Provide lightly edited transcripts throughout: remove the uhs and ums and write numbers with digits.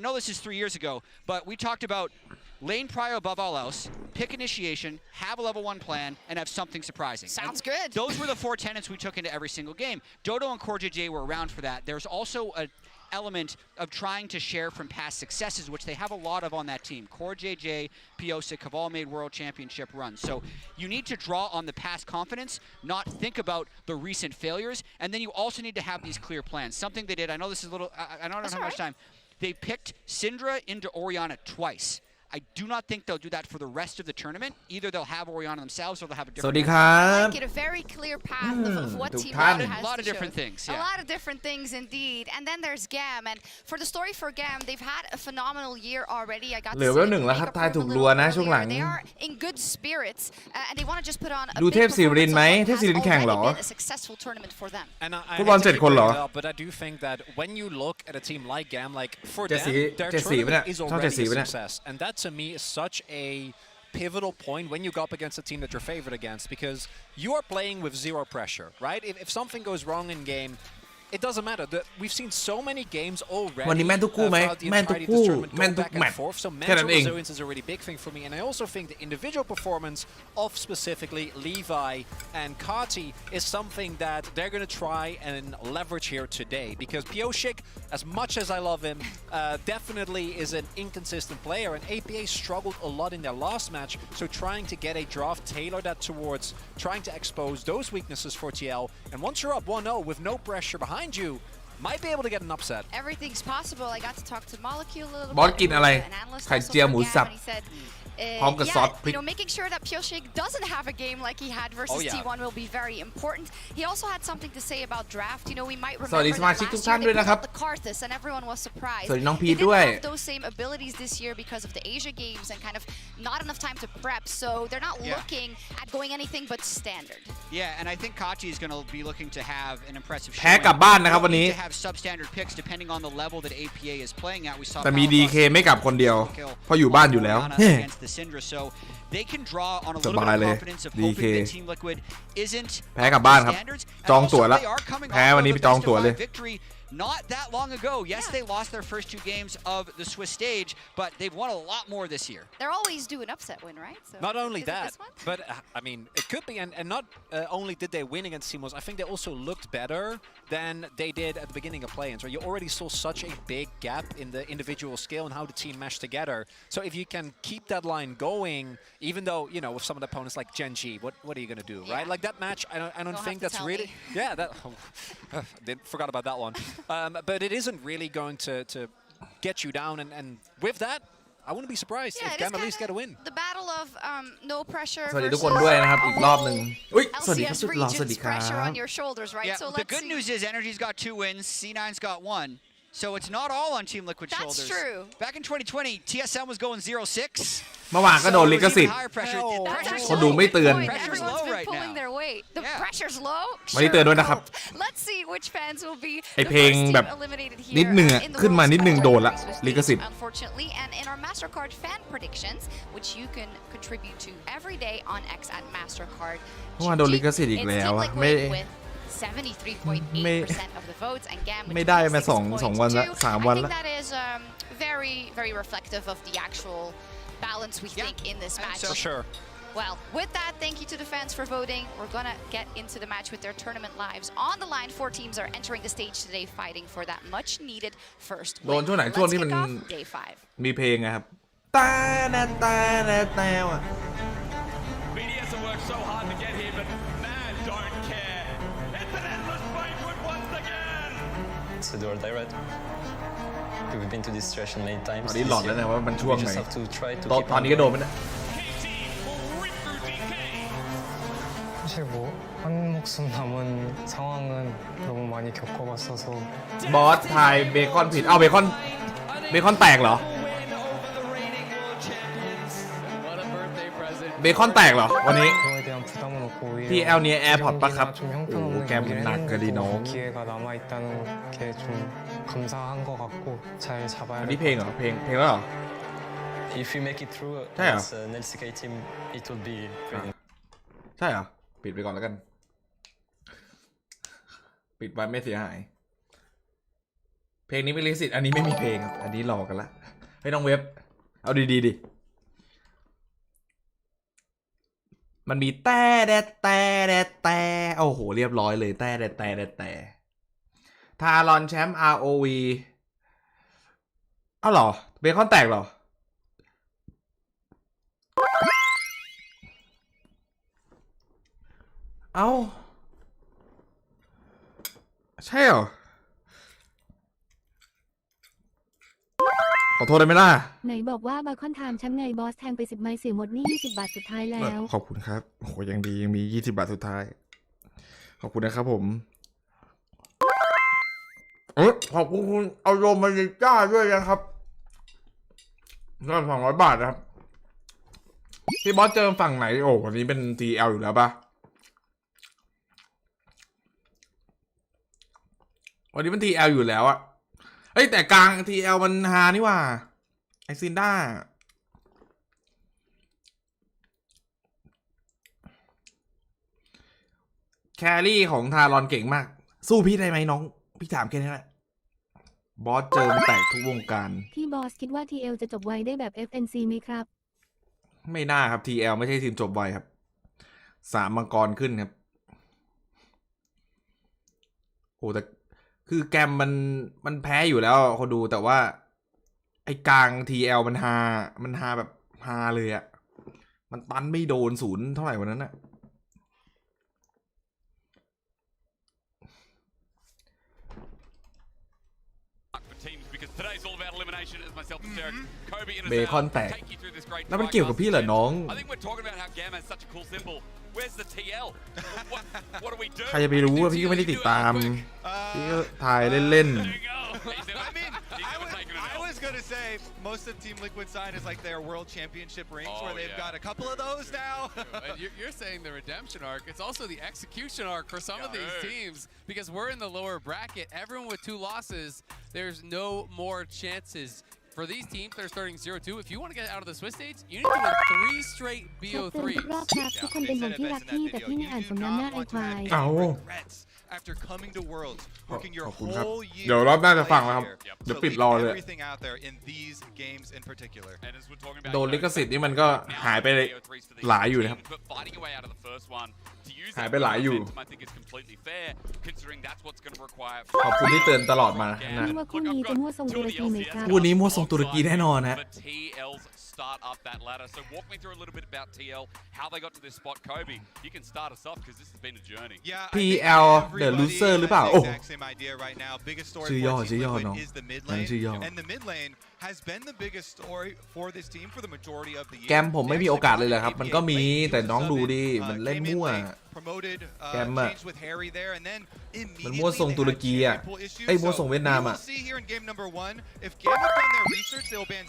know this is 3 years ago, but we talked about lane prio above all else, pick initiation, have a level 1 plan, and have something surprising. Sounds good. Those were the 4 tenets we took into every single game. Dodo and CoreJJ were around for that. There's also an element of trying to share from past successes, which they have a lot of on that team. CoreJJ, Piosik have all made World Championship runs. So you need to draw on the past confidence, not think about the recent failures, and then you also need to have these clear plans. Something they did, I know this is a little, I don't have much time. They picked Syndra into Orianna twice. I do not think they'll do that for the rest of the tournament. Either they'll have Orianna themselves or they'll have a different. สวัสดีครับ Get a very clear path of what Team Rocket Rocket has a lot of to different show. things. A lot of different things indeed. And then there's GAM. And for the story for GAM, they've had a phenomenal year already. I got to เหลือ see เวล them หนึ่งแล้ว make ครับ up ทาย for ถู them ก a รัว little นะช่วงหลัง earlier. They are in good spirits, and they want to just put on a ดู big เทพศิรินท performance ร์ไหม on what เทพศิรินทร์ has แข่งเหรอ already been a successful tournament for them. And I ฟุตบอล hate to 7 keep คนเหรอ bringing it up, but I do think that when you look at a team like GAM, like for them, เจ็ด their สีปะเนี่ย tournament is ช่องเจ็ด already สี a ปะเนี่ย success, and that to me is such a pivotal point when you go up against a team that you're favored against, because you are playing with zero pressure, right? If something goes wrong in game, it doesn't matter. We've seen so many games already วันนี้แม่นทุกคู่ไหม throughout the แม่นทุก entirety of คู่ this tournament, แม่น go ทุก back แม and ตช์ forth. So แค่นั้ mental นเอง resilience is a really big thing for me, and I also think the individual performance of specifically Levi and Kati is something that they're going to try and leverage here today, because Piosik, as much as I love him, definitely is an inconsistent player, and APA struggled a lot in their last match, so trying to get a draft, tailor that towards trying to expose those weaknesses for TL, and once you're up 1-0 with no pressure behind you, might be able to get an upset. Everything's possible. I got to talk to Molecule a little บอส bit. กินอะไร An analyst ไข่ also เจียว for หมู GAM, สับ and he said, พร้อมกับซอสพริก making sure that Piosik doesn't have a game like he had versus T1 will be very important. He also had something to say about draft. We might สวัสดี remember ส that มาชิก last ทุก year ท่าน they ด้วย put นะครับ out the Karthus and everyone was surprised. สวัสดีน้องพี They ทด้วย didn't have those same abilities this year because of the Asia games and kind of not enough time to prep, so they're not looking at going anything but standard. Yeah, and I think Kati is going to be looking to have an impressive แพ้ showing. กลับบ้านนะครับวัน They นี้ need to have substandard picks depending on the level that APA is playing at. We saw แต่มี Power ดี Plus เคไม่กลับคนเดียว kill เพราะอยู่บ้านอยู่แล้ว Orianna เฮ้ against the Syndra, so they can draw on a ส little บาย bit เล of ย confidence of DK hoping that Team Liquid isn't แพ้กลับบ้านครับ standards. จองตั๋ว And แล้ว also they are coming แพ้ off วัน of นี้ a ไปจองตั๋วเลย best-of-5 victory not that long ago. Yes, they lost their first 2 games of the Swiss stage, but they've won a lot more this year. They're always due an upset win, right? So Not only is it that, this one? but I mean, it could be, and not only did they win against Team Wolves, I think they also looked better than they did at the beginning of play-ins, right? You already saw such a big gap in the individual skill and how the team meshed together. So if you can keep that line going, even though, with some of the opponents like Genji, what are you going to do, right? Like that match, I don't think that's really... Yeah, forgot about that one. But it isn't really going to get you down, and with that, I wouldn't be surprised if GAM at least get a win. The battle of no pressure สวัสดีทุก versus คนด้วยนะครับ อีกรอบหนึ่งอุ้ยสวัสดีครับ LCS สุดหล่อสวัสดี region's ครั pressure บ on your shoulders, right? Yeah, So the good news is Energy's got 2 wins, C9's got 1. So it's not all on Team Liquid's That's shoulders. true. Back in 2020, TSM was going 0-6. เมื่อวานก็โดนลิขสิทธิ์ Higher pressure. Hell. Pressure's คนดู low. ไม่เตือน Pressure's Everyone's low been right pulling now. their weight. The Yeah. pressure's low. วันนี้เตือนด้วยนะครับ Let's see which fans will be ไอ้ the เพลง first team แบบ eliminated นิด here นึงอะ in the ขึ้นมา World นิดนึง Squad โดนละ Swiss ลิขสิทธิ์ League, unfortunately, and in our MasterCard fan predictions, which you can contribute to every day on X at MasterCard. เมื่อวานโดนลิขสิทธิ์อีกแล้วอะ It's Team ไม่ Liquid with 73.8% of the votes, and GAM with ไม่ได้มาสองวันละ 26.2. 3 วัน I ละ think that is very, very reflective of the actual balance we think in this match. For sure. Well, with that, thank you to the fans for voting. We're going to get into the match with their tournament lives on the line. 4 teams are entering the stage today fighting for that much-needed first โดน win. ช่วงไหน Let's ช่วงที่มัน kick off day 5. มีเพลงนะครับตาแนตาแนแตวอะ BDS have worked so hard to get here, but man, don't care. It's an endless banquet once again. It's a dual direct. We've been to this situation many ต times. อนนี้หลอนแล้วนะว่ามันช่วง We ไหน just have to try to ตอน keep ตอน on นี้ก็โดนไปนะ KT will rip through DK. 사실 뭐 한 목숨 남은 상황은 너무 많이 겪어봤어서 บอสทายเบคอนผิดเบคอนแตกเหรอ เบคอนแตกเหรอวันนี้ 그거에 대한 부담은 없고 오히려 TL near airportปะครับ 좀 형편없는 오, 게임 경기를 낚으리 했는데도 너무. 기회가 남아있다는 게 좀 감사한 것 같고 잘 잡아야 อัน 될 นี้ 것 เพลงเหรอ 같아요. เพลงแล้วเหรอ If we make it through Yeah. as an LCK team, it will be pretty ใช่เหรอ ปิดไปก่อนแล้วกัน ปิดไว้ไม่เสียหาย เพลงนี้ไม่ลิขสิทธิ์อันนี้ไม่มีเพลงครับอันนี้หลอกกันละให้น้องเว็บเอาดีๆดิมันมีแต่โอ้โหเรียบร้อยเลยแต่ทารอนแชมป์ ROV เอ้าเหรอเบคอนแตกเหรอเอ้าใช่เหรอขอโทษได้ไหมล่ะไหนบอกว่าบาคอนไทม์แชมป์ไงบอสแทงไป10 ไม้เสียหมดนี่20 บาทสุดท้ายแล้ว ขอบคุณครับโอ้โหยังดียังมี20 บาทสุดท้ายขอบคุณนะครับผมขอบคุณเอาโรมาริจ้าด้วยนะครับเงิน200 บาทนะครับพี่บอสเจอฝั่งไหนโอ้วันนี้เป็น TL อยู่แล้วปะวันนี้เป็น TL อยู่แล้วอะเอ้ยแต่กลาง TL มันฮานี่ว่าไอซินด้าแครี่ของทารอนเก่งมากสู้พี่ได้ไหมน้องพี่ถามแค่นี้แหละบอสเจอแตกทุกวงการพี่บอสคิดว่า TL จะจบไวได้แบบ FNC ไหมครับ ไม่น่าครับ TL ไม่ใช่ทีมจบไวครับ3 มังกรขึ้นครับโอ้แต่คือแกมมันแพ้อยู่แล้วเขาดูแต่ว่าไอ้กลาง TL มันฮาแบบฮาเลยอะมันตันไม่โดน0เท่าไหร่วันนั้นอะเบคอนแตกแล้วมันเกี่ยวกับพี่เหรอน้องใครจะไปรู้ว่าพี่ก็ไม่ได้ติดตามพี่ก็ถ่ายเล่นI was gonna say most of Team Liquid sign is like their World Championship rings, where they've got a couple of those now. You're saying the redemption arc. It's also the execution arc for some of these teams because we're in the lower bracket. Everyone with 2 losses, there's no more chances. For these teams, they're starting 0-2. If you want to get out of the Swiss stage, you need to win 3 straight BO3s. รอบครับทุกคนเป็นห่วงที่รักพี่แต่พี่ไม่อ่านสมน้ำหน้าไอ้ควาย After coming to Worlds, working your whole year. เดี๋ยวรอบหน้าจะฟังแล้วครับเดี๋ยวปิดรอเลยโดนลิขสิทธิ์นี่มันก็หายไปหลายอยู่นะครับหายไปหลายอยู่ขอบคุณที่เตือนตลอดมานะพี่ว่าคู่นี้จะมั่วทรงตุรกีไหมครับ คู่นี้มั่วทรงตุรกีแน่นอนฮะstart up that ladder. So walk me through a little bit about TL, how they got to this spot. Kobe, you can start us off because this has been a journey. Yeah, TL the loser หรือเปล่าโอ้ same idea right now. Biggest story ชื่อย่อน้อง is the mid lane, and the mid lane has been the biggest story for this team for the majority of the year. แกมผมไม่มีโอกาสเลยแหละครับมันก็มีแต่น้องดูดิมันเล่นมั่วแกมอะมันมั่วทรงตุรกีอะไอ้มั่วทรงเวียดนามอะ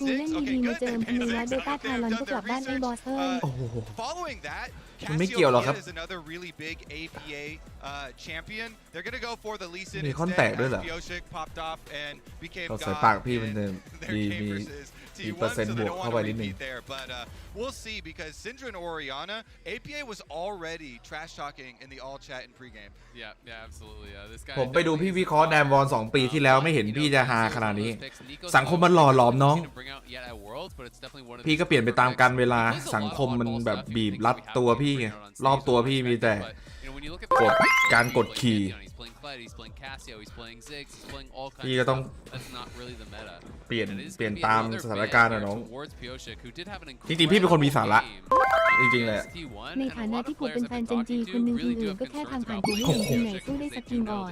กูเล่นดีๆมาเจิมทำไมร้อยเบต้าทารอนก็กลับบ้านไอ้บอสเฮ้ย มันไม่เกี่ยวหรอกครับมีคอนแตกด้วยเหรอเราใส่ปากพี่มันจะมีเปอร์เซ็นต์บวกเข้าไปนิดนึง We'll see because Syndra and Oriana, APA was already trash talking in the all chat and pregame. Yeah, absolutely. This guy ผมไปดูพี่วิเคราะห์แดมวอน2 ปีที่แล้วไม่เห็นพี่จะฮาขนาดนี้สังคมมันหล่อหลอมน้องพี่ก็เปลี่ยนไปตามกาลเวลาสังคมมันแบบบีบรัดตัวพี่ไงรอบตัวพี่มีแต่กดการกดขี่พี่ก็ต้องเปลี่ยนตามสถานการณ์นะน้องจริงๆพี่เป็นคนมีสาระจริงๆเลยในฐานะที่กูเป็นแฟนเจนจีคนหนึ่งคนอื่นก็แค่ทางผ่านกูไม่เห็นทีมไหนสู้ได้สักทีมก่อน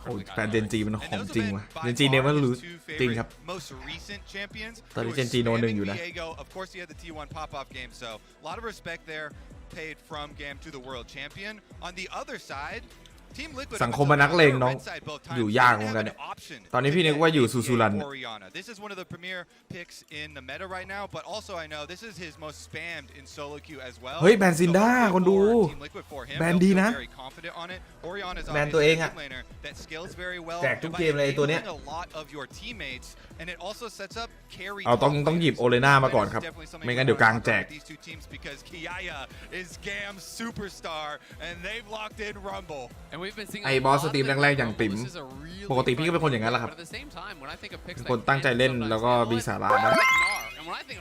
โอ้แฟนเจนจีมันของจริงว่ะเจนจีเนี่ยมันรู้จริงครับตอนนี้เจนจีโน1อยู่นะpaid from GAM to the world champion. On the other side, Team Liquid สังคมมันนักเลงน้องอยู่ยากเหมือนกันเนี่ยตอนนี้พี่นึกว่าอยู่ซูซูรัน This is one of the premier picks in the meta right now, but also I know this is his most spammed in solo queue as well. เฮ้ยแบนซินด้าคนดูแบนดีนะแบนตัวเองอะแจกทุกเกมเลยตัวเนี้ยเอาต้องหยิบโอเลน่ามาก่อนครับไม่งั้นเดี๋ยวกลางแจกis GAM's superstar and they've locked in Rumble. And ไอ้บอสสตรีมแรกๆอย่างปิ๋มปกติพี่ก็เป็นคนอย่างนั้นแหละครับเป็นคนตั้งใจเล่นแล้วก็มีสาระนะ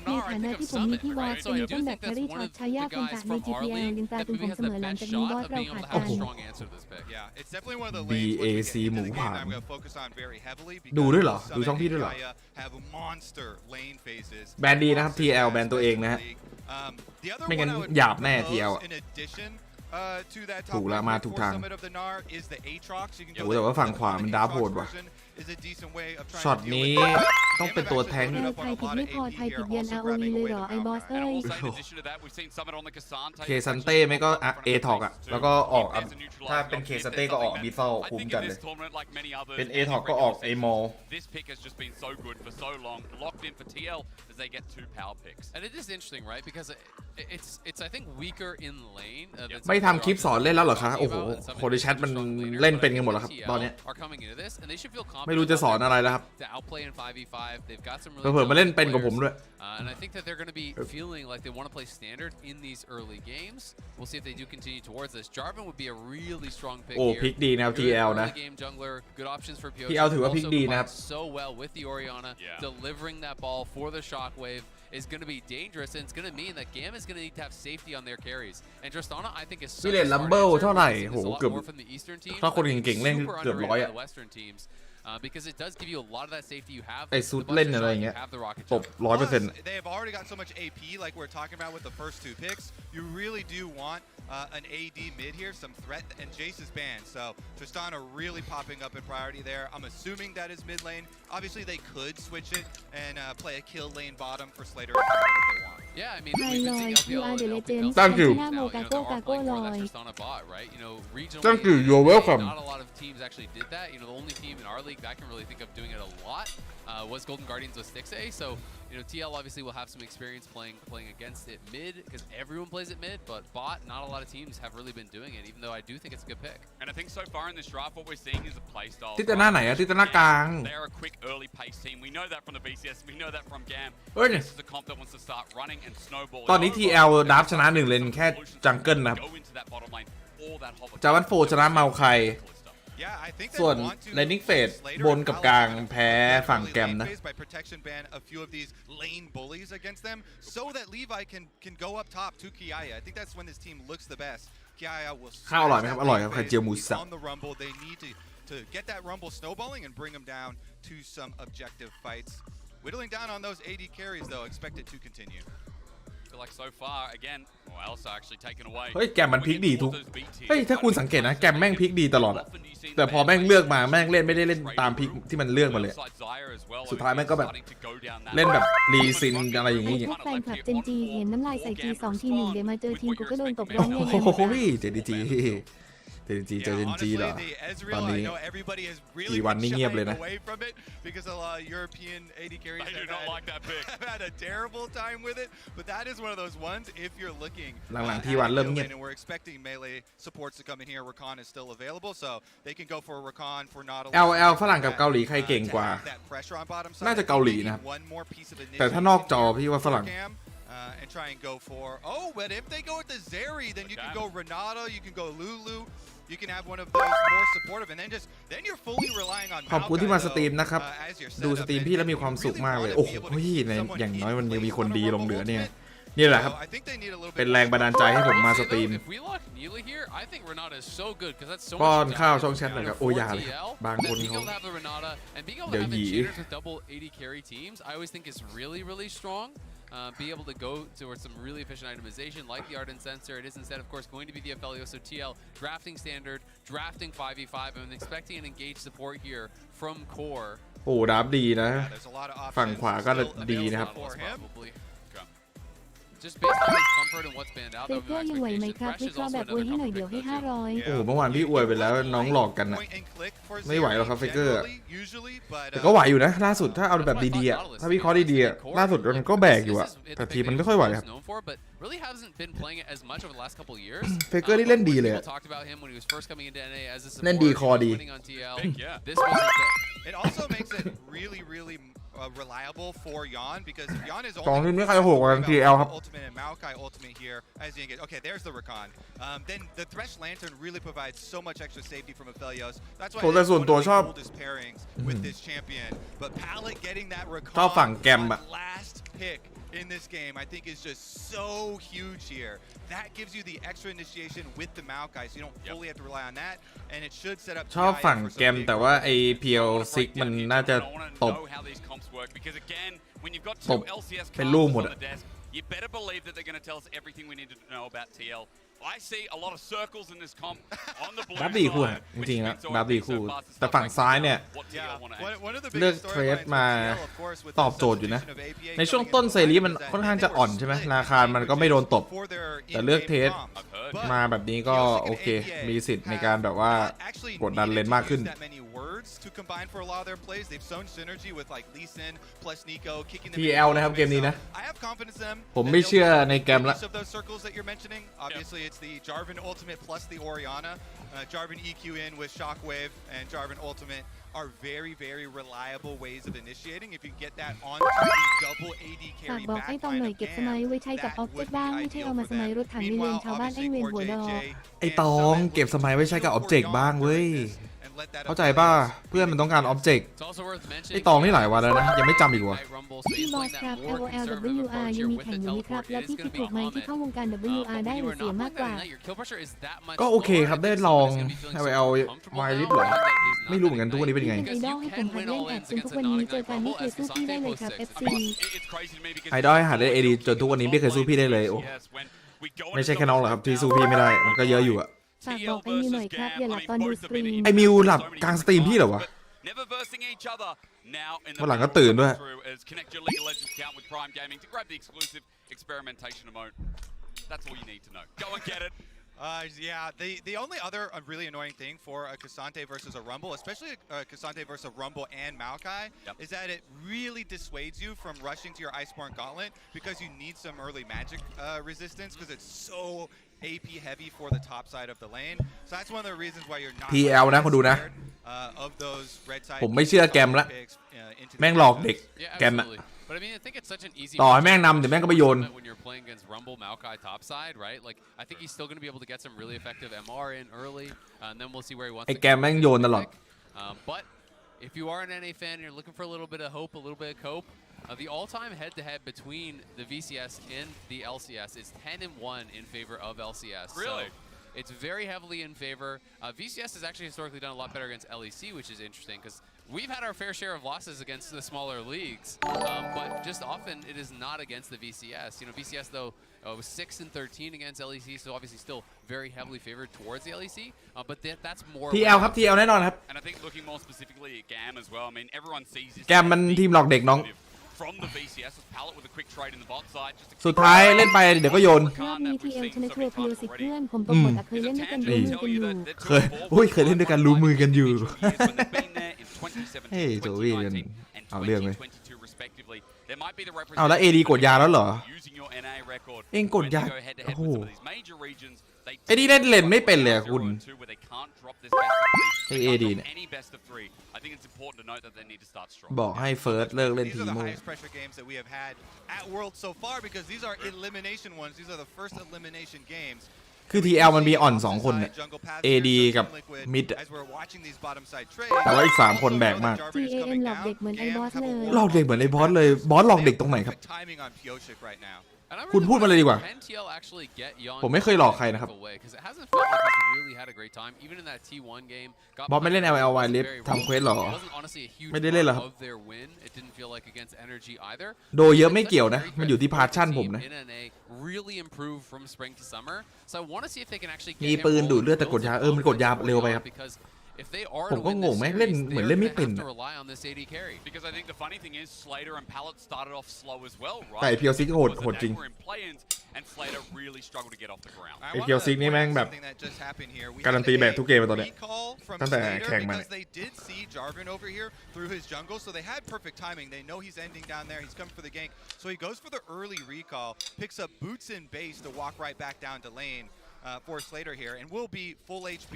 ในฐานะที่ผมมีพี่บอสเป็นต้นแบบแครี่ช็อตชายาเป็นตาใน GPL ยังตาตึงผมเสมอหลังจากนี้บอสเราขาดกัน BAC หมูผ่านดูด้วยเหรอดูช่องพี่ด้วยเหรอแบนดีนะครับ TL แบนตัวเองนะฮะไม่งั้นหยาบแน่ TL ถูกแล้วมาถูกทางโอ้แต่ว่าฝั่งขวามันดาบโหดว่ะช็อตนี้ต้องเป็นตัวแทงค์ ไทยผิดไม่พอไทยผิดเยือน ROV เลยเหรอไอ้บอสเอ้ย เคซันเต้ไม่ก็เอท็อกอะแล้วก็ออกถ้าเป็นเคซันเต้ก็ออกบิซอลคุ้มกันเลยเป็นเอท็อกก็ออกไอมอล And it is interesting, right? Because it's I think weaker in lane. ไม่ทำคลิปสอนเล่นแล้วเหรอคะโอ้โหโคดิแชทมันเล่นเป็นกันหมดแล้วครับตอนนี้ไม่รู้จะสอนอะไรแล้วครับเผื่อมาเล่นเป็นกับผมด้วย And I think that they're going to be feeling like they want to play standard in these early games. We'll see if they do continue towards this. Jarvan would be a really strong pick โอ้พลิกดีนะครับ TL นะ TL ถือว่าพลิกดีนะครับ So well with the Orianna delivering that ball for the shockwave is going to be dangerous, and it's going to mean that GAM is going to need to have safety on their carries. And Tristana, I think, is so พี่เล่นลัมเบิลเท่าไหร่โหเกือบถ้าคนเก่งๆเล่นเกือบ100อะ because it does give you a lot of that safety you have. ไอซุดเล่นอะไรอย่างเงี้ยตบ 100% They have already got so much AP like we're talking about with the first two picks. You really do want an AD mid here, some threat, and Jace is banned. So Tristana really popping up in priority there. I'm assuming that is mid lane. Obviously they could switch it and play a kill lane bottom for Slater if they want. Yeah, I mean, ไทยลอย you are the legend ตั้งอยู่ หน้าโมกาโก้กาโก้ลอย Thank you, you're welcome. Not a lot of teams actually did that. You know, the only team in our league that I can really think of doing it a lot was Golden Guardians with Stixay. So, you know, TL obviously will have some experience playing against it mid because everyone plays it mid, but bot, not a lot of teams have really been doing it, even though I do think it's a good pick. And I think so far in this draft, what we're seeing is a playstyle. ทิศหน้าไหนอะทิศหน้ากลาง They're a quick early pace team. We know that from the BCS. We know that from GAM. เฮ้ย This is a comp that wants to start running and snowballing. ตอนนี้ TL ดับชนะ1เลนแค่จังเกิลนะครับ Go into that bottom lane or that hover. จาวันโฟชนะเมาใคร Yeah, I think ส่วน they want to Laning Phase Slater บนกับกลางแพ้ฝั่งแกมนะ by protection ban a few of these lane bullies against them so that Levi can go up top to Kiaya. I think that's when this team looks the best. Kiaya will ข้าวอร่อยไหมครับอร่อยครับไข่เจียวหมูสับ on the rumble. They need to get that rumble snowballing and bring them down to some objective fights. Whittling down on those AD carries though, expected to continue. Like so far, again, well, Elsa actually taken away. เฮ้ยแกมมันพลิกดีทุกเฮ้ยถ้าคุณสังเกตนะแกมแม่งพลิกดีตลอดอะแต่พอแม่งเลือกมาแม่งเล่นไม่ได้เล่นตามพลิกที่มันเลือกมาเลยสุดท้ายแม่งก็แบบเล่นแบบรีซินอะไรอย่างงี้ พวกแฟนคลับเจนจีเห็นน้ำลายใส่จี2 ที 1เดี๋ยวมาเจอทีมกูก็โดนตบร้อง โอ้ เงี้ย โหเจดีจีเจดีจีเจดีจีเหรอตอนนี้กี่วันนี่เงียบเลยนะ Because a lot of European AD carries They do not like that pick. have had a terrible time with it, but that is one of those ones if you're looking หลังๆที่วันเริ่มเงียบ and we're expecting melee supports to come in here. Rakan is still available, so they can go for a Rakan for Nautilus. LL ฝรั่งกับเกาหลีใครเก่งกว่า น่าจะเกาหลีนะครับแต่ถ้านอกจอพี่ว่าฝรั่ง and try and go for but if they go with the Zeri, then you can go Renata, you can go Lulu. You can have one of those more supportive, and then you're fully relying on. ขอบคุณที่มาสตรีมนะครับดูสตรีมพี่แล้วมีความสุขมากเลยโอ้โหในอย่างน้อยวันนี้มีคนดีลงเหลือเนี่ยนี่แหละครับเป็นแรงบันดาลใจให้ผมมาสตรีมป้อนข้าวช่องแชทหน่อยครับโอ้ยาเลยบางคนเขาเดี๋ยวหยี be able to go towards some really efficient itemization like the Ardent Sensor. It is instead, of course, going to be the Aphelios, so TL drafting standard, drafting 5v5. I'm expecting an engaged support here from Core. โอ้ดับดีนะฝั่งขวาก็ดีนะครับ Just based on his comfort and what's banned out, เฟเกอร์ยังไหวไหมครับวิเคราะห์แบบอวยให้หน่อยเดี๋ยวให้500 โอ้เมื่อวานพี่อวยไปแล้วน้องหลอกกันนะไม่ไหวหรอกครับเฟเกอร์แต่ก็ไหวอยู่นะล่าสุดถ้าเอาแบบดีๆอ่ะถ้าวิเคราะห์ดีๆล่าสุดมันก็แบกอยู่อ่ะแต่ทีมันไม่ค่อยไหวครับเฟเกอร์นี่เล่นดีเลยเล่นดีคอดี It also makes it really reliable for Yon because Yon is สองที only มนี้ใครโหดกว่ากัน TL ครับ ultimate and Maokai ultimate here as you get. Okay, there's the Rakan. Then the Thresh Lantern really provides so much extra safety from Aphelios. That's why ผมแต่ส่วนตัวชอบ coolest pairings with this champion. But Pallet getting that ชอบฝั่ง Rakan แกมอะ last pick in this game, I think is just so huge here. That gives you the extra initiation with the Maokai, so you don't fully have to rely on that, and it should set up. ชอบฝั่งแกมแต่ว่าไอ้ PL6 มันน่าจะตบ ตบเป็นลูกหมดอะ You better believe that they're going to tell us everything we need to know about TL. I see a lot of circles in this comp on the blue ดับดีคู่ side, อะจ which ริงๆ has แล้ว been so ดับดี epic คู่ so far. แต่ฝั่งซ้ายเนี่ย What TL want to aim. One of the เลือก biggest เทรด storylines มา for TL, of course, with ตอบ the โจทย์อยู่นะ substitution of APA ในช่วง coming ต้น into ซีรีส์มัน play is ค่อน that ข้าง they จะ were อ่อนใช่ไหม split ราคามันก็ไม่โดนตบ for their แต่เลือก in-game เทส comp. I've heard. มาแบบนี้ก็โอเค มีสิทธิ์ในการแบบว่า actually กดดันเลนมากขึ้น needed to use that many words to combine for a lot of their plays. They've shown synergy with like Lee Sin plus Nico kicking them TL in. นะครับเกมนี้นะ I have confidence in them. ผมไม่เชื่อในแกมละ Each of those circles that you're mentioning, obviously it's the Jarvan Ultimate plus the Orianna. Jarvan EQ in with Shockwave and Jarvan Ultimate are very, very reliable ways of initiating. If you get that onto the double AD ฝาก carry บอกไอ้ตองห backline น่อย of เก็บสมัย GAM, ไว้ใช้กับออ that บเจก would ต์บ้าง be ไม่ใช่ ideal เอามา for สมัย them. รถถังในเลน Meanwhile, ชาวบ้านไอ้ obviously เวนหัวดอก CoreJJ ไอ้ตองเก็บสมัยไว้ใช้กับ Object บ้างเว้ย and let that เข้าใจป่ะ เพื่อนมันต้องการ Object It's also worth mentioning ไอ้ตองนี่หลายวันแล้วนะ ยังไม่จำอีกวะ พี่บอสครับ LOLWR ยังมีแข่งอยู่ไหมครับ แล้วพี่คิดถูกไหมที่เข้าวงการ WR ได้หรือเสียมากกว่า ก็โอเคครับได้ลอง LL ไวลิฟเหรอ ไม่รู้เหมือนกันทุกวันนี้เป็นยังไง เป็นไอดอลให้ผมหัดเล่นแอดจนทุกวันนี้เจอกันไม่เคยสู้พี่ได้เลยครับ FC It's crazy to me because ไอดอลให้หาได้ AD จนทุกวันนี้ไม่เคยสู้พี่ได้เลยโอ้ yes, when we go ไม่ into ใช่แค่ the น้องหรอกครับที่สู้พี่ไม่ได้ มันก็เยอะอยู่อะ ฝากบอกไอ้มิวหน่อยครับอย่าหลับตอนดูสตรีม ไอ้มิวหลับกลางสตรีมพี่เหรอวะ Never versing each other. Now in the วันหลังก็ตื่นด้วย as connect your League of Legends account with Prime Gaming to grab the exclusive experimentation emote. That's all you need to know. Go and get it. Yeah, the only other really annoying thing for a Cassante versus a Rumble, especially a Cassante versus a Rumble and Maokai, is that it really dissuades you from rushing to your Iceborne Gauntlet because you need some early magic resistance because it's so AP heavy for the top side of the lane. So that's one of the reasons why you're not PL นะคนดูนะ of those red side ผมไม่เชื่อแกมละ แม่งหลอกเด็ก แกมอะ But I mean, I think it's such an easy ต่อให้แม่งนำเดี๋ยวแม่งก็ไปโยน when you're playing against Rumble, Maokai topside, right? Like, I think he's still going to be able to get some really effective MR in early, and then we'll see where he wants ไอ้ to แกมแม่งโยนตลอด But if you are an NA fan and you're looking for a little bit of hope, a little bit of cope, the all-time head-to-head between the VCS and the LCS is 10-1 in favor of LCS. Really? So it's very heavily in favor. VCS has actually historically done a lot better against LEC, which is interesting because we've had our fair share of losses against the smaller leagues, but just often it is not against the VCS. You know, VCS though was 6-13 against LEC, so obviously still very heavily favored towards the LEC. But that's more. TL ครับ TL แน่นอนครับ And I think looking more specifically at GAM as well. I mean, everyone sees this. แกมมันทีมหลอกเด็กน้อง From the VCS with Pallet with a quick trade in the bot side. Just to สุดท้ายเล่นไปเดี๋ยวก็โยน รอบนี้ TL ชนะครัวพิโอสิเพื่อนผมตกหมดแต่เคยเล่นด้วยกันรู้มือกันอยู่ เคยอุ้ยเคยเล่นด้วยกันรู้มือกันอยู่ เฮ้ยโจวี่กันเอาเรื่องเลย เอาแล้ว AD กดยาแล้วเหรอ เองกดยาโอ้โหไอ้นี่เล่นเลนไม่เป็นเลยอะคุณไอ้ AD เนี่ยบอกให้เฟิร์สเลิกเล่น These ที are the โม highest pressure games that we have had at World so far because these are elimination ones. These are the first elimination games. คือ TL มันมีอ่อน2คนเนี่ย AD กับ Mid อะแต่ว่าอีก3คนแบกมาก GAM หลอกเด็กเหมือนไอ้บอสเลย หลอกเด็กเหมือนไอ้บอสเลย บอสหลอกเด็กตรงไหนครับ คุณพูดมาเลยดีกว่า ผมไม่เคยหลอกใครนะครับ บอสไม่เล่น LL ไวลิฟทำเควสหรอ ไม่ได้เล่นเหรอครับ โดยเยอะไม่เกี่ยวนะ มันอยู่ที่พาชั่นผมนะ มีปืนดูดเลือดแต่กดยามันกดยาเร็วไปครับ ผมก็งงไหมเล่นเหมือนเล่นไม่เป็นแต่ไอพีเอลซิกโหดจริงไอพีเอลซิกนี่แม่งแบบการันตีแบกทุกเกมมาตอนเนี้ยตั้งแต่แข่งมา So they had perfect timing. They know he's ending down there. He's coming for the gank. So he goes for the early recall, picks up boots in base to walk right back down to lane for Slater here, and will be full HP.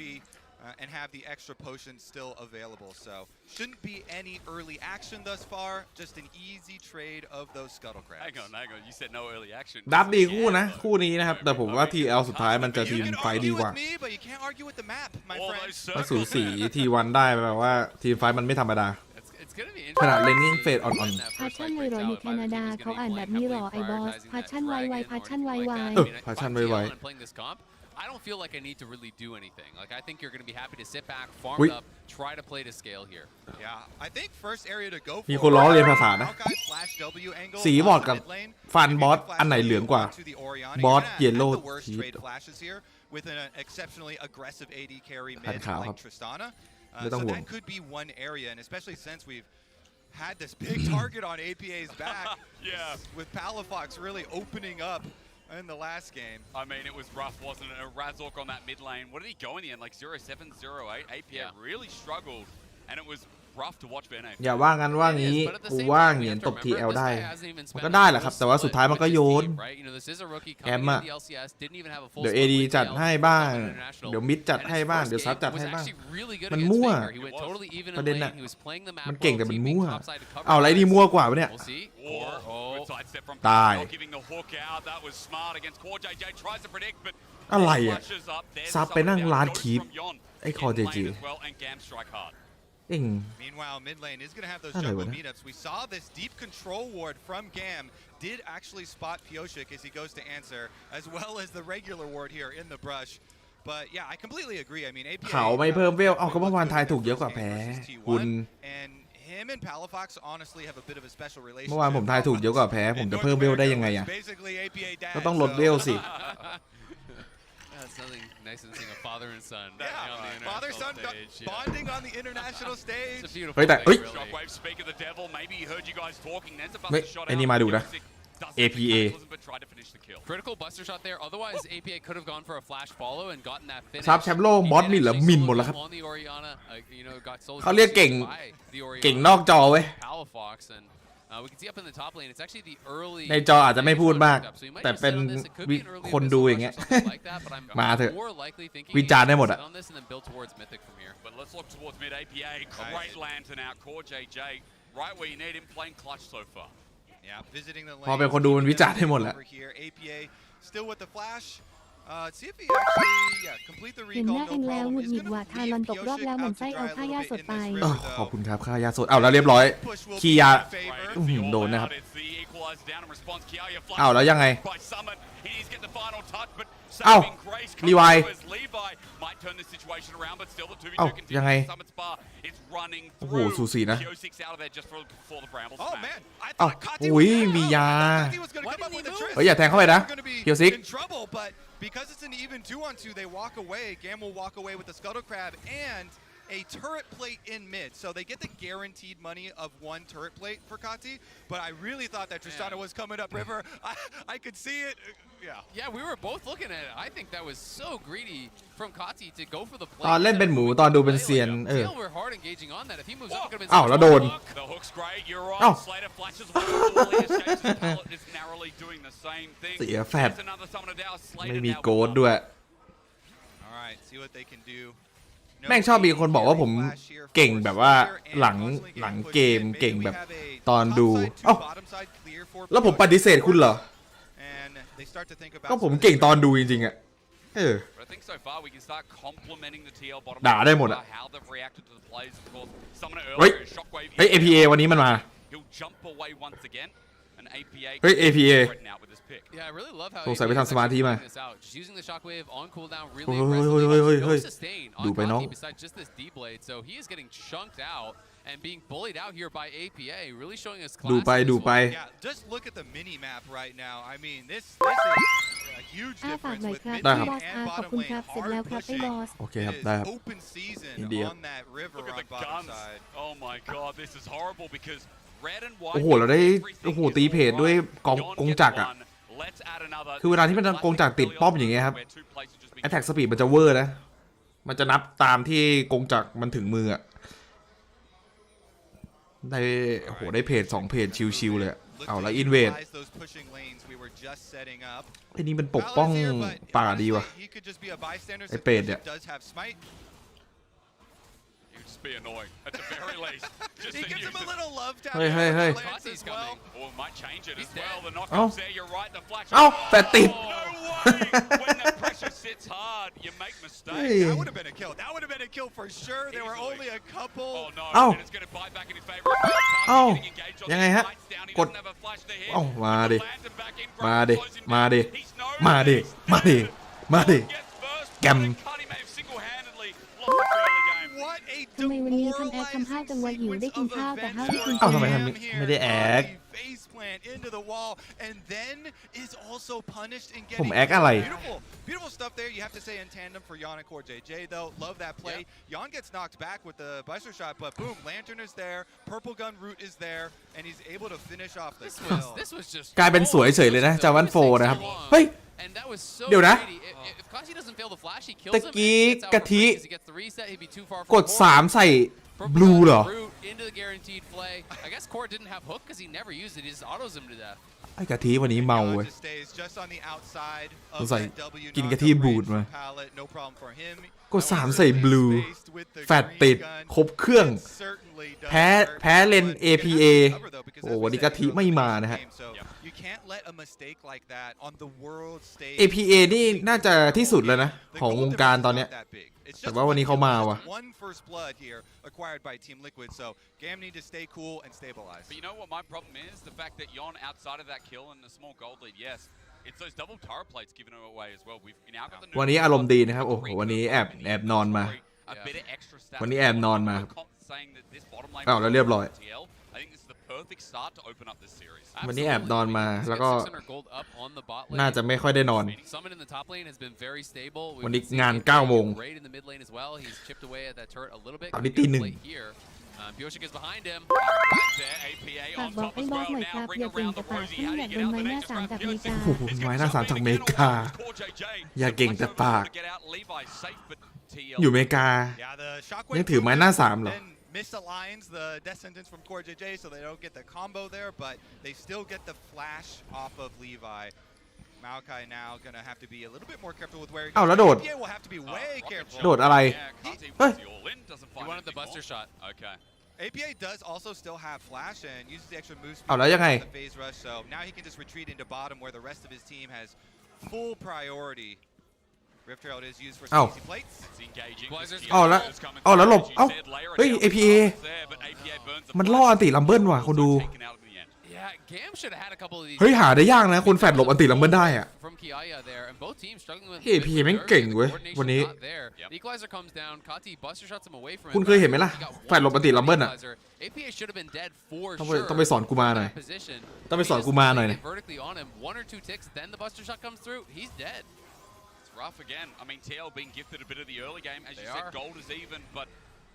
and have the extra potion still available. So shouldn't be any early action thus far. Just an easy trade of those scuttle crabs. Hang on. You said no early action. ดับดีคู่นะคู่นี้นะครับแต่ผมว่าTLสุดท้ายมันจะทีมไฟดีกว่ามาสูสีT1ได้แบบว่าทีมไฟมันไม่ธรรมดาขนาดเลนนิ่งเฟดอ่อนๆ พาชั่นไวรออยู่แคนาดาเขาอ่านแบบนี้หรอไอบอสพาชั่นไวพาชั่นไว พาชั่นไว I don't feel like I need to really do anything. Like I think you're going to be happy to sit back, farm up, try to play to scale here. Yeah, I think first area to go for. มีคนล้อเรียนภาษานะสีบอดกับฟันบอสอันไหนเหลืองกว่าบอสเยลโล่ทีwith an exceptionally aggressive AD carry พัน mid ขาวครั like บ Tristana. ไม่ต้อง So ห่วง that could be one area, and especially since we've had this big target on APA's back. With Palafox really opening up in the last game. I mean, it was rough, wasn't it? A Razork on that mid lane. What did he go in the end? Like 0-7, 0-8. APA really struggled, and it was rough to watch for NA. อย่าว่างั้นว่างี้กูว่าเหงียนตบ TL ได้มันก็ได้แหละครับแต่ว่าสุดท้ายมันก็โยนแอมอะเดี๋ยว AD จัดให้บ้างเดี๋ยวมิดจัดให้บ้างเดี๋ยวซับจัดให้บ้างมันมั่วประเด็นน่ะมันเก่งแต่มันมั่วเอาอะไรดีมั่วกว่าปะเนี่ยตายอะไรอ่ะซับไปนั่งร้านคีปไอ้คอเจจีเอง Meanwhile, mid lane is going to have those jungle meetups. We saw this deep control ward from GAM did actually spot Pioshik as he goes to answer, as well as the regular ward here in the brush. But yeah, I completely agree. I mean, APA เขาไม่เพิ่มเวลเอาก็เมื่อวานทายถูกเยอะกว่าแพ้คุณ him and Palafox honestly have a bit of a special relationship. เมื่อวานผมทายถูกเยอะกว่าแพ้ผมจะเพิ่มเวลได้ยังไงอ่ะก็ต้องลดเวลสิ That's nothing nicer than seeing a father and son. Father-son bonding on the international stage. It's a beautiful เฮ้ยแต่เฮ้ย Shockwave, speak of the devil. Maybe he heard you guys talking. Then Wait, Buster shot ไอ้ out. นี่มาดูนะ APA But tried to finish the kill. Critical Buster shot there. Otherwise, APA could have gone for a flash follow and gotten that finish. ซับแชมป์โลกบอสมินหรือมินหมดแล้วครับ On the Orianna, got solo เขาเรียกเก่ง by the Orianna เก่งนอกจอเว้ย Palafox, and we can see up in the top lane. It's actually the early ในจออาจจะไม่พูดมากแต่เป็นคนดูอย่างเงี้ย มาเถอะวิจารณ์ได้หมดอะ But let's look towards mid APA. Great lantern out. Core JJ, right where you need him, playing clutch so far. Yeah, visiting the lane. พอเป็นคนดูมันวิจารณ์ได้หมดแหละ APA still with the flash. See if he actually complete the เห็นห recall. น้าเอง No แล้วหงุด problem. หงิ It's ดว่า going ทา to รอน leave ตกรอบ Pioshik แล้วหมัน out ไส้ to เอา dry a ค่ายา little สด bit ไป in this river, ขอบ though. คุณครับค่ายาสดเอาแล้วเรียบร้อยคียาโดนนะครับ It's the equalizer down in response. Kiaya อ้าวแล้วยังไง by Summit. He's get the final touch, but อ้าว saving grace. Levi Levi might turn this situation around, but still the 2v2 อ้าว continues. ยังไง Summit's bar is running โอ้โห through. สูสีนะ Piosik's out of there just for the brambles. Oh man, I อ้าว thought Kati อุ้ย was down. มียา I thought he was going to come up with a trick. เฮ้ยอย่าแทงเข้าไปนะ They're gonna be เคียวซิก in trouble, but because it's an even 2-on-2, they walk away. GAM will walk away with the Scuttle Crab and a turret plate in mid. So they get the guaranteed money of one turret plate for Kati, but I really thought that Tristana was coming up river. I could see it. Yeah, we were both looking at it. I think that was so greedy from Kati to go for the play. ตอนเล่นเป็นหมูตอนดูเป็นเซียนWe're hard engaging on that. If he moves up, it could have been อ้าวแล้วโดน The hook's great. You're อ้าว right. Slater flashes away. Escapes his pallet. Is narrowly doing the same thing. เสียแฟด There's another summoner down. ไม่ Slater มี now โกดด้วย All right, see what they can do. แม่งชอบมีคนบอกว่าผมเก่งแบบว่าหลังเกมเก่งแบบตอนดูเอ้าแล้วผมปฏิเสธคุณเหรอก็ผมเก่งตอนดูจริงๆอ่ะBut I think so far we can start complimenting the TL bottom. ด่าได้หมดอ่ะ How they've reacted to the plays, of course. Summoner เฮ้ย earlier, shockwave. เฮ้ย APA วันนี้มันมา He'll jump away once again. And APA. เฮ้ย APA out with this pick. Yeah, I really love how สงสัยไปทำสมาธิมา just using the shockwave on cooldown เฮ้ really ย aggressively. No sustain ดู on ไปน้อง Kati besides just this D blade, so he is getting chunked out and being bullied out here by APA, really showing us class. ดูไป Yeah, just look at the mini map right now. I mean, this is a huge อ้าปาก difference หน่อย with ครับ mid ได้ พี่ ครับ บอส and ขอบ bottom คุณ lane ครับเสร็จ hard แล้วครับไอ้ pushing. บอส โอเค It ครับ is ได้ครับ open season India. on that river Look at on the bottom guns. side. Oh my god, this is horrible because red and white. โอ้โหเราได้โอ้โหตีเพจด้วยกงจักรอ่ะคือเวลาที่มันกงจักรติดป้อมอย่างเงี้ยครับ Attack Speed มันจะเวอร์นะมันจะนับตามที่กงจักรมันถึงมืออ่ะได้โอ้โหได้เพจ2เพจชิวๆเลยเอาแล้วอินเวดไอ้นี่มันปกป้องป่าดีว่ะไอ้เป็ดเนี่ย be annoying at the very least. Just He to gives him use a it. little love tap. Hey, hey, hey. Cossy's coming. Or might change it as well. The Oh. knockup's there. You're right. The flash. เอ้าแฟดติด No way! When the pressure sits hard, you make mistakes. That would have been a kill. That would have been a kill for sure. There were only a couple. Oh no! Ow. And it's going to bite back in his favor. Ow. Getting engaged on ยังไง the ฮะ lights down. He กด doesn't have a flash to hit. เอ้ามาดิ Lands him back in. มาดิ Closing มา down. ดิ He's known มาดิ this. มาดิมาดิ Gets first แกม blood. Cuddy may have single-handedly lost the early game. What a ทำไมวันนี้ทำแอคทำท่าจังวะหิวได้กินข้าวแต่ห้าวได้กิน เอ้า ข้าว ทำไมทำไม่ได้แอค face plant into the wall and then is also punished in ผม getting แอคอะไร beautiful stuff there. You have to say in tandem for Yon and Core JJ though. Love that play. Yon gets knocked back with the buster shot, but boom, Lantern is there, purple gun root is there, and he's able to finish off the kill. This was just กลายเป็นสวยเฉยเลยนะจาวันโฟนะครับเฮ้ย And that was so เดี๋ยวนะ greedy. If Kashi doesn't fail the flash, he kills ตะ him. and กี้ he gets out กะ for ทิ free 'cause he gets the reset. He'd be too far ก from ด the board. 3ใส่ Purple บลู gun เหรอ root into the guaranteed play. I guess Core didn't have hook because he never used it. He just autos him to death. ไอ้กะทิวันนี้เมาเว้ย Yon just stays just on the outside สง of สัย that W กิน not กะทิ the บูด range มา from pallet, no problem for him. กด3ใส่บลูแฟดติดครบเครื่อง แพ้เลน APA โอ้วันนี้กะทิไม่มานะฮะ APA นี่น่าจะที่สุดแล้วนะของวงการตอนเนี้ยแต่ว่าวันนี้เขามาว่ะ acquired by Team Liquid, so GAM need to stay cool and stabilize. But you know what my problem is? The fact that Yon outside of that kill and the small gold lead, yes, it's those double turret plates giving him away as well. We've now got the วันนี้อารมณ์ดีนะครับโอ้โหวันนี้แอบนอนมา a bit of extra stats. วันนี้แอบนอนมา saying that this bottom lane อ้าวแล้วเรียบร้อย I think this is the perfect start to open up this series. วันนี้แอบนอนมาแล้วก็ 600 gold up on the bot lane. น่าจะไม่ค่อยได้นอน Summon in the top lane has been very stable. วันนี้งาน9 โมง Great in the mid lane as well. He's chipped away at that turret a little bit. ตอนนี้ตี 1 Here. Bioshik is behind him. Right there, APA ฝาก on บอก top ไอ้ as บอส well. หน่อยค Now รับ ring อย่าเก่ง around แต่ the ปาก rosy. พี่ How อ do ยาก you โด get น out ไม้ the หน้า next สาม round? จากอเมริกา โอ้โหไม้หน้าสามจากอเมริกา อย่าเก่งแต่ปาก อยู่อเมริกา ยังถือไม้หน้าสามเหรอ misaligns the death sentence from Core JJ, so they don't get the combo there, but they still get the flash off of Levi. Maokai now gonna have to be a little bit more careful with where he goes. อ้าวแล้วโดด APA will have to be way careful. โดดอะไร เฮ้ย He wanted the buster shot. Okay. APA does also still have flash and uses the extra move speed อ้าวแล้วยังไง the phase rush, so now he can just retreat into bottom where the rest of his team has full priority. Rift Herald is used for some easy plates. อ้าวแล้วหลบเอ้าเฮ้ย APA มันล่ออันติลัมเบิลว่ะคนดู Yeah, GAM should have had a couple of these. เฮ้ยหาได้ยากนะคนแฟดหลบอันติลัมเบิลได้อะ From Kiaya there, and both teams struggling with เฮ้ย APA แม่งเก่งเว้ยวันนี้ The equalizer comes down. Kati buster shots him away from him. คุณเคยเห็นไหมล่ะแฟดหลบอันติลัมเบิลอะ APA should have been dead for ต้องไปสอนกูมาหน่อย ต้องไปสอนกูมาหน่อย Vertically on him, 1 or 2 ticks, then the buster shot comes through. He's dead. It's rough again. I mean, TL being gifted a bit of the early game. As you said, gold is even, but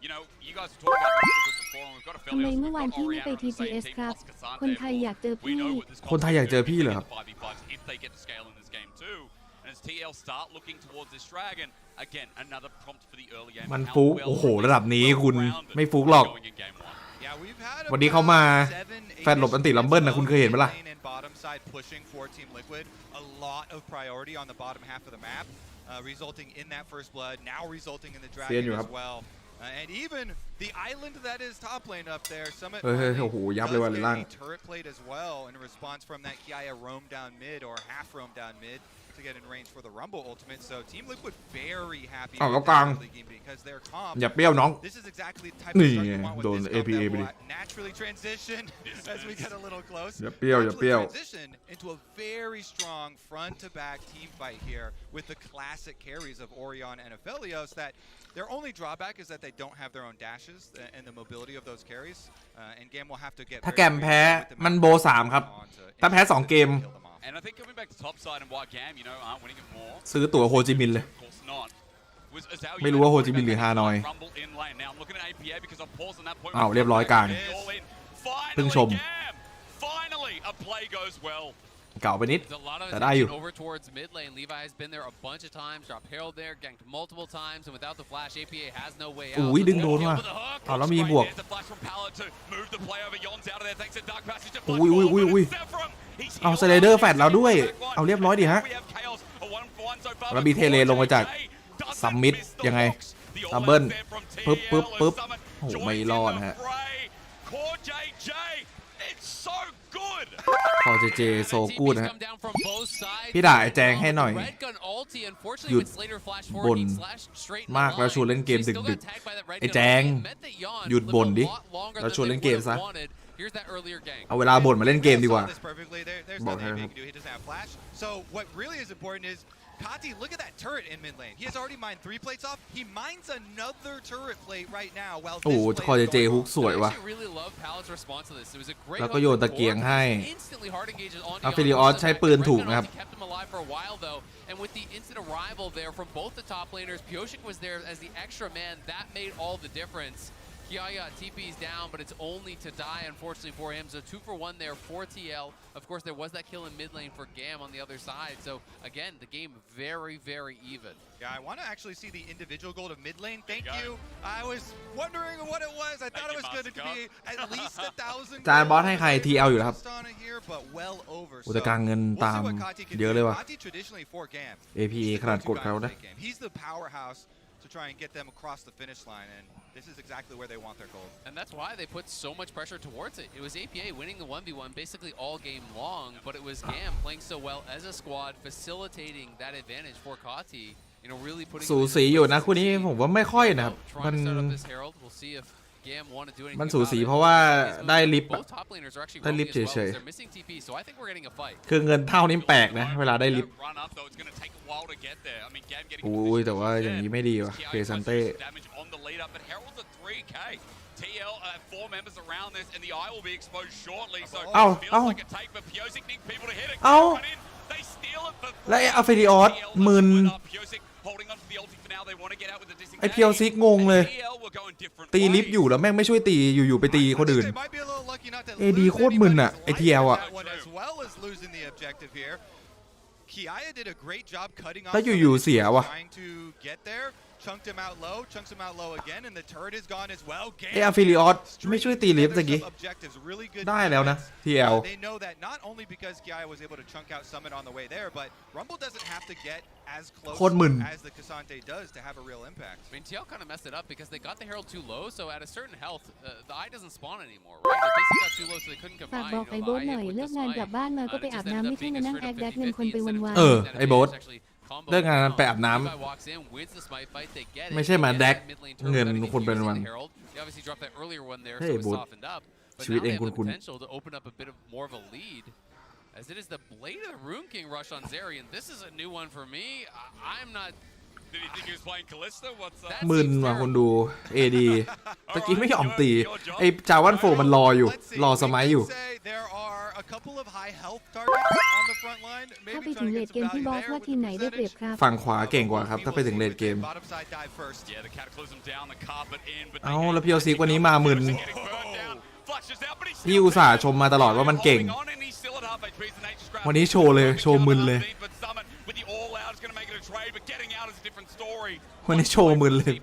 you know, you guys were talking about this a little bit before, and we've got a ทำไม Felios, เมื่อ we've วาน got พี่ไม่ไป Oriana on the same TTS team, ครับ plus Cassandra. คนไทยอยากเจอ We พี่ know what this คนไทยอยากเจอพี่เหรอครับ 5v5s if they get to scale in this game too. And as TL start looking towards this dragon, again, another prompt for the early game. มันฟุกโอ้โหระดับนี้คุณไม่ฟุกหรอก วันนี้เขามาแฟนหลบอันติลัมเบิลนะคุณเคยเห็นไหมล่ะ Bottom side pushing for Team Liquid. A lot of priority on the bottom half of the map, resulting in that first blood. Now resulting in the dragon as well. And even the island that is top lane up there, Summit does get a turret plate as well in response from that Kiaya roam down mid or half roam down mid to get in range for the Rumble ultimate. So Team Liquid very happy with that early game because their comp. อย่าเปรี้ยวน้อง This is exactly the type of start you want with this comp that will naturally transition as we get a little close. อย่าเปรี้ยวอย่าเปรี้ยว Transition into a very strong front-to-back team fight here with the classic carries of Orion and Aphelios that their only drawback is that they don't have their own dashes and the mobility of those carries. And GAM will have to get ถ้าแกมแพ้มันโบ3ครับถ้าแพ้2เกม And I think coming back to top side and why GAM, you know, aren't winning it more. ซื้อตั๋วโฮจิมินห์เลย Of course not. ไม่รู้ว่าโฮจิมินห์หรือฮานอย Rumble in lane. Now I'm looking at APA because I've paused on that point. อ้าวเรียบร้อยกลาง เพิ่งชม Finally, a play goes well. เก่าไปนิด There's a lot of แต่ได้อยู่ attention over towards mid lane. Levi has been there a bunch of times, dropped Herald there, ganked multiple times, and without the flash, APA has no way out. อุ้ยดึงโดนว่ะอ้าวแล้วมีบวก There's the flash from Pallet to move the play over. Yon's out of there thanks to Dark Passage to อุ้ยอุ้ยอุ้ยอุ้ยเอาสไลเดอร์แฟดแล้วด้วยเอาเรียบร้อยดิฮะแล้วมีเทเลลงมาจากซัมมิดยังไงดับเบิลปึ๊บปึ๊บปึ๊บ โอ้ไม่รอดฮะพอเจโซกูดนะฮะพี่ด่าไอ้แจงให้หน่อยหยุดบ่นมากแล้วชวนเล่นเกมดึกๆไอ้แจงหยุดบ่นดิแล้วชวนเล่นเกมซะเอาเวลาบ่นมาเล่นเกมดีกว่าบอกให้นะครับKati, look at that turret in mid lane. He has already mined 3 plates off. He mines another turret plate right now. While โอ้คอเจฮุกสวยวะแล้วก็โยนตะเกียงให้อัฟฟิลิออสใช้ปืนถูกนะครับ And with the instant arrival there from both the top laners, Pyosik was there as the extra man. That made all the difference. Kiaya TP's down, but it's only to die, unfortunately, for him. So 2 for 1 there for TL. Of course, there was that kill in mid lane for GAM on the other side. So again, the game very, very even. Yeah, I want to actually see the individual goal of mid lane. Thank you. I was wondering what it was. I thought it was going to be at least 1,000. จานบอสให้ใคร TL อยู่แล้วครับอุตกางเงินตามเยอะเลยว่ะ APA ขนาดกดเขานะ He's the powerhouse to try and get them across the finish line, and this is exactly where they want their gold. And that's why they put so much pressure towards it. It was APA winning the 1v1 basically all game long, but it was GAM playing so well as a squad, facilitating that advantage for Kati. You know, really putting สูสีอยู่นะคู่นี้ผมว่าไม่ค่อยนะครับมันสูสีเพราะว่าได้ลิฟต์ได้ลิฟต์เฉยๆคือเงินเท่านี้แปลกนะเวลาได้ลิฟต์อุ้ยแต่ว่าอย่างนี้ไม่ดีว่ะเคซันเต้เอ้าและอัฟฟิลิออสมึนไอเพียวซิกงงเลยตีลิฟต์อยู่แล้วแม่งไม่ช่วยตีอยู่ๆไปตีคนอื่นเอดีโคตรมึนอะไอทีเอลอะแล้วอยู่ๆเสียว่ะไออัฟฟิลิออสไม่ช่วยตีลิฟต์สักทีได้แล้วนะทีเอลโคตรมึนฝากบอกไอ้โบ๊ทหน่อยเลิกงานกลับบ้านมาก็ไปอาบน้ำไม่ใช่มานั่งแอคแดกเงินคนไปวันไอ้โบ๊ทเลิกงานไปอาบน้ำไม่ใช่มาแดกเงินคนเป็นวันเฮ้ยโบ๊ทชีวิตเองคุณAs it is the Blade of the Rune King rush on Zeri, and this is a new one for me. I'm not. Did he think he was playing Kalista? What's that? มึนว่ะคนดู AD ตะกี้ไม่ยอมตีไอ้จาวันโฟมันรออยู่รอสมัยอยู่ถ้าไปถึงเลดเกมที่บอสว่าทีมไหนได้เปรียบครับฝั่งขวาเก่งกว่าครับถ้าไปถึงเลดเกมเอาแล้วพี่เอาซีกวันนี้มามึนพี่อุตส่าห์ชมมาตลอดว่ามันเก่งวันนี้โชว์เลยโชว์มึนเลยวันนี้โชว์มึนเลย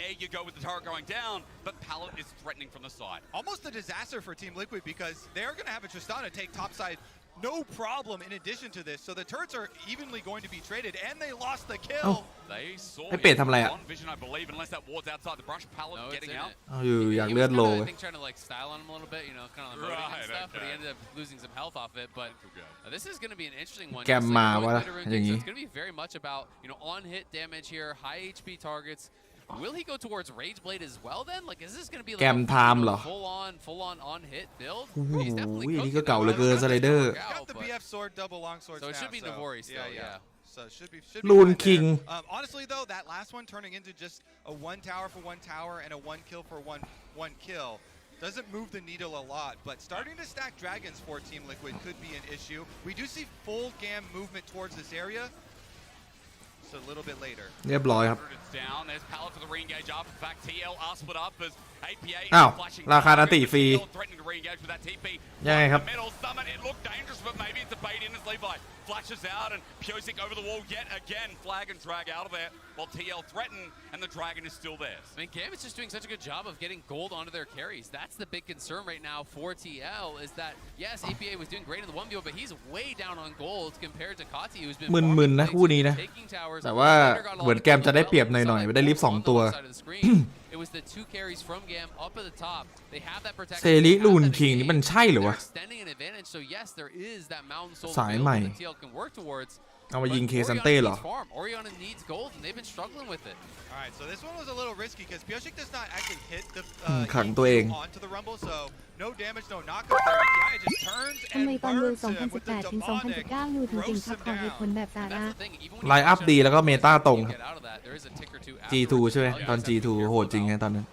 There you go with the turret going down, but Pallet is threatening from the side. Almost a disaster for Team Liquid because they're going to have a Tristana take topside no problem in addition to this. So the turrets are evenly going to be traded, and they lost the kill. They saw ไอ้เป็ดทำอะไรอ่ะ one vision, I believe, unless that ward's outside the brush. Pallet getting out. อยากเลือดโล I think trying to like style on him a little bit, you know, kind of loading and stuff, but he ended up losing some health off it. But this is going to be an interesting one. แกมมาวะอย่างนี้ It's going to be very much about, you know, on hit damage here, high HP targets. Will he go towards Rage Blade as well then? Like, is this going to be like a full on hit build? He's definitely cooking. นี่ก็เก่าเหลือเกินสไลเดอร์ Got the BF sword, double long sword. So it should be Navori still, yeah. So it should be Rune King. Honestly though, that last one turning into just a 1 tower for 1 tower and a 1 kill for one kill doesn't move the needle a lot, but starting to stack dragons for Team Liquid could be an issue. We do see full GAM movement towards this area. A little bit later. เรียบร้อยครับ อ้าว ราคาอันติฟรียังไงครับ Flashes out and Pyosik over the wall yet again. Flag and drag out of there while TL threaten and the dragon is still there. I mean, GAM is just doing such a good job of getting gold onto their carries. That's the big concern right now for TL is that, yes, APA was doing great in the 1v1, but he's way down on gold compared to Kati, who's been มึนๆนะคู่นี้นะแต่ว่าเหมือนแกมจะได้เปรียบหน่อยๆได้ลิฟต์2ตัว It was the 2 carries from เซริลูนคิงนี่มันใช่เหรอวะสายใหม่เอามายิงเคซันเต้เหรอ Alright, so this one was a little risky because Pyosik does not actually hit the ขังตัวเอง onto the rumble, so no damage, no knockup there. Yeah, it just turns ทำไม and ตอนดู burns him with the 2018 ถึง demonic. 2019 อยู่ถึงเก่งทับขอเหตุผลแบบสาระ ไลน์อัพดีแล้วก็เมตาตรงครับ G2 ใช่ไหมตอน G2 โหดจริงไงตอนนั้น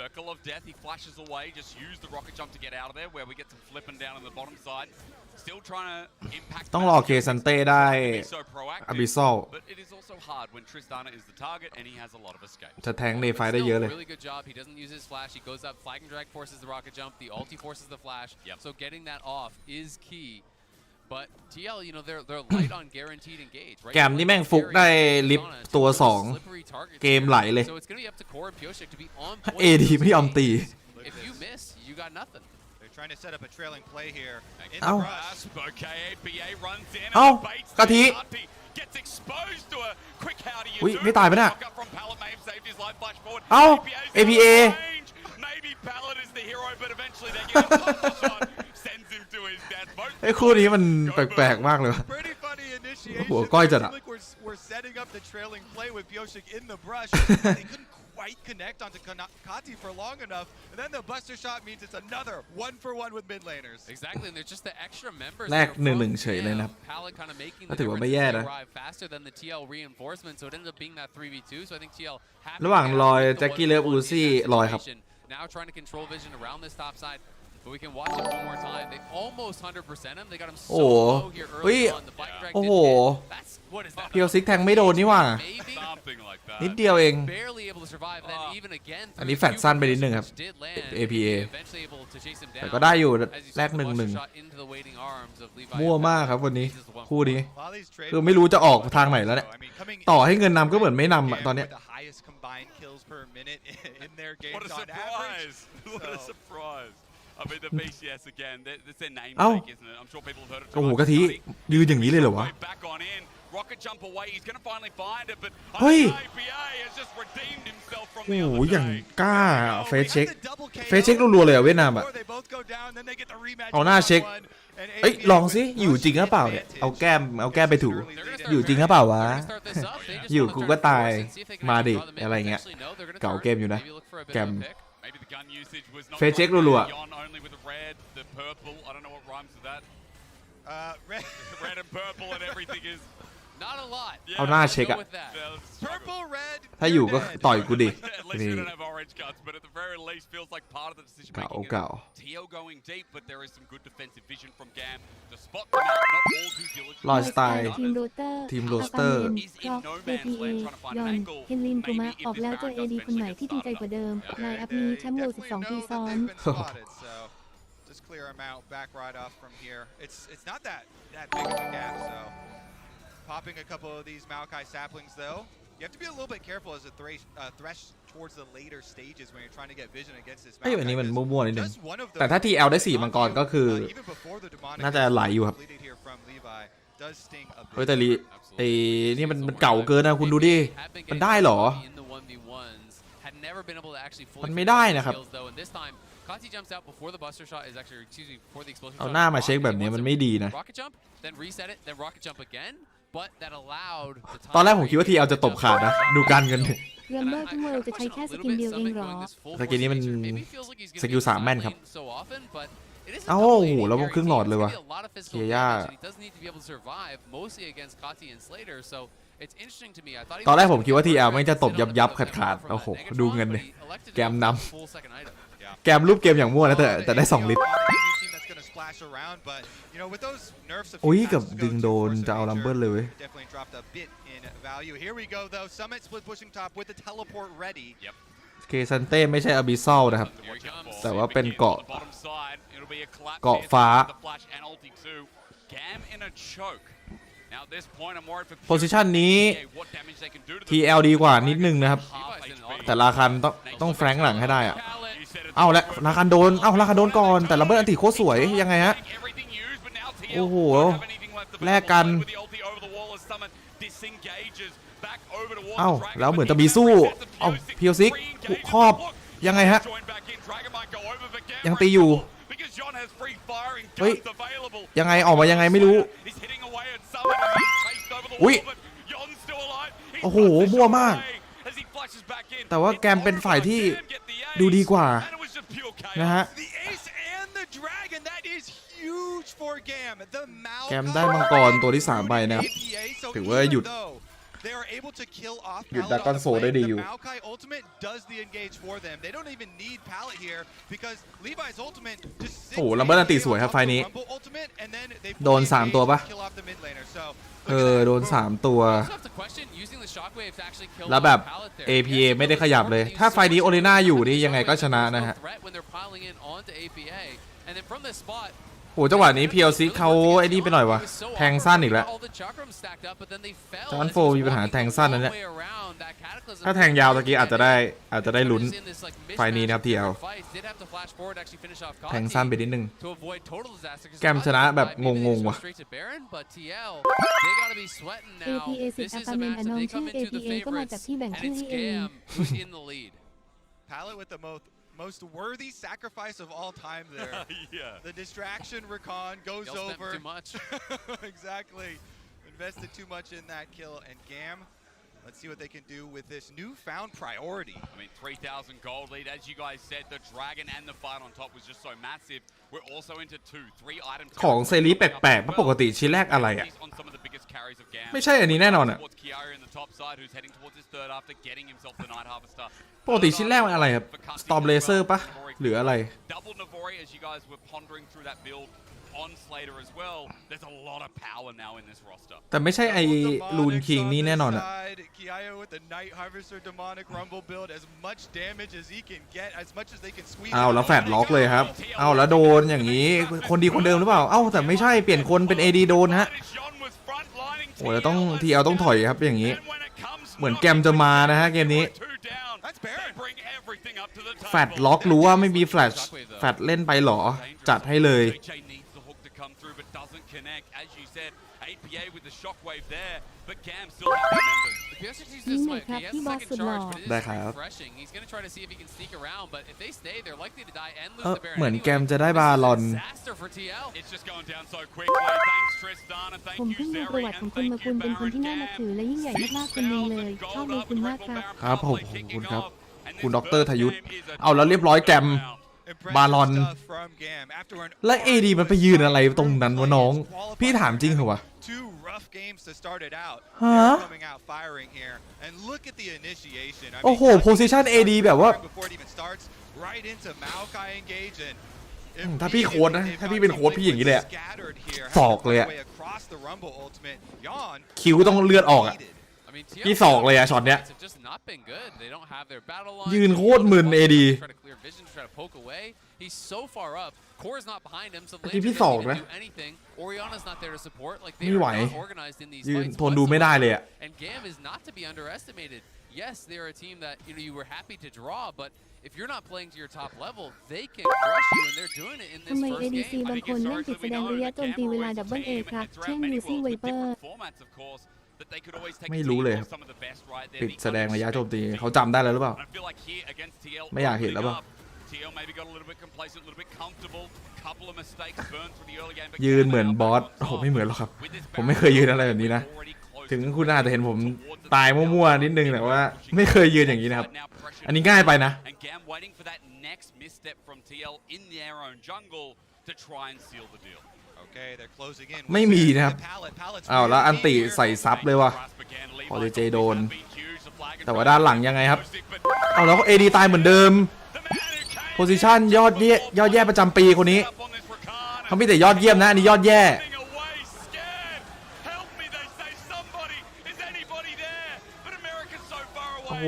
Circle of death, he flashes away, just use the rocket jump to get out of there, where we get some flipping down on the bottom side. Still trying to impact. ต้องรอเคซันเต้ได้อาบิซอล But it is also hard when Tristana is the target and he has a lot of escape. จะแทงในไฟได้เยอะเลย Really good job. He doesn't use his flash. He goes up. Flag and drag forces the rocket jump. The ulti forces the flash. So getting that off is key. But TL, you know, they're light on guaranteed engage. Right? แกมนี่แม่งฟุกได้ลิฟต์ตัว2เกมไหลเลย So it's going to be up to Core and Pyosik to be on point. AD ไม่ยอมตี If you miss, you got nothing. They're trying to set up a trailing play here. In Ow. the rush. Okay, APA runs in Ow, and baits got the hit. Arty, gets exposed to a quick how do you Ui, do? mấy tài bên ạ. Knock up from Pallet may have saved his life, flash forward. Ow, APA's APA. in range. Maybe Pallet is the hero, but eventually they get a punch shot, sends him to his death. ไอ้คู่นี้มันแปลกๆมากเลย Pretty funny initiation. หัวก้อยจัด It อะ seemed like we're setting up the trailing play with Pyosik in the brush. They couldn't quite connect onto Kati for long enough, and then the buster shot means it's another 1-for-1 with mid laners. Exactly, and there's just the extra members. แรก1-1 เฉยเลยนะครับ Pallet kind of making ก็ the ถือว่า difference ไม่แย่ as they นะ arrive faster than the TL reinforcement, so it ended up being that 3v2. So I think TL ระหว่างลอยแจ็คกี้เลิฟอูซี่ลอยครับ now trying to control vision around this top side. But we can watch it one more time. They almost 100% him. They got him so low here early on. The fight drag โอ้โห That's what is that? เพียวซิกแทงไม่โดนนี่หว่า Maybe Something like that. นิดเดียวเอง barely able to survive. Then even again. อันนี้แฟดสั้นไปนิดนึงครับ did land. APA Eventually able to chase him แต่ down. ก็ได้อยู่ As you แร saw ก the 1-1 buster shot into the waiting arms of Levi. มั่วมากครับวันนี้คู่นี้ While these trade คือไม่รู้จะออกทางไหนแล้วเนี่ย I mean, coming ต่อให้เงินนำก็เหมือนไม่นำอะ in ตอนเนี้ย with the highest combined kills per minute in their games What a on average. surprise! What a So- surprise! I mean, the BCS again, that's their name Âu. fake, isn't it? I'm sure people have heard it. โอ้โหกะทิยืนอย่างนี้เลยเหรอวะ Back on in, rocket jump away. He's going to finally find it, but I เฮ้ย think APA has just redeemed himself from โอ้ the โห other อย่าง day. กล้า Oh, เฟ we ซเช็ค got the double KO เฟซเช็ครัวๆเลยอะเวียดนามอะ before they both go down, then they get the rematch เอาหน้าเช็ค one-on-one, and เอ้ย APA ลองสิ with อยู่จริงหรือเปล่าเนี่ย เอาแก้มไปถู อยู่จริงหรือเปล่าวะ อยู่กูก็ตายมาดิอะไรเงี้ยเก่าเกมอยู่นะแกม Maybe the gun usage was not Fair check quiteรัวๆ beyond only with the red, the purple. I don't know what rhymes with that. Red. Red and purple and everything is. Not a lot. เอาหน้าเช็ค Go อะ with that. Purple, red. ถ้าอยู่ก็ you're dead. ต่อยกูดิ At least นี่ we don't have orange guns, but at the very least feels like part of the decision เก่า making. เก่า TL going deep, but there is some good defensive vision from GAM to spot them out. Not all due diligence. รอยสไตล์ ทีมโรเตอร์ ทีมโรสเตอร์ เพราะ APA ยอนเฮนลินกุมะออกแล้วเจอ AD คนใหม่ที่จริงใจกว่าเดิมไลน์อัพนี้แชมป์โลก Definitely 12 ปี know ซ้อ that น they've been spotted, so just clear them out, back right off from here. It's not that big of a gap, so popping a couple of these Maokai saplings though. You have to be a little bit careful as a thresh towards the later stages when you're trying to get vision against this เอ้ย Maokai. อันนี้มันมั่วๆนิดนึง Just one of แต่ถ้า TL ได้4มังกรก็คือ even before the demonic น่าจะไหลอยู่ครับ completed here from Levi does sting a เฮ้ย bit. แต่ลีไอ้นี่มันเก่าเกินนะคุณดูดิ มันได้เหรอ มันไม่ได้นะครับ Kati jumps out before the buster shot is actually, excuse me, before the explosion เอา shot. หน้ามาเช็คแบบนี้มันไม่ดีนะ Rocket jump, then reset it, then rocket jump again, but that allowed the time ตอนแรกผมคิดว่า TL จะตบขาดนะ ดูการเงิน เรมเบอร์ทุกเวิลด์จะใช้แค่สกินเดียวเองเหรอ สกินนี้มันสกิล3แม่นครับ เอ้า โอ้โหแล้วมันครึ่งหลอดเลยวะเคียย่า ตอนแรกผมคิดว่า TL ไม่จะตบยับขาดๆโอ้โห ดูเงินเลยแกมนำ แกมรูปเกมอย่างมั่วนะแต่ได้2 ลิตร อุ้ยกับดึงโดนจะเอาลัมเบิร์เลยเว้ย Here we go though. Summit split pushing top with the teleport ready. เคซันเต้ไม่ใช่อบิซอลนะครับ แต่ว่าเป็นเกาะฟ้า โพซิชันนี้ TL ดีกว่านิดนึงนะครับ แต่ลาคันต้องแฟรงค์หลังให้ได้อะเอาละลาคันโดนก่อนแต่ลัมเบิร์อันติโคตรสวยยังไงฮะ โอ้โหแลกกัน เอ้าแล้วเหมือนจะมีสู้เอ้าเพียวซิกครอบยังไงฮะยังตีอยู่เฮ้ยยังไงออกมายังไงไม่รู้อุ้ยโอ้โหมั่วมากแต่ว่าแกมเป็นฝ่ายที่ดูดีกว่านะฮะแกมได้มังกรตัวที่3ไปนะครับถือว่าหยุดดักกอนโซได้ดีอยู่โอ้โหลัมเบอร์นันตีสวยครับไฟนี้โดน3ตัวปะโดน3ตัวแล้วแบบ APA ไม่ได้ขยับเลยถ้าไฟนี้โอเลน่าอยู่นี่ยังไงก็ชนะนะฮะโอ้จังหวะนี้PLCเขาไอ้นี่ไปหน่อยวะแทงสั้นอีกแล้วจอนโฟมีปัญหาแทงสั้นนั่นแหละถ้าแทงยาวตะกี้อาจจะได้ลุ้นไฟนี้นะครับTLแทงสั้นไปนิดนึงแกมชนะแบบงงว่ะ APA สิทธิ์อาปาเมนน้องชื่อ APA ก็มาจากที่แบ่งชื่อให้เอง Most worthy sacrifice of all time there. Yeah. The distraction recon goes over. Too much. Exactly. Invested too much in that kill and GAM. Let's see what they can do with this newfound priority. I mean, 3,000 gold lead. As you guys said, the dragon and the fight on top was just so massive. We're also into 3 items. ของเซรีแปลกๆปกติชิ้นแรกอะไรอ่ะไม่ใช่อันนี้แน่นอนอ่ะปกติชิ้นแรกมันอะไรครับ Storm Laser ปะหรืออะไรแต่ไม่ใช่ไอ้ลูนคิงนี่แน่นอนอ่ะเอาแล้วแฟดล็อกเลยครับเอาแล้วโดนอย่างนี้คนดีคนเดิมหรือเปล่าเอ้าแต่ไม่ใช่เปลี่ยนคนเป็น AD โดนฮะโอ้ยต้องTLต้องถอยครับอย่างนี้เหมือนแกมจะมานะฮะเกมนี้แฟดล็อกรู้ว่าไม่มีแฟลชแฟดเล่นไปหรอจัดให้เลยนี่ไหนครับพี่บอสสุดหล่อได้ครับเหมือนแกมจะได้บาลอนผมเพิ่งดูประวัติของคุณมาคุณเป็นคนที่น่านับถือและยิ่งใหญ่มากๆคนหนึ่งเลยชอบเลยคุณมากครับครับผมขอบคุณครับคุณดร.ทยุทธเอาแล้วเรียบร้อยแกมบาลอนและ AD มันไปยืนอะไรตรงนั้นวะน้องพี่ถามจริงเหรอวะฮะโอ้โหโพซิชัน AD แบบว่าถ้าพี่โค้ดนะถ้าพี่เป็นโค้ดพี่อย่างนี้เลยศอกเลยอะคิวต้องเลือดออกอะพี่ศอกเลยอะช็อตเนี้ยยืนโคตรมึน ADที่พี่ศอกนะไม่ไหวยืนทนดูไม่ได้เลยอะYes, they're a team that you were happy to draw, but if you're not playing to your top level, they can crush you, and they're doing it in this first game. ทำไม ADC บางคนเล่นติดแสดงระยะโจมตีเวลาดับเบิล A ครับเช่น UC Viper ไม่รู้เลยปิดแสดงระยะโจมตีเขาจำได้แล้วหรือเปล่าไม่อยากเห็นแล้วเปล่ายืนเหมือนบอสโอ้โหไม่เหมือนหรอกครับผมไม่เคยยืนอะไรแบบนี้นะถึงคุณอาจจะเห็นผมตายมั่วๆนิดนึงแต่ว่าไม่เคยยืนอย่างนี้นะครับอันนี้ง่ายไปนะไม่มีนะครับอ้าวแล้วอันติใส่ซับเลยว่ะพอเจโดนแต่ว่าด้านหลังยังไงครับเอาแล้วADตายเหมือนเดิมโพซิชันยอดแย่ประจำปีคนนี้เขาไม่แต่ยอดเยี่ยมนะอันนี้ยอดแย่โอ้โห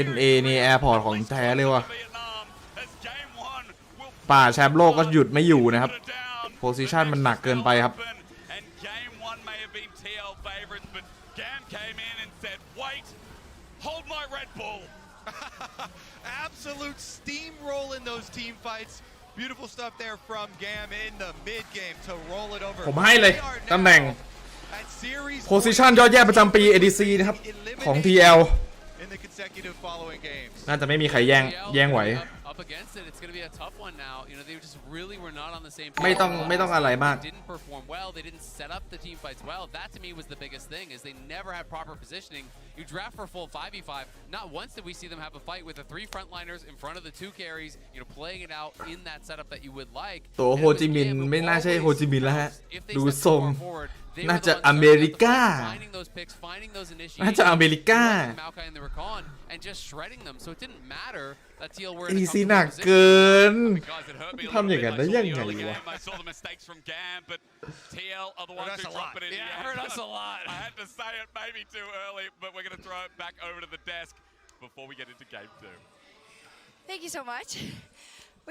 NA นี่แอร์พอร์ตของแท้เลยว่ะป่าแชมป์โลกก็หยุดไม่อยู่นะครับโพซิชันมันหนักเกินไปครับ Absolute steamroll in those team fights. Beautiful stuff there from GAM in the mid game to roll it over. ผมให้เลยตำแหน่ง at series โพซิชันยอดเยี่ยมประจำปี ADC นะครับของ TL in the consecutive following games. น่าจะไม่มีใครแย่งไหว Up against it, it's going to be a tough one now. You know, they just really were not on the same page. ไม่ต้องอะไรมาก Didn't perform well. They didn't set up the team fights well. That to me was the biggest thing, is they never had proper positioning. You draft for full 5v5. Not once did we see them have a fight with the 3 frontliners in front of the 2 carries, you know, playing it out in that setup that you would like. ตัวโฮจิมินห์ไม่น่าใช่โฮจิมินห์แล้วฮะ If they ดู stepped ทรง far forward, they น่า were จะ the ones อเมริกา finding those picks, finding those น่า initiations, จะอเมริกา Maokai and the Recon, and just shredding them. So it didn't matter that TL were in a ADC comfortable หนัก position. เกิน Guys, it hurt me a ทำอย่าง little นั้น bit. ได้ I ยัง saw ไง the early วะ game, I saw the mistakes from GAM, but TL are the ones Hurt us who a drop lot. it in Yeah, the it end. hurt us a lot. I had to say it maybe too early, but we're going to throw it back over to the desk before we get into game 2. Thank you so much.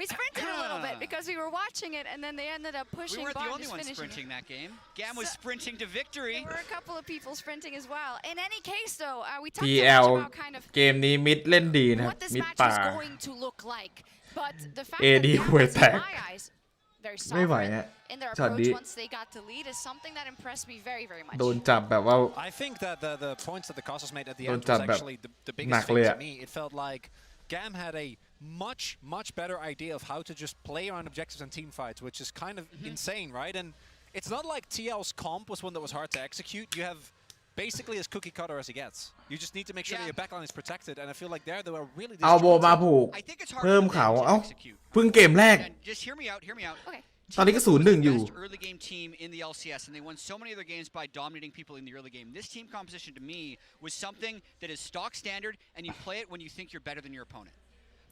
We sprinted a little bit because we were watching it, and then they ended up pushing. We weren't the Barnes only ones finishing sprinting it. that game. GAM was So- sprinting to victory. There were a couple of people sprinting as well. In any case, though, we talked so TL much about kind of เกมนี้มิดเล่นดีนะครับ what this มิด match ป่า is going to look like. But the fact AD thatหัว Gam แต was, ก in my eyes, very ไม่ไหว sovereign ฮะ in their ช็อต approach นี้ once they got the lead is something that impressed me very, very much. โดนจับแบบว่า I think that the points that the Costas made at the Don't end was jump back. actually the หนั biggest กเลย thing อะ to me. It felt like GAM had a much better idea of how to just play around objectives and team fights, which is kind of insane, right? And it's not like TL's comp was one that was hard to execute. You have basically as cookie cutter as it gets. You just need to make sure that Yeah. your backline is protected, and I feel like there they were really เอาโบ destroyed. มาผูก I think it's hard เพิ่ม for them เขา to เอ้า execute. เพิ่งเกมแรก And just hear me out. Okay. ตอนนี้ก็ Team Liquid was 0-1 อยู่ the best early game team in the LCS, and they won so many other games by dominating people in the early game. This team composition to me was something that is stock standard, and you play it when you think you're better than your opponent.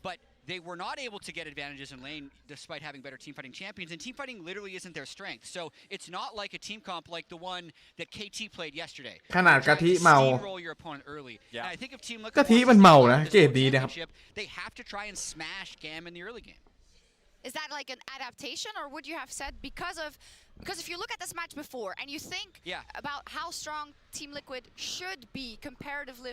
But they were not able to get advantages in lane despite having better team fighting champions, and team fighting literally isn't their strength. So it's not like a team comp like the one that KT played yesterday. ขนาดกะทิเมา Steamroll your opponent early. Yeah. And I think if Team Liquid กะทิ wants to มัน stay เมา in นะ this เกมนี้นะครับ championship, they have to try and smash GAM in the early game. Is that like an adaptation, or would you have said because if you look at this match before and you think about how strong Team Liquid should be comparatively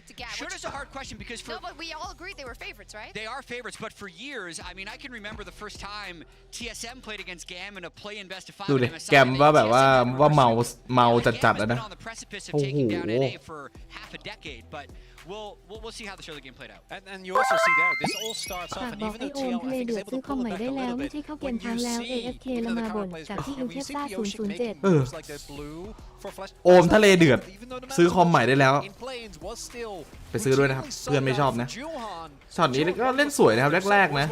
to GAM? Should is a hard question because for No, but we all agreed they were favorites, right? they are favorites, but for years, I mean, I can remember the first time TSM played against GAM in a play-in best of 5 ดูดิ MSI. แกมว่าแบบว่า TSM never ว่าเมา crushed them. เมา Yeah, จัด GAM ๆแล้ว has นะ been on the precipice of โอ้โห taking down NA for half a decade, but we'll see how this early game played out. And you also see there, this all starts ฝา off, ก and บอก even ไอ though โอม TL ทะเล I think เดื is อด able ซื้อ to คอม pull ใหม่ it ได้ back a แล้ว little ไม่ bit, ใช่เข้าเกม when พัง you แล้ว see AFK even ละ though มา the บ่น current players จากที่อิว when เท you พ see ซ่า Pioche making 007 moves like the blue for flash โอมทะเลเดือด even though the ซื้อคอมใหม่ได้แล้ว in planes was still ไปซื้อด้วยนะครับ routinely เพื่อนไม่ชอบ sold out นะ for Juhan. ช็อตนี้ก็เล่นสวยนะครับแรกๆนะ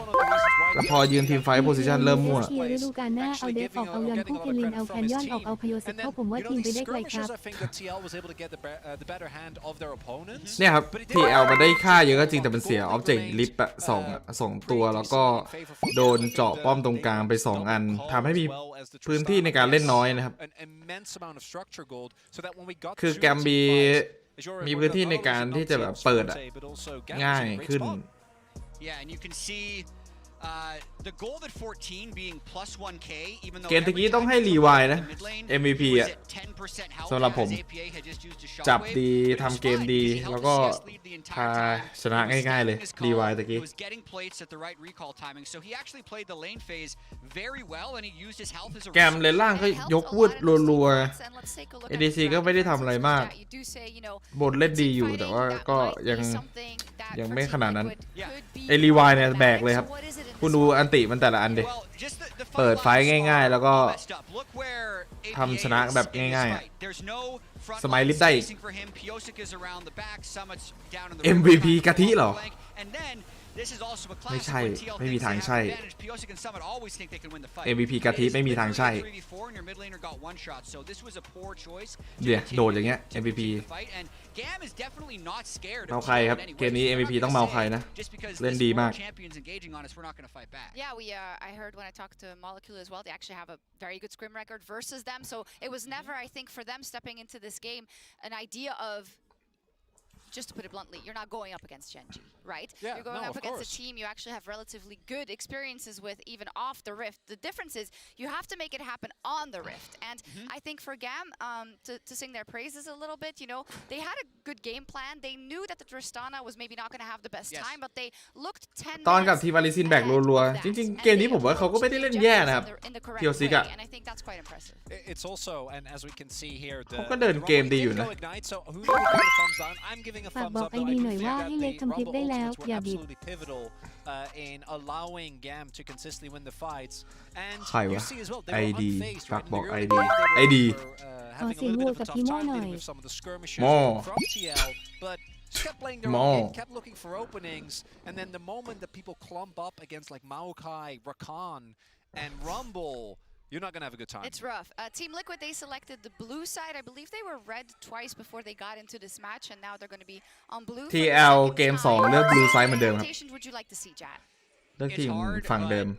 แต่พอยืนทีมไฟท์โพซิชันเริ่มมั่ว เชียร์ฤดูกาลหน้าเอาเดฟออกเอายอนคู่เคลินเอาแคนยอนออกเอาพยสิทธิ์เข้าผมว่าทีมไปได้ไกลครับ I think that TL was able to get the better hand of their opponents. เนี่ยครับ TL มันได้ค่าเยอะก็จริงแต่มันเสียออบเจกต์ลิฟต์อะสองตัวแล้วก็โดนเจาะป้อมตรงกลางไป2อันทำให้มีพื้นที่ในการเล่นน้อยนะครับ An immense amount of structure gold so that when we got คือ to แกม the มี team มีพื้นที่ในการที่จะแบบเปิดอะ but also GAM ง่าย was in a great ขึ้น spot. Yeah, and you can see the goal at 14 being plus 1k, even though เกมตะกี้ต้องให้รีไวน์นะ MVP อะสำหรับผมจับดีทำเกมดีแล้วก็พาชนะง่ายๆเลยรีไวน์ตะกี้ was getting plates at the right recall timing, so he actually played the lane phase very well, and he used his health as a แกมเลนล่างก็ยกวุดรัวๆ ADC ก็ไม่ได้ทำอะไรมากบนเล่นดีอยู่แต่ว่าก็ยังไม่ขนาดนั้นไอรีไวน์เนี่ยแบกเลยครับคุณดูอันติมันแต่ละอันดิเปิดไฟง่ายๆแล้วก็ทำชนะแบบง่ายๆอะสมัยลิฟต์ได้อีก MVP กะทิเหรอไม่ใช่ไม่มีทางใช่ MVP กะทิไม่มีทางใช่เดี๋ยวโดดอย่างเงี้ย MVP เมาใครครับเกมนี้ MVP ต้องเมาใครนะเล่นดีมาก Yeah, I heard when I talked to Molecule as well, they actually have a very good scrim record versus them. So it was never, I think, for them stepping into this game, an idea of just to put it bluntly, you're not going up against Gen G, right? Yeah, you're going no, up of against course. a team you actually have relatively good experiences with, even off the Rift. The difference is you have to make it happen on the Rift. And I think for GAM, to sing their praises a little bit, you know, they had a good game plan. They knew that the Tristana was maybe not going to have the best time, but they looked 10 ตอนกับ minutes ทีวาลิซินแบกรัวๆจริงๆเกมนี้ผมว่าเขาก็ไม่ได้เล่นแย่นะครับ in the correct POC way, อะ and I think that's quite impressive. It's also, and as we can see here, เขาก็เดินเกมดีอยู่นะ so who would give a thumbs down? I'm giving a ฝาก thumbs บอก up. ไอดีหน่อยว่าให้เล็กทำคลิปได้แล้วอย่าบิด Absolutely pivotal in allowing GAM to consistently win the fights. And ใคร you วะ see as well, they ไอ were ดี unfazed, ฝาก right? In บอก the ไอ early ดี game, ไอ they ดี were having a little bit of a tough time dealing with some of the skirmishes มอ from TL, but just kept playing their own More. game, kept looking for openings, and then the moment that people clump up against like Maokai, Rakan, and Rumble, you're not going to have a good time. It's rough. Team Liquid, they selected the blue side. I believe they were red twice before they got into this match, and now they're going to be on blue. for the TL second เกม time. 2 เลือก blue side เห What มือนเดิมครับ rotations would you like to see, Jad? เลือกที It's ม hard, ฝั่งเดิม but,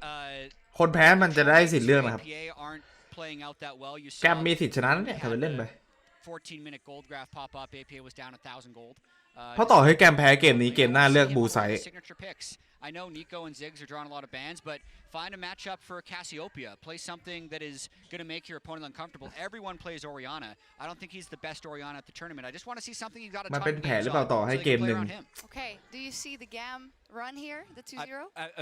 คนแพ้มันจะได้สิทธิ์เลือกนะครับ APA aren't playing out that well. You แก saw มมีสิทธิ์ชนะนะเนี่ยถ้าไปเล่นไป 14-minute gold graph pop up. APA was down 1,000 gold. เพราะต่อให้แกมแพ้เกมนี้เกมหน้าเลือกบูไซด์ Signature picks. I know Nico and Ziggs are drawing a lot of bans, but find a matchup for Cassiopeia. Play something that is going to make your opponent uncomfortable. Everyone plays Orianna. I don't think he's the best Orianna at the tournament. I just want to see something you got a มัน ton เป็น of แผน games หรือเปล่า on ต่อ so ให้ they เก can ม play หนึ่ง around him. Okay, do you see the GAM run here, the 2-0?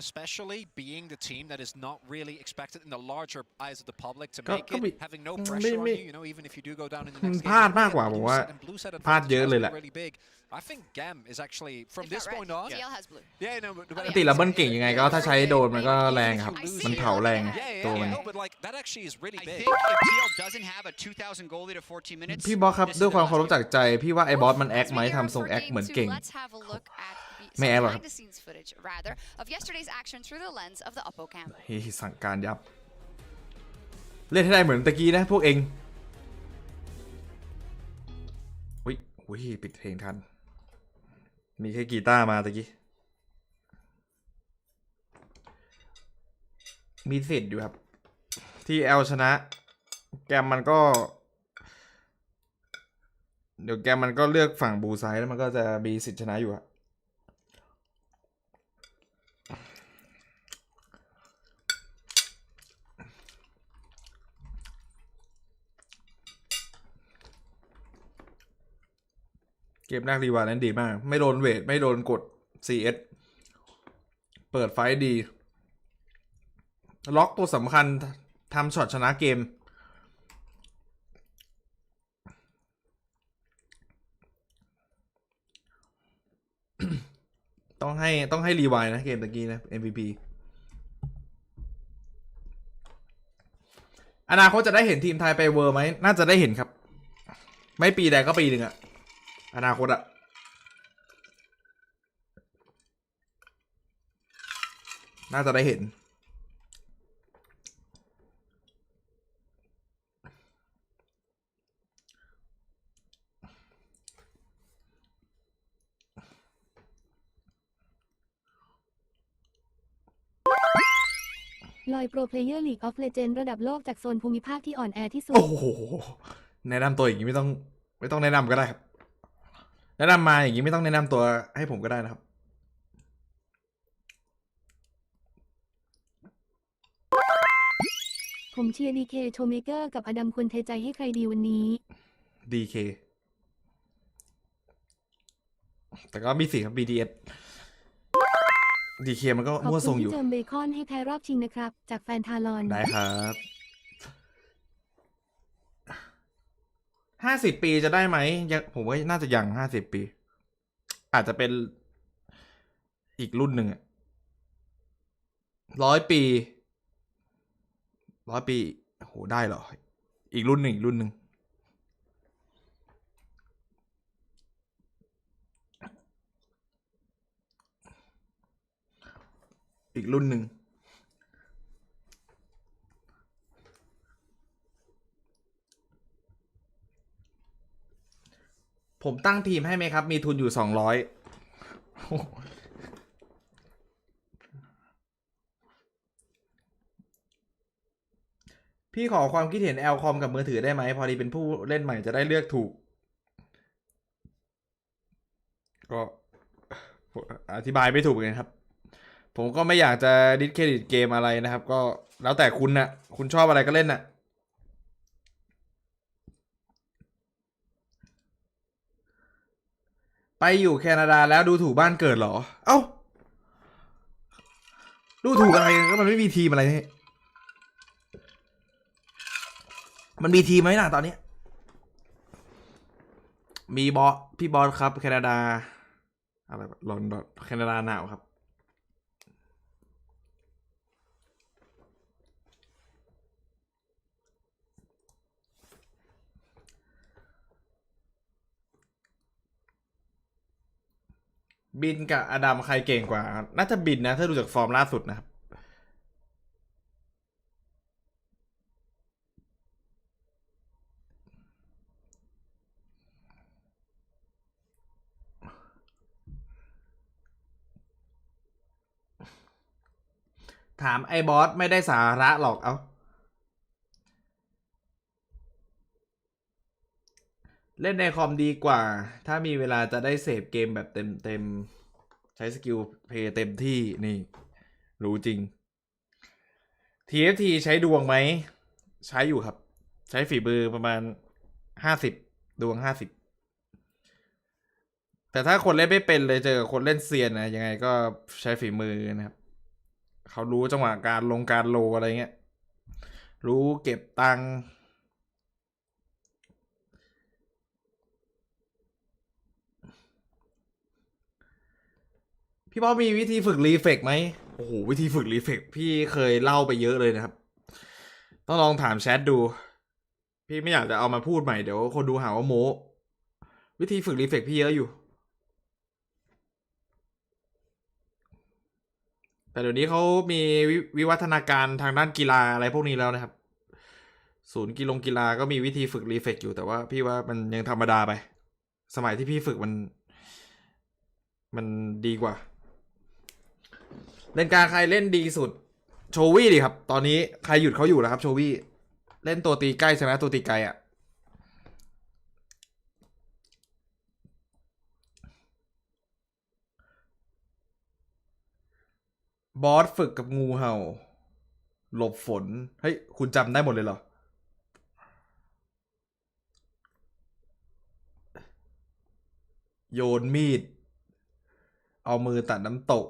Especially being the team that is not really expected in the larger eyes of the public to ก็ make ก็ it, having no pressure on you, you know, even if you do go down in the next game. พลาดมากกว่าผมว่า Blue set พลาดเยอะเลยแหละ really big. I think GAM is actually, from They've this got red. point on, TL has blue. yeah, no, but ปกติเราเบิ้ลเก่งยังไงก็ถ้าใช้โดนมันก็แรงครับ มันเผาแรง yeah, ตัวมัน no, but like that actually is really I big. think if TL doesn't have a 2,000 goalie to 14 minutes, พี่บอสครับ this is ด้วยความ the เคารพ last จากใจ พี่ว่าไอ้บอสมันแอค As ไหม we gear ทำ up ทรง for แอค game เหมือน two, เก่ง let's have a look at some ไม่แอคหรอครับ behind-the-scenes footage, rather, of yesterday's action through the lens of the Oppo cam. เฮ้ยสั่งการยับ เล่นให้ได้เหมือนตะกี้นะพวกเองอุ้ยปิดเพลงทัน มีแค่กีตาร์มาตะกี้ มีสิทธิ์อยู่ครับ ที่แอลชนะ แกมมันก็ เดี๋ยวแกมมันก็เลือกฝั่งบูไซด์แล้วมันก็จะมีสิทธิ์ชนะอยู่อะเกมแรกรีวาร์นั้นดีมาก ไม่โดนเวท ไม่โดนกด CS เปิดไฟดี ล็อกตัวสำคัญทำช็อตชนะเกม ต้องให้รีไวน์นะเกมตะกี้นะ MVP อนาคตจะได้เห็นทีมไทยไปเวอร์ไหม น่าจะได้เห็นครับ ไม่ปีใดก็ปีหนึ่งอะอนาคตอะน่าจะได้เห็น ลอยโปรเพลเยอร์ลีกออฟเลเจนด์ระดับโลกจากโซนภูมิภาคที่อ่อนแอที่สุด โอ้โห แนะนำตัวอย่างนี้ไม่ต้องแนะนำก็ได้ครับ แนะนำมาอย่างนี้ไม่ต้องแนะนำตัวให้ผมก็ได้นะครับ ผมเชียร์ดีเคโชเมเกอร์กับอดัมควรเทใจให้ใครดีวันนี้ DK แต่ก็มีสิครับ BDS DK มันก็ ขอบ มั่วท คุ รง ณ อ ที่ ยู่ เจิมเบคอนให้แพ้รอบชิงนะครับ จากแฟนทารอน ได้ครับ50 ปีจะได้ไหมยังผมว่าน่าจะยัง50 ปี อาจจะเป็นอีกรุ่นหนึ่งอะ100 ปีโหได้เหรอ อีกรุ่นหนึ่งอีกรุ่นหนึ่งผมตั้งทีมให้ไหมครับ มีทุนอยู่200พี่ขอความคิดเห็น แอลคอมกับมือถือได้ไหม พอดีเป็นผู้เล่นใหม่จะได้เลือกถูก ก็อธิบายไม่ถูกเลยครับผมก็ไม่อยากจะดิสเครดิตเกมอะไรนะครับก็แล้วแต่คุณนะคุณชอบอะไรก็เล่นนะไปอยู่แคนาดาแล้วดูถูกบ้านเกิดเหรอเอ้าดูถูกอะไรก็มันไม่มีทีมอะไรนี่มันมีทีมไหมล่ะตอนนี้มีพี่บอสครับแคนาดาอะไรลอนดอนแคนาดาหนาวครับบินกับอดัมใครเก่งกว่าน่าจะบินนะถ้าดูจากฟอร์มล่าสุดนะครับถามไอ้บอสไม่ได้สาระหรอกเอาเล่นในคอมดีกว่าถ้ามีเวลาจะได้เสพเกมแบบเต็มใช้สกิลเพย์เต็มที่นี่รู้จริง TFT ใช้ดวงไหมใช้อยู่ครับใช้ฝีมือประมาณ50ดวง50แต่ถ้าคนเล่นไม่เป็นเลยเจอคนเล่นเซียนนะยังไงก็ใช้ฝีมือนะครับเขารู้จังหวะการลงการโลอะไรเงี้ยรู้เก็บตังค์พี่บอสมีวิธีฝึกรีเฟกไหมโอ้โหวิธีฝึกรีเฟกพี่เคยเล่าไปเยอะเลยนะครับต้องลองถามแชทดูพี่ไม่อยากจะเอามาพูดใหม่เดี๋ยวคนดูหาว่าโม้วิธีฝึกรีเฟกพี่เยอะอยู่แต่เดี๋ยวนี้เขามีวิวัฒนาการทางด้านกีฬาอะไรพวกนี้แล้วนะครับศูนย์กีฬาก็มีวิธีฝึกรีเฟกอยู่แต่ว่าพี่ว่ามันยังธรรมดาไปสมัยที่พี่ฝึกมันดีกว่าเล่นการใครเล่นดีสุดโชวี่ดิครับตอนนี้ใครหยุดเขาอยู่แล้วครับโชวี่เล่นตัวตีใกล้ใช่ไหมตัวตีไกลอ่ะบอสฝึกกับงูเห่าหลบฝนเฮ้ยคุณจำได้หมดเลยเหรอโยนมีดเอามือตัดน้ำตก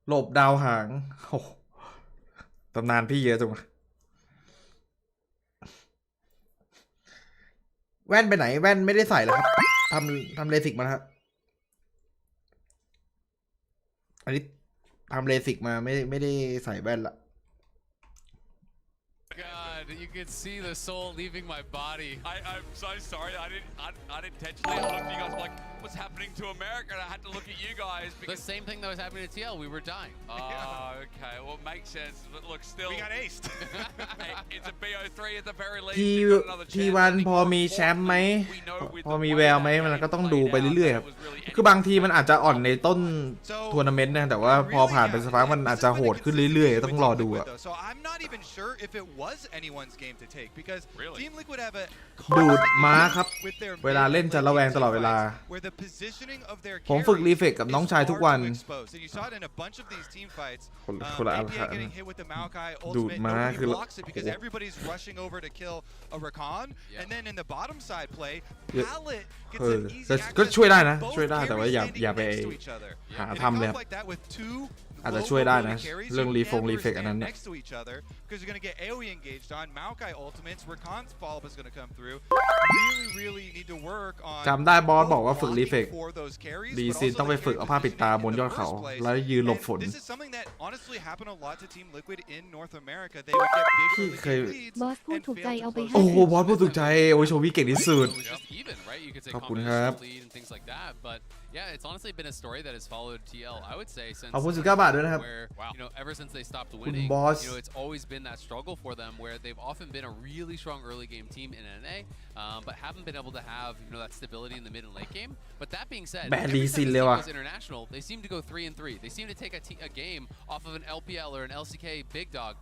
หลบดาวหางโอ้ตำนานพี่เยอะจังวะแว่นไปไหนแว่นไม่ได้ใส่แล้วครับทำเลสิกมาครับอันนี้ทำเลสิกมาไม่ได้ใส่แว่นละ God, you can see the soul leaving my body. I'm so sorry. I didn't intentionally look at you guys like, what's happening to America? And I had to look at you guys. The same thing that was happening to TL. We were dying. Oh, okay. Well, it makes sense. But look, still. We got aced. Hey, it's a BO3 at the very least. T1 พอมีแชมป์ไหมพอมีแววไหมมันก็ต้องดูไปเรื่อยๆครับคือบางทีมันอาจจะอ่อนในต้นทัวร์นาเมนต์นะแต่ว่าพอผ่านไปสักพักมันอาจจะโหดขึ้นเรื่อยๆต้องรอดูอะดูดม้าครับเวลาเล่นจะระแวงตลอดเวลาผมฝึกรีเฟกกับน้องชายทุกวันคนละอันครับดูดม้าคือก็ช่วยได้นะช่วยได้แต่ว่าอย่าไปหาทำเลยครับอาจจะช่วยได้นะเรื่องรีเฟกอันนั้นเนี่ยจำได้บอสบอกว่าฝึกรีเฟกดีซีนต้องไปฝึกเอาผ้าปิดตาบนยอดเขาแล้วยืนหลบฝนพี่เคยบอสพูดถูกใจเอาไปให้โอ้โหบอสพูดถูกใจโอ้ยโชวี่เก่งที่สุดขอบคุณครับ Yeah, it's honestly been a story that has followed TL, I would say, since ขอบคุณ19 บาทด้วยนะครับ where, you know, ever since they stopped คุณ winning, บอส you know, it's always been that struggle for them where they've often been a really strong early game team in NA, but haven't been able to have, you know, that stability in the mid and late game. But that being said, แบนลี every ซิน time เลย this ว่ะ team goes international, they seem to go 3-3. They seem to take a game off of an LPL or an LCK big dog.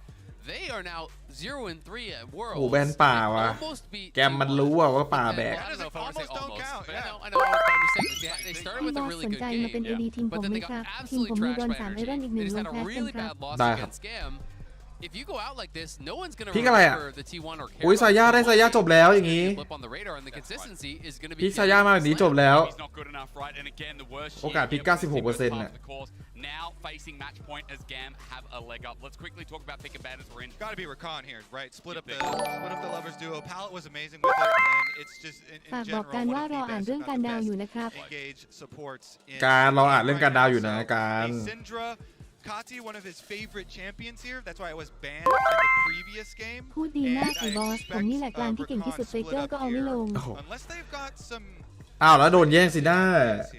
They are now 0-3 at โอ้ Worlds. แบนป่าว่ะ Almost beat แกมมันรู้อะว่าป่าแบก I don't know if I want to say Almost don't almost, count, but yeah. I know, but I'm just saying they started พี่ with บ a อส really สน good ใจมาเป็น game, AD ทีมผ but ม then ไหม they ครับ got ทีม absolutely ผมมีโด trashed น by 3 ไอ Energy. รอนอีก They 1 just ล had ง a แคส really กันครับ bad loss ได้ครับ against GAM. If you go out like this, no one's going to พลิกอะไรอะ remember the T1 or อุ้ยซาย่าได้ซาย่าจบแล้วอย่าง นี้ นี้ blip on the radar, and the consistency is going to พลิ be กซาย่ามาแบบนี้จบแล้ว He's not good enough, right? And again, the worst โอกาสพลิก 96% น่ะ Now facing match point as GAM have a leg up. Let's quickly talk about pick and ban as we're in. Got to be Rakan here, right? Split up the lovers duo. Palette was amazing with it, and it's just in ฝาก general บอกการว่า one of รอ the อ่าน best, เรื่อง if การ not ดาว the อยู่ best นะครับ engage supports in การรออ่านเรื่องการดาวอยู่นะ right now. การ So, Syndra, Kati, one of his favorite champions here. That's why it was banned in the previous game. พูดดีมาก And ไอ้ I บอส ผมนี่แหละ expect, กลางที่เก่งที่สุด Rakan เฟเกอ split ร์ up ก็เอาไม่ลง here, unless they've got some อ้าวแล้วโดนแย่งสินะ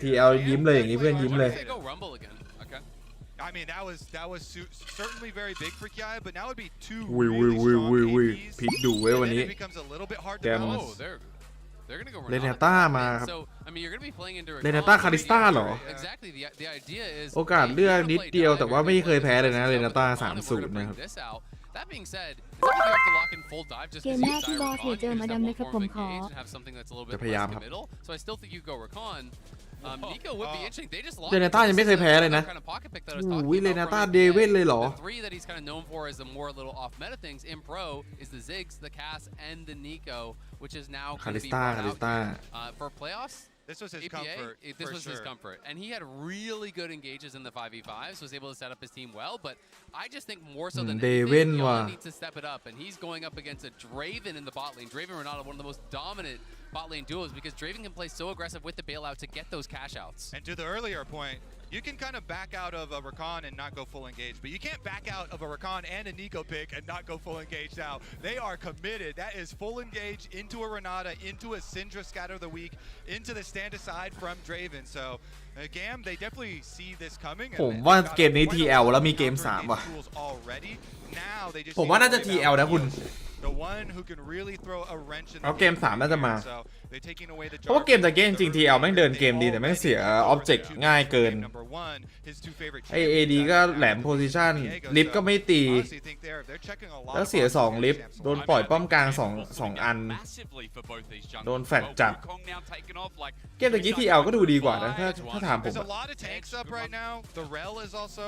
TL ยิ้มเลยอย่างนี้เพื่อนยิ้มเลย They go Rumble again. Okay. I mean, that was certainly very big for Kiai, but now it'd be two อุ้ย really strong อุ้ย APs, พลิกดูเว้ย and วัน then นี้ it becomes a little bit hard to แกม balance. Oh, they're going to go Renata Renata. มาครับ So, I mean, you're going to be playing into Renata Rakan. Kalista เหรอ Exactly. The idea is โอกาสเลือกนิดเดียวแต่ว่าไม่เคยแพ้เลยนะ Renata 3-0 นะครับ this out. That being said, it's not like you have to lock in full dive just เก because ม you แรก have ที่บอส Rakan. เจอ You มา just ดำ have นะครับ one ผม form ขอ engage and have something that's a little จะ bit พยายาม less ครับ committal. So I still think you go Rakan. Nico would be interesting. They just lost. Renata ยังไม่เคยแพ้เลยนะ kind of pocket pick that I was อุ้ย talking about Renata from เดวิดเลยเหรอ The three that he's kind of known for is the more little off meta things. In pro is the Ziggs, the Cass, and the Nico, which is now going to be brought out here. For playoffs. This was his APA, comfort. This for was sure. his comfort, and he had really good engages in the 5v5s. Was able to set up his team well, but I just think more so than anything, Yana needs to step it up, and he's going up against a Draven in the bot lane. Draven Renata, one of the most dominant bot lane duos, because Draven can play so aggressive with the bailout to get those cash outs. And to the earlier point, you can kind of back out of a Rakan and not go full engage, but you can't back out of a Rakan and a Nico pick and not go full engage now. They are committed. That is full engage into a Renata, into a Syndra scatter the week, into the stand aside from Draven. So GAM, they definitely see this coming. ผมว่าเกมนี้ TL แล้วมีเกม 3 ว่ะ ผมว่าน่าจะ TL นะคุณ The one who can really throw a wrench in the เอาเกม 3 น่าจะมา So they're taking away the เพราะว่าเกมตะเก้จริง TL แม่งเดินเกมดีแต่แม่งเสียออบเจกต์ง่ายเกิน Number one, his two favorite ไอ AD ก็แหลมโพซิชันลิฟต์ก็ไม่ตี honestly think they're checking a lot แล้ว of เสีย boxes 2 ลิฟต์ โดนปล่อยป้อมกลาง2 อัน Massively for both these junglers. โดนแฟลชจับ Wukong now taken off, like, เกมตะกี้ TL ก็ดูดีกว่านะถ้าถามผม There's อะ a lot of tanks up right now. The Rel is also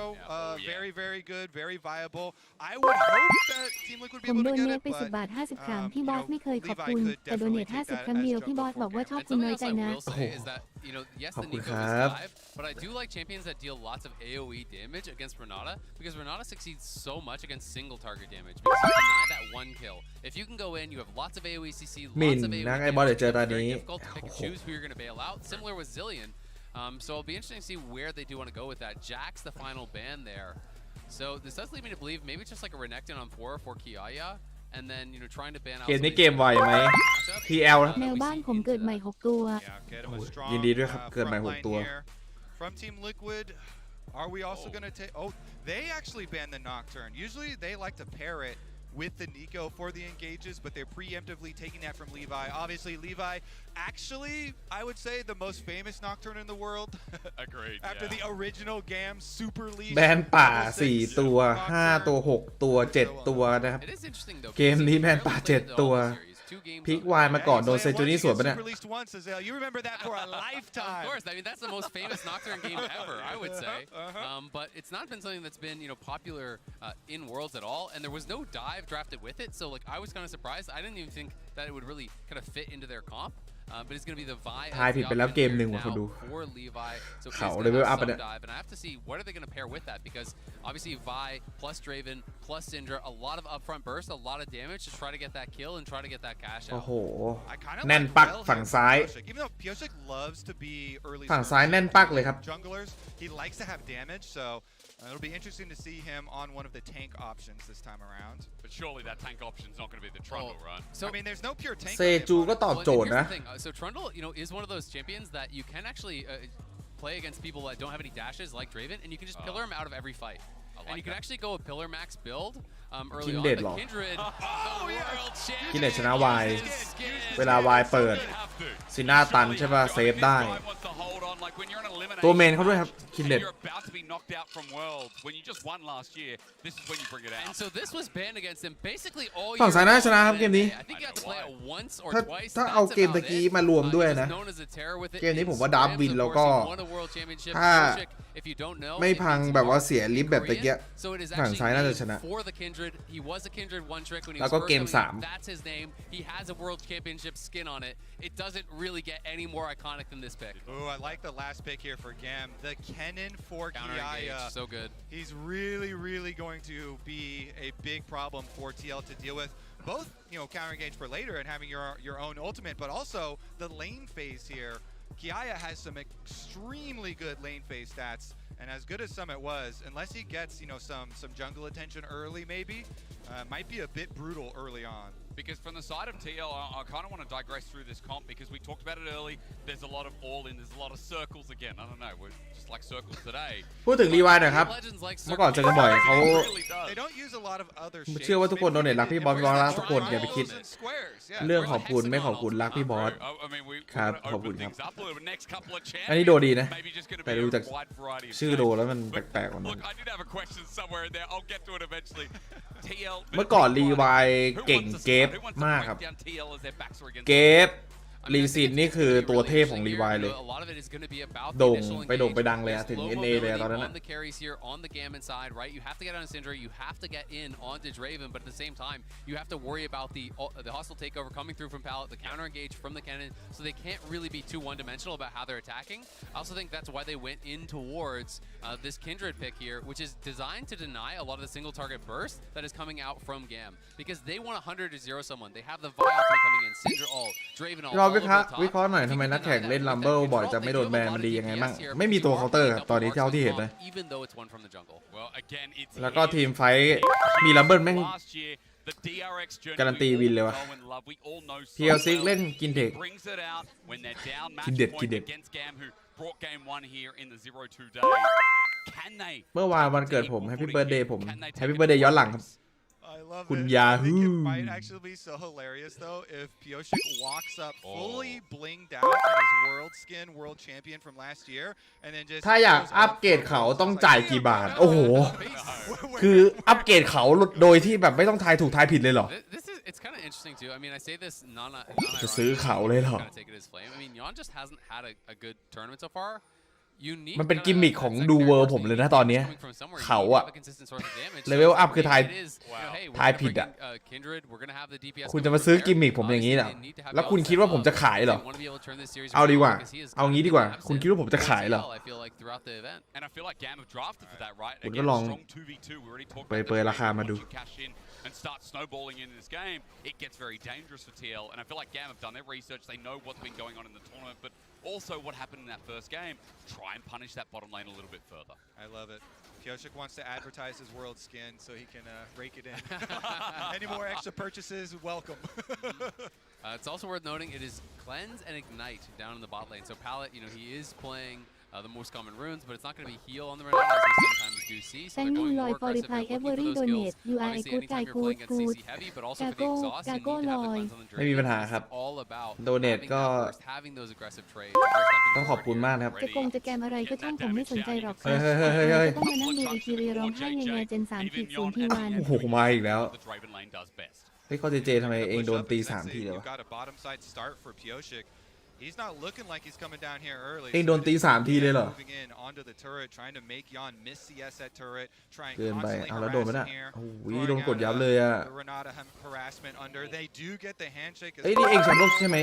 very, very good, very viable. I would hope that Team Liquid ผม be โด able to น get เน it, ตไป but 10 บาท 50 ครั้ง พี่บอส you ไม่เคย know, ขอบ Levi คุณ could แต่โดเน definitely ต take 50 that ครั้ง as เดียว พี่บอ jungle สบอกว่า for ชอบ And คุณ something น้อย else ใจ I นะ will say is that, you know, yes, the Nico is live, but I do like champions that deal lots of AoE damage against Renata, because Renata succeeds so much against single target damage, because you deny that one kill. If you can go in, you have lots of AoE CC, หมิ่น lots of AoE นะ damage, ไอ้บอลเดี๋ยวเจอตา it's นี้ very difficult to pick and choose who you're going to bail out. Similar with Zillion. So it'll be interesting to see where they do want to go with that. Jack's the final ban there. So this does lead me to believe maybe it's just like a Renekton on 4 for Kiaya, and then, you know, trying to ban out เกม some นี้ of เก these มไวไหม matchups. TL นะ แมวบ้านผมเกิดใหม่ 6 ตัว yeah, get him a strong ยินดีด้วยครับเกิดใหม่ front 6 line ตัว here. From Team Liquid, are we also going to take... Oh, they actually banned the Nocturne. Usually they like to pair it with the Nico for the engages, but they're preemptively taking that from Levi. Obviously, Levi, actually, I would say the most famous Nocturne in the world. agreed. After the original GAM Super Leash. แบนป่า 4 ตัว 5 ตัว 6 ตัว 7 ตัวนะครับ It is interesting though. เกมนี้แบนป่า 7 ตัว พลิกวายมาก่อนโดนเซจูนี่สวนไปเนี่ย You remember that for a lifetime. Of course, I mean that's the most famous Nocturne game ever, I would say. But it's not been something that's been, you know, popular in Worlds at all, and there was no dive drafted with it. So like I was kind of surprised. I didn't even think that it would really kind of fit into their comp. But it's going to be the Vi ทายผิดไปแล้วเกมหนึ่งว่ะ now คนดู for Levi. So he's เขา going เล to เวล have อัพไป some เนี่ย dive, and I have to see what are they going to pair with that, because obviously Vi plus Draven plus Syndra, a lot of upfront burst, a lot of damage to try to get that kill and try to get that cash โอ้ out. โห I kinda แน่น like ปัก Rel ฝั่ง here ซ้าย for Pyosik. Even though Pyosik loves to be early ฝั่ง start ซ้ายแน่นปักเลยครับ junglers, he likes to have damage, so it'll be interesting to see him on one of the tank options this time around. But surely that tank option's not going to be the Trundle, right? So I mean, there's no pure tank. เซจูก็ตอบ Well, โจท and ย์ here's นะ the thing. So Trundle, you know, is one of those champions that you can actually play against people that don't have any dashes like Draven, and you can just pillar him out of every fight. And you can actually go a pillar max build early on. But Kindred, the world champion. กินเนตชนะวายเวลาวายเปิดซิน่าตันใช่ป่ะเซฟได้ตัวเมนเขาด้วยครับคินเนต And so this was banned against him basically all year. ฝั่งซ้ายน่าชนะครับเกมนี้ I think you have to play it once or twice. ถ้าเอาเกมตะกี้มารวมด้วยนะเกมนี้ผมว่าดับวินแล้วก็ถ้าไม่พังแบบว่าเสียลิฟแบบตะกี้ฝั่งซ้ายน่าจะชนะแล้วก็เกม3 That's his name. He has a world championship skin on it. It doesn't really get any more iconic than this pick. Oh, I like the last pick here for GAM. The Kennen for Kiaya. So good. He's really going to be a big problem for TL to deal with. Both, counter engage for later and having your own ultimate, but also the lane phase here. Kiaya has some extremely good lane phase stats, and as good as Summit was, unless he gets, some jungle attention early, maybe, might be a bit brutal early on. Because from the side of TL, I kind of want to digress through this comp because we talked about it early. There's a lot of all-in, there's a lot of circles again. I don't know, we're just like circles today. พูดถึงรีวายหน่อยครับเมื่อก่อนเจอกันบ่อยเขาเชื่อว่าทุกคนโดนเน็ตรักพี่บอสรักทุกคนอย่าไปคิดเรื่องขอบคุณไม่ขอบคุณรักพี่บอสครับขอบคุณครับอันนี้โดดีนะแต่ดูจากชื่อโดแล้วมันแปลกๆกว่านั้นเมื่อก่อนรีวายเก่งเกฟมากครับเกฟรีซินนี่คือตัวเทพของรีวายเลยโด่งไปดังเลยถึง NA เลยตอนนั้นนะ on the GAM side, right? You have to get on Syndra, you have to get in onto Draven, but at the same time, you have to worry about the hostile takeover coming through from Pallet, the counter engage from the cannon, so they can't really be too one-dimensional about how they're attacking. I also think that's why they went in towards this Kindred pick here, which is designed to deny a lot of the single target burst that is coming out from GAM, because they want 100 to 0 someone. They have the Vile coming in, Syndra all, Draven all. วิเคราะห์หน่อยทำไมนักแข่งเล่นลัมเบิลบ่อยจะไม่โดนแบนมันดียังไงบ้างไม่มีตัวเคาน์เตอร์ครับตอนนี้เท่าที่เห็นนะแล้วก็ทีมไฟมีลัมเบิลแม่งการันตีวินเลยวะ TLC เล่นกินเทคกินเด็ดเมื่อวานวันเกิดผมแฮปปี้เบิร์ธเดย์ผมแฮปปี้เบิร์ธเดย์ย้อนหลังครับคุณยาฮู It might actually be so hilarious though if Pioshik walks up fully blinged out in his world skin, world champion from last year, and then just ถ้าอยากอัปเกรดเขาต้องจ่ายกี่บาทโอ้โหคืออัปเกรดเขาโดยที่แบบไม่ต้องทายถูกทายผิดเลยเหรอ It's kind of interesting too. I mean, I say this not จะซื้อเขาเลยเหรอ I mean, Yon just hasn't had a good tournament so far. มันเป็นกิมมิคของดูเวิร์ผมเลยนะตอนนี้เขาอะเลเวลอัพคือทายผิดอะคุณจะมาซื้อกิมมิคผมอย่างนี้เหรอแล้วคุณคิดว่าผมจะขายเหรอเอาดีกว่าเอางี้ดีกว่าคุณคิดว่าผมจะขายเหรอคุณก็ลองเปิดราคามาดูand start snowballing in this game, it gets very dangerous for TL. And I feel like GAM have done their research. They know what's been going on in the tournament, but also what happened in that first game. Try and punish that bottom lane a little bit further. I love it. Pioshik wants to advertise his world skin so he can rake it in. Any more extra purchases, welcome. It's also worth noting it is Cleanse and Ignite down in the bot lane. So Pallet, he is playing the most common runes, but it's not going to be heal on the Renata as we sometimes do see. So they're going more aggressive. They're looking for those kills. Obviously, anytime you're playing against CC heavy, but also for the exhaust, you need to have the cleanse on the drain. ไม่มีปัญหาครับ All about โดเนทก็ต้องขอบคุณมากครับจะแกมอะไรก็ช่างผมไม่สนใจหรอกครับต้องมานั่งดูอีทีเรียร้องไห้ยังไงเจน3.0ที่วันโอ้โหมาอีกแล้วเฮ้ยข้อเจทำไมเองโดนตี3ทีเลยวะHe's not looking like he's coming down here early. เองโดนตี3ทีเลยเหรอ Moving in onto the turret, trying to make Yon miss CS at turret, trying เกินไป constantly เอาแล้วโดนมั้ยน่ะ harassing here. โอ้โหโดนกดยับเลยอ่ะ The Renata harassment under. They do get the handshake. เอ้ยนี่เองแชมป์โลกใช่ไหม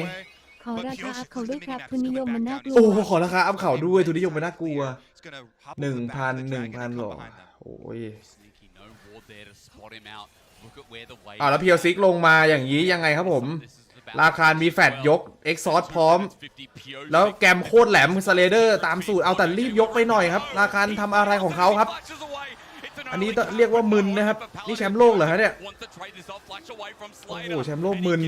ขอราคาอัพเขาด้วยครับทุนนิยมมันน่ากลัว โอ้ขอราคาอัพเขาด้วยทุนนิยมมันน่ากลัว 1,000 หรอโอ้ยแล้วพีเอลซิกลงมาอย่างนี้ยังไงครับผมราคามีแฟดยกเอ็กซอร์พร้อมแล้วแกมโคตรแหลมสเลเดอร์ตามสูตรเอาแต่รีบยกไปหน่อยครับราคาทำอะไรของเขาครับ อันนี้เรียกว่ามึนนะครับนี่แชมป์โลกเหรอฮะเนี่ยโอ้โหแชมป์โลกมึน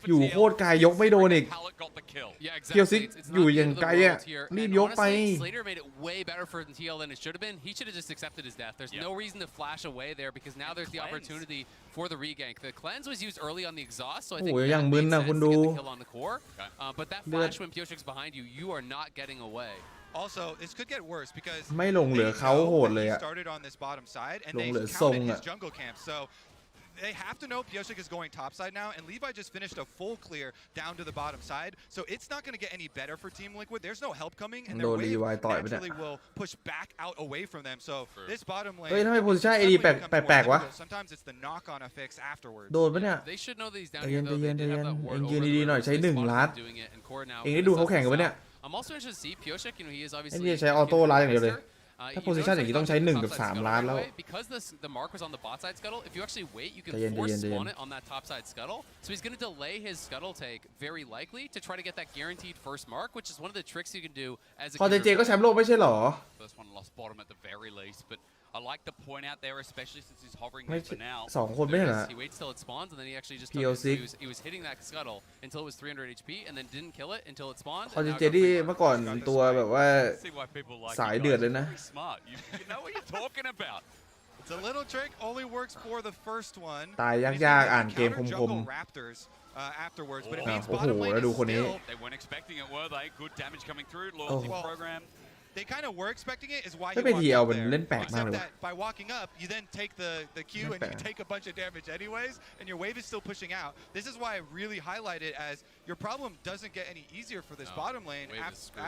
อยู่โคตรไกลยกไม่โดนอีกเพียวซิกอยู่อย่างไกลอ่ะรีบยกไป Slater made it way better for TL than it should have been. He should have just accepted his death. There's no reason to flash away there because now there's the opportunity for the regank. The cleanse was used early on the exhaust, so I think it made sense to get the kill on the core. But that flash when Pioshik's behind you, you are not getting away. Also, this could get worse because ไม่ลงเหลือเขาโหดเลยอะ started on this bottom side and ลง they เหลือทรง counted อะ his jungle camp. So they have to know Pioshik is going topside now, and Levi just finished a full clear down to the bottom side. So it's not going to get any better for Team Liquid. There's no help coming, and their wave naturally will push back out away from them. So this bottom lane. เฮ้ยทำไมโพซิชั่น AD แปลกๆวะ Sometimes it's the knock-on effects afterwards. โดนปะเนี่ย They should know that he's down ใจ here เย็น though. เย็ They น did เย็ have น that ward เอง over ยืน the ดีๆหน่อย road. ใช้ They 1 ลัด spotted doing it, and Core now เองได้ดูเขาแข่งกันปะเนี่ย I'm also interested to see Pioshik. You know, he is ไอ้ obviously นี่ใช้ออโต้ลัดอย่างเดียวเลยถ้าโพซิชั่นอย่างนี้ต้องใช้1 กับ 3 ล้านแล้ว Because the mark was on the bot side scuttle, if you actually wait, you can ใจเย็น force spawn it on that top side scuttle. So he's going to delay his scuttle take very likely to try to get that guaranteed first mark, which is one of the tricks you can do as a คอเจก็แชมป์โลกไม่ใช่หรอ First one lost bottom at the very least, but I like the point out there, especially since he's hovering ไม่ there for now. 2 คนไม่ใช่เหรอ He waits till it spawns and then he actually just POC he was hitting that scuttle until it was 300 HP and then didn't kill it until it spawned. คอเจที่เมื่อก่อนตัวแบบว่า See why people like สาย you เดือด guys. เลยนะ Very smart. You know what you're talking about. It's a little trick, only works for the first one. ตายยากๆอ่านเกมคม Raptors afterwards, but it ๆ means โอ้โห bottom lane แล้วดู is คนนี้ still. They weren't expecting it, were they? Good damage coming through. Loyalty program. They kind of were expecting it, is why ไม่ he เป็น walked TL up มัน there. เล่นแปลกมาก Except เลย that by walking up, you then take the Q and you take a bunch of damage anyways, and your wave is still pushing out. This is why I really highlight it as your problem doesn't get any easier for this bottom lane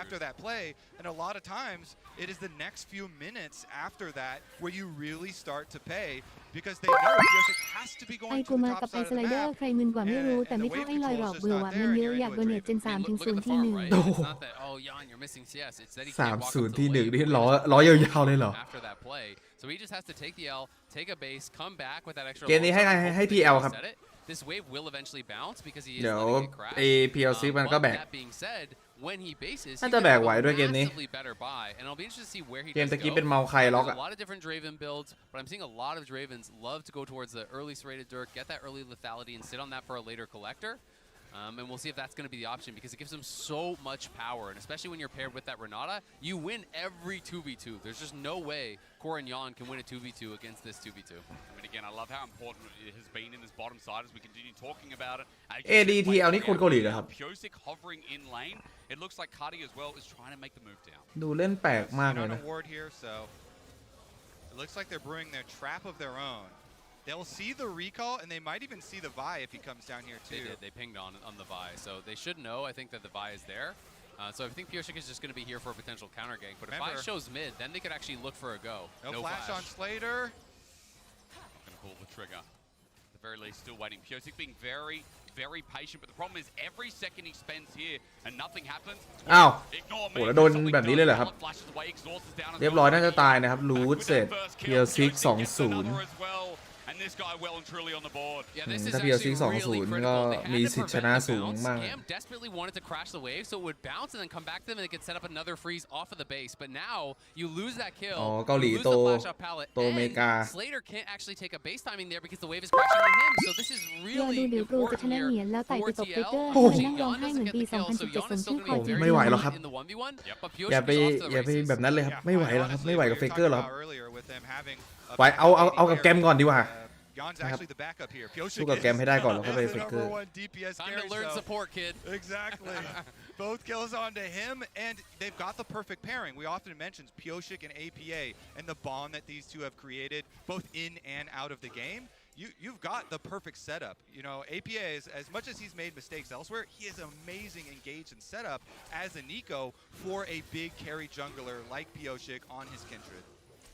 after that play, and a lot of times it is the next few minutes after that where you really start to pay because they know Pioshik has to be ไอ going กู to มา the กับ top ไอ side ส of ไล the เดอร์ map. ใครมึนกว่าไม่รู้แต่ไม่เท่าไอ้ลอยหรอกเบื่อว่ะมันเยอะอยากโดเนทเจน3 ถึง 0 ที่ 1 Right? It's not that, oh, Jan, you're missing CS. It's that he can't walk up to 3-0 the ที่ lane 1 นี่ล้อยาวๆเลยเหรอ after that play. So he just has to take the L, take a base, come back with that extra. เกมนี้ให้ TL ครับ This wave will eventually bounce because he is เดี๋ยว letting it crash. ไอ้ PLC มันก็แบก That being said, when he bases, น่า he จะ can แบก have ไหว a ด้วยเกมนี้ massively better buy, and I'll be interested to see where he เกม does ตะกี้ go. เป็นเมาใครล็อก There's อะ a lot of different Draven builds, but I'm seeing a lot of Dravens love to go towards the early serrated Dirk, get that early lethality, and sit on that for a later collector. And we'll see if that's going to be the option because it gives them so much power, and especially when you're paired with that Renata, you win every 2v2. There's just no way Core and Jan can win a 2v2 against this 2v2. I mean, again, I love how important it has been in this bottom side as we continue talking about it. ADTL นี่คนเกาหลีเหรอครับ Pioshik hovering in lane. It looks like Cardi as well is trying to make the move down. ดูเล่นแปลกมากเลย On นะ a ward here, so it looks like they're brewing their trap of their own. They'll see the recall, and they might even see the Vi if he comes down here too. They did. They pinged on the Vi, so they should know. I think that the Vi is there. So I think Pioshik is just going to be here for a potential counter gank. But if Vi shows mid, then they could actually look for a go. No flash on Slater. Not going to pull the trigger. At the very least, still waiting. Pioshik being very, very patient. But the problem is every second he spends here and nothing happens. อ้าว Ignore โอ้ me. แล้วโดนแบบนี้เลยเหรอครับ Flashes away, exhaust is down as เรียบร้อย well. น่าจะตายนะครับรูทเสร็จ First เพี kill. ยวซิก Pioshik gets 2-0 another as well. And this guy well and truly on the board. Yeah, this is ถ้าเพียวซิก actually really 2-0 ก็ critical. They มี had to สิทธิ์ช prevent นะ the สูง bounce. มาก GAM desperately wanted to crash the wave, so it would bounce and then come back to them, and they could set up another freeze off of the base. But now you lose that kill. อ๋อเกาหลี you lose โต the flash up pallet, โตอเมริกา and Slater can't actually take a base timing there because the wave is crashing on him. So this is รอดู really เดี๋ยวกรูจะ important ชนะ here เหรียญแล้วไต่ไป for ตบฟิก TL. เกอร์ โอ้โห นั่งร้องไห้เหมือนปี 2017 สมชื่อคอยจี ไม่ไหวหรอกครับ in the 1v1. But อย่า Pioshik ไป is off to the อย่าไป races. แบบนั้นเลยครับ ไม่ไหวหรอกครับ ไม่ไหวกับเฟกเกอร์หรอกครับ Earlier with them having a ไว้เอากับแกมก่อนดีกว่า Jan's actually the backup here. สู้กับแกมให้ได้ก่อนแล้วค่อยไป is เฟ the กเกอร์ number one DPS Time to carry, learn so- support, kid. Exactly. Both kills onto him, and they've got the perfect pairing. We often mention Pioshik and APA and the bond that these two have created, both in and out of the game. You've got the perfect setup. You know, APA is, as much as he's made mistakes elsewhere, he is amazing engaged and setup as a Nico for a big carry jungler like Pioshik on his Kindred.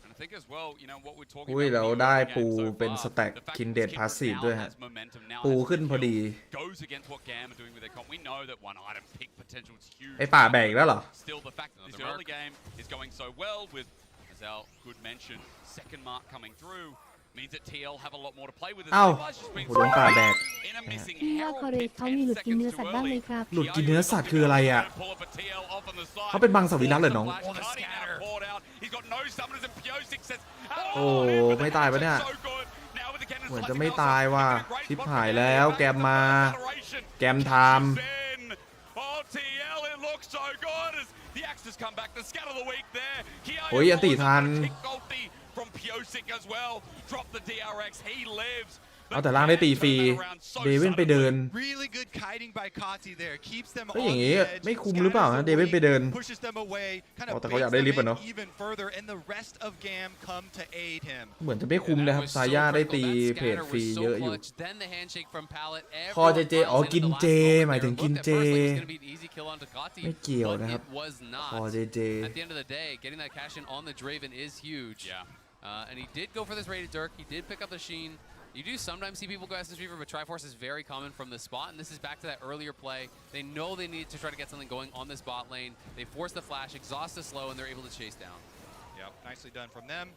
And I think as well, you know, what we're talking อุ้ย about แล้ว with the ได้ early ปู game so เป็น far, สแต็ก the fact คิน that เด this ด Kindred พาสซีฟ now ด้วยฮะ has momentum, now ปู has ขึ้นพอดี goes against what GAM are doing with their comp. We know that one item pick potential is huge. ไอ้ป่าแบกอีกแล้วเหรอ Still, the fact that this Another early game is going so well with, as Al could mention, second mark coming through. means that TL have a lot more to play with. อ้าวโดนป่าแดก พี่ว่าคอเรสเขามีหลุดกินเนื้อสัตว์บ้างไหมครับ หลุดกินเนื้อสัตว์คืออะไรอ่ะเขาเป็นบังสวิรัตเหรอน้องโอ้ไม่ตายปะเนี่ยเหมือนจะไม่ตายว่ะชิบหายแล้วแกมมาแกมไทม์โอ้ยอันติทันเอาแต่ล่างได้ตีฟรีเดวินไปเดินก็อย่างงี้ไม่คุ้มหรือเปล่านะเดวินไปเดินแต่เขาอยากได้ลิฟต์อ่ะเนาะเหมือนจะไม่คุ้มนะครับซาย่าได้ตีเพจฟรีเยอะอยู่พอเจอ๋อกินเจหมายถึงกินเจไม่เกี่ยวนะครับพอเจand he did go for this rated Dirk. He did pick up the Sheen. You do sometimes see people go Essence Reaver, but Triforce is very common from the spot, and this is back to that earlier play. They know they need to try to get something going on this bot lane. They force the flash, exhaust the slow, and they're able to chase down. Yep, nicely done from them.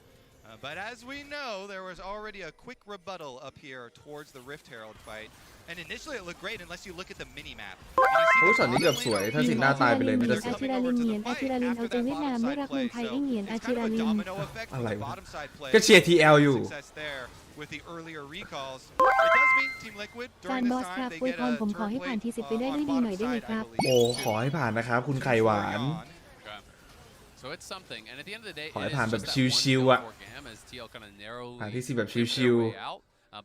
But as we know, there was already a quick rebuttal up here towards the Rift Herald fight. And initially it looked great unless you look at the mini-map. โอ้ช็อตนี้เกือบสวยถ้าสินหน้าตายไปเลยไม่ได้ อาชิราลินเหงียนอาชิราลินเอาใจเวียดนามไม่รักเมืองไทยไอ้เหงียนอาชิราลินอะไรวะก็เชียร์ TL อยู่ With the earlier recalls, it does mean Team Liquid การ during บอ this สครับ time they อวย get พรผม a ขอให้ผ่าน turret ที 10 ไปได้ด้วยดีหน่อยได้ไหมครับ โอ้ขอให้ผ่านนะครับคุณไข่หวาน So it's something, and at the end of the day, ขอให้ผ่านแบบชิวๆอ่ะผ่านที่10แบบชิว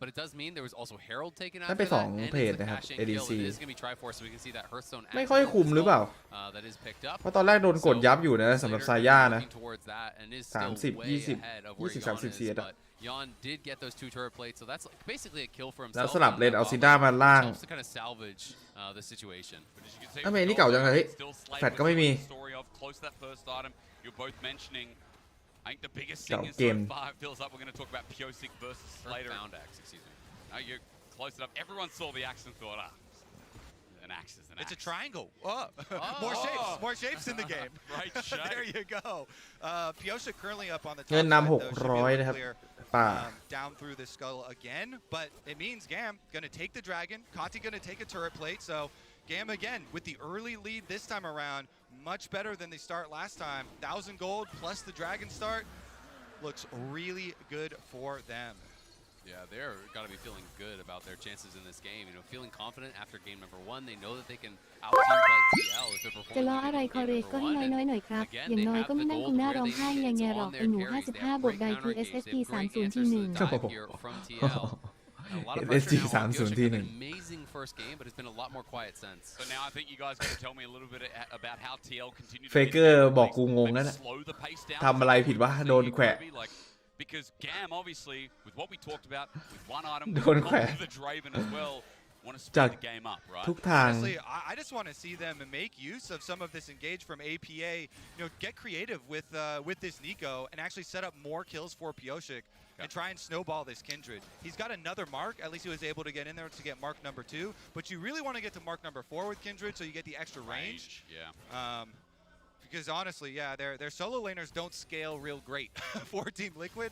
but it does mean there was also Herald taken out ได้ไป for that, 2 and เพจ it's the นะครับ caching kill ADC that is going to be Triforce, so we can see that Hearthstone ไม่ค่อยคุมหรือเปล่า that is picked up. เพราะตอนแรกโดนกดยับอยู่นะสำหรับซาย่านะ Looking towards that, and is still 30 way ahead of where 20 Yon 30 is, เสียด but Yon did get those 2 turret plates, so that's like basically a kill for แล้ว himself. สลับเลนเอาซิด้ามาล่าง Helps to kind of salvage the situation. ทำไมนี่เก่าจังเลยแฟดก็ไม่มี I think the biggest thing is so far it feels like we're going to talk about Pyosik versus Slater. Now you close it up. Everyone saw the axe and thought, an axe is an axe. It's a triangle. More shapes in the game. Right shape. There you go. Pyosik currently up on the top เงินนำ side, though, should be able 600 to นะครับ clear, ป่า down through the skull again, but it means GAM gonna take the dragon. Conti gonna take a turret plate, so GAM again with the early lead this time around, much better than the start last time. 1,000 gold plus the dragon start looks really good for them. Yeah, they're got to be feeling good about their chances in this game. You know, feeling confident after game number 1. They know that they can out-team fight TL if they're performing. จะรออะไรคอเรสก็ให้น้อยๆหน่อยครับอย่างน้อยก็ไม่นั่งกุมหน้าร้องไห้แง่ๆหรอกไอ้หนู55บวกใดคือ SSP 30 ที่ 1 SSG 30 ที่ 1 Amazing first game, but it's been a lot more quiet since. So now I think you guys got to tell me a little bit about how TL continues เฟเกอร์บอกกูงงนั่นแหละทำอะไรผิดวะโดนแขวะ Because GAM obviously with what we talked about with one item โดนแขวะ the Draven as well want to จาก speed the game up, right? ทุกทาง Honestly, I just want to see them make use of some of this engage from APA. You know, get creative with this Nico and actually set up more kills for Pyosik and try and snowball this Kindred. He's got another mark. At least he was able to get in there to get mark number 2. But you really want to get to mark number 4 with Kindred so you get the extra range. Yeah. Because honestly, yeah, their solo laners don't scale real great for Team Liquid.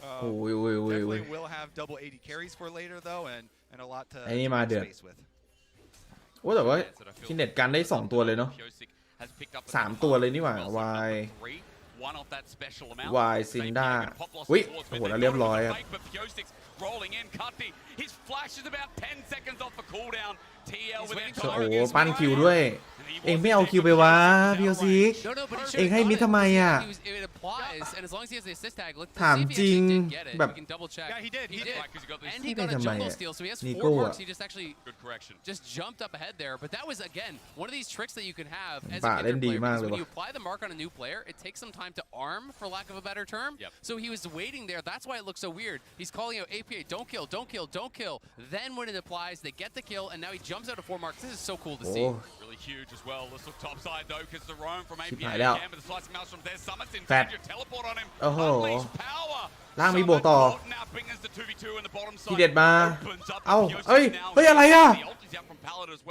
Definitely will have double 80 carries for later though, and a lot to space with. โอ้แต่ว่าคินเน็ตกันได้2ตัวเลยเนาะ3ตัวเลยนี่หว่า Y ซินด้าอุ้ยโอ้โหแล้วเรียบร้อยครับโอ้โหปั้นคิวด้วยเองไม่เอาคิวไปวะพี่โอซิกเองให้มิดทำไมอ่ะถามจริงแบบไม่ทำไมนิโก้อะ just jumped up ahead there, but that was again one of these tricks that you can have as a Kindred player. Because When you apply the mark on a new player, it takes some time to arm, for lack of a better term. So he was waiting there. That's why it looks so weird. He's calling out APA, don't kill, don't kill, don't kill. Then when it applies, they get the kill, and now he jumps out of 4 marks. This is so cool to see. Really huge as well. Let's look top side though, because the roam from APA again with the slicing mouse from their summits in teleport on him. Unleash power. ล่างมีบวกต่อทีเด็ดมาเอ้าเฮ้ยอะไรอ่ะ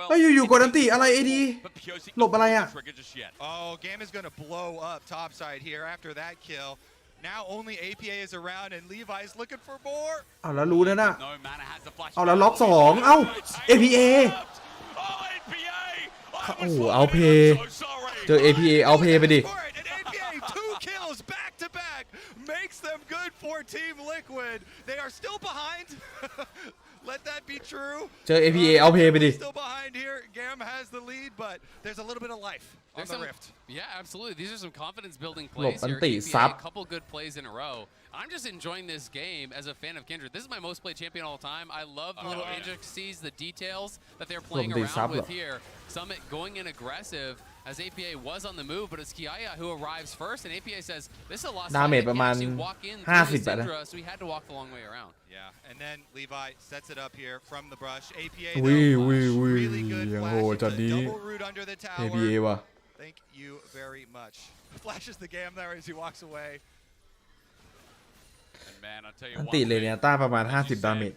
เฮ้ยอยู่ๆกดอันติอะไรเอดีหลบอะไรอ่ะ Oh, GAM is going to blow up top side here after that kill. Now only APA is around and Levi's looking for more. เอาแล้วรู้แล้วนะ No mana has the flash. เอาแล้วล็อก2เอ้า APA โอ้โหเอาเพย์เจอ APA เอาเพย์ไปดิ 2 kills back to back makes them good for Team Liquid. They are still behind. Let that be true. เจอ APA เอาเพย์ไปดิ Still behind here. GAM has the lead, but there's a little bit of life on the rift. Yeah, absolutely. These are some confidence-building plays here. A couple good plays in a row. I'm just enjoying this game as a fan of Kindred. This is my most played champion all the time. I love the little intricacies, the details that they're playing around with here. Summit going in aggressive as APA was on the move, but it's Kiaya who arrives first, and APA says, this is a lost fight. I can't actually walk in through the Syndra, so we had to walk the long way around. Yeah, and then Levi sets it up here from the brush. APA though, really good flash. Double root under the tower. APA ว่ะ Thank you very much. Flashes the GAM there as he walks away. Man, I tell you อัน what, ติเลยเนี่ยต้าประมาณ50ดาเมจ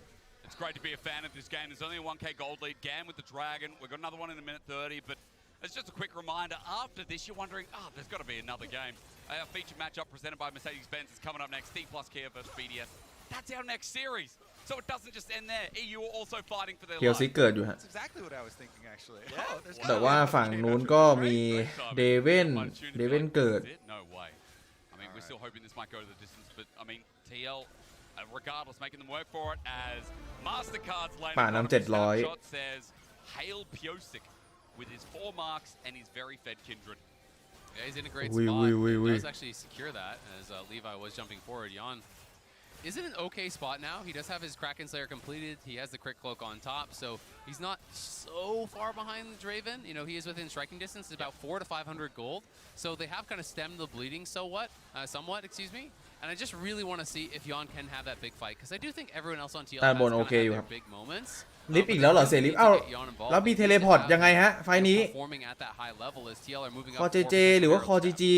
it's great to be a fan of this game. There's only a 1k gold lead. GAM with the Dragon. We've got another one in a minute 30, but it's just a quick reminder. After this, you're wondering, there's got to be another game. Our featured matchup presented by Mercedes-Benz is coming up next. D plus Kia versus BDS. That's our next series. So it doesn't just end there. EU are also fighting for their เคียวซิ life. เกิดอยู่ฮะ That's exactly what I was thinking actually. แต่ว่าฝั่งนู้นก็มีเดเว่นเกิด No way. I mean, we're still hoping this might go to the distance, but I mean, TL, regardless, making them work for it as Mastercard's lane. ป่านำ700 shot says, Hail Piosik with his 4 marks and his very fed Kindred. Yeah, he's in a great spot. He does actually secure that as Levi was jumping forward. Yon is in an okay spot now. He does have his Kraken Slayer completed. He has the crit cloak on top, so he's not so far behind Draven. You know, he is within striking distance. It's about 400 to 500 gold. So they have kind of stemmed the bleeding somewhat, excuse me. And I just really want to see if Yon can have that big fight, because I do think everyone else on TL has kind of had their big moments. ลิฟต์อีกแล้วเหรอเสียลิฟต์เอ้าแล้วมีเทเลพอร์ตยังไงฮะไฟนี้คอเจเจหรือว่าคอจีจี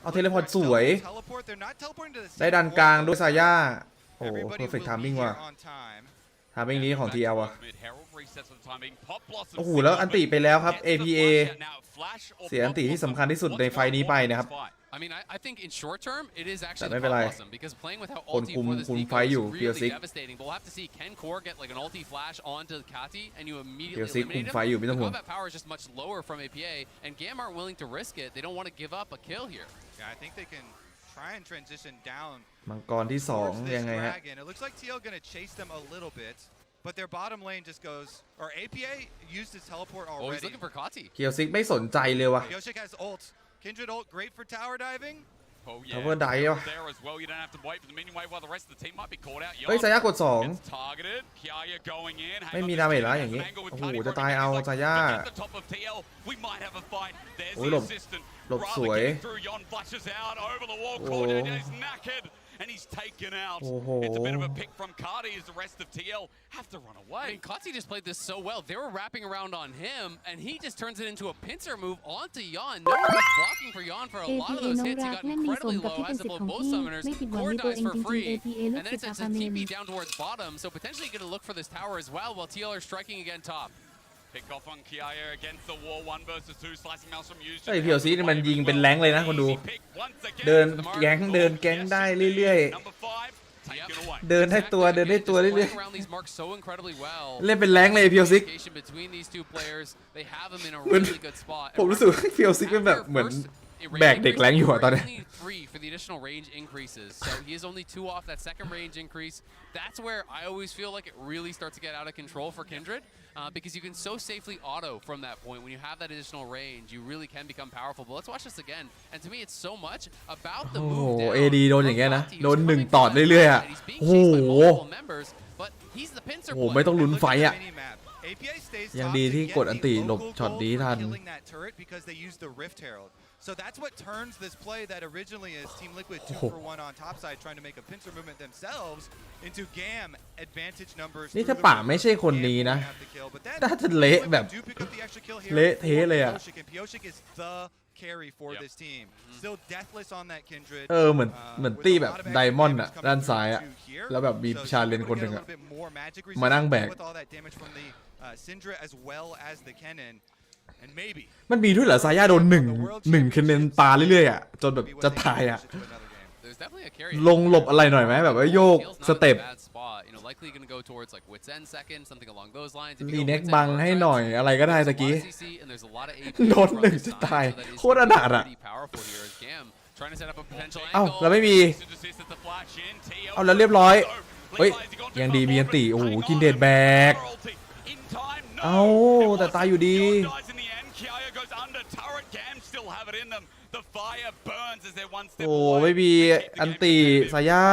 เอาเทเลพอร์ตสวยได้ดันกลางด้วยซาย่าโอ้เพอร์เฟคทามมิ่งว่ะทามมิ่งนี้ของ TL อ่ะโอ้โหแล้วอันติไปแล้วครับ APA เสียอันติที่สำคัญที่สุดในไฟนี้ไปนะครับ I mean, I think in short term, it is actually awesome because playing with how ulti for this Nico is really devastating. But we'll have to see, can Core get like an ulti flash onto Kati and you immediately eliminate him? The combat power is just much lower from APA, and GAM aren't willing to risk it. They don't want to give up a kill here. Yeah, I think they can try and transition down. มังกรที่2ยังไงฮะ It looks like TL gonna chase them a little bit, but their bottom lane just goes. Or APA used his teleport already. Oh, he's looking for Kati. เคียวซิกไม่สนใจเลยว่ะ Piosik has ult. Kindred ult, great for tower diving. Oh yeah, tower dive there as well. You don't have to wait for the minion wave while the rest of the team might be caught out. เฮ้ยซาย่ากด2 targeted. Kiaya going in. ไม่มีดาเมจแล้วอย่างนี้โอ้โหจะตายเอาซาย่าโอ้ยหลบสวยโอ้ and he's taken out. It's a bit of a pick from Cardi as the rest of TL have to run away. I mean, Kati just played this so well. They were wrapping around on him, and he just turns it into a pincer move onto Yon. No one was blocking for Yon for a lot of those hits. He got incredibly low, has to blow both summoners. Core dies for free, and then it sends a TP down towards bottom, so potentially going to look for this tower as well while TL are striking again top. Pick off on Kiaya against the wall, 1 versus 2, slicing mouse from Yuji. ไอ้เพียวซีนี่มันยิงเป็นแรงเลยนะคนดูเดินแก๊งได้เรื่อยๆเดินให้ตัวเรื่อยๆเล่นเป็นแรงเลยเพียวซิกผมรู้สึกเพียวซิกเป็นแบบเหมือนแบกเด็กแรงอยู่อะตอนนี้ for the additional range increases. So he is only 2 off that second range increase. That's where I always feel like it really starts to get out of control for Kindred, because you can so safely auto from that point. When you have that additional range, you really can become powerful. But let's watch this again. And to me, it's so much about the move down. โอ้ AD โดนอย่างเงี้ยนะโดน1 ตอดเรื่อยๆอ่ะโอ้โหโอ้ไม่ต้องลุ้นไฟอ่ะยังดีที่กดอันติหลบช็อตนี้ทัน So that's what turns this play that originally is Team Liquid 2 for 1 on top side trying to make a pincer movement themselves into GAM advantage numbers. นี่ถ้าป่าไม่ใช่คนนี้นะน่าจะเละแบบเละเทะเลยอ่ะ carry for this team. Still deathless on that Kindred. เหมือนตีแบบไดมอนด์อ่ะด้านซ้ายอ่ะแล้วแบบมีชาเลนคนหนึ่งอ่ะมานั่งแบกSyndra as well as the Kennen. มันมีด้วยเหรอซาย่าโดน1 คะแนนปาเรื่อยๆอ่ะจนแบบจะตายอ่ะ ลงหลบอะไรหน่อยไหมแบบว่าโยกสเต็ปรีเน็กบังให้หน่อยอะไรก็ได้ตะกี้โดนหนึ่งจะตายโคตรอนาถอะเอ้าแล้วไม่มีเอาแล้วเรียบร้อยเฮ้ยยังดีมีอันติโอ้โหกินเดดแบกเอ้าแต่ตายอยู่ดีโอ้ไม่มีอันติซาย่า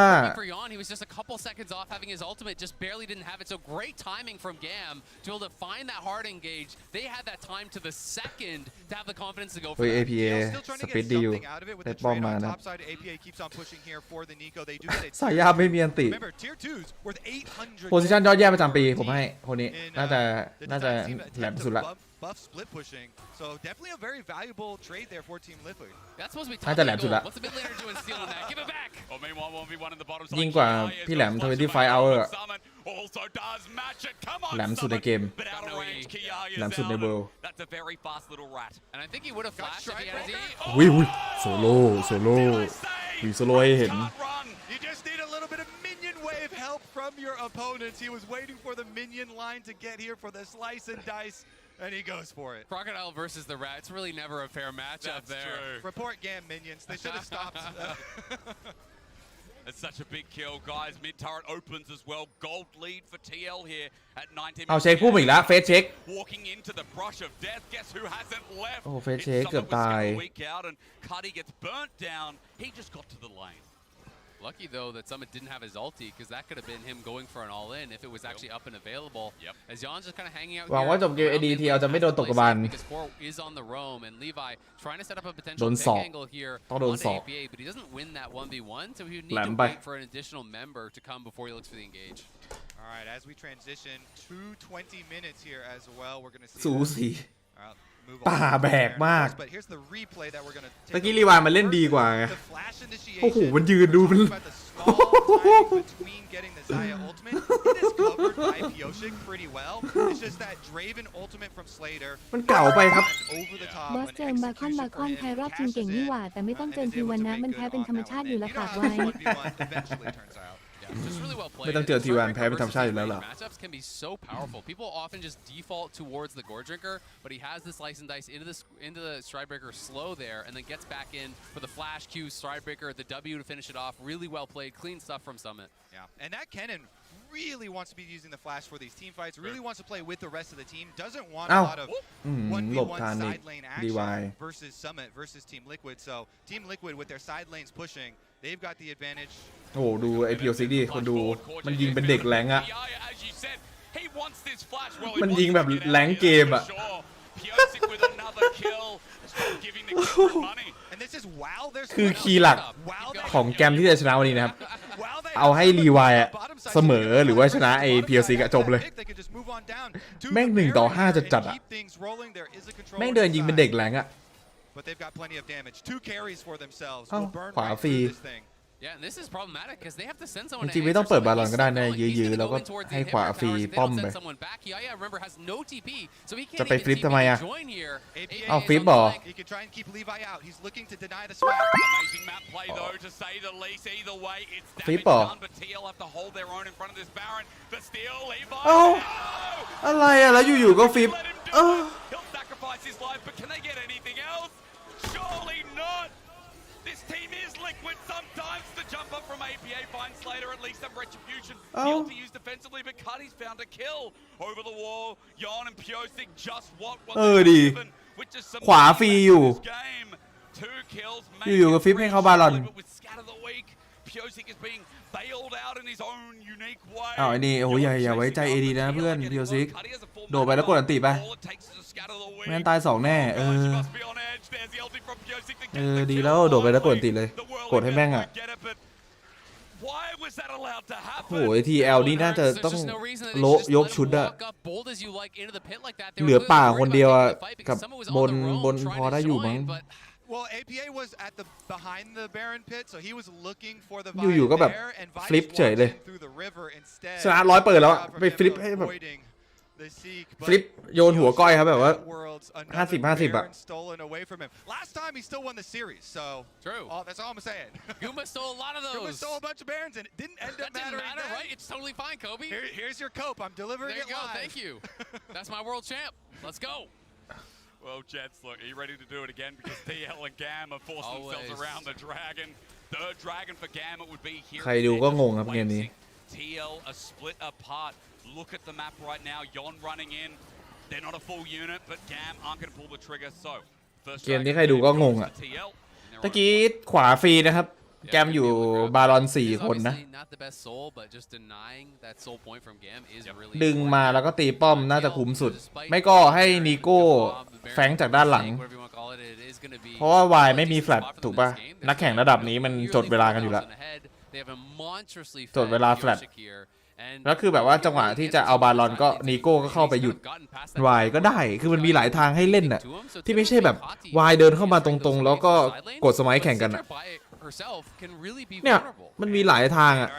He was just a couple seconds off having his ultimate, just barely didn't have it. So great timing from GAM to be able to find that hard engage. They had that time to the second to have the confidence to go for that. APA สปีดดีอยู่แต่ป้อมมานะซาย่าไม่มีอันติโพซิชันยอดเยี่ยมประจำปีผมให้คนนี้น่าจะแหลมสุดละbuff split pushing, so definitely a very valuable trade there for Team Liquid. That's supposed to be น่าจะแหลมสุดละ What's the mid laner doing stealing that? Give it back. ยิ่งกว่าพี่แหลม25 hour แหลมสุดในเกมแหลมสุดในเวิลด์ And I think he would have flashed if he had his E. อุ้ยโซโล่มีโซโล่ให้เห็นHelp from your opponents. He was waiting for the minion line to get here for the slice and dice, and he goes for it. Crocodile versus the rat. It's really never a fair matchup there. True. Report GAM minions. They should have stopped. It's such a big kill, guys. Mid turret opens as well. Gold lead for TL here at 19. เอาเช็คผู้อีกแล้วเฟสเช็ค Walking into the brush of death. Guess who hasn't left? โอ้เฟสเช็คเกือบตาย And Cuddy gets burnt down. He just got to the lane. Lucky though that Summit didn't have his ulti, because that could have been him going for an all-in if it was actually up and available. As Jan's just kind of hanging out. หวังว่าจบเกม ADTL จะไม่โดนตกกระบาล Because Core is on the roam and Levi trying to set up a potential pick angle here on APA, but he doesn't win that 1v1, so he would need to wait for an additional member to come before he looks for the engage. All right, as we transition to 20 minutes here as well, we're going to see สูสีป่าแบกมาก But here's the replay that we're going to ตะกี้รีวายมันเล่นดีกว่าไงโอ้โหมันยืนดูมัน between getting the Xayah ultimate, it is covered by Pyosik pretty well. It's just that Draven ultimate from Slater มันเก่าไปครับ บอสเจิมบาคอนแพ้รอบจริงเก่งนี่หว่าแต่ไม่ต้องเจิมทีวันนะมันแพ้เป็นธรรมชาติอยู่แล้วฝากไว้ ไม่ต้องเจอทีวันแพ้เป็นธรรมชาติอยู่แล้วหรอ Matchups can be so powerful. People often just default towards the Gore Drinker, but he has the slice and dice into the Stridebreaker slow there, and then gets back in for the flash Q, Stridebreaker, the W to finish it off. Really well played, clean stuff from Summit. Yeah, and that Kennen really wants to be using the flash for these team fights. Really wants to play with the rest of the team. Doesn't want a lot of 1v1 side lane action versus Summit versus Team Liquid. So Team Liquid with their side lanes pushing, they've got the advantage. โอ้ดูไอพีโอซิดีคนดูมันยิงเป็นเด็กแรงอะมันยิงแบบแรงเกมอะคือคีย์หลักของแกมที่จะชนะวันนี้นะครับเอาให้รีวายเสมอหรือว่าชนะไอพีโอซิจบเลยแม่ง1-5จะจัดอะแม่งเดินยิงเป็นเด็กแรงอะขวาฟรีYeah, and this is problematic because they have to send จ someone. ริงๆไม่ต้องเปิดบาลอนก็ได้นะยื้อๆแล้วก็ให้ขวาฟรีป้อมไปจะไปฟลิปทำไมอะเอาฟลิปเหรอฟลิปเหรอเอ้าอะไรอะแล้วอยู่ๆก็ฟลิปThis team is liquid sometimes. The jump up from APA finds Slater at least some retribution. The ulti used defensively, but Cuddy's found a kill over the wall. Yon and Pyosik just what was given, which is some ขวาฟรีอยู่ game. 2 kills. อยู่ๆก็ฟลิปให้เขาบาลอน With scatter the weak, Pyosik is being bailed out in his own unique way. อ้าวไอ้นี่โอ้ยอย่าไว้ใจเอดีนะเพื่อนพีโอซิกโดดไปแล้วกดอันติไปไม่งั้นตาย2แน่ดีแล้วโดดไปแล้วกดอันติเลยกดให้แม่งอ่ะโอ้ยทีเอลนี่น่าจะต้องโละยกชุดอะเหลือป่าคนเดียวกับบนพอได้อยู่มั้งอยู่ๆก็แบบฟลิปเฉยเลยชนะ100เปิดแล้วไปฟลิปให้แบบ ฟลิปโยนหัวก้อยครับแบบว่า50-50อะ Last time he still won the series, so true. That's all I'm saying. Guma stole a lot of those. Guma stole a bunch of Barons and it didn't end up mattering. That didn't matter, right? It's totally fine, Kobe. Here's your cope. I'm delivering it live. There you go. Live. Thank you. That's my world champ. Let's go. Well, Jets, look, are you ready to do it again? Because TL and GAM are forcing themselves around the Dragon. Third Dragon for GAM it would be here. ใครดูก็งงครับเกมนี้ TL are split apart. Look at the map right now. Yon running in. They're not a full unit, but GAM aren't going to pull the trigger. So, เกมนี้ใครดูก็งงอะตะกี้ขวาฟรีนะครับแกมอยู่บารอน4 คนนะดึงมาแล้วก็ตีป้อมน่าจะคุ้มสุดไม่ก็ให้นิโก้แฟงจากด้านหลังเพราะว่าวายไม่มีแฟลชถูกป่ะนักแข่งระดับนี้มันจดเวลากันอยู่แล้วจดเวลาแฟลชแล้วคือแบบว่าจังหวะที่จะเอาบาลอนก็นิโก้ก็เข้าไปหยุดวายก็ได้คือมันมีหลายทางให้เล่นน่ะที่ไม่ใช่แบบวายเดินเข้ามาตรงๆแล้วก็กดสมัยแข่งกันเนี่ยมันมีหลายทางอ่ะ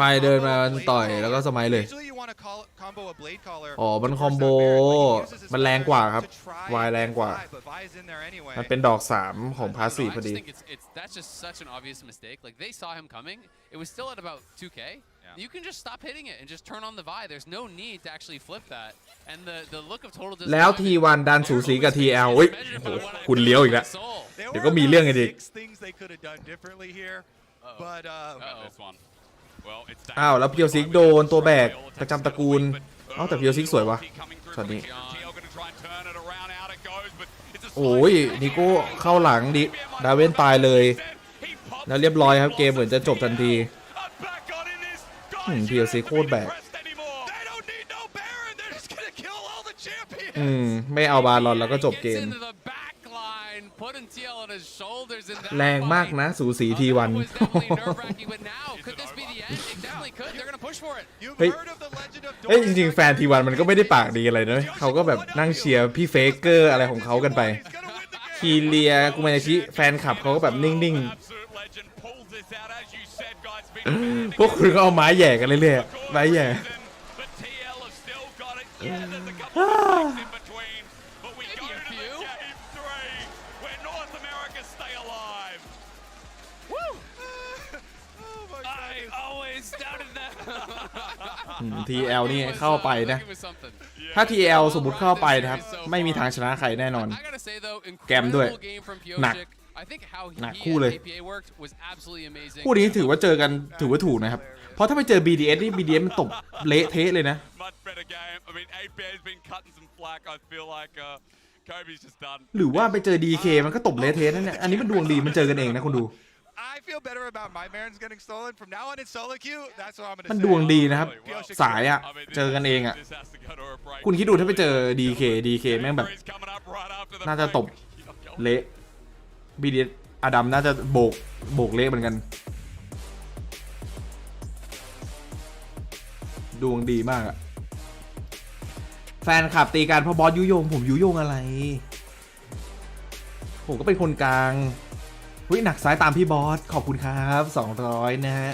วายเดินมาต่อยแล้วก็สมัยเลยอ๋อมันคอมโบมันแรงกว่าครับวายแรงกว่ามันเป็นดอก3ของพาสซีฟพอดีIt was still at about 2K. Yeah. You can just stop hitting it and just turn on the Vi. There's no need to actually flip that. And the look of total แล้ว T1 ดันสูสีกับ TL อุ้ยคุณเลี้ยวอีกแล้วเดี๋ยวก็มีเรื่องกันอีกอ้าวแล้วเพียวซิกโดนตัวแบกประจำตระกูลอ้าวแต่เพียวซิกสวยวะช็อตนี้โอ้ยนิโก้เข้าหลังดิดาเวนตายเลยแล้วเรียบร้อยครับเกมเหมือนจะจบทันทีพีเอลซีโคตรแบกไม่เอาบาลอนแล้วก็จบเกมแรงมากนะสูสีทีวันเฮ้ยจริงๆแฟนทีวันมันก็ไม่ได้ปากดีอะไรนะเขาก็แบบนั่งเชียร์พี่เฟกเกอร์อะไรของเขากันไปคีเลียกูมาชิแฟนคลับเขาก็แบบนิ่งๆพวกคุณก็เอาไม้แย่กันเรื่อยๆไม้แย่TL นี่เข้าไปนะถ้า TL สมมุติเข้าไปนะครับไม่มีทางชนะใครแน่นอนแกมด้วยหนักคู่เลยคู่นี้ถือว่าเจอกันถือว่าถูกนะครับเพราะถ้าไปเจอ BDS นี่ BDS มันตบเละเทะเลยนะหรือว่าไปเจอ DK มันก็ตบเละเทะนั่นเนี่ยอันนี้มันดวงดีมันเจอกันเองนะคุณดูมันดวงดีนะครับสายอ่ะเจอกันเองอ่ะคุณคิดดูถ้าไปเจอ DK แม่งแบบน่าจะตบเละBDS อดัมน่าจะโบกเละเหมือนกันดวงดีมากอะแฟนคลับตีกันเพราะบอสยุยงผมยุยงอะไรผมก็เป็นคนกลางหนักซ้ายตามพี่บอสขอบคุณครับ200นะฮะ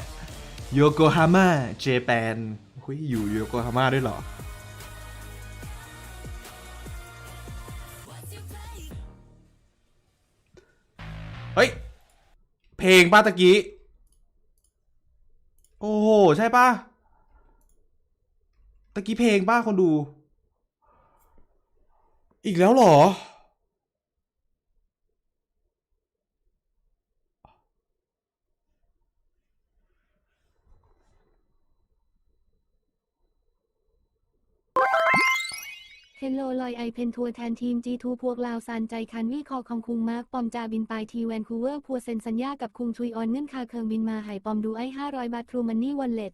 โยโกฮาม่าเจแปนอยู่โยโกฮาม่าด้วยเหรอเฮ้ยเพลงป้าตะกี้โอ้โหใช่ป่ะตะกี้เพลงป้าคนดูอีกแล้วเหรอเฮลโลลอยไอเพนทัวร์แทนทีม G2 พวกลาวซานใจคันวี่คอของคุงมาร์กปอมจาบินไปทีแวนคูเวอร์พัวเซ็นสัญญากับคุงชุยออนเงื่อนคาเคิงบินมาหายปอมดูไอ้500 บาททรูมันนี่วอลเล็ต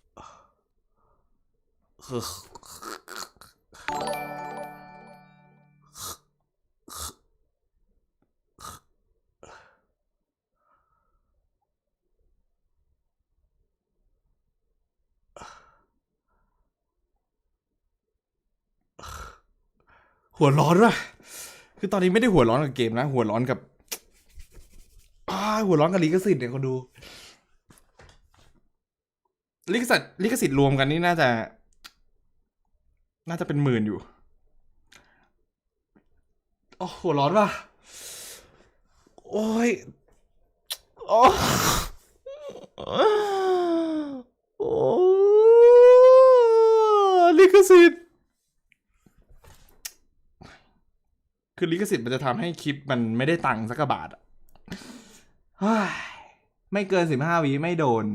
หัวร้อนว่ะคือตอนนี้ไม่ได้หัวร้อนกับเกมนะหัวร้อนกับหัวร้อนกับลิขสิทธิ์เนี่ยคนดูลิขสิทธิ์รวมกันนี่น่าจะ น่าจะเป็นหมื่นอยู่โอ้หัวร้อนว่ะโอ้ยโอ้โอ้ลิขสิทธิ์คือลิขสิทธิ์มันจะทำให้คลิปมันไม่ได้ตังค์สักบาทอะไม่เกิน15 วิไม่โดน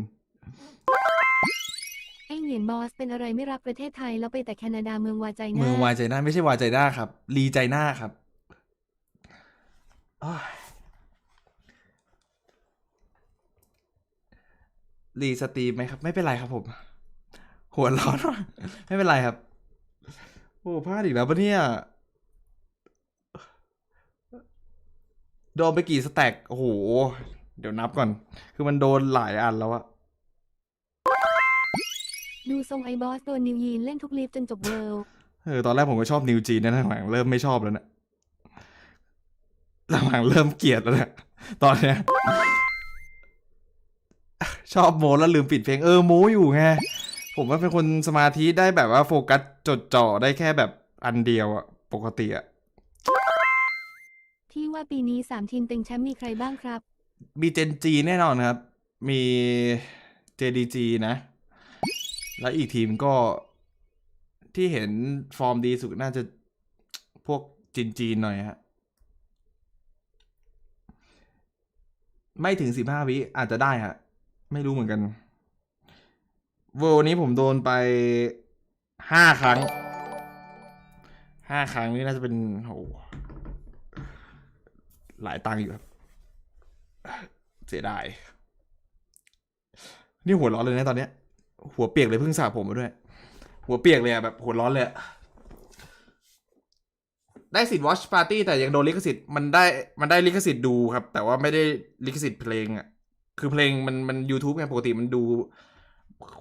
ไอเหรียญบอสเป็นอะไรไม่รักประเทศไทยแล้วไปแต่แคนาดาเมืองวาใจน่าเมืองวาใจน่าไม่ใช่วาใจน่าครับลีใจน่าครับรีสตรีมไหมครับไม่เป็นไรครับผมหัวร้อนไม่เป็นไรครับโอ้พลาดอีกแล้วปะเนี่ยโดนไปกี่สแต็กโอ้โหเดี๋ยวนับก่อนคือมันโดนหลายอันแล้วอะดูทรงไอบอสโดนนิวยีนเล่นทุกลีฟจนจบเวิลด์ตอนแรกผมก็ชอบนิวจีนนะหลังเริ่มไม่ชอบแล้วนะหลังเริ่มเกลียดแล้วนะตอนเนี้ยชอบโมแล้วลืมปิดเพลงโมอยู่ไงผมว่าเป็นคนสมาธิได้แบบว่าโฟกัสจดจ่อได้แค่แบบอันเดียวอะปกติอะที่ว่าปีนี้3ทีมเต็งแชมป์มีใครบ้างครับมีเจนจีแน่นอนครับมี JDG นะแล้วอีกทีมก็ที่เห็นฟอร์มดีสุดน่าจะพวกจีนหน่อยฮะไม่ถึง15 วิอาจจะได้ฮะไม่รู้เหมือนกันโวนี้ผมโดนไป5 ครั้งนี่น่าจะเป็นโหหลายตังค์อยู่ครับเสียดายนี่หัวร้อนเลยนะตอนเนี้ยหัวเปียกเลยเพิ่งสระผมมาด้วยหัวเปียกเลยอะแบบหัวร้อนเลยได้สิทธิ์ watch party แต่ยังโดนลิขสิทธิ์มันได้ลิขสิทธิ์ดูครับแต่ว่าไม่ได้ลิขสิทธิ์เพลงอะคือเพลงมัน YouTube ไงปกติมันดู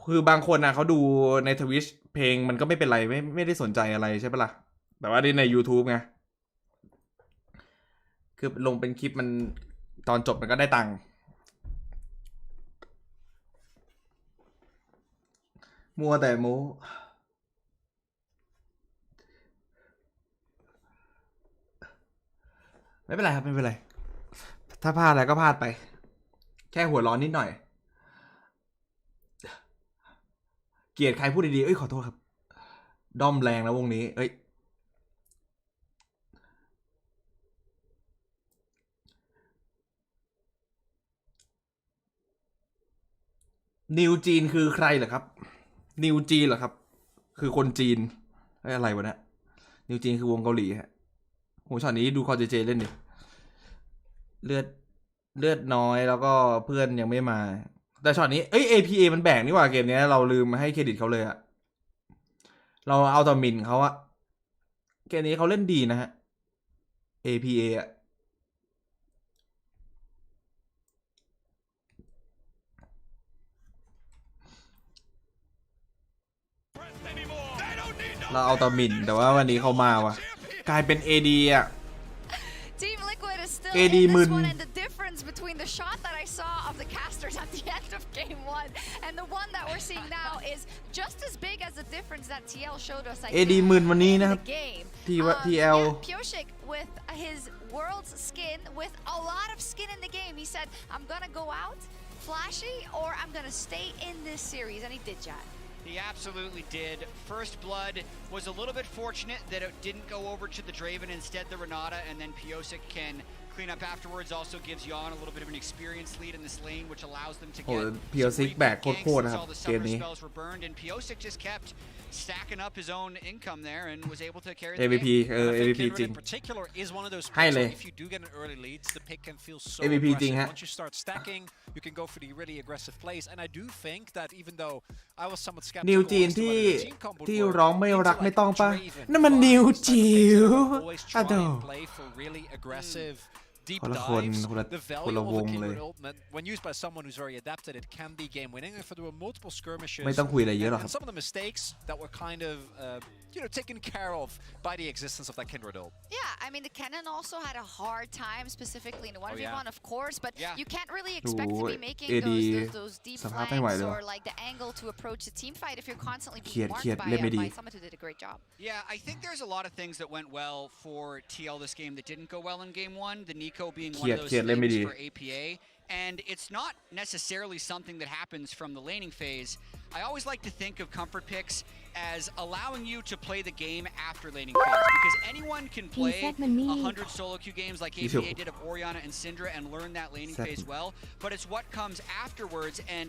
คือบางคนนะเขาดูใน Twitch เพลงมันก็ไม่เป็นไรไม่ได้สนใจอะไรใช่ปะล่ะแต่ว่าใน YouTube ไงคือลงเป็นคลิปมันตอนจบมันก็ได้ตังค์มัวแต่โมไม่เป็นไรครับไม่เป็นไรถ้าพลาดอะไรก็พลาดไปแค่หัวร้อนนิดหน่อยเกลียดใครพูดดีๆขอโทษครับด้อมแรงแล้ววงนี้นิวจีนคือใครเหรอครับนิวจีนเหรอครับคือคนจีนอะไรวะเนี่ยนิวจีนคือวงเกาหลีฮะโหช็อตนี้ดูคอเจเล่นดิเลือดน้อยแล้วก็เพื่อนยังไม่มาแต่ช็อตนี้APA มันแบ่งนี่หว่าเกมนี้เราลืมให้เครดิตเขาเลยอะเราเอาต่อมินเขาอะเกมนี้เขาเล่นดีนะฮะ APA อะเราเอาต่อมินแต่ว่าวันนี้เขามาว่ะกลายเป็น AD อะ Team Liquid is still AD in this มึน one, and the difference between the shot that I saw of the casters at the end of Game 1 and the one that we're seeing now is just as big as the difference that TL showed us. AD มึนวันนี้นะครับ game. TL Pioshik with his world's skin, with a lot of skin in the game. He said, "I'm gonna go out flashy, or I'm gonna stay in this series," and he did that. He absolutely did. First Blood was a little bit fortunate that it didn't go over to the Draven, instead the Renata, and then Pioshik can clean up afterwards. Also gives Yon a little bit of an experience lead in this lane, which allows them to get Pioshik แบกโคตรๆนะครับ all the เกม summer นี้ spells were burned, and Pioshik just kept stacking up his own income there and was able to carry the AVP game. AVP จริง in particular is one of those ให้เลย if you do get an early lead, the pick can feel so AVP จริง aggressive. ฮะ Once you start stacking, you can go for the really aggressive plays, and I do think that even though I was somewhat นิว skeptical จีน as to ที่ whether the team combo would ที่ work, ร้องไม่รัก into ไม่ like ต้องปะ Draven, นั่นมันนิว Fox,จิ๋ว always อะ try โด and play for really aggressive deep คนละคน dives, คนละ the คน value ละ of ว a งเลย keyword ultimate, when used by someone who's very adapted, it can be game winning. And if there were multiple skirmishes, ไม่ต้องคุยอะไรเยอะหรอก and some of the mistakes that were kind of taken care of by the existence of that Kindred ult. Yeah, I mean, the Kennen also had a hard time, specifically in the 1v1, of course, but you can't really ดู expect to be making those deep สภาพไม่ไหว flanks เลย or like the angle to approach the team fight if you're constantly เครีย being ดเครียด marked เล่นไม่ดี by someone who did a great job. Yeah, I think there's a lot of things that went well for TL this game that didn't go well in game one. The Nico being one of those things for APA. And it's not necessarily something that happens from the laning phase. I always like to think of comfort picks as allowing you to play the game after laning phase, because anyone can play 100 solo queue games like APA did of Orianna and Syndra and learn that laning phase well, but it's what comes afterwards, and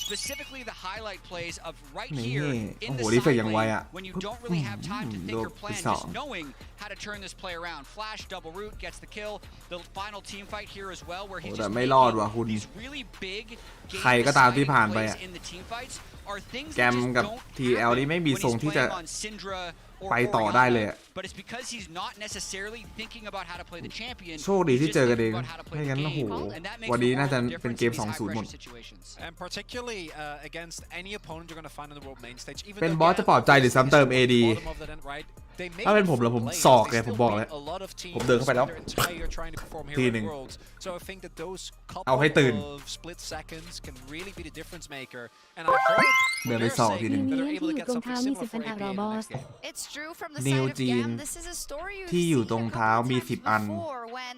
specifically the highlight plays of right here in the side lane when you don't really have time to think or plan, just knowing how to turn this play around. Flash double root gets the kill. The final team fight here as well, where he's just making these really big game deciding plays in the team fights are things แก that ม just กับ don't TL นี่ไม่มี when ทรง he's ที่จะ playing on Syndra or ไปต่อได้เลย Orianna, but it's because he's not necessarily thinking about how to play the champion. โชคดีที่ He's เจ just อกันเอง thinking about how to play ไม่ the งั้นโอ้โห game, and that makes วัน the นี้ world น่าจะ of เป็น difference เก in ม these high 2-0 หมด pressure situations. And particularly against any opponent you're going to find on the world main stage. Even เป็น though บอสจะปลอบใจหรือซ้ำเติม AD bottom of the net, right? They make ถ้าเป็น it ผมแล้วผม full ศอก lanes. ไง They ผม still บอก beat แล้ว a lot of teams ผมเดินเข้าไปแล้ว their entire trying to perform here ที in หนึ่ง worlds. So I think that those เอาให้ตื่น couple of split seconds can really be the difference maker. And I hope เดิน for ไป their ศอก sake ทีหนึ่ง that they're able to get something similar for มี APA in the next game. It's true from the นิว side of จีน GAM. This is a story you've ที่อยู่ seen ตรง a เท้า couple มี times 10 อัน before when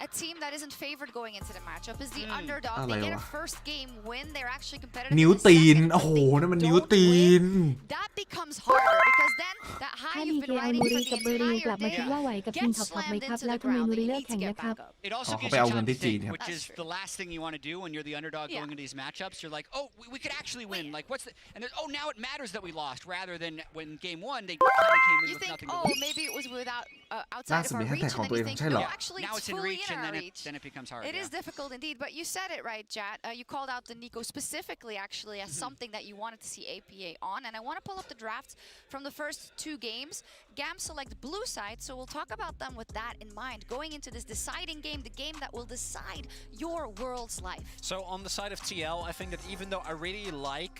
a team that isn't favored going into the matchup is the underdog. อะไร They get วะ a first game win. They're actually competitive. นิ้ว in the ตีน second, โอ้โห but they นั่นมันนิ้ว don't ตีน win. That becomes harder because then that ถ้า high ดี you've เจ been ไอ riding มู for รี the กับเบอร์ริง entire กลับมาคิด day ว่าไหวกับทีม gets ท็อปท็อป slammed ไหมครับ into แล้ the วทำไม ground. มู They รีเลิก need to แข่ง get นะครับ back up. It also Oh, givesเขาไป you เอา time เงิน to ที่จีน think, ครับ which is the last thing you want to do when you're the underdog Yeah. going into these matchups. You're like, oh, we could actually win. Like, what's the... And then, oh, now it matters that we lost, rather than when game one, they kind of came in You with think, nothing to oh, lose. maybe it was without ล่า outside สุ of ด our มีแฮช reach, แท็ก and ของ then ตัวเอ you ง think, ใช่เหร no, อ actually Now it's it's in fully reach, in and our then reach. it becomes hard. It is difficult indeed, but you said it right, Jat. You called out the Nico specifically, actually, as something that you wanted to see APA on, and I want to pull up the drafts from the first two games. GAM select blue side, so we'll talk about them with that in mind, going into this deciding game, the game that will decide your world's life. So on the side of TL, I think that even though I really like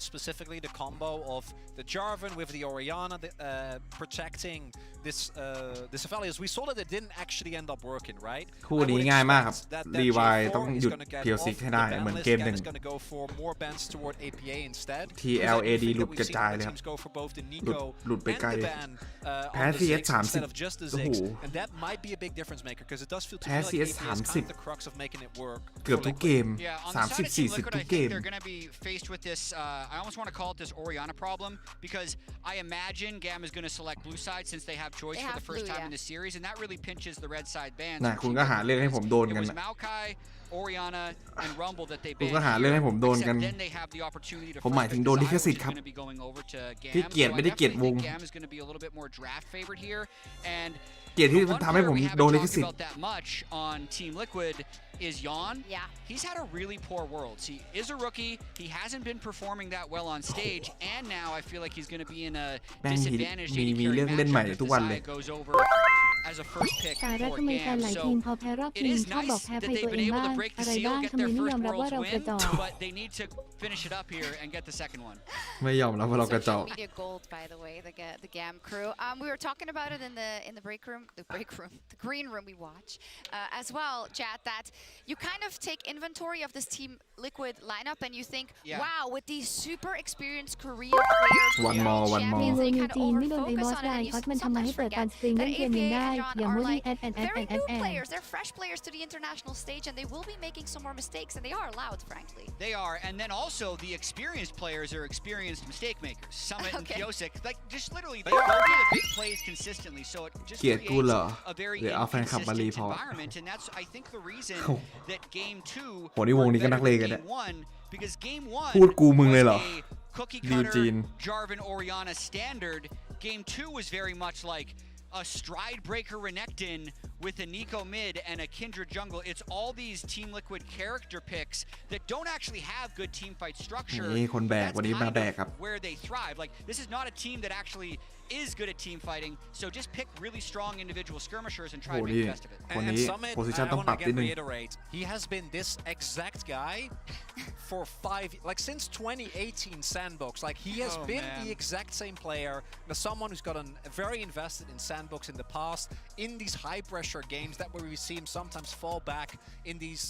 specifically the combo of the Jarvan with the Orianna protecting this Aphelios, we saw that it didn't actually end up working, right? คู่นี้ง่ายมากครับรีไวต้องหยุด PLC ให้ได้เหมือนเกมหนึ่ง going to go for more bans toward APA instead. TLAD หลุดกระจายเลยครับ หลุดไปไกลแพ้ CS 30 โอ้โห And that might be a big difference maker because it does feel to แพ้ me like CS APA is kind of the crux of making it work. เกือบทุกเกม Yeah, on the side of Team 30-40 Liquid, ทุ I กเก think ม they're going to be faced with this, I almost want to call it this Orianna problem, because I imagine GAM is going to select blue side since they have choice for the first time in the series, and that really pinches the red side bans. น่ะคุณก็หาเรื่องให้ผมโดน It กัน was นะ Maokai, Orianna, and Rumble that they คุณ banned ก็หาเรื่องให้ผมโดน here, กัน except then they have the opportunity to ผมหมาย fight ถึง with โดนลิ Desire, ขสิท which ธิ์ is ครับ going to be going over to GAM. ที่เกลียด So ไม่ I ได้เกลียด definitely วง think GAM is going to be a little bit more draft favored here, and เกลียดที่ the มัน one ทำให้ player ผม we โดน haven't ลิข talked สิทธิ์ about that much on Team Liquid is Yawn. Yeah. He's had a really poor Worlds. He is a rookie. He hasn't been performing that well on stage, and now I feel like he's going to be in a แม่ง disadvantage มี AD เรื่อง carry เล่นใหม่ matchup ทุ if กวันเลย Desire goes over as a first pick สาระ for ทำไมแฟน GAM. หลาย So ทีมพอแพ้รอบ it ชิง is ชอบบอก nice แพ้ that ภัย they've ตัว been เอง able บ้า to ง break อะ the ไร seal, บ้าง get ทำไม their ไม่ยอ first มรับว่า Worlds เรากระ win, จอก but they need to finish it up here and get the second one. ไม่ยอมรับว่าเรากระจอก Social media gold, by the way, the GAM crew. We were talking about it in the the green room we watch as well, Chat. That you kind of take inventory of this Team Liquid lineup and you think, wow, with these super experienced Korean players, One more. champions, they นิว kind of จีนไม่โดนไอ้บอ overfocus ส on it, ได้ and you คอสมันทำมาให้ sometimes เปิดการ forget สตรีมเล่น that เกมยัง APA ได้ and John อย่า are มัวรี like แอดแอดแอด very แอด new แอด players. They're fresh players to the international stage, and they will be making some more mistakes, and they are allowed, frankly. They are, and then also the experienced players are experienced mistake makers. Summit and Pyosik, like just literally they go to the big plays consistently, so it just เกลียดกูเหรอ creates a very เดี๋ยวเอาแฟนคลับมารีพ inconsistent อร์ต environment, and that's I think the reason that game 2 โหนี่วงนี้ก็ worked นัก better เลงกัน than เนี่ย game 1 because game 1 พูดกูมึงเลยเหรอ was a cookie นิว cutter จีน Jarvan Orianna standard. Game 2 was very much like a stride breaker Renekton with a Nico mid and a Kindred jungle. It's all these Team Liquid character picks that don't actually have good team fight structure. นี่คนแบกวันนี้มาแบกครับ Where they thrive. Like, this is not a team that actually is good at team fighting, so just pick really strong individual skirmishers and try to make the best of it. คนนี้ position ต้องปรับนิดนึง He has been this exact guy for since 2018 Sandbox. Like, he has been the exact same player, someone who's gotten very invested in Sandbox in the past, in these high pressure games that where we see him sometimes fall back in these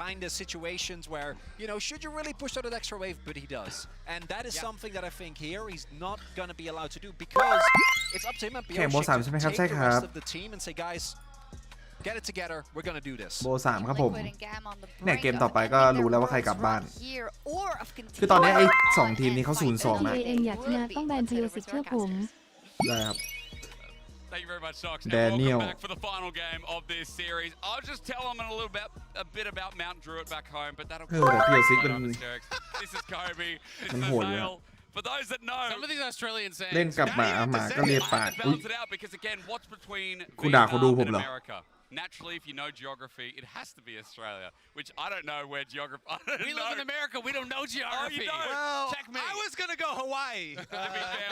kind of situations where, you know, should you really push out an extra wave? But he does. And that is something that I think here he's not going to be allowed to do because it's up to him and Bioshik to take the rest of the team and say, guys, get it together, we're going to do this. โบ3ครับผมเนี่ยเกมต่อไปก็รู้แล้วว่าใครกลับบ้านคือตอนนี้ไอ้2ทีมนี้เขา 0-2 นะ GAM อยากชนะต้องแบน Biosic เชื่อผม ได้ครับ Thank you very much, Sox. Daniel. Welcome back for the final game of this series. I'll just tell them a bit about Mount Druitt back home, but that'll. แต่ Biosic มัน This is Kobe. This มัน is โหดเลย Nail. For those that know, some of these Australian sayings เล่นกับหมาก็เลียปาก balance it out because again, what's between คุณด่าเขาดูผม Vietnam เหร and อ America? Naturally, if you know geography, it has to be Australia, which I don't know where geography. We live in America. We don't know geography. Oh, you don't? Well, Check me. I was gonna go Hawaii.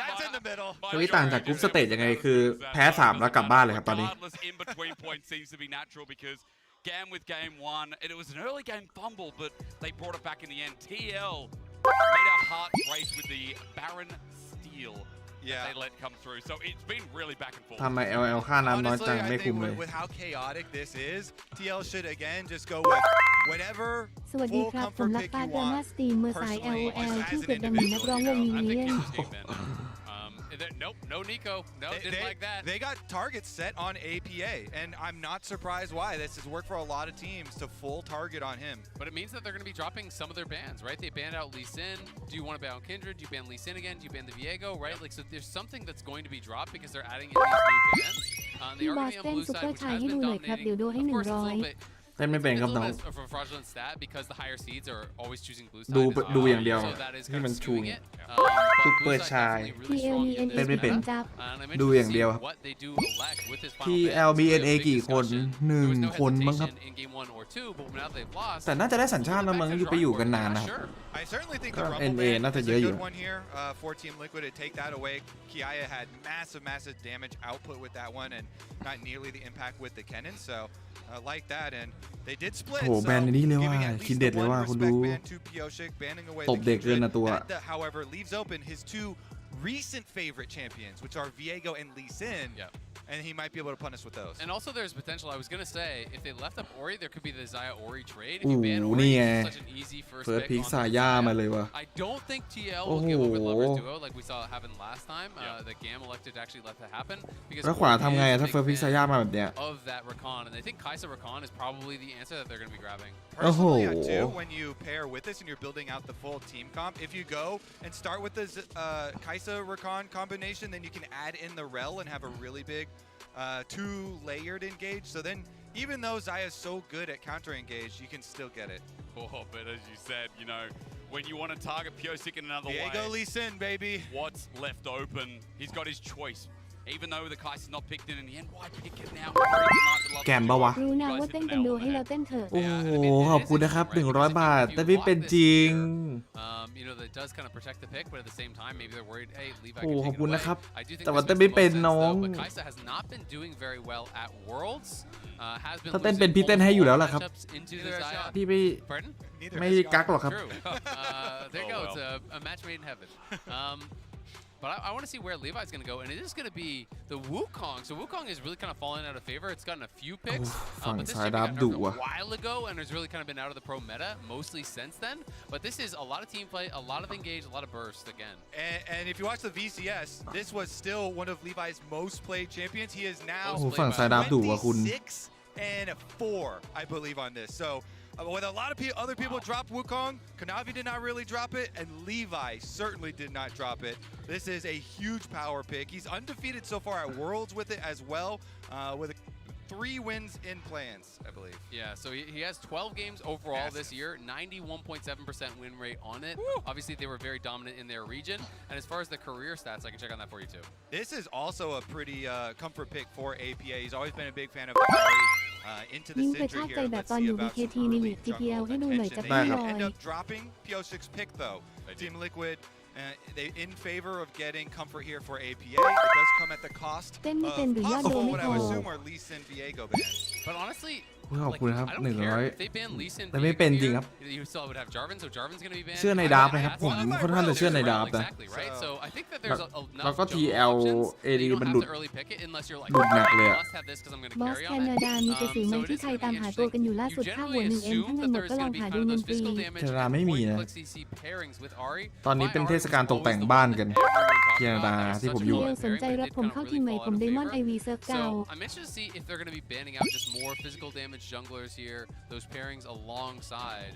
That's in the middle. ตรงนี้ต่างจากกรุ๊ปสเตจยังไงคือแพ้3แล้วกลับบ้านเลยครับตอนนี้ Regardless, in between points seems to be natural because GAM with game 1, and it was an early game fumble, but they brought it back in the end. TL made our hearts race with the Baron Steal that they let come through. So it's been really back and forth. ทำไม LL ค่าน้ำน้อยจัง Honestly, ไม่ I คุ้ม think เลย with how chaotic this is, TL should again just go with whatever สวัสดี full ครับ ผม comfort รัก pick ป้า you ดราม่า want. สตรีมเมอร์สาย LOL ที่เกิดดังหนีนักร้องวงมิ I น think เลียน interesting, man. Nope, no Nico. No, didn't like that. They got targets set on APA, and I'm not surprised why. This has worked for a lot of teams to full target on him. But it means that they're going to be dropping some of their bans, right? They banned out Lee Sin. Do you want to ban Kindred? Do you ban Lee Sin again? Do you ban the Viego, right? Like, so there's something that's going to be dropped because they're adding in these new bans. They are going to be on blue side, which has been dominating. Of course, it's a little bit. เล่นไม่เป็นครับน้อง It's a little bit of a fraudulent stat because the higher seeds are always choosing blue side. ดูอย่างเดียว So that is ให้ kind มั of นชู skewing it. ทุก But เปิ blue ด side ชาย definitely really strong in this เล่นไม่เป็น meta. And I'm ดู interested อย่าง to เดียว see ครับ what they do elect with this finalที่ ban. LBNA It's กี่ a big คน discussion. หนึ่ง There was no คนมั้งครับ hesitation in game 1 or 2, but now they've lost. แต่น่าจะได้สัญชาติแล้วมั้งอยู่ไปอยู่กันนานนะครับ Sure. I certainly think the NA Rumble banน่าจะ is เย a อะอยู่ good one here for Team Liquid to take that away. Kiaya had massive damage output with that one and not nearly the impact with the Kennen, so like that. And they did split, โห so แบนในนี้เลยว่า giving at คิด least เด็ the ดเลย one ว่าคุณดู respect ban to Bioshik, banning away ต the บเด็กเกิน Kindred. นะตัว That, however, leaves open his two recent favorite champions, which are Viego and Lee Sin. Yeah. And he might be able to punish with those. And also there's potential. I was going to say, if they left up Ori, there could be the Xayah Ori trade. If you ban โอ้ Ori, นี่ไง it's such an easy first เฟิร์ส pick พิก on ซา the ย่า Xayah. มาเลยว่ะ I don't think TL โอ้ will โห give over Lovers Duo like we saw it happen last time. The GAM elected to actually let that happen. Because แล้วขวา Ori ทำไง is a ถ้า big เฟิร์สพิกซา fan ย่ามาแบบเนี้ย of that Rakan, and I think Kaisa Rakan is probably the answer that they're going to be grabbing. Personally, I do. Oh. When you pair with this and you're building out the full team comp, if you go and start with the Kaisa Rakan combination, then you can add in the Rel and have a really big two-layered engage. So then, even though Xayah is so good at counter engage, you can still get it. Oh, but as you said, you know, when you want to target Bioshik in another Viego way, Lee Sin, baby. what's left open? He's got his choice. Even though the Kaiser's not picked in the end, why pick it now? แกมปะวะ รู้นะว่าเต้นเป็นดูให้เราเต้นเถอะ โอ้โหขอบคุณนะครับ100 บาท แต่พี่เป็นจริง You know, that does kind of protect the pick, but at the same time, maybe they're worried, hey, Levi โอ้ can ขอบ take คุ it ณ away. นะครับ I do think แต่ว่า this เต้น makes ไม่ the เป็น most sense, น้อง though, but Kaisa has not been doing very well at Worlds. Has been ถ้าเต้น losing เป็นพี่เต้นให้อยู่แล้วล่ะครับ matchups into the Xayah. พี่ไม่ Pardon? Neither ไม่ has he กัก gone. หรอกครับ True. There you go. It's a match made in heaven. But I want to see where Levi's going to go, and it is going to be the Wukong. So Wukong is really kind of fallen out of favor. It's gotten a few picks, but this side champion up got nerfedดุ a ว่ะ while ago, and has really kind of been out of the pro meta mostly since then. But this is a lot of team play, a lot of engage, a lot of burst again. And if you watch the VCS, this was still one of Levi's most played champions. He is now โอ้โหฝั่งสายดับดุว่ะคุณ 26-4, I believe, on this. So with a lot of other people drop Wukong, Kanavi did not really drop it, and Levi certainly did not drop it. This is a huge power pick. He's undefeated so far at Worlds with it as well, with 3 wins in play-ins, I believe. Yeah, so he has 12 games overall this year, 91.7% win rate on it. Woo! Obviously, they were very dominant in their region. And as far as the career stats, I can check on that for you too. This is also a pretty comfort pick for APA. He's always been a big fan of Ari. Into the century here. Let's see about some early jungle attention. They end up dropping P06 pick though. Team Liquid. They in favor of getting comfort here for APA. It does come at the cost of possible what I would assume are Lee Sin Viego bans. But honestly, ขอบคุณครับ I don't care if they ban Lee Sin แต่ไม่เป็นจริงครับ you still would have Jarvan, so Jarvan's going to be banned. เชื่อในดาร์ฟนะครับผมค่อนข้างจะเชื่อในดาร์ฟนะ Exactly, right? So I think that there's enough แล้วก็ jungle TL options that AD you don't มัน have หลุด to early pick it unless you're like, หลุดหนักเลย I อะ must have this because I'm going to บอส carry แค on นา it. ดามีกระสือไหม So it ที่ is ไทย gonna ตาม be หาตัว interesting. กันอยู่ล่าสุด You ค่าหัว generally 1M ถ้า assume เงิน that หมด there's ก็ลอง going to be หา kind ดู of เงิน those ฟรี physical damage แคนาดาไม่มีนะ quick CC pairings with Ari. ตอนนี้เป็นเทศกาลตกแต่งบ้านกัน แคนาดาที่ผมอยู่ เอลสนใจรับผมเข้าทีมใหม่ผมเดมอนไอวีเซิร์ฟเก่า So I'm interested to see if they're going to be banning out just more physical damage junglers here, those pairings alongside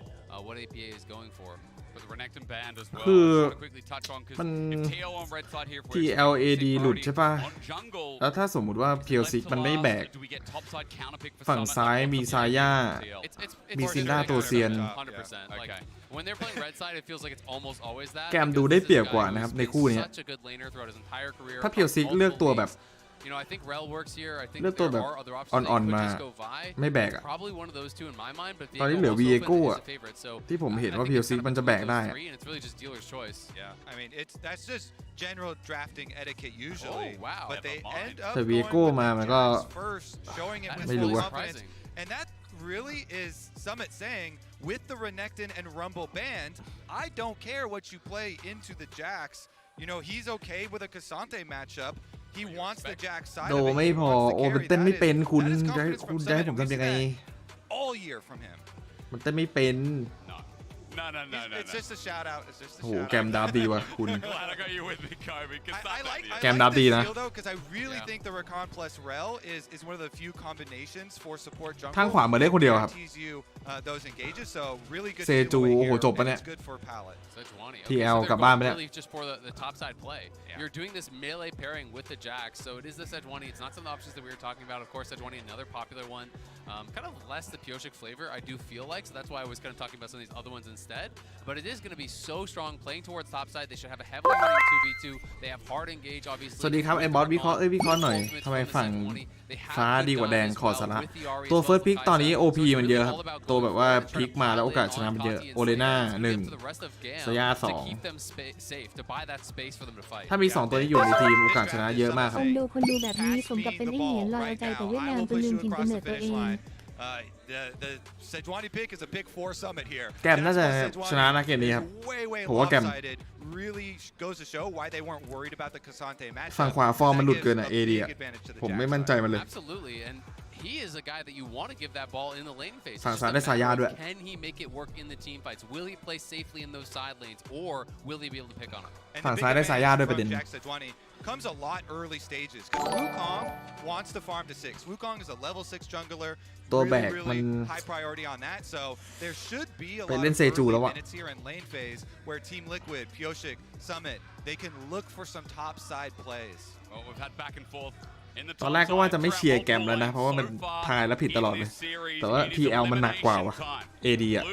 what APA is going for. With the Renekton banned as well. คือ Just wanna quickly touch on 'cause มัน if TL on red side here for TLAD หลุดใช่ป่ะ on jungle แล้วถ้าสมมุติว่า P06 มันไม่แบก do we get top side counter pick for ฝั่ง Summit ซ้าย and มี also ซาย่า TL? It's มีซินด้าตัวเซียน 100%. Like Okay. when they're playing red side, it feels like it's almost always that. แกม because ดูได้ this is เปรียบ a กว่า guy นะครับ who's ใน been คู่นี้ such a good laner throughout his entire career. ถ้า across P06 เลือก multiple ตัวแบบ leagues. You know, I think Rel works here. I think เลือกตัว there แบบ are other options. อ่อน They ๆ could มา just go Vi. ไม่แบกอะ Probably one of those two in my mind, but ตอนนี้ Viego เหลือ also opened Viego as อะ a favorite. So ที่ผมเห็น I ว่า think it's P06 kind of มันจะแบก between ได้ those อะ three, and it's really just dealer's choice. Yeah, I mean that's just general drafting etiquette usually. Oh, wow. But they Never mind. end up แต่ going Viego with มา the มันก็ Jax first, showing it with ไม่รู้ full อะ confidence. Surprising. And that really is Summit saying, with the Renekton and Rumble banned, I don't care what you play into the Jax. You know, he's okay with a Cassante matchup. He wants the Jax side โด of it. ไม่ He พอ wants the โอ้มัน carry. เต้นไม่ That เป็น is- คุณ that is จะให้ confidence คุณ from จะให้ Summit, ผม and we ทำยังไง see that all year from him. มันเต้นไม่เป็น No, no, no, no, It's no. just a shout out. It's just a โอ้โห shout แกม out. ดับดีว่ะคุณ Glad I got you with me, Kobe. 'Cause I that's like the- แกมดับ this ดีนะ deal though because I really Yeah. think the Rakan plus Rel is one of the few combinations for support jungle. ทางขวาเหมือนเล่นคนเดียวครับ Guarantees you those engages, so really good เซจู steal away โอ้โห here, จบปะ and เนี่ย it's good for Palette. Sejuani. Okay, TL so they're กลับบ้าน going ไปเนี่ย really just for the top side play. You're doing this melee pairing with the Jax, so it is the Sejuani. It's not some of the options that we were talking about. Of course, Sejuani, another popular one. Kind of less the Pyosik flavor, I do feel like, so that's why I was kind of talking about some of these other ones instead. But it is going to be so strong playing towards top side. They should have a heavily winning 2v2. They have hard engage, obviously. สวัสดีครับไอ้บอสวิเคราะห์วิเคราะห์หน่อยทำไมฝั่งฟ้าดีกว่าแดงขอสาระตัวเฟิร์สพิกตอนนี้ OP มันเยอะครับตัวแบบว่าพลิกมาแล้วโอกาสชนะมันเยอะโอเลน่า1 สยา2ถ้ามี2ตัวนี้อยู่ในทีมโอกาสชนะเยอะมากครับ คนดูแบบนี้สมกับเป็นไอ้เหนียนลอยเอาใจแต่เวียดนามจนลืมถิ่นกำเนิดตัวเอง The Sejuani pick is a pick for Summit here. แกมน่าจะชนะนะเกมนี้ครับ Way ผมว่าแกม lopsided. Really goes to show why they weren't worried about the Cassante matchup. ฝั่งขวาฟอร์มมันหลุดเกินอะ That gives AD a อะ big advantage to the ผม Jax ไม่มั่นใจ side. มันเลย Absolutely, and he is a guy that you want to give that ball in the lane phase. ฝั่ง It's ซ้าย just ได้ a สายา matter ด้วย of can he make it work in the team fights? Will he play safely in those side lanes, or will he be able to pick on him? And ฝั่ง the ซ้าย big ได้สายา advantage ด้วยประเด็น from Jax Sejuani comes a lot early stages because Wukong wants to farm to 6. Wukong is a level 6 jungler. ตัวแบก Really, มัน really high priority on that. So there should be a ไป lot เล่น of เซจู แล้ว early อะ minutes here in lane phase where Team Liquid, Pyosik, Summit, they can look for some top side plays. Well, we've had back and forth in the ตอนแรกก็ว่าจะไม่เชียร์แกมแล้วนะเพราะว่ามันทายแล้วผิดตลอดเลยแต่ว่า TL มันหนักกว่าวะ AD อะ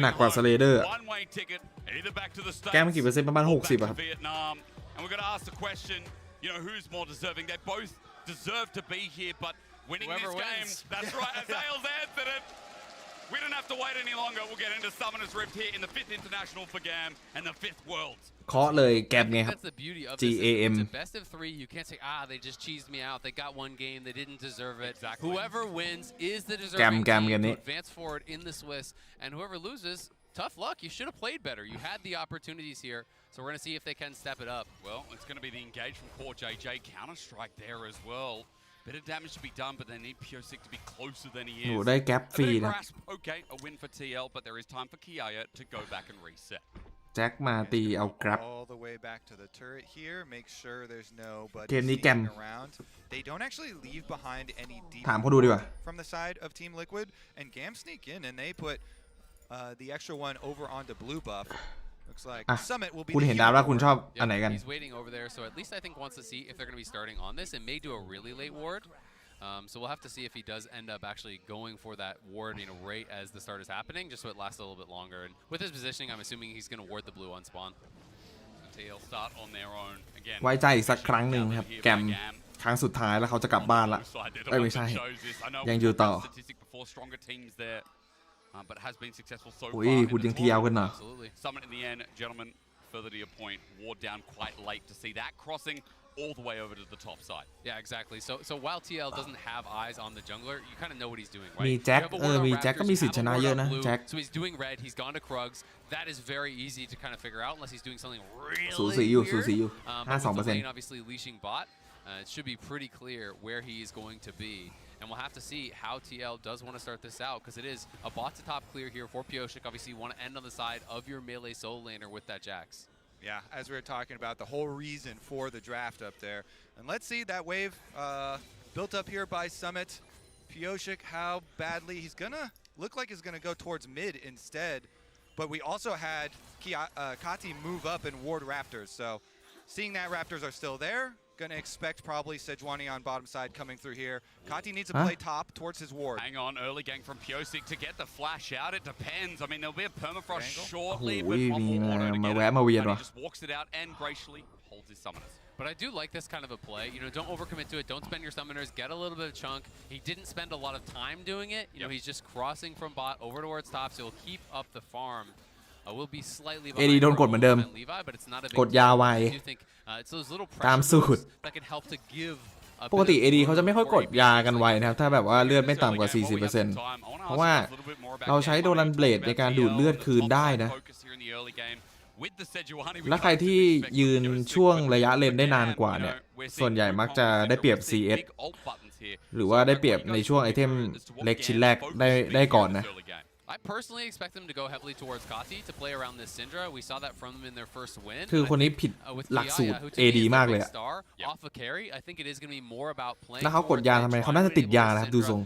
หนักกว่าสเลเดอร์แกมกี่เปอร์เซ็นต์ประมาณ60อะครับ And we're going to ask the question, you know, who's more deserving? They both deserve to be here, but winning Whoever this game, wins. that's right, Azale's answered it. We don't have to wait any longer. We'll get into Summoner's Rift here in the 5th International for GAM and the 5th Worlds. เคาะเลยแกมไงครับ That's the beauty of this. GAM It's a best of 3. You can't say, they just cheesed me out. They got one game. They didn't deserve it. Exactly. Whoever wins is the deserving GAM team toนี้ advance forward in the Swiss. And whoever loses, tough luck. You should have played better. You had the opportunities here. So we're going to see if they can step it up. Well, it's going to be the engage from Core JJ. Counter-strike there as well. Bit of damage to be done, but they need Pyosik to be closer than he โอ้ is. ได้แกปฟรี A bit of นะ grasp. Okay, a win for TL, but there is time for Kiaya to go back and reset. แจ็คมาตีเอากรับ All the way back to the turret here. Make sure there's nobody เกมนี้แกม sneaking around. They don't actually leave behind any deep ถามเขาดูดีกว่า from the side of Team Liquid, and GAM sneak in, and they put the extra one over onto blue buff. Looks like Summit will be คุณ the เห็นดาว hero แล้วคุณชอบ Yep, อันไหนกัน he's waiting over there, so at least I think wants to see if they're going to be starting on this and may do a really late ward. So we'll have to see if he does end up actually going for that ward, right as the start is happening, just so it lasts a little bit longer. And with his positioning, I'm assuming he's going to ward the blue on spawn. TL start on their own again. ไว้ใจอีกสักครั้งหนึ่งครับแกมครั้งสุดท้ายแล้วเขาจะกลับบ้านละไม่ใช่ยังอยู่ต่ออุ้ยคุณยังเที่ยวกันเหรอ Summit in the end, gentlemen, further to your point, ward down quite late to see that crossing all the way over to the top side. Yeah, exactly. So while TL doesn't have eyes on the jungler, you kind of know what he's doing, right? มีแจ็คมีแจ็คก็มีสิทธิ์ชนะเยอะนะแจ็ค So he's doing red. He's gone to Krugs. That is very easy to kind of figure out unless he's doing something really สูสีอยู่ weird. สูสีอยู่ But with the lane obviously leashing bot, it should be pretty clear where he is going to be. And we'll have to see how TL does want to start this out, because it is a bot to top clear here for Pyosik. Obviously, you want to end on the side of your melee solo laner with that Jax. Yeah, as we were talking about, the whole reason for the draft up there. And let's see that wave built up here by Summit. Pyosik, how badly he's gonna look like he's gonna go towards mid instead. But we also had Kati move up and ward Raptors. So seeing that Raptors are still there, gonna expect probably Sejuani on bottom side coming through here. Kati needs to play top towards his ward. Hang on, early gang from Pyosik to get the flash out. It depends. I mean, there'll be a permafrost shortly, but on the water to get it. He just walks it out and graciously holds his summoners. But I do like this kind of a play. Don't overcommit to it. Don't spend your summoners. Get a little bit of chunk. He didn't spend a lot of time doing it. He's just crossing from bot over towards top, so he'll keep up the farm. Will be slightly behind AD โดนกดเหมือนเดิม Levi, but it's not a big กดยาไว deal. I do think it's those little ตามสูตร that can help to give ปกติ AD เขาจะไม่ค่อยกดยากันไวนะครับถ้าแบบว่าเลือดไม่ต่ำกว่า 40% เพราะว่าเราใช้โดรันเบลดในการดูดเลือดคืนได้นะและใครที่ยืนช่วงระยะเลนได้นานกว่าเนี่ยส่วนใหญ่มักจะได้เปรียบ CS หรือว่าได้เปรียบในช่วงไอเทมเล็กชิ้นแรกได้ก่อนนะ I personally expect them to go heavily towards Kati to play around this Syndra. We saw that from them in their first win. คือคนนี้ผิดหลักสูตร AD มากเลยอะ Off a carry, I think it is going to be more about playing. แล้วเขากดยาทำไมเขาน่าจะติดยานะครับดูทรง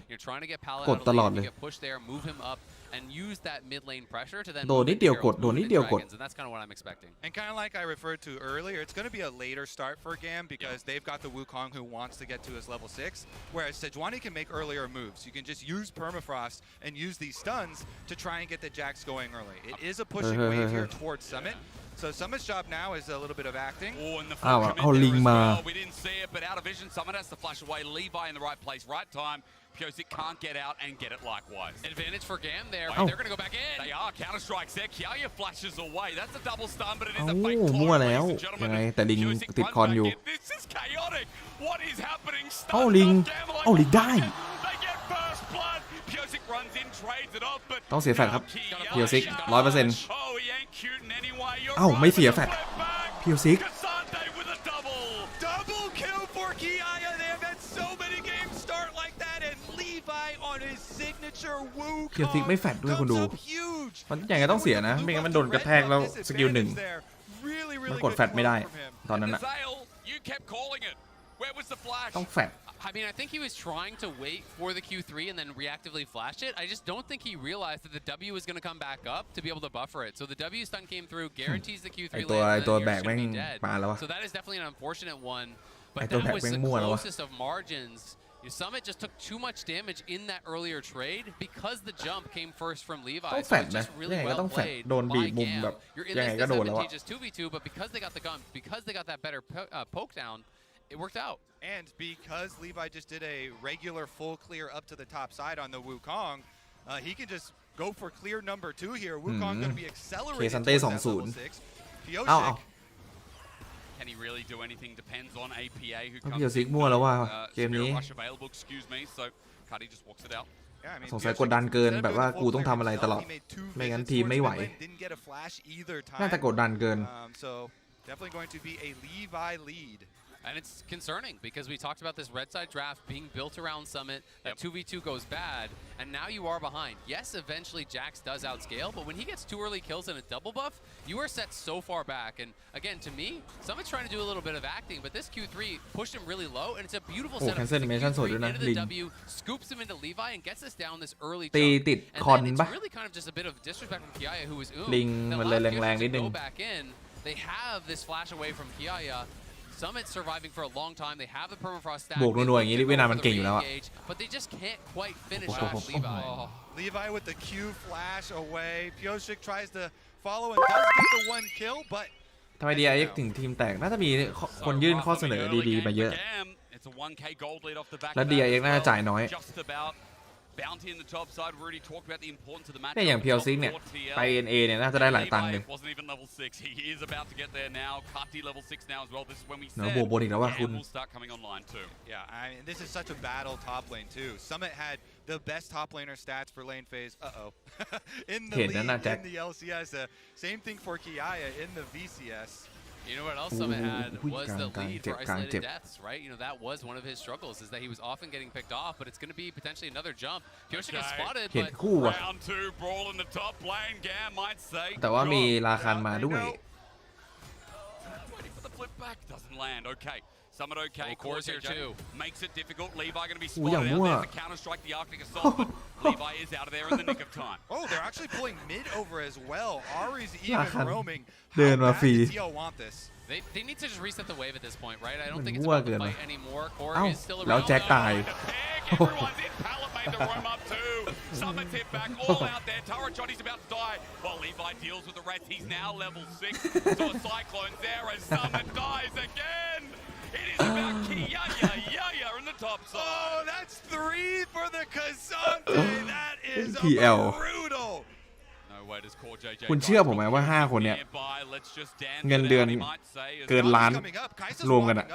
กดตลอดเลย push there, move him up, and use that mid lane pressure to then โดนนิดเดียวกดโดนนิดเดียวกด and that's kind of what I'm expecting. And kind of like I referred to earlier, it's going to be a later start for GAM because they've got the Wukong who wants to get to his level 6, whereas Sejuani can make earlier moves. You can just use permafrost and use these stuns to try and get the Jax going early. It is a pushing wave here towards Summit. So Summit's job now is a little bit of acting. Oh, and the full commit there as well. We didn't see it, but out of vision, Summit has to flash away. Levi in the right place, right time. Pyosik can't get out and get it likewise. Advantage for GAM there, but they're going to go back in. They are. Counter-strikes there. Kiaya flashes away. That's a double stun, but it is a fake มั่ว clone, แล้ว ladies and ยัง gentlemen. ไงแต่ลิง Pyosik ติด runs คอน back อยู่ in. This is chaotic. What is happening? เอ้า Stuns ลิง on GAM like เอ้าลิงได้ They get first blood. Pyosik runs in, trades it off, but ต้องเสียแฟลชครับ Kiaya เพียวซิก 100% Oh, he ain't cute in any way. You're เอ้า right ไม่เสีย with แฟล the ช flip back. เพียวซิก Kasante with a double. Double kill for Kiaya. They have had so many games start like that, and Levi on his signature Wukong เพียวซิกไม่แฟลชด้วยคุณดู comes up huge. มันอย่างไรต้องเสียนะไม่งั้นมันโดนกระแทกแล้วสกิลหนึ่ง มันกดแฟลชไม่ได้ตอนนั้นอะ Zale, you kept calling it. Where was the flash? ต้องแฟลช I mean, I think he was trying to wait for the Q3 and then reactively flash it. I just don't think he realized that the W was going to come back up to be able to buffer it. So the W stun came through, guarantees the Q3 lane, and then you're going to be dead. So that is definitely an unfortunate one. But that was the closest of margins. Summit just took too much damage in that earlier trade because the jump came first from Levi. ต้อง So แฟลช it's นะ just ยั really งไงก็ well ต้องแฟลช played โดนบีบ by มุม GAM. แบบ You're in ยังไง this ก็โดนแล้วอะ disadvantageous 2v2, but because they got the gun, because they got that better poke down, it worked out. And because Levi just did a regular full clear up to the top side on the Wukong, he can just go for clear number 2 here. Wukong going to be accelerated Kasante towards that level 2-0 6. Pyosik, Can he really do anything? Depends on APA who เพียว comes ซิก in. มั่วแล้วว่าเกม Spirit นี้ Rush available, excuse me. So Kati just walks it out. yeah, I mean, สงสัย Pyosik, กดดันเกิน instead of แบบว่า doing the กู full ต้อง clear ทำอะไรตลอด himself, he made 2 ไม่งั้น visits ทีม towards ไม่ไหว mid lane, didn't get a flash either น่าจะ time. กดดันเกิน So definitely going to be a Levi lead. And it's concerning because we talked about this red side draft being built around Summit, that 2v2 goes bad, and now you are behind. Yes, eventually Jax does outscale, but when he gets 2 early kills and a double buff, you are set so far back. And again, to me, Summit's trying to do a little bit of acting, but this Q3 pushed him really low, and it's a beautiful setup. cancel animation สวยด้วยนะ Into the ลิง W, scoops him into Levi, and gets us down this early ตี jump. ติด And คอน then ปะ it's really kind of just a bit of disrespect from Kiaya, who wasลิง that มันเลย allowed แรง Pyosik ๆนิด to นึง go back in. They have this flash away from Kiaya. Summit surviving for a long time. They have the permafrost stack. บวกนัวๆอย่างนี้เวียดนามมันเก่งอยู่แล้วอะ But they just can't quite finish off Levi. Levi with the Q flash away. Pyosik tries to follow and does get the one kill, but ทำไม DIX ถึงทีมแตกน่าจะมีคนยื่นข้อเสนอดีๆมาเยอะและ DIX น่าจะจ่ายน้อยเนี่ยอย่าง PLC เนี่ยไป NA เนี่ยน่าจะได้หลายตังค์เลยเนาะบวกบนอีกแล้วว่าคุณ Yeah, I mean, this is such a battle top lane too. Summit had the best top laner stats for lane phase. In the league, in the LCS. Same thing for Kiaya in the VCS. You know what else Summit had was the lead for isolated deaths, right? You know, that was one of his struggles, is that he was often getting picked off, but it's going to be potentially another jump. Pyosik is spotted, but round 2 brawl in the top lane, GAM might say. แต่ว่ามีราคันมาด้วย Waiting for the flip back, doesn't land. Okay. Summit okay. Core's here too. Makes it difficult. Levi going to be spotted out there to counter strike the Arctic Assault, but Levi is out of there in the nick of time. Oh, they're actually pulling mid over as well. Ari's even roaming. How bad does TL want this? They need to just reset the wave at this point, right? I don't think it's about the fight anymore. Core is still around. แล้วแจ็คตาย Everyone's in. Pallet made the roam up too. Summit's hit back, all out there. Turret Johnny's about to die. While Levi deals with the rest, he's now level 6. So a Cyclone there as Summit dies again. It is about Kiaya in the top side. Oh, that's 3 for the Kazante. That is brutal. คุณเชื่อผมไหมว่า5คนเนี่ยเงินเดือนเกินล้านรวมกันอะ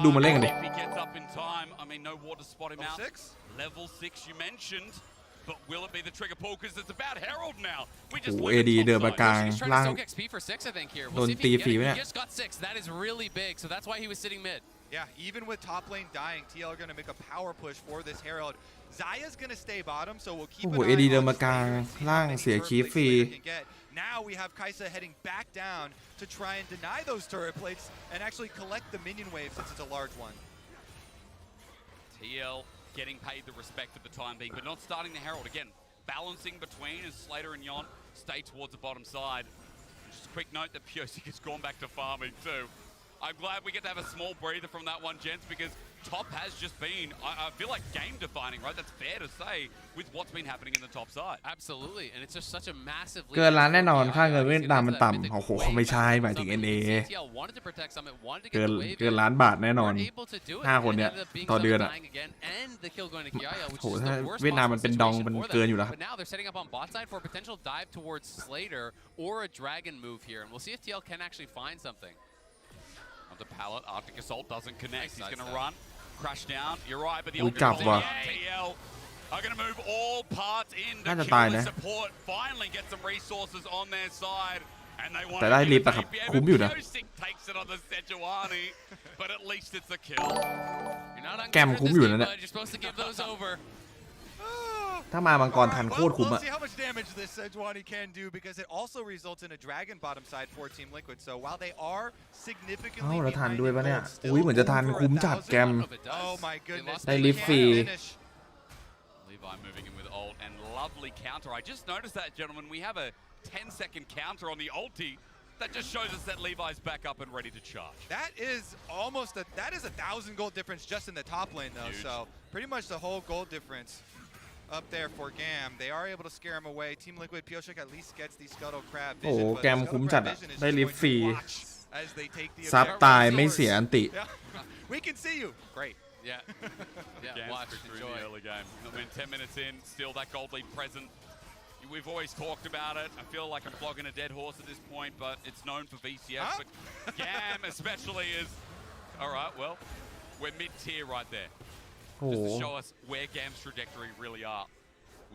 ดูมาเล่นกันดิ Level 6 you mentioned. But will it be the trigger pull? Because it's about Herald now. We โอ้ just เอดีเดินมากลางล่าง โดนตีฟรีไหมเนี่ย He just got 6. That is really big. So that's why he was sitting mid. Yeah, even with top lane dying, TL are going to make a power push for this Herald. Zaya's going to stay bottom, so we'll keep โอ้ an โห eye เอดีเดิน on มากลางล่างเสียคีฟฟรี Now we have Kaisa heading back down to try and deny those turret plates and actually collect the minion wave since it's a large one. TL getting paid the respect for the time being, but not starting the Herald again. Balancing between as Slater and Yon stay towards the bottom side. Just a quick note that Pyosik has gone back to farming too. I'm glad we get to have a small breather from that one, gents, because top has just been, I feel like game defining, right? That's fair to say with what's been happening in the top side. Absolutely, and it's just such a massive. เกินล้านแน่นอนค่าเงินเวียดนามมันต่ำโอ้โหไม่ใช่หมายถึง NA เกินล้านบาทแน่นอน5คนเนี่ยต่อเดือนอะโหถ้าเวียดนามมันเป็นดองมันเกินอยู่แล้ว But now they're setting up on bot side for a potential dive towards Slater or a dragon move here, and we'll see if TL can actually find something. On the pallet, Arctic Assault doesn't connect. He's going to run, crash down. You're right, but the TL are going to move all parts in. The killer support finally get some resources on their side. And they want to takes it on the Sejuani, but at least it's a kill. You're not on Disney, but you're supposed to give those over. ถ้ามามังกรทันโคตรคุ้มอะ We'll see how much damage this Sejuani can do because it also results in a dragon bottom side for Team Liquid. So while they are significantly แล้วทันด้วยปะเนี่ยอุ้ยเหมือนจะทันคุ้มจัดแกม Oh my goodness. ได้ลิฟต์ฟรี Levi moving in with ult and lovely counter. I just noticed that, gentlemen. We have a 10-second counter on the ulti. That just shows us that Levi's back up and ready to charge. That is almost that is 1,000 gold difference just in the top lane though. Huge. So pretty much the whole gold difference up there for GAM. They are able to scare him away. Team Liquid, Pyosik at least gets the Scuttle Crab vision. โอ้แกมคุ้มจัดอะได้ลิฟต์ฟรี as they take the ซับตายไม่เสียอันติ We can see you. Great. Yeah, watch, through the early game. I mean, 10 minutes in, still that gold lead present. We've always talked about it. I feel like I'm flogging a dead horse at this point, but it's known for VCS. But GAM especially is, all right, well, we're mid-tier right there. Just to show us where GAM's trajectory really are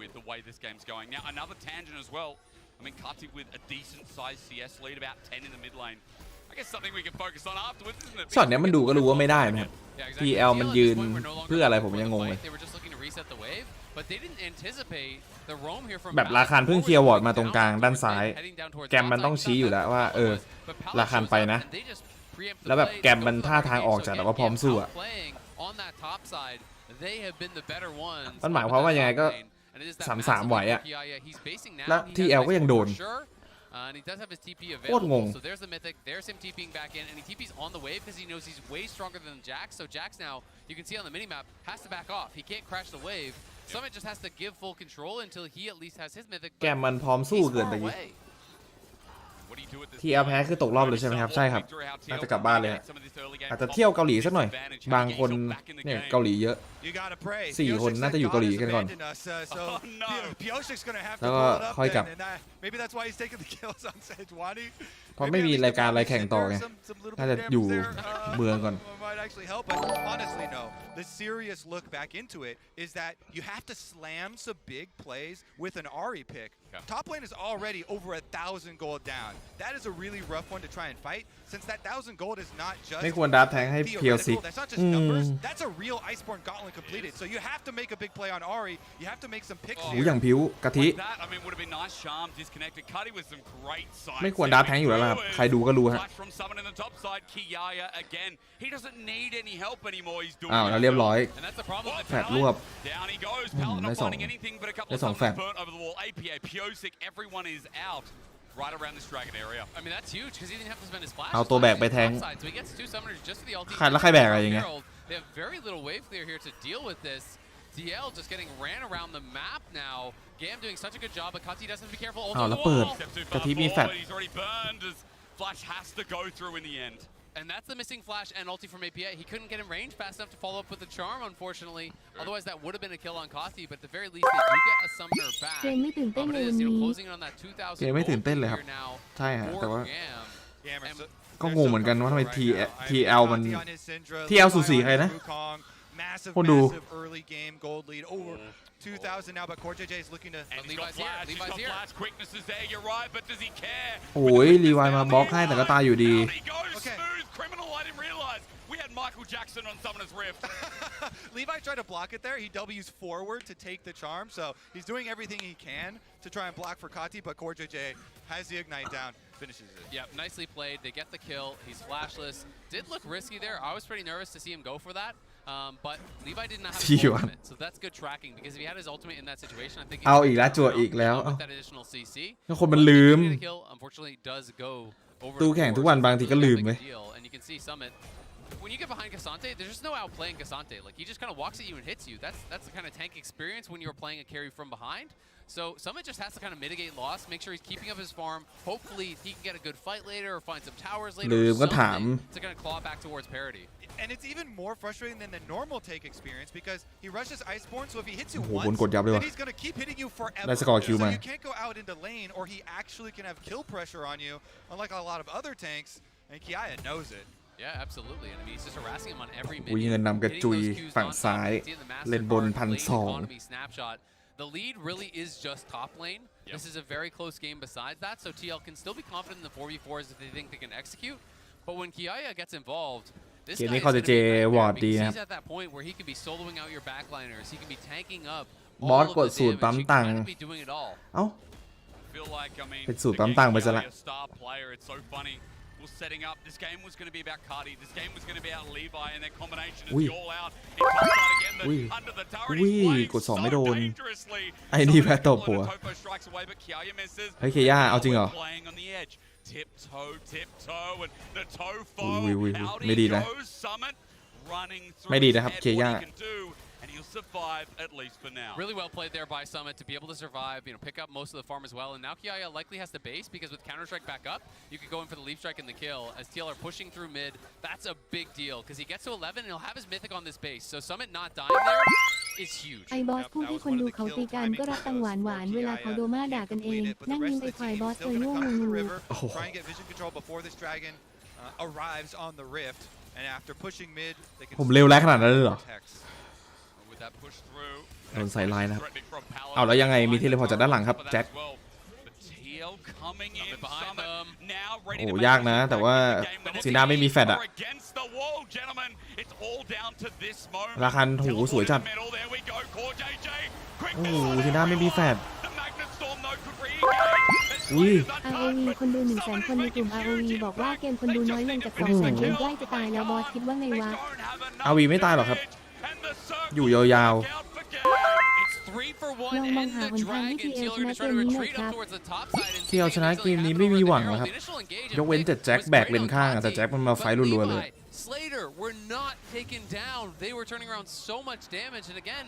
with the way this game's going. Now, another tangent as well. I mean, Kati with a decent-sized CS lead, about 10 in the mid lane. I guess something we can focus on afterwards, isn't it? ช็อตเนี้ยมันดูก็รู้ว่าไม่ได้นะครับ PL มันยืนเพื่ออะไรผมยังงงเลยแบบราคาเพิ่งเคลียร์วอร์ดมาตรงกลางด้านซ้ายแกมมันต้องชี้อยู่แล้วว่าราคาไปนะแล้วแบบแกมมันท่าทางออกจากแต่ว่าพร้อมสู้อะมันหมายความว่ายังไงก็3-3ไหวอะแล้ว TL ก็ยังโดน And he does have his TP โคตรงง available. So there's the Mythic. There's him TPing back in, and he TP's on the wave because he knows he's way stronger than Jax. So Jax now, you can see on the minimap, has to back off. He can't crash the wave. Summit just has to give full control until he at least has his Mythic. แกมมันพร้อมสู้เกินไปที่แพ้คือตกรอบเลยใช่ไหมครับใช่ครับน่าจะกลับบ้านเลยอาจจะเที่ยวเกาหลีสักหน่อยบางคนเนี่ยเกาหลีเยอะ4 คนน่าจะอยู่เกาหลีกันก่อนแล้วก็ค่อยกลับเพราะไม่มีรายการอะไรแข่งต่อไงน่าจะอยู่เมืองก่อน Honestly, no. The serious look back into it is that you have to slam some big plays with an Ahri pick. Top lane is already over 1,000 gold down. That is a really rough one to try and fight, since that 1,000 gold is not just ไม่ควรดับแทงให้ PLC That's not just numbers. That's a real Iceborne Gauntlet completed. So you have to make a big play on Ahri. You have to make some picks หูอย่างผิวกะทิไม่ควรดับแทงอยู่แล้วครับใครดูก็รู้ฮะอ้าวแล้วเรียบร้อยแฟดรวบได้2แฟดRight around this dragon area. I mean, that's huge because he didn't have to spend his flash. เอาตัวแบกไปแทง So he gets 2 summoners just for the ulti. ใครแบกอะไรอย่างเงี้ย They have very little wave clear here to deal with this. TL just getting ran around the map now. GAM doing such a good job, but Kati does have to be careful. อ้าวแล้วเปิดกะทิมีแฟด Flash has to go through in the end. And that's the missing flash and ulti from APA. He couldn't get in range fast enough to follow up with the charm, unfortunately. Otherwise, that would have been a kill on Kati. But at the very least, they do get a summoner back. เกมไม่ตื่นเต้นเลยวันนี้ Closing on that 2,000 เกมไม่ตื่นเต้นเลยครับ now ใช่ฮะแต่ว่า GAM. ก็งงเหมือนกันว่าทำไม TL มัน TL สูสีใครนะคนดู 2,000 now, but Core JJ is looking to. And Levi's here. Levi's here. Quickness is there. You're right, but does he care? โอ้ยรีไวล์มาบล็อกให้แต่ก็ตายอยู่ดี Okay. Smooth criminal. I didn't realize we had Michael Jackson on Summoner's Rift. Levi tried to block it there. He W's forward to take the charm, so he's doing everything he can to try and block for Kati, but Core JJ has the ignite down, finishes it. Yeah, nicely played. They get the kill. He's flashless. Did look risky there. I was pretty nervous to see him go for that. But Levi did not have his ultimate, so that's good tracking because if he had his ultimate in that situation, I think เอาอีกแล้วจั่วอีกแล้ว that additional CC. คนมันลืม Unfortunately, does go over. ตู้แข่งทุกวันบางทีก็ลืมเว้ย And you can see Summit. When you get behind Cassante, there's just no outplaying Cassante. Like he just kind of walks at you and hits you. That's the kind of tank experience when you're playing a carry from behind. So Summit just has to kind of mitigate loss, make sure he's keeping up his farm. Hopefully he can get a good fight later or find some towers later or something to kind of claw back towards parity. And it's even more frustrating than the normal take experience because he rushes Iceborne, so if he hits you โอ้โห once, บนกดยับเลยว่ะ then he's going to keep hitting you forever. ได้สกอร์คิว So มา you can't go out into lane or he actually can have kill pressure on you, unlike a lot of other tanks, and Kiaya knows it. Yeah, absolutely. And I mean, he's just harassing him on every อุ้ย minute. เงินนำกระจุยฝั่งซ้ายเล่นบน1,200 The lead really is just top lane. This is a very close game besides that, so TL can still be confident in the 4v4s if they think they can execute. But when Kiaya gets involved, this guy is going to be right there because he's at that point where he can be soloing out your backliners. He can be tanking up all of the damage. He can kind of be doing it all. เอ้า เป็นสูตรปั๊มตังค์ไปซะละ setting up. This game was going to be about Cardi. This game was going to be about Levi and their combination is all out. Under the turret. อุ้ยกด2ไม่โดนไอ้นี่แพ้ตบหัวเฮ้ยเคย่าเอาจริงเหรออุ้ยไม่ดีนะไม่ดีนะครับเคย่าand he'll survive at least for now. Really well played there by Summit to be able to survive, pick up most of the farm as well. And now Kiaya likely has to base because with Counter-Strike back up, you could go in for the Leaf Strike and the kill. As TL are pushing through mid, that's a big deal because he gets to 11 and he'll have his Mythic on this base. So Summit not dying there is huge. ไอ้บอสผู้ที่คนดูเขาตีกันก็รักตังหวานเวลาเขาโดมาด่ากันเองนั่งยิงไอ้ควายบอสเลยง่วงงู Try and get vision control before this dragon arrives on the rift, and after pushing mid, they can ผมเร็วแรงขนาดนั้นเลยเหรอ โดนใส่ไลน์นะครับเอาแล้วยังไงมีเทเลพอร์ตจากด้านหลังครับแจ็คโอ้ยากนะแต่ว่าซีน่าไม่มีแฟดอะราคันโหสวยจัดโอ้ซีน่าไม่มีแฟดอุ้ย ROV คนดู 100,000 คนในกลุ่ม ROV บอกว่าเกมคนดูน้อยลงจาก 200,000 เกมใกล้จะตายแล้วบอสคิดว่าไงวะ ROV ไม่ตายหรอกครับอยู่ยาวๆ ลองมองหาหนทางที่ TL ชนะเกมนี้หน่อยครับ TL ชนะเกมนี้ไม่มีหวังแล้วครับยกเว้นแต่แจ็คแบกเลนข้างแต่แจ็คมันมาไฟรัวๆเลย Slater were not taken down. They were turning around so much damage, and again,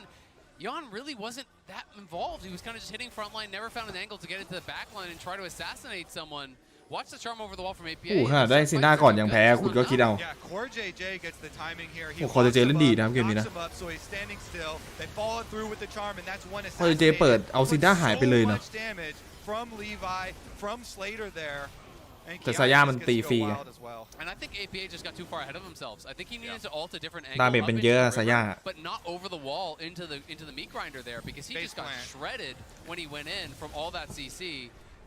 Jan really wasn't that involved. He was kind of just hitting front line, never found an angle to get into the back line and try to assassinate someone. Watch the charm over the wall from APA. โอ้ขนาดได้ซิน่าก่อนยังแพ้คุณก็คิดเอา Yeah, Core JJ gets the timing here. He โอ้คอร์เจเล่นดีนะครับเกมนี้นะ knocks him up, so he's standing still. They follow through with the charm, and that's one คอร์เจเปิดเอาซิน่าหายไปเลยเนาะ so much damage from Levi, from Slater there. แต่ซาย่ามันตีฟรี And I think APA just got too far ahead of themselves. I think he needed to ult a different ดา angle เมจ up เป็น into เยอะ the ซาย่า river, but not over the wall into the meat grinder there because he just got shredded when he went in from all that CC.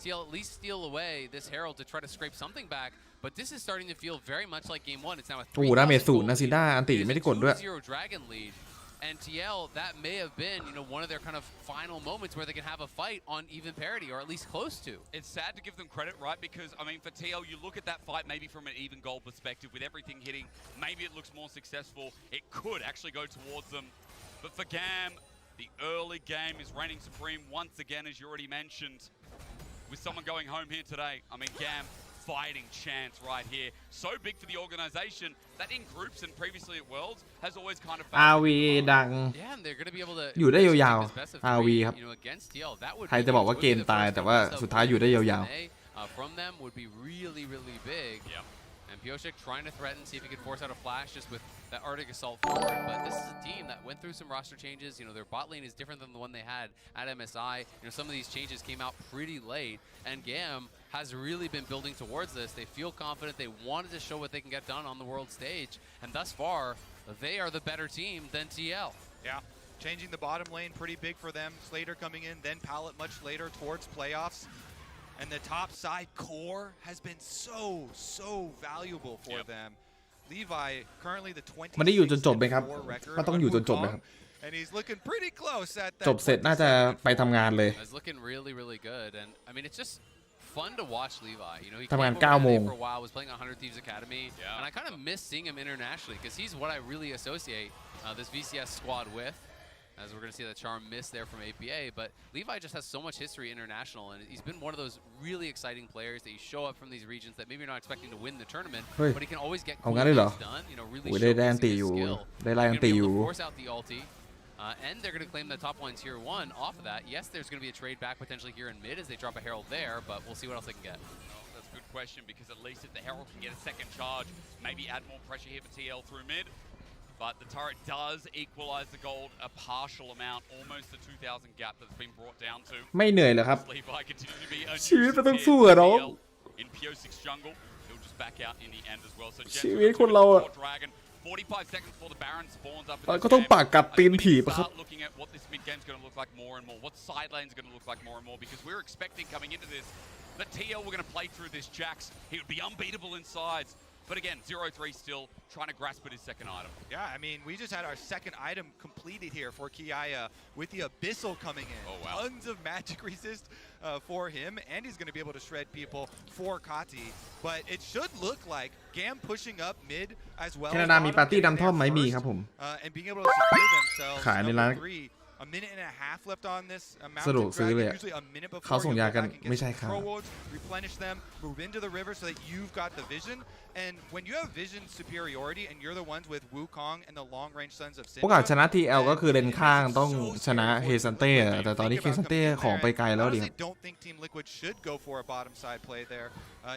TL at least steal away this Herald to try to scrape something back, but this is starting to feel very much like game 1. It's now a โอ้ดาเมจ 3,000 0 gold นะซิน่าอันติไม่ได้กดด้วย 2-0 Dragon lead. And TL, that may have been, one of their kind of final moments where they can have a fight on even parity, or at least close to. It's sad to give them credit, right? Because, I mean, for TL, you look at that fight maybe from an even goal perspective, with everything hitting, maybe it looks more successful. It could actually go towards them. But for GAM, the early game is reigning supreme once again, as you already mentioned. With someone going home here today, I mean, GAM fighting chance right here. So big for the organization that in groups and previously at Worlds has always kind of... RV ดัง Yeah, and they're going to be able to อยู่ได้ยาวๆ RV ครับ against TL. That would ใครจะบอกว่าเกมตายแต่ว่าสุดท้ายอยู่ได้ยาว from them would be really, really big. And Pioshik trying to threaten, see if he could force out a flash just with that Arctic Assault forward. But this is a team that went through some roster changes. Their bot lane is different than the one they had at MSI. Some of these changes came out pretty late. And GAM has really been building towards this. They feel confident. They wanted to show what they can get done on the world stage. And thus far, they are the better team than TL. Yeah, changing the bottom lane pretty big for them. Slater coming in, then Pallet much later towards playoffs. And the top side core has been so valuable for them. Levi currently the 20. มันได้อยู่จนจบไหมครับมันต้องอยู่จนจบไหมครับ And he's looking pretty close at that. จบเสร็จน่าจะไปทำงานเลย It's looking really, really good. And I mean, it's just fun to watch Levi. He ทำงาน came over 9 โมง for a while, was playing on 100 Thieves Academy. And I kind of miss seeing him internationally because he's what I really associate this VCS squad with. As we're going to see that charm miss there from APA, but Levi just has so much history international, and he's been one of those really exciting players that you show up from these regions that maybe you're not expecting to win the tournament, but he can always get cool things done, really showcasing his skill. They're going to be able to force out the ulti, and they're going to claim the top line tier 1 off of that. Yes, there's going to be a trade back potentially here in mid as they drop a Herald there, but we'll see what else they can get. That's a good question, because at least if the Herald can get a second charge, maybe add more pressure here for TL through mid. But the turret does equalize the gold a partial amount, almost the 2,000 gap that's been brought down to. ไม่เหนื่อยเหรอครับ Levi continue to be a ชีวิตมันต้องสู้อะน้อง in PO6 jungle. He'll just back out in the end as well. So ชีวิตคนเราอะ Dragon, 45 seconds before the Baron spawns up. ก็ต้องปากกัดตีนผีปะครับ Start looking at what this mid game's going to look like more and more. What side lane's going to look like more and more, because we're expecting coming into this that TL were going to play through this Jax. He would be unbeatable in sides. But again, 0-3 still trying to grasp at his second item. Yeah, I mean, we just had our second item completed here for Kiaya with the Abyssal coming in. Oh, wow. Tons of magic resist for him, and he's going to be able to shred people for Kati. But it should look like GAM pushing up mid as well. แคนาดามีปาร์ตี้ดำท่อมไหมมีครับผม And being able to secure themselves. ขายในร้าน A minute and a half left on this สะดวก Mountain ซื้อเลย Dragon. อะ Usually a minute before เขาส่งยากัน you go back and get ไม่ใช่ some ครับ control wards, replenish them, move into the river so that you've got the vision. And when you have vision superiority and you're the ones with Wukong and the long range Sons of Sin, โอกาสชนะ TL ก็คือเลนข้างต้องชนะเฮซันเต้แต่ตอนนี้เฮซันเต้ของไปไกลแล้วดิ I don't think Team Liquid should go for a bottom side play there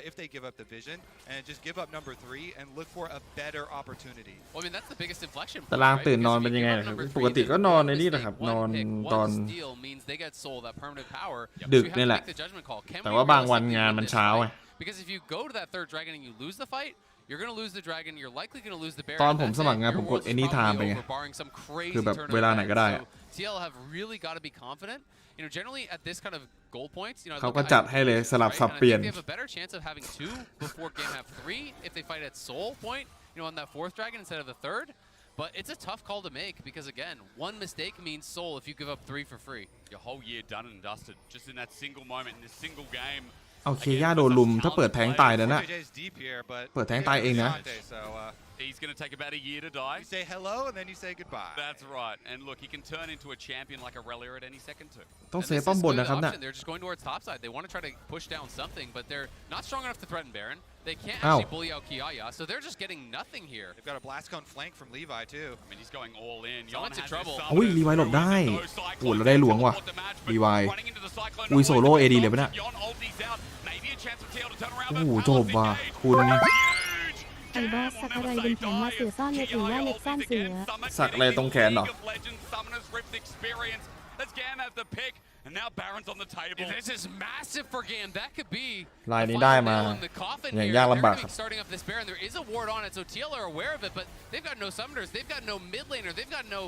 if they give up the vision and just give up number 3 and look for a better opportunity. Well, I mean, that's the biggest inflection ตารางตื่นนอนเป็นยังไงครับปกติก็นอนในนี่แหละครับนอนตอน ดึกนี่แหละแต่ว่าบางวันงานมันเช้าไง Because if you go to that third dragon and you lose the fight, you're going to lose the dragon. You're likely going to lose the Baron. ตอนผมสมัครงานผมกด anytime ไปไงคือแบบเวลาไหนก็ได้ TL have really got to be confident. Generally at this kind of goal points, เขาก็จัดให้เลยสลับสับเปลี่ยน They have a better chance of having 2 before game have 3 if they fight at Soul Point, on that 4th dragon instead of the 3rd. But it's a tough call to make because, again, one mistake means Soul if you give up 3 for free. Your whole year done and dusted, just in that single moment, in this single game. เอาเคย่าโดนลุมถ้าเปิดแทงตายแล้วนะเปิดแทงตายเองนะ He's going to take about a year to die. You say hello and then you say goodbye. That's right. And look, he can turn into a champion like a Relia at any second too. ต้องเซฟป้อมบนนะครับเนี่ย They're just going towards top side. They want to try to push down something, but they're not strong enough to threaten Baron. They can't actually bully out Kiaya, so they're just getting nothing here. They've got a blast cone flank from Levi too. I mean, he's going all in. Someone's in trouble. อุ้ยรีไวหลบได้โอ้เราได้หลวงว่ะรีไวอุ้ยโซโล่เอดีเลยปะเนี่ยโอ้โหจบว่ะคุณไอ้บอสสักอะไรบนแขนว่าเสือซ่อนเล็บหรือว่าเล็บซ่อนเสือสักอะไรตรงแขนเหรอ And now Baron's on the table. This is massive for GAM. That could be ลายนี้ได้มาอย่างยากลำบากครับ starting up this Baron. There is a ward on it, so TL are aware of it, but they've got no summoners. They've got no mid laner. They've got no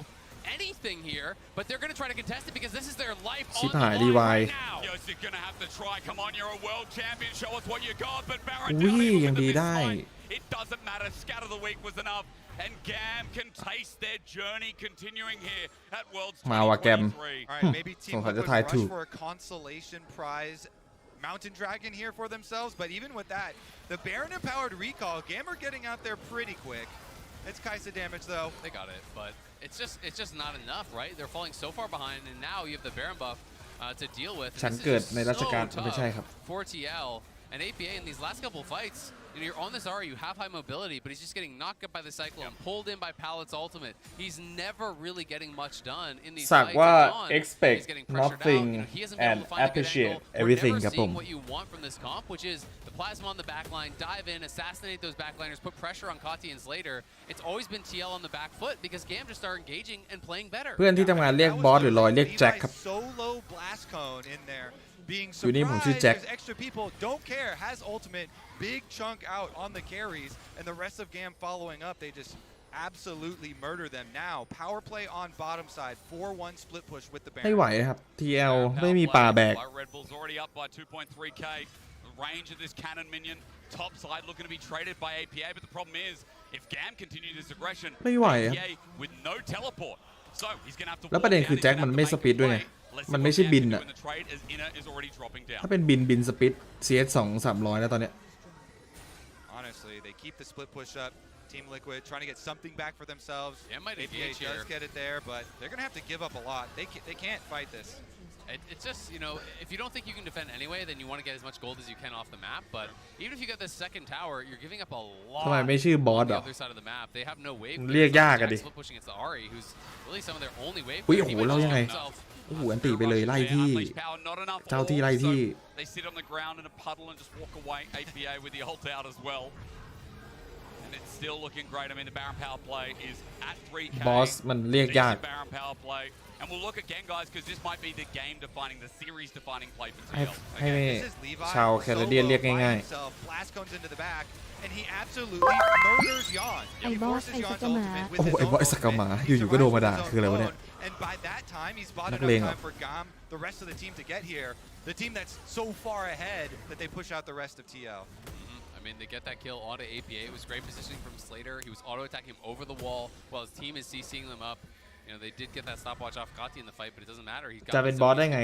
anything here, but they're going to try to contest it because this is their life on the line right now. You're going to have to try. Come on, you're a world champion. Show us what you got. But Baron ยังดีได้ It doesn't matter. Scatter the weak was enough. And GAM can taste their journey continuing here at Worlds มาว่ะแกม All right, maybe Team Liquid rush for a consolation prize Mountain Dragon here for themselves, but even with that, the Baron empowered recall, GAM are getting out there pretty quick. It's Kai'Sa damage though. They got it, but it's just not enough, right? They're falling so far behind, and now you have the Baron buff to deal with. ฉันเกิดในรัชกาลไม่ใช่ครับ For TL and APA in these last couple fights. You're on this Ari, you have high mobility, but he's just getting knocked up by the Cyclone, pulled in by Pallet's ultimate. He's never really getting much done in these fights. ว่า expect nothing and appreciate everything ครับผม what you want from this comp, which is the plasma on the backline, dive in, assassinate those backliners, put pressure on Kati and Slater. It's always been TL on the back foot because GAM just are engaging and playing better. เพื่อนที่ทำงานเรียกบอสหรือลอยเรียกแจ็คครับ Solo blast cone in there. Being อยู่นี่ผมชื่อ surprised แจ็ค there's extra people, don't care, has ultimate, big chunk out on the carries, and the rest of GAM following up, they just absolutely murder them now. Power play on bottom side, 4-1 split push with the Baron. ไม่ไหวครับ TL ไม่มีป่าแบก Red Bull's already up by 2.3k. The range of this cannon minion, top side looking to be traded by APA, but the problem is, if GAM continue this aggression, ไม่ไหวครับ APA with no teleport. So he's going to have to แล้วประเด็นคือแจ็คมันไม่สปีดด้วยไงมันไม่ใช่บินอะถ้าเป็นบินสปีด CS 2-300แล้วตอนเนี้ย Honestly, they keep the split push up. Team Liquid trying to get something back for themselves. APA does get it there, but they're going to have to give up a lot. They can't fight this. It's just, you know, if you don't think you can defend anyway, then you want to get as much gold as you can off the map. But even if you get this second tower, you're giving up a lot ทำไมไม่ชื่อบอส on หร the อ other side of the map. They have no wave. เรียกยากอะดิ Split pushing against the Ari, who's really some of their only wave. อุ้ยโอ้โหเรายังไงโอ้โหอันตีไปเลยไล่ที่เจ้าที่ไล่ที่ They sit on the ground in a puddle and just walk away. APA with the ult out as well. And it's still looking great. I mean, the Baron power play is at 3k. บอสมันเรียกยาก Baron power play. And we'll look again, guys, because this might be the game-defining, the series-defining play for TL. ให้ชาวแคนาเดียนเรียกง่าย Blast cones into the back, and he absolutely murders Yon. ไอ้บอสไอ้สกมา ๆโอ้โหไอ้บอสสักกะหมาอยู่ๆก็โดนมาด่าคืออะไรวะเนี่ย And by that time, he's bought นัก enough เลงเหรอ time for GAM, the rest of the team to get here. The team that's so far ahead that they push out the rest of TL. I mean, they get that kill onto APA. It was great positioning from Slater. He was auto-attacking him over the wall while his team is CCing them up. You know, they did get that stopwatch off Kati in the fight, but it doesn't matter. He's got จะเป็นบอสได้ไง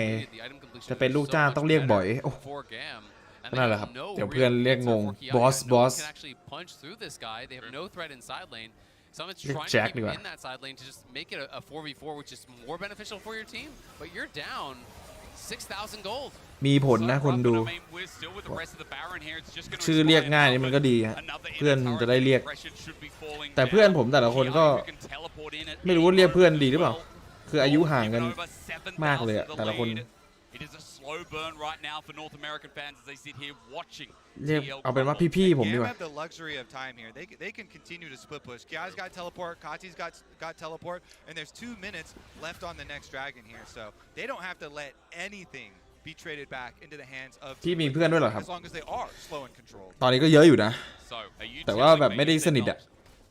จะเป็นลูกจ้างต้องเรียกบ่อยโอ้นั่นแหละครับเดี๋ยวเพื่อนเรียกงงบอส can actually punch through this guy. They have no threat in side lane. Someone's เรียก trying แจ็ค to ดี keep กว่า in that side lane to just make it a 4v4, which is more beneficial for your team. But you're down 6,000 gold. มีผลนะคนดูชื่อเรียกง่ายนี่มันก็ดีฮะเพื่อนจะได้เรียกแต่เพื่อนผมแต่ละคนก็ไม่รู้ว่าเรียกเพื่อนดีหรือเปล่าคืออายุห่างกันมากเลยอะแต่ละคน slow burn right now for North American fans as they sit here watching. เรียกเอาเป็นว่าพี่ๆผมดีกว่า have the luxury of time here. They can continue to split push. Kiai's got teleport, Kati's got teleport, and there's 2 minutes left on the next dragon here, so they don't have to let anything be traded back into the hands of ที่มีเพื่อนด้วยเหรอครับ as long as they are slow and controlled. ตอนนี้ก็เยอะอยู่นะแต่ว่าแบบไม่ได้สนิทอะ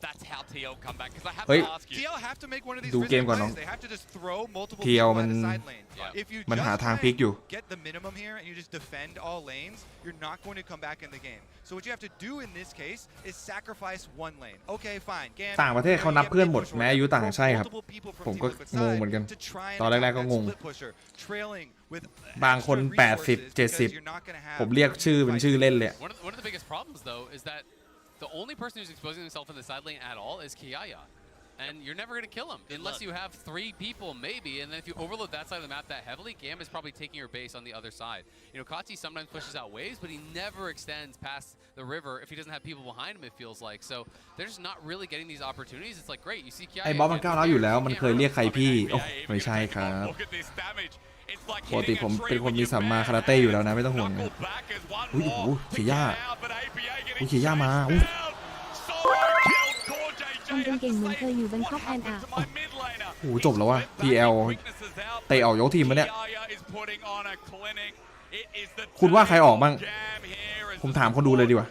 That's how TL come back. Because I have เฮ้ย to ask you. TL have to make one of these ดูเกม risky ก่อนน้อง plays. They have to just throw multiple TL people มัน at the side lane. Yeah. If you มัน just หาทาง try พลิกอยู่ and get the minimum here and you just defend all lanes, you're not going to come back in the game. So what you have to do in this case is sacrifice one lane. Okay, fine. GAM, ต่างประเทศเขานับเพื่อนหมดแม้อายุต่างใช่ครับผมก็งงเหมือนกันตอนแรกๆก็งงบางคน80 70ผมเรียกชื่อเป็นชื่อเล่นเลย One of the biggest problems though is that the only person who's exposing himself in the side lane at all is Kiaya. And you're never going to kill him unless you have 3 people maybe, and then if you overload that side of the map that heavily, GAM is probably taking your base on the other side. You know, Kati sometimes pushes out waves, but he never extends past the river if he doesn't have people behind him, it feels like. So they're just not really getting these opportunities. It's like, great, you see Kiaya. ไอ้บอสมันก้าวร้าวอยู่แล้วมันเคยเรียกใครพี่โอ้ไม่ใช่ครับปกติผมเป็นคนมีสัมมาคาราเต้อยู่แล้วนะไม่ต้องห่วงนะอุ้ยโอ้โหเขีย่าอุ้ยเขีย่ามาอุ้ย ทำจนเก่งเหมือนเคยอยู่แบงคอกแอนอะโอ้โหจบแล้วว่ะ TL เตะออกยกทีมมาเนี่ยคุณว่าใครออกบ้างผมถามคนดูเลยดีกว่า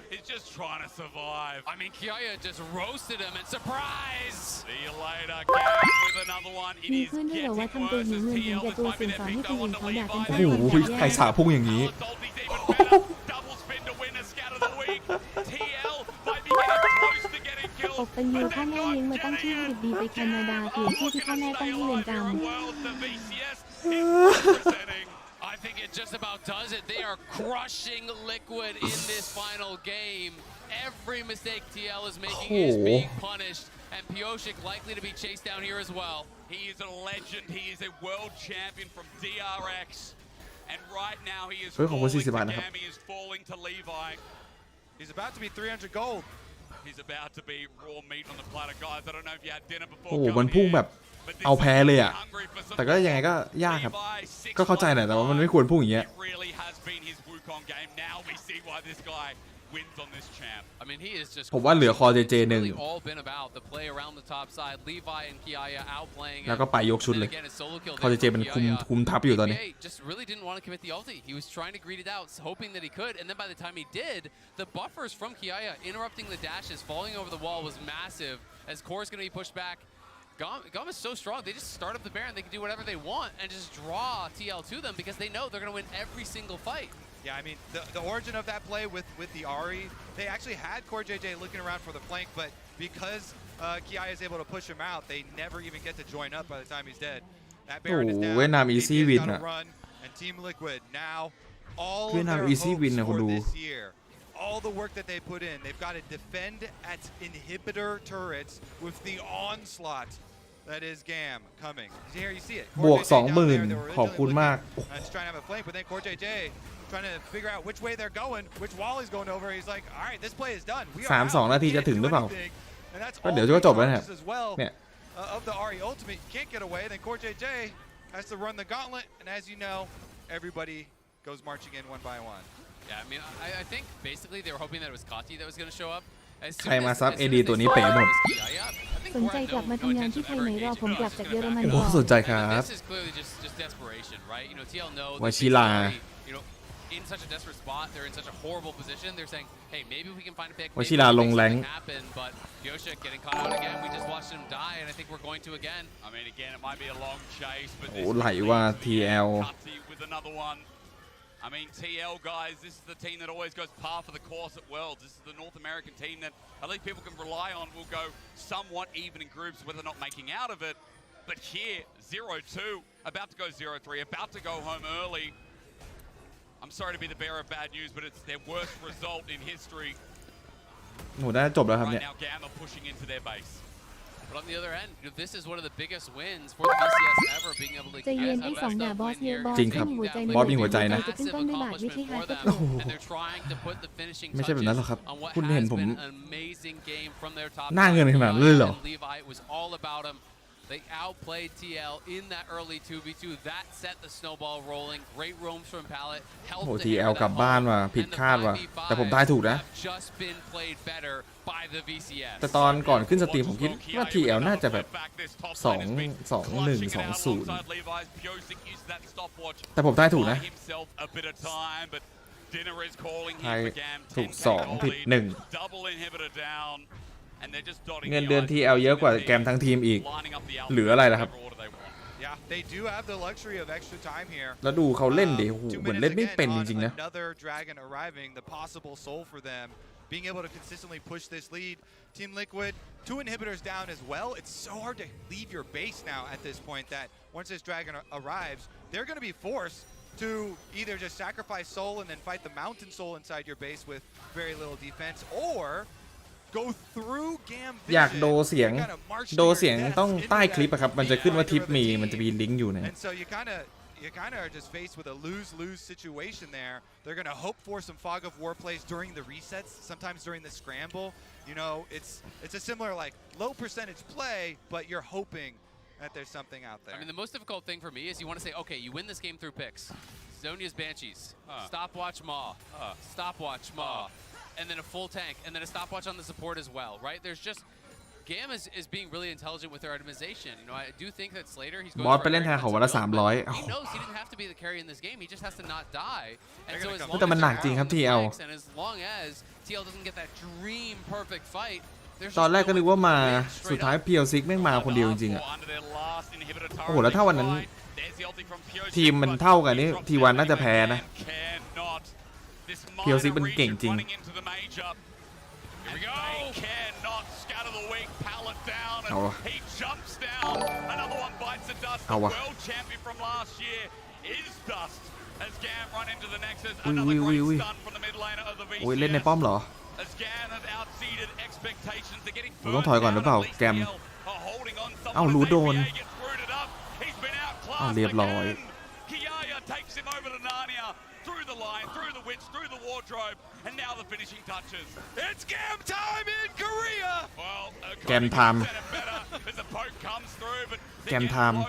I mean, Kiaya just roasted him and surprise. มีเพื่อนด้วยเหรอว่าทำตัวหิวเงินเห็นแก่ตัวเสียงสอนให้คนอื่นเขาด่ากัน โอ้โหใครสาพุ่งอย่างนี้ อกเป็นยูพ่อแม่เลี้ยงมาตั้งชื่อให้ดีไปแคนาดาเปลี่ยนชื่อที่พ่อแม่ตั้งให้เรียนจำ I think it just about does it. They are crushing Liquid in this final game. Every mistake TL is making is being punished, and Pioshik likely to be chased down here as well. He is a legend. He is a world champion from DRX, and right now he is falling to GAM. He is falling to Levi. He's about to be 300 gold. He's about to be raw meat on the platter, guys. I don't know if you had dinner before. โอ้โหมันพุ่งแบบเอาแพ้เลยอ่ะแต่ก็ยังไงก็ยากครับก็เข้าใจแหละแต่ว่ามันไม่ควรพุ่งอย่างเงี้ย ผมว่าเหลือคอ JJ หนึ่งแล้วก็ไปยกชุดเลยคอ JJ มันคุมทับอยู่ตอนนี้ He was trying to greet it out, hoping that he could, and then by the time he did, the buffers from Kiaya interrupting the dashes, falling over the wall was massive. As Core is going to be pushed back, GAM is so strong. They just start up the Baron. They can do whatever they want and just draw TL to them because they know they're going to win every single fight. Yeah, I mean, the origin of that play with the Ahri, they actually had Core JJ looking around for the flank, but because Kiaya is able to push him out, they never even get to join up by the time he's dead. That Baron is down. เวียดนาม easy win อะ And Team Liquid now all เวียดนาม their easy win นะ hopes คุณ for ดู this year. All the work that they put in, they've got to defend at inhibitor turrets with the onslaught that is GAM coming. Here you see it. บวก 20,000 ขอบคุณมาก Just trying to have a flank, but then Core JJ trying to figure out which way they're going, which wall he's going over. He's like, all right, this play is done. We are 32 นาทีจะถึงหรือเปล่า and that's ก็เดี๋ยวก็จบแล้วนะครับ as well เนี่ย of the Ahri ultimate. You can't get away. Then Core JJ has to run the gauntlet, and as you know, everybody goes marching in one by one. Yeah, I mean, I think basically they were hoping that it was Kati that was going to show up. ใครมาซับ AD ตัวนี้เป๋หมด สนใจกลับมาทำงานที่ไทยไหมรอผมกลับจากเยอรมัน โอ้ ก่อน สนใจครับ This is clearly just desperation, right? You know, TL know วชิลา you know, in such a desperate spot, they're in such a horrible position. They're saying, hey, maybe we can find a pick. วชิลาลงแรง happen, but Pioshik getting caught out again. We just watched him die, and I think we're going to again. I mean, again, it might be a long chase, but โอ้ไหลว่า TL with another one. I mean, TL, guys, this is the team that always goes par for the course at Worlds. This is the North American team that at least people can rely on will go somewhat even in groups, whether or not making out of it. But here, 0-2, about to go 0-3, about to go home early. I'm sorry to be the bearer of bad news, but it's their worst result in history. โหน่าจะจบแล้วครับ Right เนี่ย now, GAM are pushing into their base. But on the other end, this is one of the biggest wins for the BCS ever, being able to ใจเย็นไอ้สองด่าบอสเนี่ยบอส จริงครับ ไม่มีหัวใจ บอสมีหัวใจนะ จะขึ้นต้นด้วยบาทไม่ใช่ฮาร์ดก็ โอ้โห and they're trying to put the finishing ไม่ใช่แบบนั้นหรอกครับ touches on what คุณเห็น has ผม been an amazing game from their top หน้าเงินขนาดนั้นเลยเหรอ and Levi, it was all about him. They outplayed TL in that early 2v2. That set the snowball rolling. Great roams from Pallet. โอ้โห TL กลับบ้านว่ะผิดคาดว่ะแต่ผมทายถูกนะ just been played better by the VCS. แต่ตอนก่อนขึ้นสตรีมผมคิดว่า TL น่าจะแบบ2-1-2-0 แต่ผมทายถูกนะทายถูก2ผิด1 เงินเดือน TL เยอะกว่าแกมทั้งทีมอีกเหลืออะไรล่ะครับ They do have the luxury of extra time here. แล้วดูเขาเล่นดิเหมือนเล่นไม่เป็นจริงๆนะ Another dragon arriving, the possible soul for them, being able to consistently push this lead. Team Liquid, 2 inhibitors down as well. It's so hard to leave your base now at this point that once this dragon arrives, they're going to be forced to either just sacrifice soul and then fight the mountain soul inside your base with very little defense, or go through GAM vision. อยากโดเสียงต้องใต้คลิปอะครับมันจะขึ้นว่าทิปมันจะมีลิงก์อยู่นะ And so you kind of are just faced with a lose-lose situation there. They're going to hope for some fog of war plays during the resets, sometimes during the scramble. You know, it's a similar like low percentage play, but you're hoping that there's something out there. I mean, the most difficult thing for me is you want to say, okay, you win this game through picks. Zonia's Banshees, stopwatch Maw, stopwatch Maw, and then a full tank, and then a stopwatch on the support as well, right? There's just GAM is being really intelligent with their itemization. You know, I do think that Slater, he's going บอสไปเล่นแทนเขาวันละ300 He knows he didn't have to be the carry in this game. He just has to not die. And so as long แต่มันหนักจริงครับ TL and as long as TL doesn't get that dream perfect fight, ตอนแรกก็นึกว่ามาสุดท้าย PL6 แม่งมาคนเดียวจริงๆอะโอ้โหแล้วถ้าวันนั้นทีมมันเท่ากันนี่ทีวันน่าจะแพ้นะ PL6 มันเก่งจริงเอาวะเอาวะอุ้ยโอ้ยเล่นในป้อมเหรอเราต้องถอยก่อนหรือเปล่าแกมเอ้ารู้โดนเอ้าเรียบร้อยแกมไทม์แกมไทม์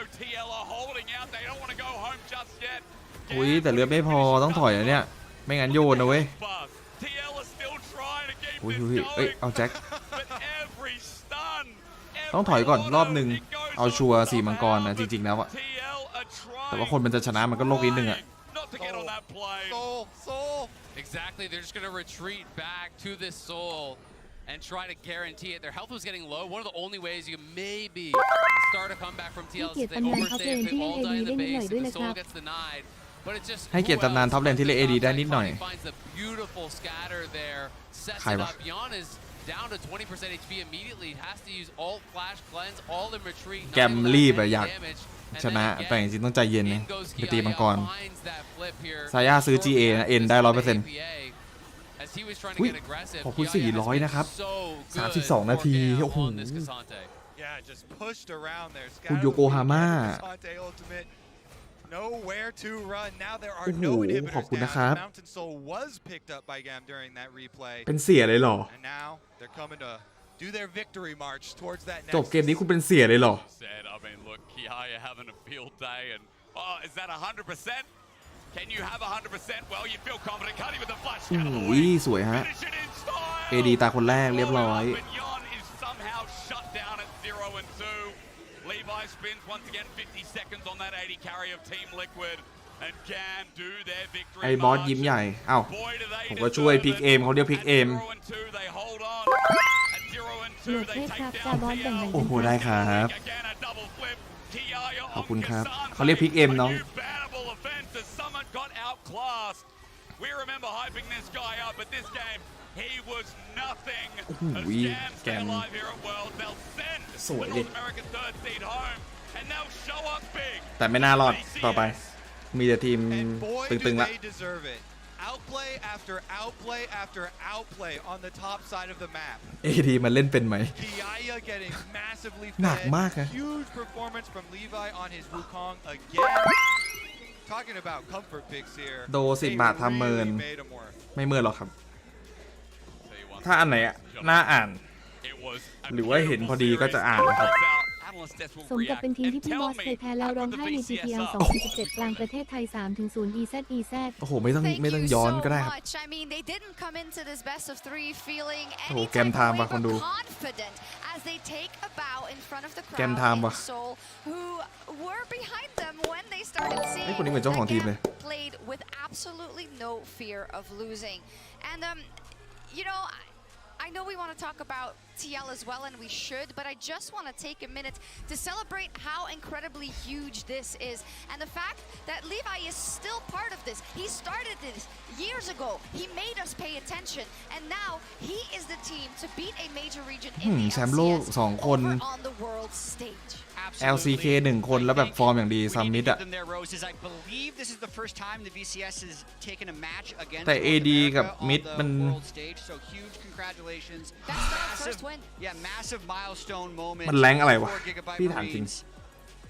อุ้ยแต่เลือดไม่พอต้องถอยนะเนี่ยไม่งั้นโยนนะเว้ยอุ้ยเอ้ยเอาแจ็คต้องถอยก่อนรอบหนึ่งเอาชัวร์4มังกรนะจริงๆแล้วอะแต่ว่าคนมันจะชนะมันก็โลกนิดนึงอะ Exactly, they're just going to retreat back to this soul and try to guarantee it. Their health was getting low. One of the only ways you can maybe start a comeback from TL is if they overstay, if they all die in the base, and the soul gets denied. But it's just ให้เกียรติตำนานท็อปเลนที่เล่น AD ได้นิดหน่อย finds the beautiful scatter there, sets it up. Yon is down to 20% HP immediately. Has to use all flash cleanse, all in retreat. แกมรีบอะอยากชนะแต่จริงๆต้องใจเย็นนะไปตีมังกรซาย่าซื้อ GA นะ N ได้ 100%อุ้ยขอบคุณ400นะครับ32นาทีโอ้โหคุณโยโกฮาม่าโอ้โหขอบคุณนะครับเป็นเสียเลยเหรอจบเกมนี้คุณเป็นเสียเลยเหรออุ้ยสวยฮะ AD ตาคนแรกเรียบร้อยไอ้บอสยิ้มใหญ่เอ้าผมก็ช่วยพิกเอมเขาเรียกพิกเอมโหลดให้ครับจาบอสแบ่งๆ โอ้โหได้ครับขอบคุณครับเขาเรียกพิกเอมน้องโอ้โหแกมสวยดิแต่ไม่น่ารอดต่อไปมีแต่ทีมตึงๆละOutplay after outplay after outplay on the top side of the map. AD มันเล่นเป็นไหม Kiaya getting massively หนักมากนะ huge performance from Levi on his Wukong again. Talking about comfort picks here. โด10 บาททำเมินไม่เมินหรอกครับถ้าอันไหนน่าอ่านหรือว่าเห็นพอดีก็จะอ่านครับสมกับเป็นทีมที่พี่บอสเคยแพ้แล้วร้องไห้ใน GPL 2017 กลางประเทศไทย 3-0 EZ โอ้โหไม่ต้องย้อนก็ได้ครับโอ้โหแกมไทม์ว่ะคนดูแกมไทม์ว่ะไอ้คนนี้เหมือนเจ้าของทีมเลย You know, I know we want to talk about TL as well, and we should, but I just want to take a minute to celebrate how incredibly huge this is, and the fact that Levi is still part of this. He started this years ago. He made us pay attention, and now he is the team to beat a major region in the แชมป์โลก LCS 2 คน over on the world stage. LCK 1 คนแล้วแบบฟอร์มอย่างดีซัมมิดอะแต่ AD กับมิดมันมันแรงอะไรวะพี่ถามจริง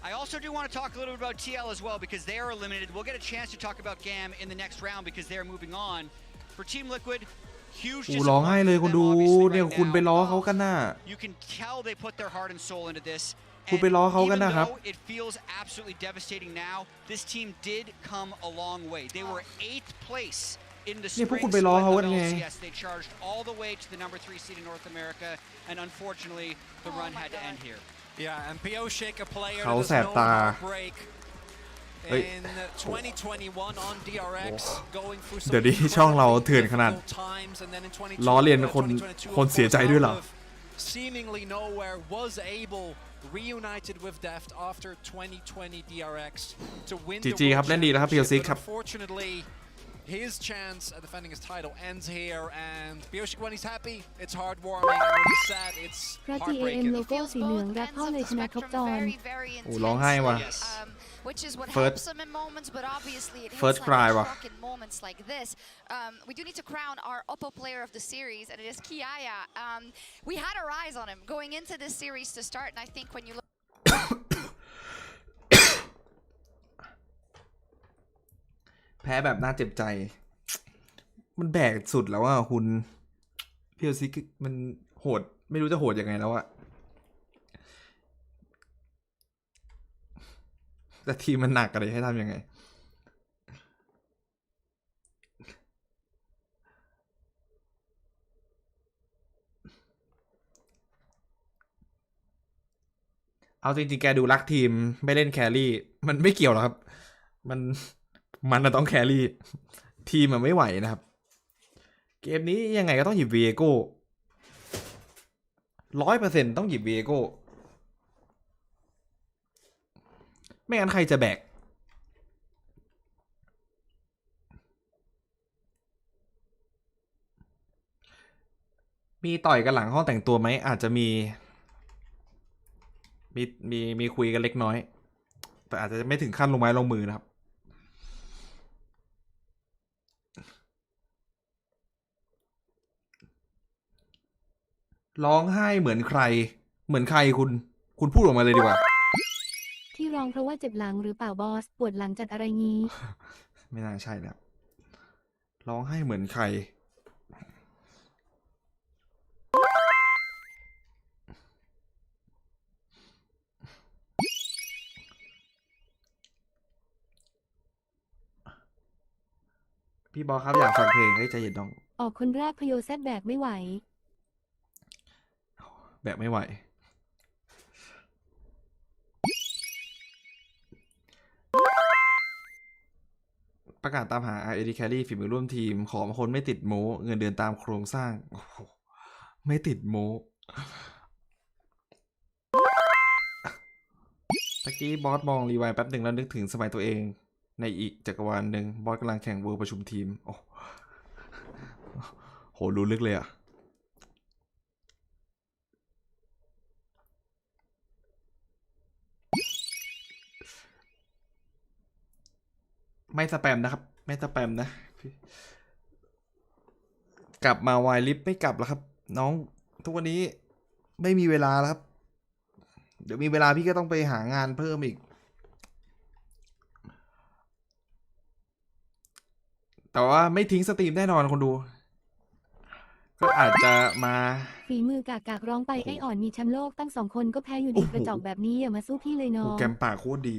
I also do want to talk a little bit about TL as well because they are eliminated. We'll get a chance to talk about GAM in the next round because they are moving on. For Team Liquid, huge ร้องไห้เลยคุณดูเนี่ยคุณไปล้อเขากันน่ะ You can tell they put their heart and soul into this. คุณไปล้อเขากันนะครับ It feels absolutely devastating now. This team did come a long way. They were 8th place in the spring split of LCS. They charged all the way to the number 3 seed in North America, and unfortunately, the run had to end here. Yeah, and Piosik, a player เขา that แส does บ no ตา break in 2021 on DRX, going through some เดี๋ยวนี้ช่องเราเถื่อนขนาด difficult times, and then in 2022, ล้อเลียนคนเสียใจด้วยเหรอ seemingly nowhere was able reunited with Deft after 2020 DRX to win the GG ครับเล่นดีแล้วครับ Piosik ครับ unfortunately his chance at defending his title ends here, and Piosik, when he's happy, it's heartwarming, and when he's sad, it's พระ GAM heartbreaking. โลโก้สีเหลืองแรปพ่อเลยชนะครบจร โอ้ร้องไห้ว่ะ Which is what First- helps them in moments, but obviously it hits First like cry aว่ะ truck in moments like this. We do need to crown our Oppo player of the series, and it is Kiaya. We had our eyes on him going into this series to start, and I think when you look แพ้แบบน่าเจ็บใจ มันแบกสุดแล้วอ่ะคุณพีโอซิมันโหดไม่รู้จะโหดยังไงแล้วอะแต่ทีมมันหนักอะไรให้ทำยังไงเอาจริงๆแกดูรักทีมไม่เล่นแครี่มันไม่เกี่ยวหรอกครับมันต้องแครี่ทีมมันไม่ไหวนะครับเกมนี้ยังไงก็ต้องหยิบวีเอโก้100%ต้องหยิบวีเอโก้ไม่งั้นใครจะแบกมีต่อยกันหลังห้องแต่งตัวไหมอาจจะมีคุยกันเล็กน้อยแต่อาจจะไม่ถึงขั้นลงไม้ลงมือนะครับร้องไห้เหมือนใครคุณพูดออกมาเลยดีกว่าที่ร้องเพราะว่าเจ็บหลังหรือเปล่าบอสปวดหลังจัดอะไรงี้ ไม่น่าใช่นะร้องไห้เหมือนใครพี่บอสครับอยากฟังเพลงให้ใจเย็นน้องออกคนแรกพโยแซดแบกไม่ไหวแบบไม่ไหวประกาศตามหา RAD Carry ฝีมือร่วมทีมขอมาคนไม่ติดโม้เงินเดือนตามโครงสร้างโอ้โหไม่ติดโม้ตะกี้บอสมองรีไวน์แป๊บหนึ่งแล้วนึกถึงสมัยตัวเองในอีกจักรวาลหนึ่งบอสกำลังแข่งเวิลด์ประชุมทีมโอ้โหรู้ลึกเลยอะไม่สแปมนะครับไม่สแปมนะกลับมาวายลิฟไม่กลับแล้วครับน้องทุกวันนี้ไม่มีเวลาแล้วครับเดี๋ยวมีเวลาพี่ก็ต้องไปหางานเพิ่มอีกแต่ว่าไม่ทิ้งสตรีมแน่นอนคนดูก็อาจจะมาฝีมือกากร้องไปไออ่อนมีแชมป์โลกตั้ง2 คนก็แพ้อยู่ดีกระจอกแบบนี้อย่ามาสู้พี่เลยน้องแกมปากโคตรดี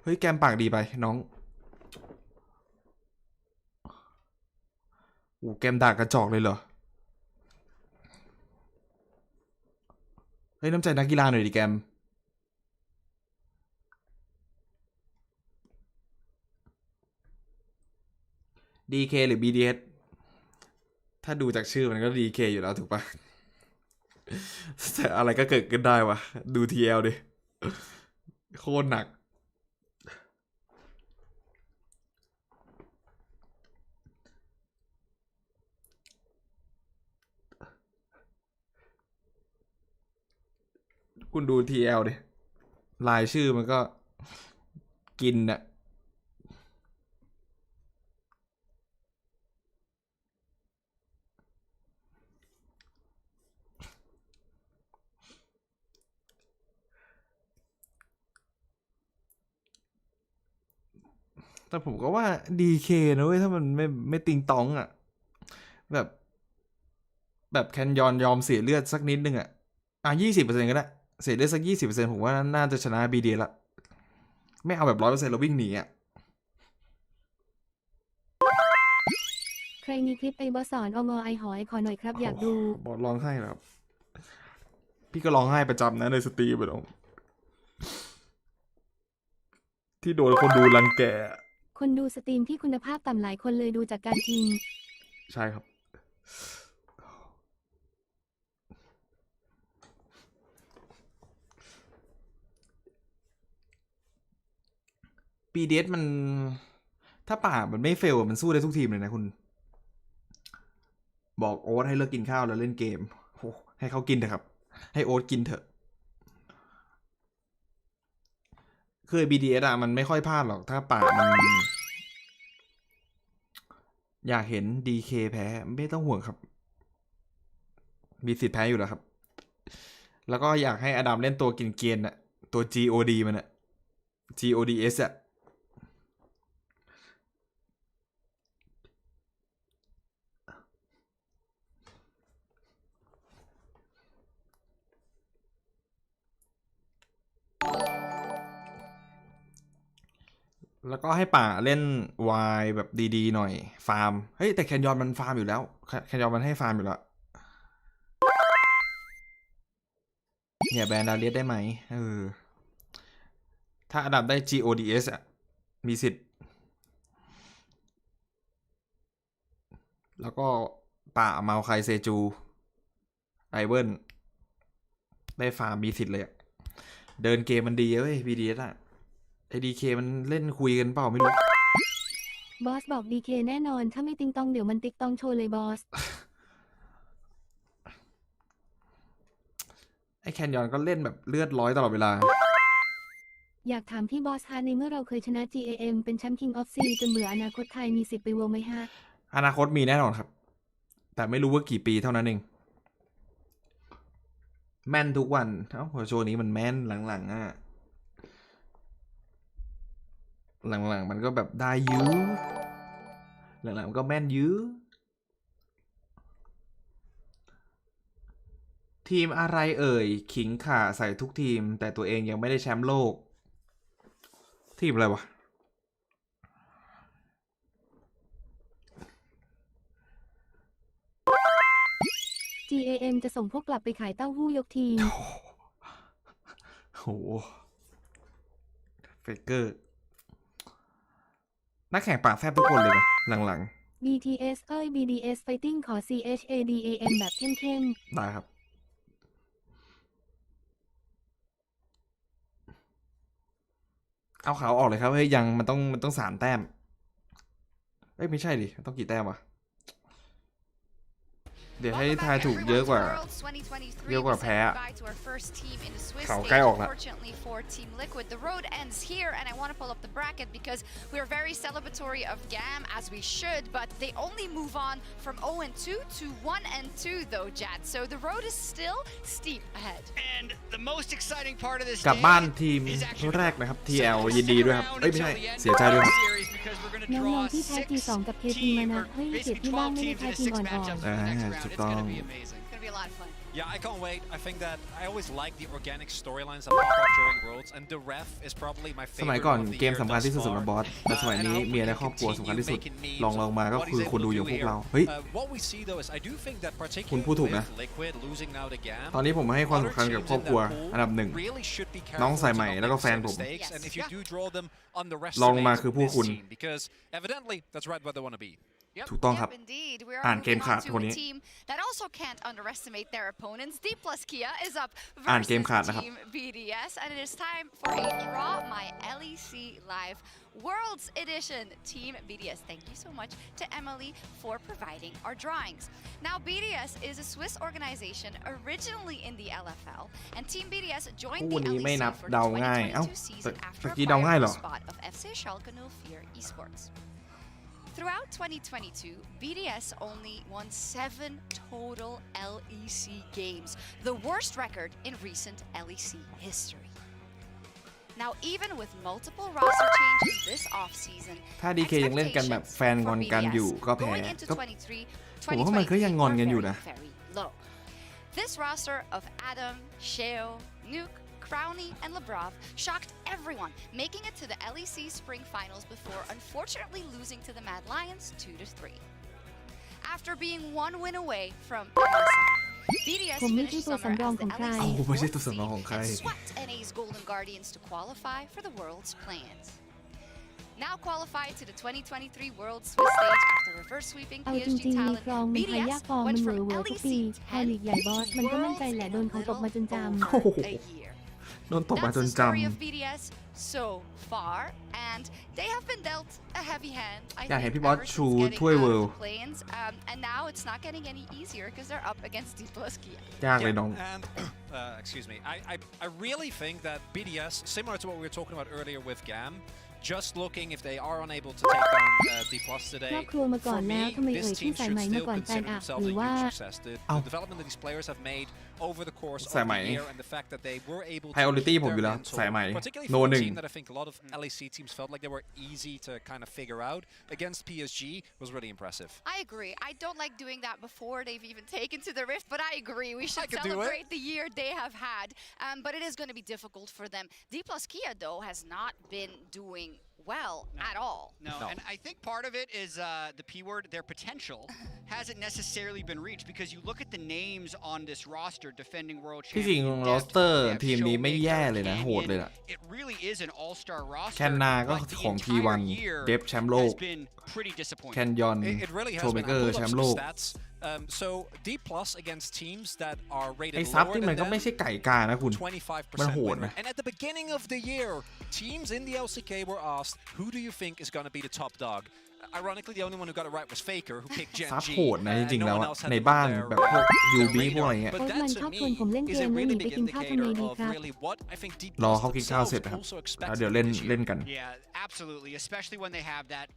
เฮ้ยแกมปากดีไปน้องโอ้แกมด่ากระจอกเลยเหรอเฮ้ยน้ำใจนักกีฬาหน่อยดิแกมDK หรือ BDS ถ้าดูจากชื่อมันก็ DK อยู่แล้วถูกปะ แต่อะไรก็เกิดขึ้นได้วะดู TL ดิโคตรหนักคุณดู TL ดิรายชื่อมันก็กินน่ะแต่ผมก็ว่า DK นะเว้ยถ้ามันไม่ติงตองอ่ะแบบแคนยอนยอมเสียเลือดสักนิดนึงอ่ะ20%ก็ได้เสียเลือดสัก 20% ผมว่าน่าจะชนะ BDS ละไม่เอาแบบ 100% แล้ววิ่งหนีอ่ะใครมีคลิปไอบอสสอนองไอหอยขอหน่อยครับอยากดูบอสร้องไห้แล้วครับพี่ก็ร้องไห้ประจำนะในสตรีมแบบที่โดนคนดูรังแกคนดูสตรีมที่คุณภาพต่ำหลายคนเลยดูจากการพิมพ์ใช่ครับBDS มันถ้าป่ามันไม่เฟลมันสู้ได้ทุกทีมเลยนะคุณบอกโอ๊ตให้เลิกกินข้าวแล้วเล่นเกมให้เขากินเถอะครับให้โอ๊ตกินเถอะคือ BDS อะมันไม่ค่อยพลาดหรอกถ้าป่ามันอยากเห็น DK แพ้ไม่ต้องห่วงครับมีสิทธิ์แพ้อยู่แล้วครับแล้วก็อยากให้อดัมเล่นตัวกินเกียนอะตัว GOD มันอะ GODS อะแล้วก็ให้ป่าเล่นวายแบบดีๆหน่อยฟาร์มเฮ้ยแต่แคนยอนมันฟาร์มอยู่แล้วแคนยอนมันให้ฟาร์มอยู่แล้วเนี่ยแบนดาเลียสได้ไหมถ้าอันดับได้ GODS อ่ะมีสิทธิ์แล้วก็ป่าเมาไคเซจูไอเวิร์นได้ฟาร์มมีสิทธิ์เลยเดินเกมมันดีเว้ย BDS อ่ะไอ DK มันเล่นคุยกันเปล่าไม่รู้บอสบอก DK แน่นอนถ้าไม่ติงตองเดี๋ยวมันติ๊กตองโชว์เลยบอสไอแคนยอนก็เล่นแบบเลือดร้อยตลอดเวลาอยากถามพี่บอสฮะในเมื่อเราเคยชนะ GAM เป็นแชมป์ King of C จนเบื่ออนาคตไทยมีสิทธิ์ไปเวิลด์ไหมฮะอนาคตมีแน่นอนครับแต่ไม่รู้ว่ากี่ปีเท่านั้นเองแม่นทุกวันโชว์นี้มันแม่นหลังๆอ่ะหลังๆมันก็แบบได้ยื้อหลังๆมันก็แม่นยื้อทีมอะไรเอ่ยขิงข่าใส่ทุกทีมแต่ตัวเองยังไม่ได้แชมป์โลกทีมอะไรวะ GAM จะส่งพวกกลับไปขายเต้าหู้ยกทีมโหเฟกเกอร์นักแข่งปากแทบทุกคนเลยนะหลังๆ BTS BDS Fighting ขอ CHADAM แบบเข้มๆได้ครับเอาขาวออกเลยครับเฮ้ยยังมันต้อง3 แต้มเอ้ยไม่ใช่ดิต้องกี่แต้มวะเดี๋ยวให้ทายถูกเยอะกว่าแพ้เขาใกล้ออกแล้ว The road ends here and I want to pull up the bracket because we are very celebratory of GAM as we should but they only move on from 0-2 to 1-2 though Jad so the road is still steep ahead and the most exciting part of this กลับบ้านทีมแรกนะครับ TL ยินดีด้วยครับไม่ใช่เสียใจด้วยครับน้องๆที่แพ้ G2 กับ KT มานะเฮ้ยเจ็บที่บ้านไม่ได้แพ้ทีมอ่อนถูกต้อง Yeah, I can't wait. I think that I always like the organic storylines that pop up during Worlds, and the ref is probably my favorite. สมัยก่อนเกมสำคัญที่สุดสำหรับบอสแต่สมัยนี้เมียและครอบครัวสำคัญที่สุดลองมาก็คือคนดูอย่างพวกเราเฮ้ยคุณพูดถูกนะตอนนี้ผมให้ความสำคัญกับครอบครัวอันดับ1น้องสายใหม่แล้วก็แฟนผมลองมาคือพวกคุณ ถูกต้องครับ Indeed. We อ่า are นเกม moving ขาด on to คน a นี้ team that also can't underestimate their opponents. D plus Kia is up อ่านเกม versus ขาดนะครับ Team BDS, and it is time for a Draw My LEC Live Worlds Edition. Team BDS, thank you so much to Emily for providing our drawings. Now, BDS is a Swiss organization originally in the LFL, and Team BDS joined คู่ the นี้ไม่ LEC นับ for เดา the ง่าย เอ้า 2022 season after ตะกี้เดาง่าย acquiring เหร the อ spot of FC Schalke 04 Esports. Throughout 2022, BDS only won 7 total LEC games, the worst record in recent LEC history. Now, even with multiple roster changes this offseason, ถ้า DK ยังเล่นกันแบบแฟนงอนกันอยู่ก็แพ้ going into ก็ 23, ผมว่ามันก็ยังงอนกันอยู่นะ very low. This roster of Adam, Sheo, Nuke, Crowny, and Lebrov shocked everyone, making it to the LEC Spring Finals before unfortunately losing to the Mad Lions 2-3. After being 1 win away from MSI, BDS ผมไม่ใช่ finished ตัว summer สำรอง as ขอ the งใคร LEC โอ้ไม่ใช่ตัว fourth สำรองของ seed ใคร and swept NA's Golden Guardians to qualify for the World's Plans. Now qualified to the 2023 World Swiss stage after reverse sweeping เอาจ PSG ริงๆมี talent, ครองมันใครยาก BDS ฟอร์มมัน went เหวอ from เวอทุกปี LEC พอลีกใหญ่บอส มันก็มั่นใจแหละโดนเขาตกมาจนจำ โอ้โห a year. โดนตกมา That's จน the จ story of BDS so far, and they have been dealt a heavy hand. I อยาก think เห็นพี่บอส ever ชู since getting ถ้วย out of เวิล the ด์ play-ins, and now it's not getting any easier because they're up against D plus Kia. ยากเลยน้อง And excuse me, I really think that BDS, similar to what we were talking about earlier with GAM, just looking if they are unable to take down D plus คร today, อบครัวมาก่อ for นแล้ว me, ทำไม this เอ่ยชื่อ team สาย should ไหมมา still ก่อนแฟน consider อ่ะ themselves หรื a อว่า huge success. The development that these players have made over the course of สายไหม the year and the fact that they were able to Priority keep ผมอยู่ their แล้ว mental, สายไหม particularly โน for ห a นึ่ง team that I think a lot of LEC teams felt like they were easy to kind of figure out against PSG was really impressive. I agree. I don't like doing that before they've even taken to the Rift, but I agree. We should could do it. celebrate the year they have had. But it is going to be difficult for them. D plus Kia, though, has not been doing well at all. No, and I think part of it is the P word, their potential hasn't necessarily been reached because you look at the names on this roster defending world ที่จริง champion โร Deft, สเตอร์ they have ทีมนี้ไม่แย่ Showmaker, เลยนะ โหด Canyon. เลยล่ะ It really is an all-star roster. แคนนาก็ but the ของ entire T1 year เดฟแชมป์โลก has been pretty disappointing. แคนยอน It really โช has เม been. เก I อร์ pulled แช up มป์โล some ก stats. So D plus against teams that are ไอ้ rated ซับ lower ที่ than มันก็ไม่ them, ใช่ไก่กานะคุณ 25% มันโหด win นะ rate. And at the beginning of the year, teams in the LCK were asked, who do you think is going to be the top dog? Ironically, the only one who got it right was Faker, who picked Gen ซับ G. โหดนะจริงๆ no แล้ว one อะ else had ใน them on บ้าน their, แบบพวก their ยูบีพวก radar. อะไรเงี้ย But โค้ช that มัน to ชอบชวนผมเล่น me เก is a มแล้วหนี really ไป big กินข้าวทำไง indicator ดีค of รับ really what I think D รอ plus เขากินข้าว themselves เสร็จนะครับ also แล้ว expected เดี๋ยวเล่น this year. เล่นกัน Yeah, absolutely, especially when they have that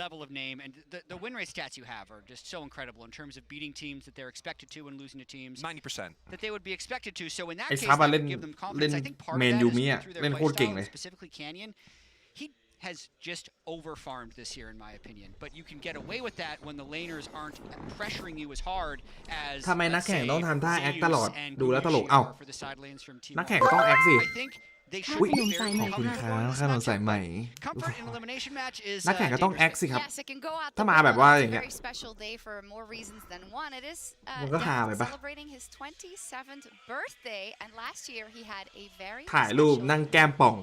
level of name and the win rate stats you have are just so incredible in terms of beating teams that they're expected to and losing to teams 90%. that they would be expected to. So in that ไอ้ case, ซับ that เล่น would give them เล่น confidence. I think part เม of น that ยู is มิอะ through their เล่น play โคตรเก่ง style, เลย specifically Canyon. He has just over-farmed this year, in my opinion. But you can get away with that when the laners aren't pressuring you as hard as ทำไมนัก let's แข่ง say ต้องทำท่าแอค Zeus ตลอด and ดูแล้วตลก Gucci เอ้า are for the side lanes from T1. นักแข่งก็ต้องแอคสิ I think they should อุ๊ย be ขนม very สายไหม ขอบคุณ confident ครับ going into ขนม this สาย matchup, ใหม่ but Comfort in elimination match is นักแข่งก็ต้องแอค dangerous. สิครับ Yes, it can go out ถ้า the มา window. แบบว่า It's อย่าง a เงี้ย very special day for more reasons than one. It is มันก็ฮาไป Deft ปะ celebrating his 27th birthday, and last year he had a very ถ่ายรูป special นั่งแก้มป่อง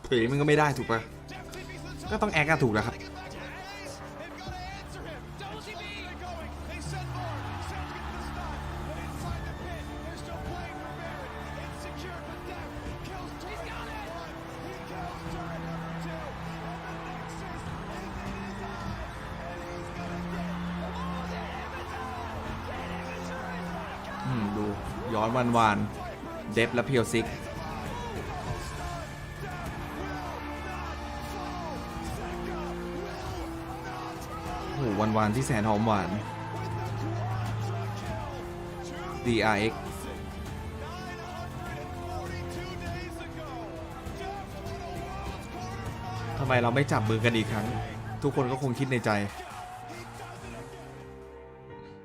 เผยมันก็ไม่ได้ถูกปะก็ต้องแอคอะถูกแล้วครับ ดูย้อนวานๆเดฟและเพียวซิกโอ้โหวานๆที่แสนหอมหวาน DRX ทำไมเราไม่จับมือกันอีกครั้ง ทุกคนก็คงคิดในใจ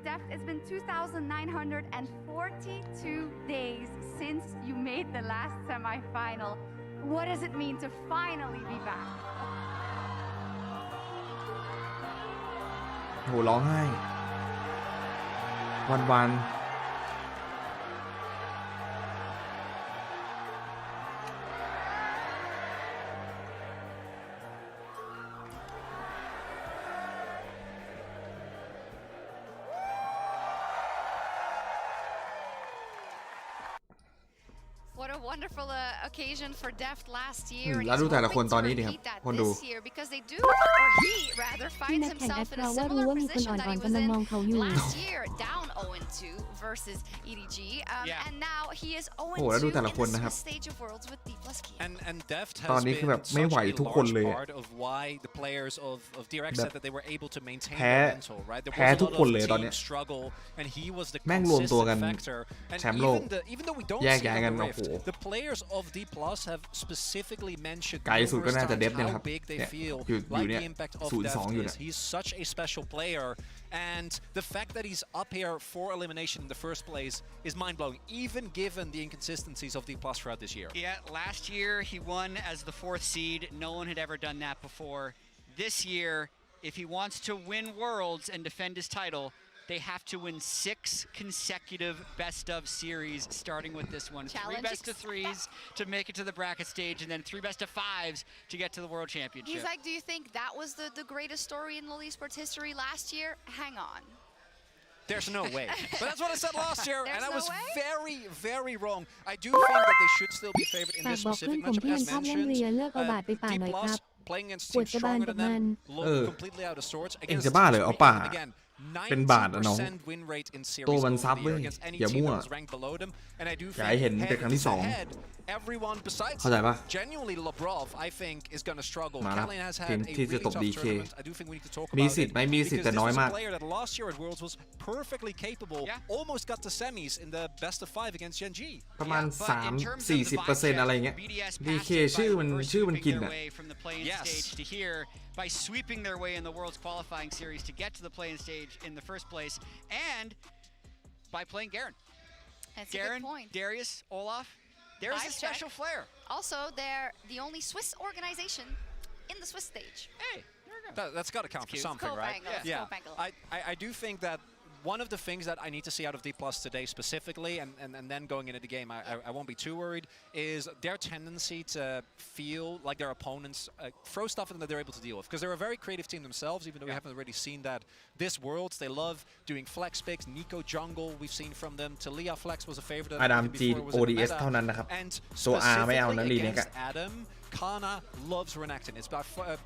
Deft, it's been 2,942 days since you made the last semi-final. What does it mean to finally be back? โหร้องไห้วัน a wonderful occasion for Deft last year. แล้วดูแต่ละคนตอนนี้ดิครับคนดู because they do, or he rather ที่ finds นักแข่งแอ himself ด in เรา a ว่ารู้ similar ว่ามีคน position อ่ that อน he ๆ was กำลัง in มองเขาอยู่ last year, down 0-2 versus EDG, and now he is 0-2 โอ้แล้วดูแต่ละคน in นะครับ the stage of worlds with D+K. And Deft ตอน has นี้คือแบบ been ไม่ไหว such a ทุกคนเลย large part of why the players of DRX said that they were able to maintain แพ้ their mental, right? There แพ้ was a ทุก lot คน of เลยตอนเนี้ team ย struggle, and he was the แม่งรวมตัวกัน consistent factor. And แชมป์โลก even though we don't แยก see ย้าย it กั on น the โอ้โห Rift, the players of D+ have specifically mentioned ไกลสุดก็น่าจะ numerous เดฟ times เนี่ยนะค how รับ big they เนี่ย feel อยู่ like เนี่ย the impact of 0-2 Deft อยู่ is. เนี่ย He's such a special player, and the fact that he's up here for elimination in the first place is mind-blowing, even given the inconsistencies of D+ throughout this year. Yeah, last year he won as the 4th seed. No one had ever done that before. This year, if he wants to win Worlds and defend his title, they have to win 6 consecutive best-of series, starting with this one. 3 best-of-3s to make it to the bracket stage, and then 3 best-of-5s to get to the World Championship. He's like, do you think that was the greatest story in Lille Esports history last year? Hang on. There's no way. But that's what I said last year, and I was way? very, very wrong. I do think that they should still be favored in ฝาก this บอกเพื่อน specific ผม matchup. ที่ยัง As ชอบเล่นเรีย mentioned, เลิกเอาบาทไปป่าหน่อยครับ playing against ปวด teams จะบาน stronger กับ than มัน them, look completely out of sorts. เอ็ง Against จะบ้า teams เหรอเอา ranked ป่า again, เป็นบาทอะน้อง 90% win rate in series ตัวมัน over ซับ the เว้ year ย against any อย่า team มั่ว that was ranked below them. And I do อย่าให้ think เห็นเป็นครั้งที่สอง head, everyone besides เข้าใจปะ genuinely Labrov, I think, is going to struggle. มาแล้ว Kalin has ที had ม a ที่จะ really ตบ tough DK tournament. I do think we need to talk มี about สิทธิ์ it ไหมมีสิทธิ์ because แต่น้อย this was มาก a player that last year at Worlds was perfectly capable, almost got the semis in the best of 5 against Gen G. ประมาณ Yeah, but in terms of the 3-40% อะไรเงี้ย BDS DK passed it ชื่อ by มัน first ชื่อมัน sweeping กิน their อ่ะ way from the play-in Yes. stage to here by sweeping their way in the World's qualifying series to get to the play-in stage in the first place, and by playing Garen. That's Garen, a good point. Darius, Olaf, there's a Vibe check. special flair. Also, they're the only Swiss organization in the Swiss stage. Hey, there we go. That's got to count for cute. something, Scope right? angle, Yeah. scope angle. I do think that one of the things that I need to see out of D+ today specifically, and then going into the game, I won't be too worried, is their tendency to feel like their opponents throw stuff at them that they're able to deal with. Because they're a very creative team themselves, even though we haven't already seen that this Worlds. They love doing flex picks. Nico Jungle, we've seen from them. Talia Flex was a favorite. อดัมจี ODS เท่านั้นนะครับ And ตัว R ไม่เอานะ specifically ลีเนี่ย against Adam, Kana loves Renekton. It's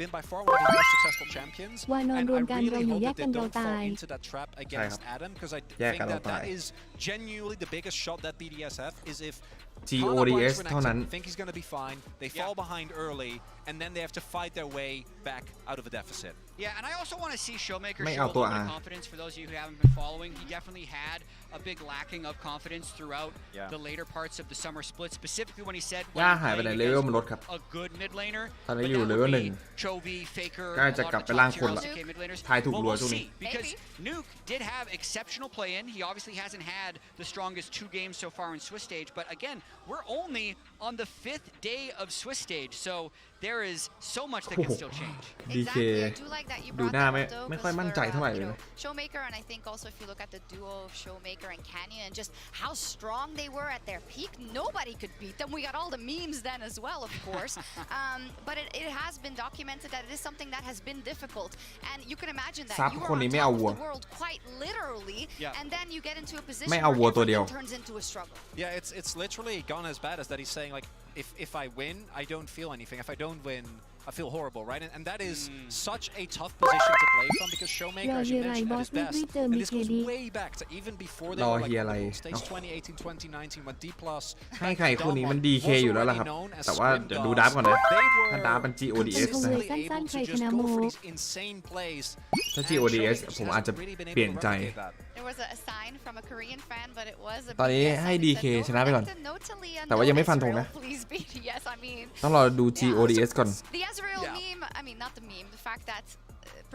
been by far one of the most successful champions. วานอน And รว I มกันเรา really อยู่ hope แย that ก they กันเรา don't fall ตาย into that trap against Adam, because I แยก think กันเรา that ตาย that is genuinely the biggest shot that BDS have, is if GODS เท่านั้น think he's going to be fine. They fall behind early, and then they have to fight their way back out of a deficit. Yeah, and I also want to see Showmaker ไม่ show เอา a ตัว little bit R of confidence. For those of you who haven't been following, he definitely had a big lacking of confidence throughout the later parts of the summer split, specifically when he said ย่าหายไปไหนเลเวลมันลดครับ a good mid laner. ตอนนี้ but อยู่ that เลเวล would 1 be Chovy, Faker, ใกล้ a จะ lot กลับ of ไป the ล่าง top คน tier ละ LCK mid laners. ทายถูก Well, รัว we'll ช่วงนี้ see, because Nuke did have exceptional play-in. He obviously hasn't had the strongest 2 games so far in Swiss stage, but again, we're only on the 5th day of Swiss stage, so there is so much that can still change. DK Exactly. I do like that you ดู brought หน้า that ไม่ up, though, ไม่ค่อย because มั่นใจ for, เท่าไหร่เลย you นะ know, Showmaker, and I think also if you look at the duo of Showmaker and Kanya and just how strong they were at their peak, nobody could beat them. We got all the memes then as well, of course. But it has been documented that it is something that has been difficult. And you can imagine that ซับ you ค are นนี้ on ไม่ top เอา of วัว the world quite literally, and then you get into a position ไม่เอาวัว where ตัวเดียว everything turns into a struggle. Yeah, it's literally gone as bad as that. He's saying, like, if I win, I don't feel anything. If I don't win, I feel horrible, right? And that is such a tough position to play from, because Showmaker, as you mentioned, at his best, and this goes way back to even before they were like on the stage 2018, 2019, when D+, ให้ใครคนนี้มัน DK อยู่แล้วล่ะครับ แต่ว่าเดี๋ยวดูดับก่อนนะ ถ้าดับมัน GODS นะ able to just go for these insane plays. ถ้า GODS ผมอาจจะเปลี่ยนใจ There was a sign from a Korean fan, but it was a ตอนนี้ BDS ให้ sign. It DK said, ชนะไปก่อน no to Leah, แต่ว่ายังไม่ no ฟันธง Ezreal, นะ please BDS. I mean, ต้องรอดู GODS ก่อน the Ezreal meme, I mean, not the meme, the fact that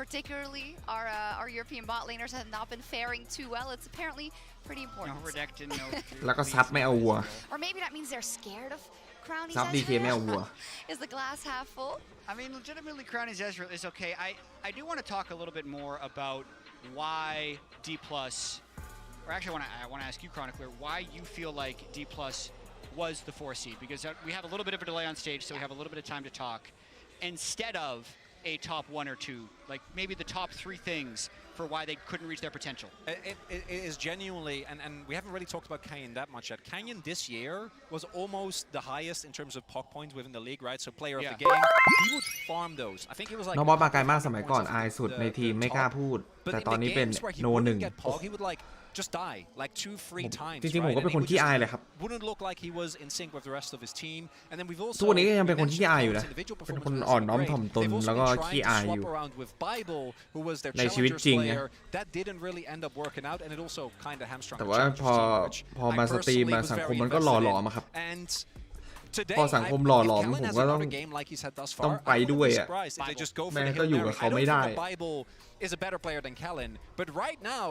particularly our European bot laners have not been faring too well, it's apparently pretty No important. Redacted, no แล้วก็ซับไม่เอาวัว Or maybe that means they're scared of crowning ซับ DK ไม่เอาวัว Is the glass half full? I mean, legitimately, crowning Ezreal is okay. I do want to talk a little bit more about why D+, or actually I want to ask you, Chronicler, why you feel like D+ was the 4 seed, because we have a little bit of a delay on stage, so we have a little bit of time to talk, instead of a top 1 or 2, like maybe the top 3 things for why they couldn't reach their potential. It is genuinely, and we haven't really talked about Canyon that much yet. Canyon this year was almost the highest in terms of POC points within the league, right? So player of the game, he would farm those. I think it was like น้องบอสมาไกลมากสมัยก่อนอายสุดในทีมไม่กล้าพูดแต่ตอนนี้เป็นโนหนึ่ง he would like just die like 2-3 times. จริงๆผมก็เป็นคนขี้อายเลยครับ Wouldn't look like he was in sync with the rest of his team. And then we've also ทุกวันนี้ก็ยังเป็นคนขี้อายอยู่นะเป็นคนอ่อนน้อมถ่อมตนแล้วก็ขี้อายอยู่ในชีวิตจริงนะแต่ว่าพอมาสตรีมมาสังคมมันก็หล่อหลอมครับพอสังคมหล่อหลอมผมก็ต้องไปด้วยอ่ะแม่ก็อยู่กับเขาไม่ได้ is a better player than Kellen, but right now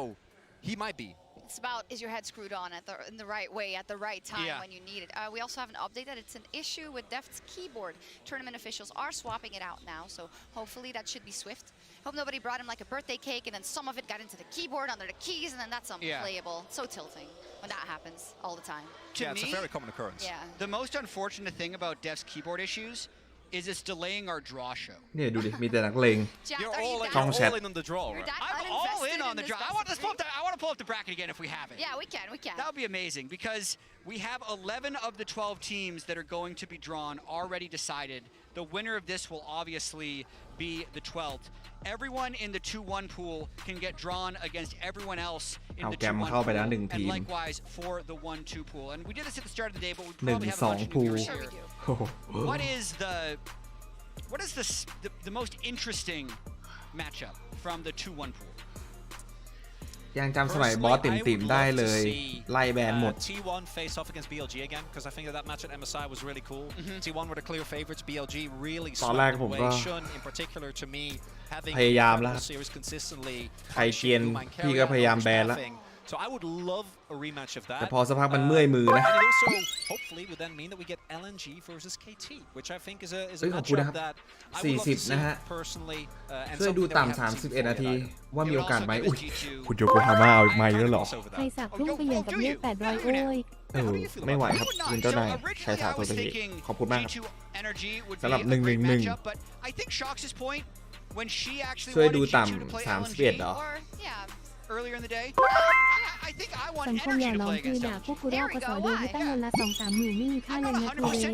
he might be. It's about, is your head screwed on in the right way at the right time when you need it. We also have an update that it's an issue with Deft's keyboard. Tournament officials are swapping it out now, so hopefully that should be swift. Hope nobody brought him like a birthday cake and then some of it got into the keyboard under the keys and then that's unplayable. So tilting when that happens all the time. It's a very common occurrence. The most unfortunate thing about Deft's keyboard issues is it's delaying our draw show. เนี่ยดูดิมีแต่นักเลง You're all in on the draw, right? I'm all in on the draw. I want to pull up the bracket again if we have it. Yeah, we can. That would be amazing because we have 11 of the 12 teams that are going to be drawn already decided. The winner of this will obviously be the 12th. Everyone in the 2-1 pool can get drawn against everyone else in the 2-1 pool, and likewise for the 1-2 pool. And we did this at the start of the day, but we probably have a bunch of new viewers here. What is the most interesting matchup from the 2-1 pool? ยังจำสมัยบอสติ่มๆได้เลยไล่แบนหมด T1 face off against BLG again because I think that match at MSI was really cool. T1 were the clear favorites. BLG really swept away. Shun in particular to me having พยายามแล้ว series consistently. ใครเกรียนพี่ก็พยายามแบนแล้ว So I would love a rematch of that. แต่พอสักพักมันเมื่อยมือนะ And it also hopefully would then mean that we get LNG versus KT, which I think is a matchup that I would love to see personally. ช่วยดูต่ำ31 นาทีว่ามีโอกาสไหมอุ้ยคุณโยโกฮาม่าเอาอีกไหมแล้วหรอ ใครสักรุ่งไปเยือนกับเลข800โอ้ยไม่ไหวครับยินเจ้านายใช้ถาตัวตัวนี้ขอบคุณมากสำหรับ1-1-1ช่วยดูต่ำ31เหรอearlier in the day. I think I want สังคมอย่าร้องคือด่าพวกกูรอกสอโดยให้ตั้งเงินละ 2-3 หมื่นไม่มีค่าแรงนักเรียน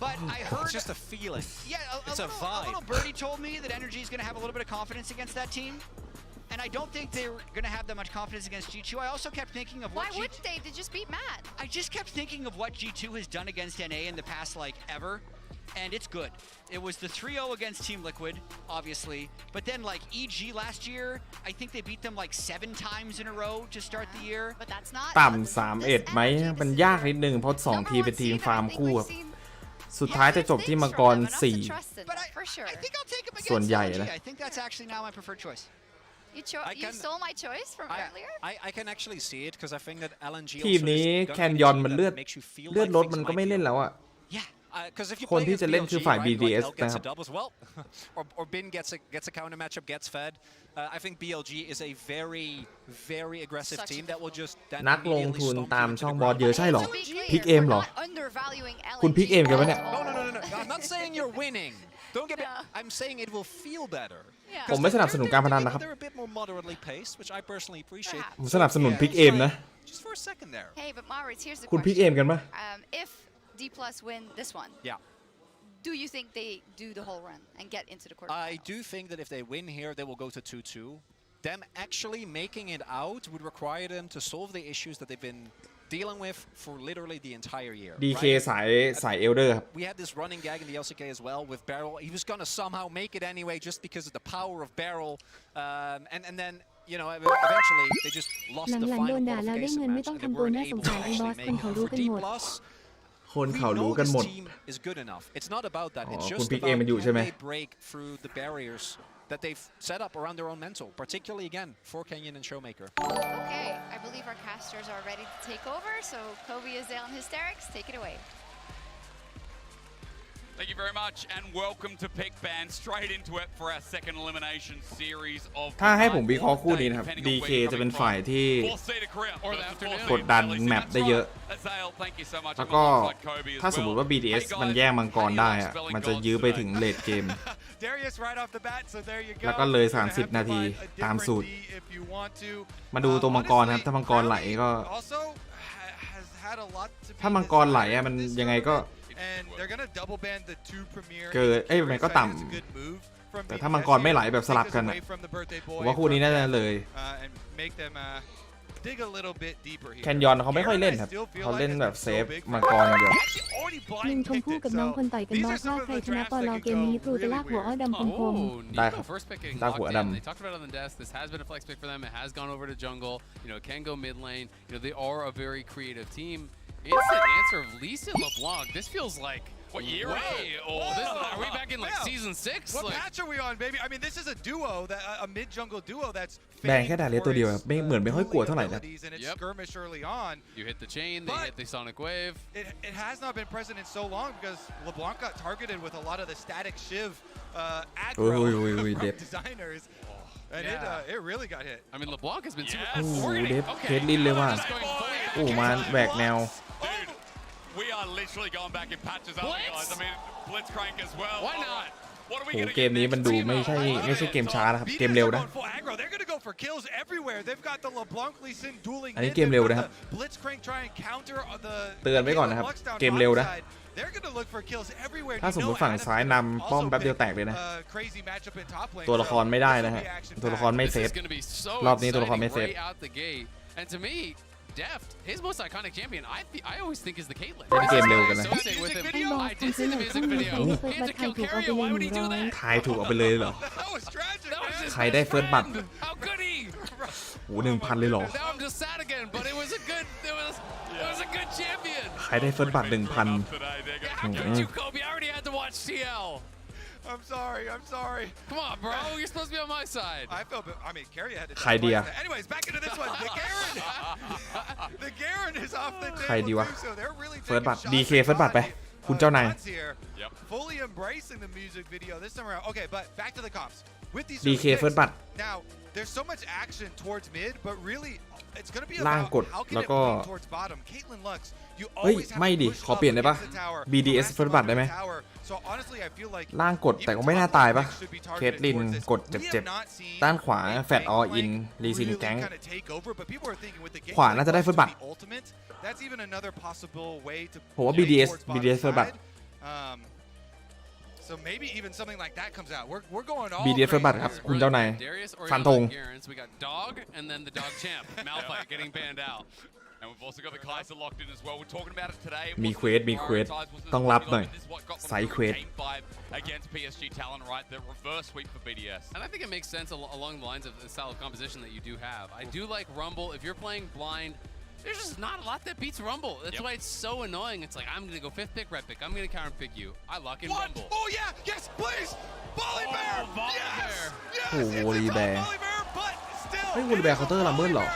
But I heard it's just a feeling. Yeah, a little birdie told me that Energy is going to have a little bit of confidence against that team. And I don't think they're going to have that much confidence against G2. I also kept thinking of what Why wouldn't they? They just beat Mad. I just kept thinking of what G2 has done against NA in the past, like, ever. And it's good. It was the 3-0 against Team Liquid, obviously. But then, like, EG last year, I think they beat them like 7 times in a row to start the year. But that's not ต่ำ31ไหมมันยากนิดนึงเพราะ2ทีมเป็นทีมฟาร์มคู่ครับสุดท้ายจะจบที่มังกร4ส่วนใหญ่นะ I think that's actually now my preferred choice. You stole my choice from earlier? I can actually see it because I think that LNG ทีมนี้แคนยอนมันเลือดลดมันก็ไม่เล่นแล้วอ่ะคนที่จะเล่นคือฝ่าย BDS นะครับ or Bin gets a counter matchup, gets fed. I think BLG is a very aggressive team that will just นักลงทุนตามช่องบอสเยอะใช่หรอพิกเอมหรอคุณพิกเอมกันปะเนี่ย No. I'm not saying you're winning. Don't get me. I'm saying it will feel better. ผมไม่สนับสนุนการพนันนะครับ They're a bit more moderately paced, which I personally appreciate. ผมสนับสนุนพิกเอมนะ Just for a second there. Hey, but Maurits, here's the คุณพิกเอมกันปะ if D+ win this one, do you think they do the whole run and get into the quarterfinals? I do think that if they win here, they will go to 2-2. Them actually making it out would require them to solve the issues that they've been dealing with for literally the entire year. DK สายเอลเดอร์ครับ We had this running gag in the LCK as well with Barrel. He was gonna somehow make it anyway just because of the power of Barrel, and then you know eventually they just lost the final qualification match and they weren't able to actually make it for D+. คนเขารู้กันหมด is good enough. It's not about that. It's คุณ just พิกเอม about มันอยู่ใช่ไหม they break through the barriers that they've set up around their own mental, particularly again for Kenyon and Showmaker. Okay, I believe our casters are ready to take over, so Kobe is down hysterics. Take it away. Thank you very much, and welcome to Pick Band. Straight into it for our second elimination series of. ถ้าให้ผมวิเคราะห์คู่นี้นะครับ DK จะเป็นฝ่ายที่กดดันแมปได้เยอะแล้วก็ถ้าสมมติว่า BDS มันแย่งมังกรได้อะมันจะยื้อไปถึงเลทเกม แล้วก็เลย30 นาทีตามสูตรมาดูตัวมังกรครับถ้ามังกรไหลก็ถ้ามังกรไหลอะมันยังไงก็เกิดมันก็ต่ำแต่ถ้ามังกรไม่ไหลแบบสลับกันผมว่าคู่นี้น่าจะเลยแคนยอนเขาไม่ค่อยเล่นครับเขาเล่นแบบเซฟมังกรอย่างเดียวลุงชมพู่กับน้องคนต่อยกันบอสว่าใครชนะปอลเกมนี้ครูจะลากหัวอ้อดำคมได้ครับลากหัวดำ This has been a flex pick for them. It has gone over to jungle. You know, it can go mid lane. You know, they are a very creative team. Instant answer of Lee Sin LeBlanc. This feels like what year? Are we back in like season 6? What patch are we on, baby? I mean, this is a duo, a mid jungle duo that's แบงแค่ดาเลียตัวเดียวไม่เหมือนไม่ค่อยกลัวเท่าไหร่นะ You hit the chain, they hit the sonic wave. It has not been present in so long because LeBlanc got targeted with a lot of the static shiv aggro from designers. And it really got hit. I mean, LeBlanc has been super โอ้โหเดฟเคสลินเลยว่ะโอ้มาแหวกแนว We are literally going back in patches, aren't we, guys? I mean, Blitzcrank as well. Why not? โอ้เกมนี้มันดูไม่ใช่เกมช้านะครับเกมเร็วนะอันนี้เกมเร็วนะครับเตือนไว้ก่อนนะครับเกมเร็วนะถ้าสมมติฝั่งซ้ายนำป้อมแป๊บเดียวแตกเลยนะตัวละครไม่ได้นะฮะตัวละครไม่เซฟรอบนี้ตัวละครไม่เซฟDeft, his most iconic champion, I always think is the Caitlyn. เล่นเกมเร็วกันนะ I did see the music video. He had to kill Carrier. Why would he do that? ทายถูกเอาไปเลยเหรอใครได้เฟิร์สบัตร How could he? โอ้1,000เลยเหรอ Now I'm just sad again, but it was a good champion. ใครได้เฟิร์สบัตร 1,000 How could you, Kobe? I already had to watch TL. I'm sorry. Come on, bro. You're supposed to be on my side. I mean, Carrier had to. ใครดีอะ Anyways, back into this one. The Garen is off the table. ใครดีวะ So they're really เฟิร์สบัตร DK เฟิร์สบัตรไปคุณเจ้านาย Fully embracing the music video this time around. Okay, but back to the comps. With these DK เฟิร์สบัตร now, there's so much action towards mid, but really, it's going to be ล่าง about กด how can แล้ว it ก็ bleed towards bottom. Caitlyn Lux, you เฮ้ย always have ไม่ to ดิ push ขอเปลี่ยนได้ปะ against the tower. BDS เฟิร์สบัตรได้ไหม So honestly, I feel like ล่างกดแต่ก็ไม่น่าตายปะเคทลินกดเจ็บๆด้านขวาแฟดอออินรีซินแก๊งขวาน่าจะได้เฟิร์สบัตรผมว่า BDS เฟิร์สบัตร So maybe even something like that comes out. We're going all BDS เฟิร์สบัตรครับคุณเจ้านายฟันธง We got Dog and then the Dog Champ Malphite getting banned out. And we've also got the Kaiser locked in as well. We're talking about it today. มีเควสต้องรับหน่อยไซด์เควส against PSG Talon, right? The reverse sweep for BDS. And I think it makes sense along the lines of the style of composition that you do have. I do like Rumble. If you're playing blind, there's just not a lot that beats Rumble. That's why it's so annoying. It's like, I'm going to go 5th pick, red pick. I'm going to counter pick you. I lock in Rumble. Oh, yeah. Yes, please. Volley Bear. Bear. โอ้โหวอลีแบร์เฮ้ยวอลีแบร์เคาน์เตอร์ลัมเบิลเหรอ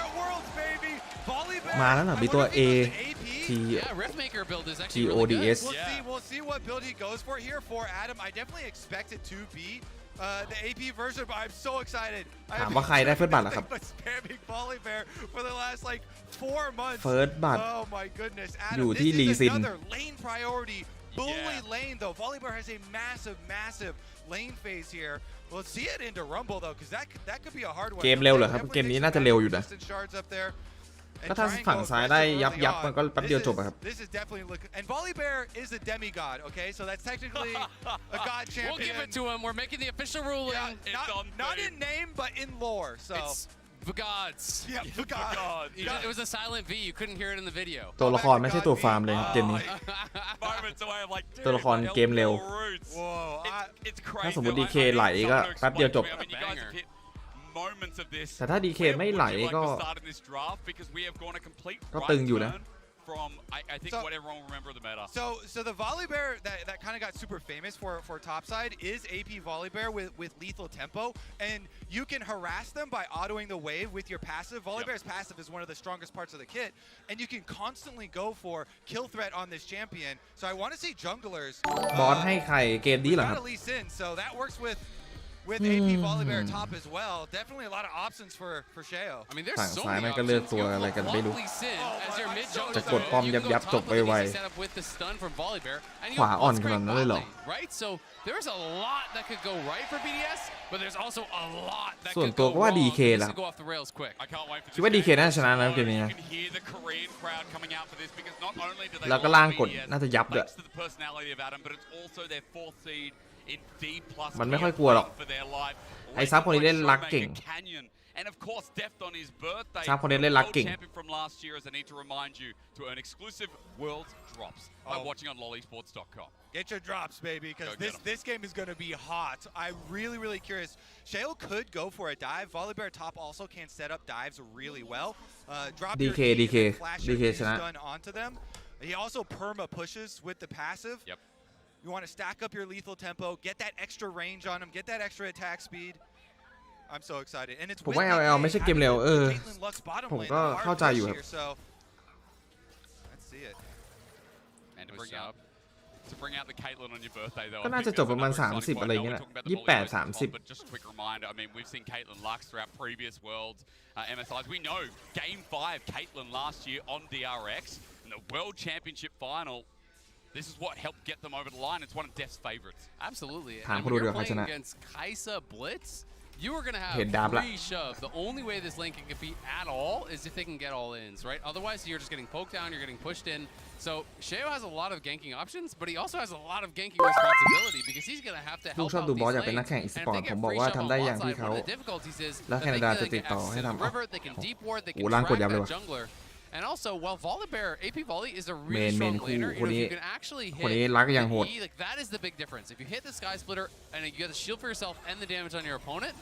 มาแล้วเหรอมีตัว A T G O D S We'll see what build he goes for here for Adam. I definitely expect it to be the AP version, but I'm so excited. ถามว่าใครได้เฟิร์สบัตรเหรอครับ Spamming Volley Bear for the last like 4 months. เฟิร์สบัตร Oh my goodness, Adam. อยู่ที่ลีซิน Another lane priority. Bully lane though. Volley Bear has a massive lane phase here. We'll see it into Rumble though, because that could be a hard one. เกมเร็วเหรอครับเกมนี้น่าจะเร็วอยู่นะ ก็ถ้าฝั่งซ้ายได้ยับมันก็แป๊บเดียวจบครับ This is definitely look, and Volley Bear is a demigod, okay? So that's technically a god champion. We'll give it to him. We're making the official ruling. Yeah, not in name, but in lore. So it's the gods. Yeah, the gods. It was a silent V. You couldn't hear it in the video. ตัวละครไม่ใช่ตัวฟาร์มเลยครับเกมนี้ ตัวละครเกมเร็วถ้าสมมติ DK ไหลก็แป๊บเดียวจบแต่ถ้า DK ไม่ไหลก็ตึงอยู่นะ From I think what everyone will remember the meta. So the Volley Bear that kind of got super famous for topside is AP Volley Bear with lethal tempo, and you can harass them by autoing the wave with your passive. Volley Bear's passive is one of the strongest parts of the kit, and you can constantly go for kill threat on this champion. So I want to see junglers. บอสให้ใครเกมนี้เหรอครับ So that works with with AP Volibear top as well. Definitely a lot of options for Sheo. I mean, there's ฝั่ง so ซ้าย many มันก็เลือก options. ตัวอะไรกันไม่รู้ Lovely Sin as your mid jungler. จะกดป้อมยับๆจบไวๆ set up with the stun from Volibear, and you ขวา have อ่อน Blitzcrank ขนาดนั้นเลยเหรอ bot lane, right? So there's a lot that could go right for BDS, but there's also a lot that ส่วน could ตัว go ก็ว่า wrong. DK This ล่ะ could go off the rails quick. I can't wait for คิดว่า DK น่าจะชนะนะเกมนี้ You นะ can hear the Korean crowd coming out for this because not only do they แล้วก็ love ล่างกด BDS, น่าจะยับด้วย thanks to the personality of Adam, but it's also their 4th seed in D+ มันไม่ค่อยกลัวหรอก for their life. ไอ้ซับคนนี้เล่นรักเก่ง Canyon. And of course, Deft on his birthday, ซับคนนี้เล่นรัก world เก่ง champion from last year, as I need to remind you to earn exclusive world drops by watching on lollysports.com. Get your drops, baby, because Go get 'em. this game is going to be hot. I'm really curious. Sheo could go for a dive. Volibear top also can set up dives really well. Drop your DK, E and DK, then flash your DK E ชนะ stun onto them. He also perma pushes with the passive. Yep. You want to stack up your lethal tempo, get that extra range on him, get that extra attack speed. I'm so excited. And it's ผม with ว่า DK LL ไม่ใช่เกมเร็ว having Caitlyn Lux bottom ผม lane ก็ hard เข้าใจอยู่ push ครับ here, so let's see it. And to bring out the Caitlyn on your birthday, though. ก็น่าจะจบประมาณ30อะไรอย่างเงี้ยแหละ28 30 But just a quick reminder, I mean, we've seen Caitlyn Lux throughout previous Worlds MSIs. We know Game 5, Caitlyn last year on DRX in the World Championship final. This is what helped get them over the line. It's one of Def's favorites. Absolutely. ถาม And ผู้ when ดู you're เรื่องใครช playing นะ against Kaisa Blitz, you are going to have เห็นดับละ free shove. The only way this lane can compete at all is if they can get all ins, right? Otherwise, you're just getting poked down, you're getting pushed in. So Sheo has a lot of ganking options, but he also has a lot of ganking responsibility because he's going to have to ลูก help ชอบ out ดู these บอสอยากเป็น lanes. นักแข่งอีส And ปอ if ร์ต they ผม get บอก free ว่า shove ทำ on ได้ bot อย่างที่ side, เขา one of the difficulties is แล้ว that แคนา they ดา can จะ then ติด get ต่อ access ให้ to the ทำ river, they can deep ward, they โอ้ can ล่างกด track ยับเลย that ว่ะ jungler. And also, while Volibear, AP Volley is a Main, really strong main laner,คู่ you know, if นี้ you can actually คนนี้ hit รักอย่างโหด the E, like that is the big difference. If you hit the Sky Splitter and you get the shield for yourself and the damage on your opponent,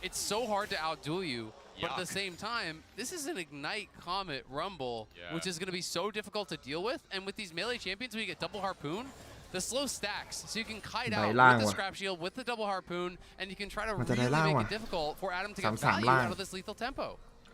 it's so hard to outduel you. But at the same time, this is an Ignite Comet Rumble, which is going to be so difficult to deal with. And with these melee champions, when you get double harpoon, the slow stacks, so you can kite out with the scrap shield, with the double harpoon, and you can try to really make it difficult for Adam to get value out of this lethal tempo.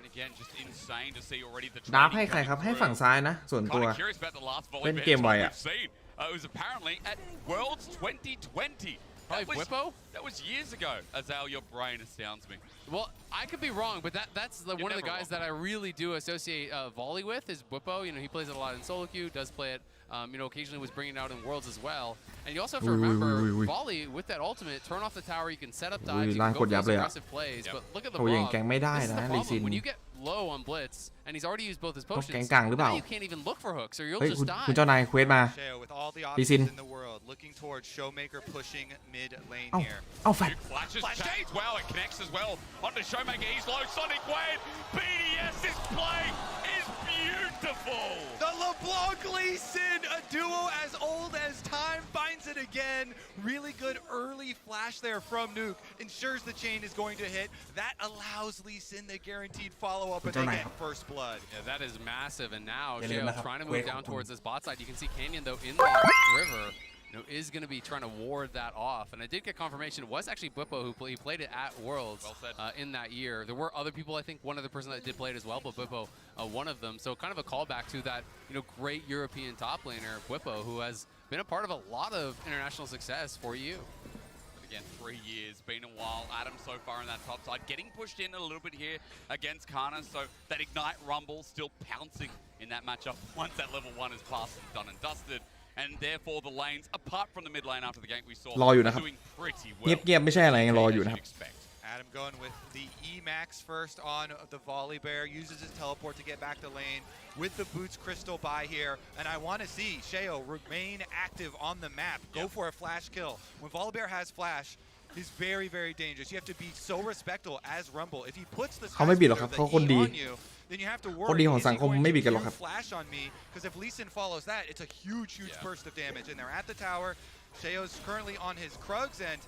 And again, just insane to see already the ดับให้ใครครับให้ฝั่งซ้ายนะส่วนตัว Kind of curious about the last volley เล่น ban เกมไว we've อ่ะ seen. It was apparently at Worlds 2020. Probably Whippo? That was years ago. Azal, your brain astounds me. Well, I could be wrong, but that's one of the guys that I really do associate Volley with is Whippo. You know, he plays it a lot in solo queue, does play it, you know, occasionally was bringing it out in Worlds as well. And you also have to remember, Volley, with that ultimate, turn off the tower, you can set up dives, you can go for those aggressive plays, but look at the โอ้ยัง Rob. แกงไม่ได้ This is นะ the ลีซิน problem. When you get low on Blitz, and he's already used both his ต้อง potions, แกงกลางหรือเปล่า now you can't even look for hooks, or you'll เฮ้ย just คุณ die. เจ้านายเควสมา Sheo with all the ลีซิน options in the world, looking towards Showmaker pushing mid lane เอ้า here. เอ้าแฟด Flashes change well. It connects as well onto Showmaker. He's low. Sonic Wave. BDS's play is beautiful. The LeBlanc Lee Sin, a duo as old as time, finds it again. Really good early flash there from Nuke. Ensures the chain is going to hit. That allows Lee Sin the guaranteed follow-up, and they get first blood. Yeah, that is massive. And now Yeah, Sheo yeah, trying to wait, move down wait. towards this bot side. You can see Canyon, though, in the river, you know, is going to be trying to ward that off. And I did get confirmation. It was actually Bippo who he played it at Worlds in that year. There were other people, I think, one other person that did play it as well, but Bippo, one of them. So kind of a callback to that, you know, great European top laner, Bippo, who has been a part of a lot of international success for you. Again, 3 years, been a while. Adam so far on that top side, getting pushed in a little bit here against Kana. So that Ignite Rumble still pouncing in that matchup once that level 1 is passed and done and dusted. And therefore the lanes, apart from the mid lane after the gank we saw, รออยู่นะครับ doing pretty เงี well. ยบๆไม่ใช่อะไรรออยู่นะครับ Expect. Adam going with the E-Max first on the Volley Bear, uses his teleport to get back to lane with the Boots Crystal buy here. And I want to see Sheo remain active on the map, go for a flash kill. When Volley Bear has flash, he's very dangerous. You have to be so respectful as Rumble. If he puts the เขาไม่บิดหรอกครับ the เขาคนดี E on you, then you have to คนดี worry, ของ is สั he งคม going ไม่ to บิดกันหรอก do ครับ flash on me? Because if Lee Sin follows that, it's a huge burst of damage. And they're at the tower. Sheo's currently on his Krugs, and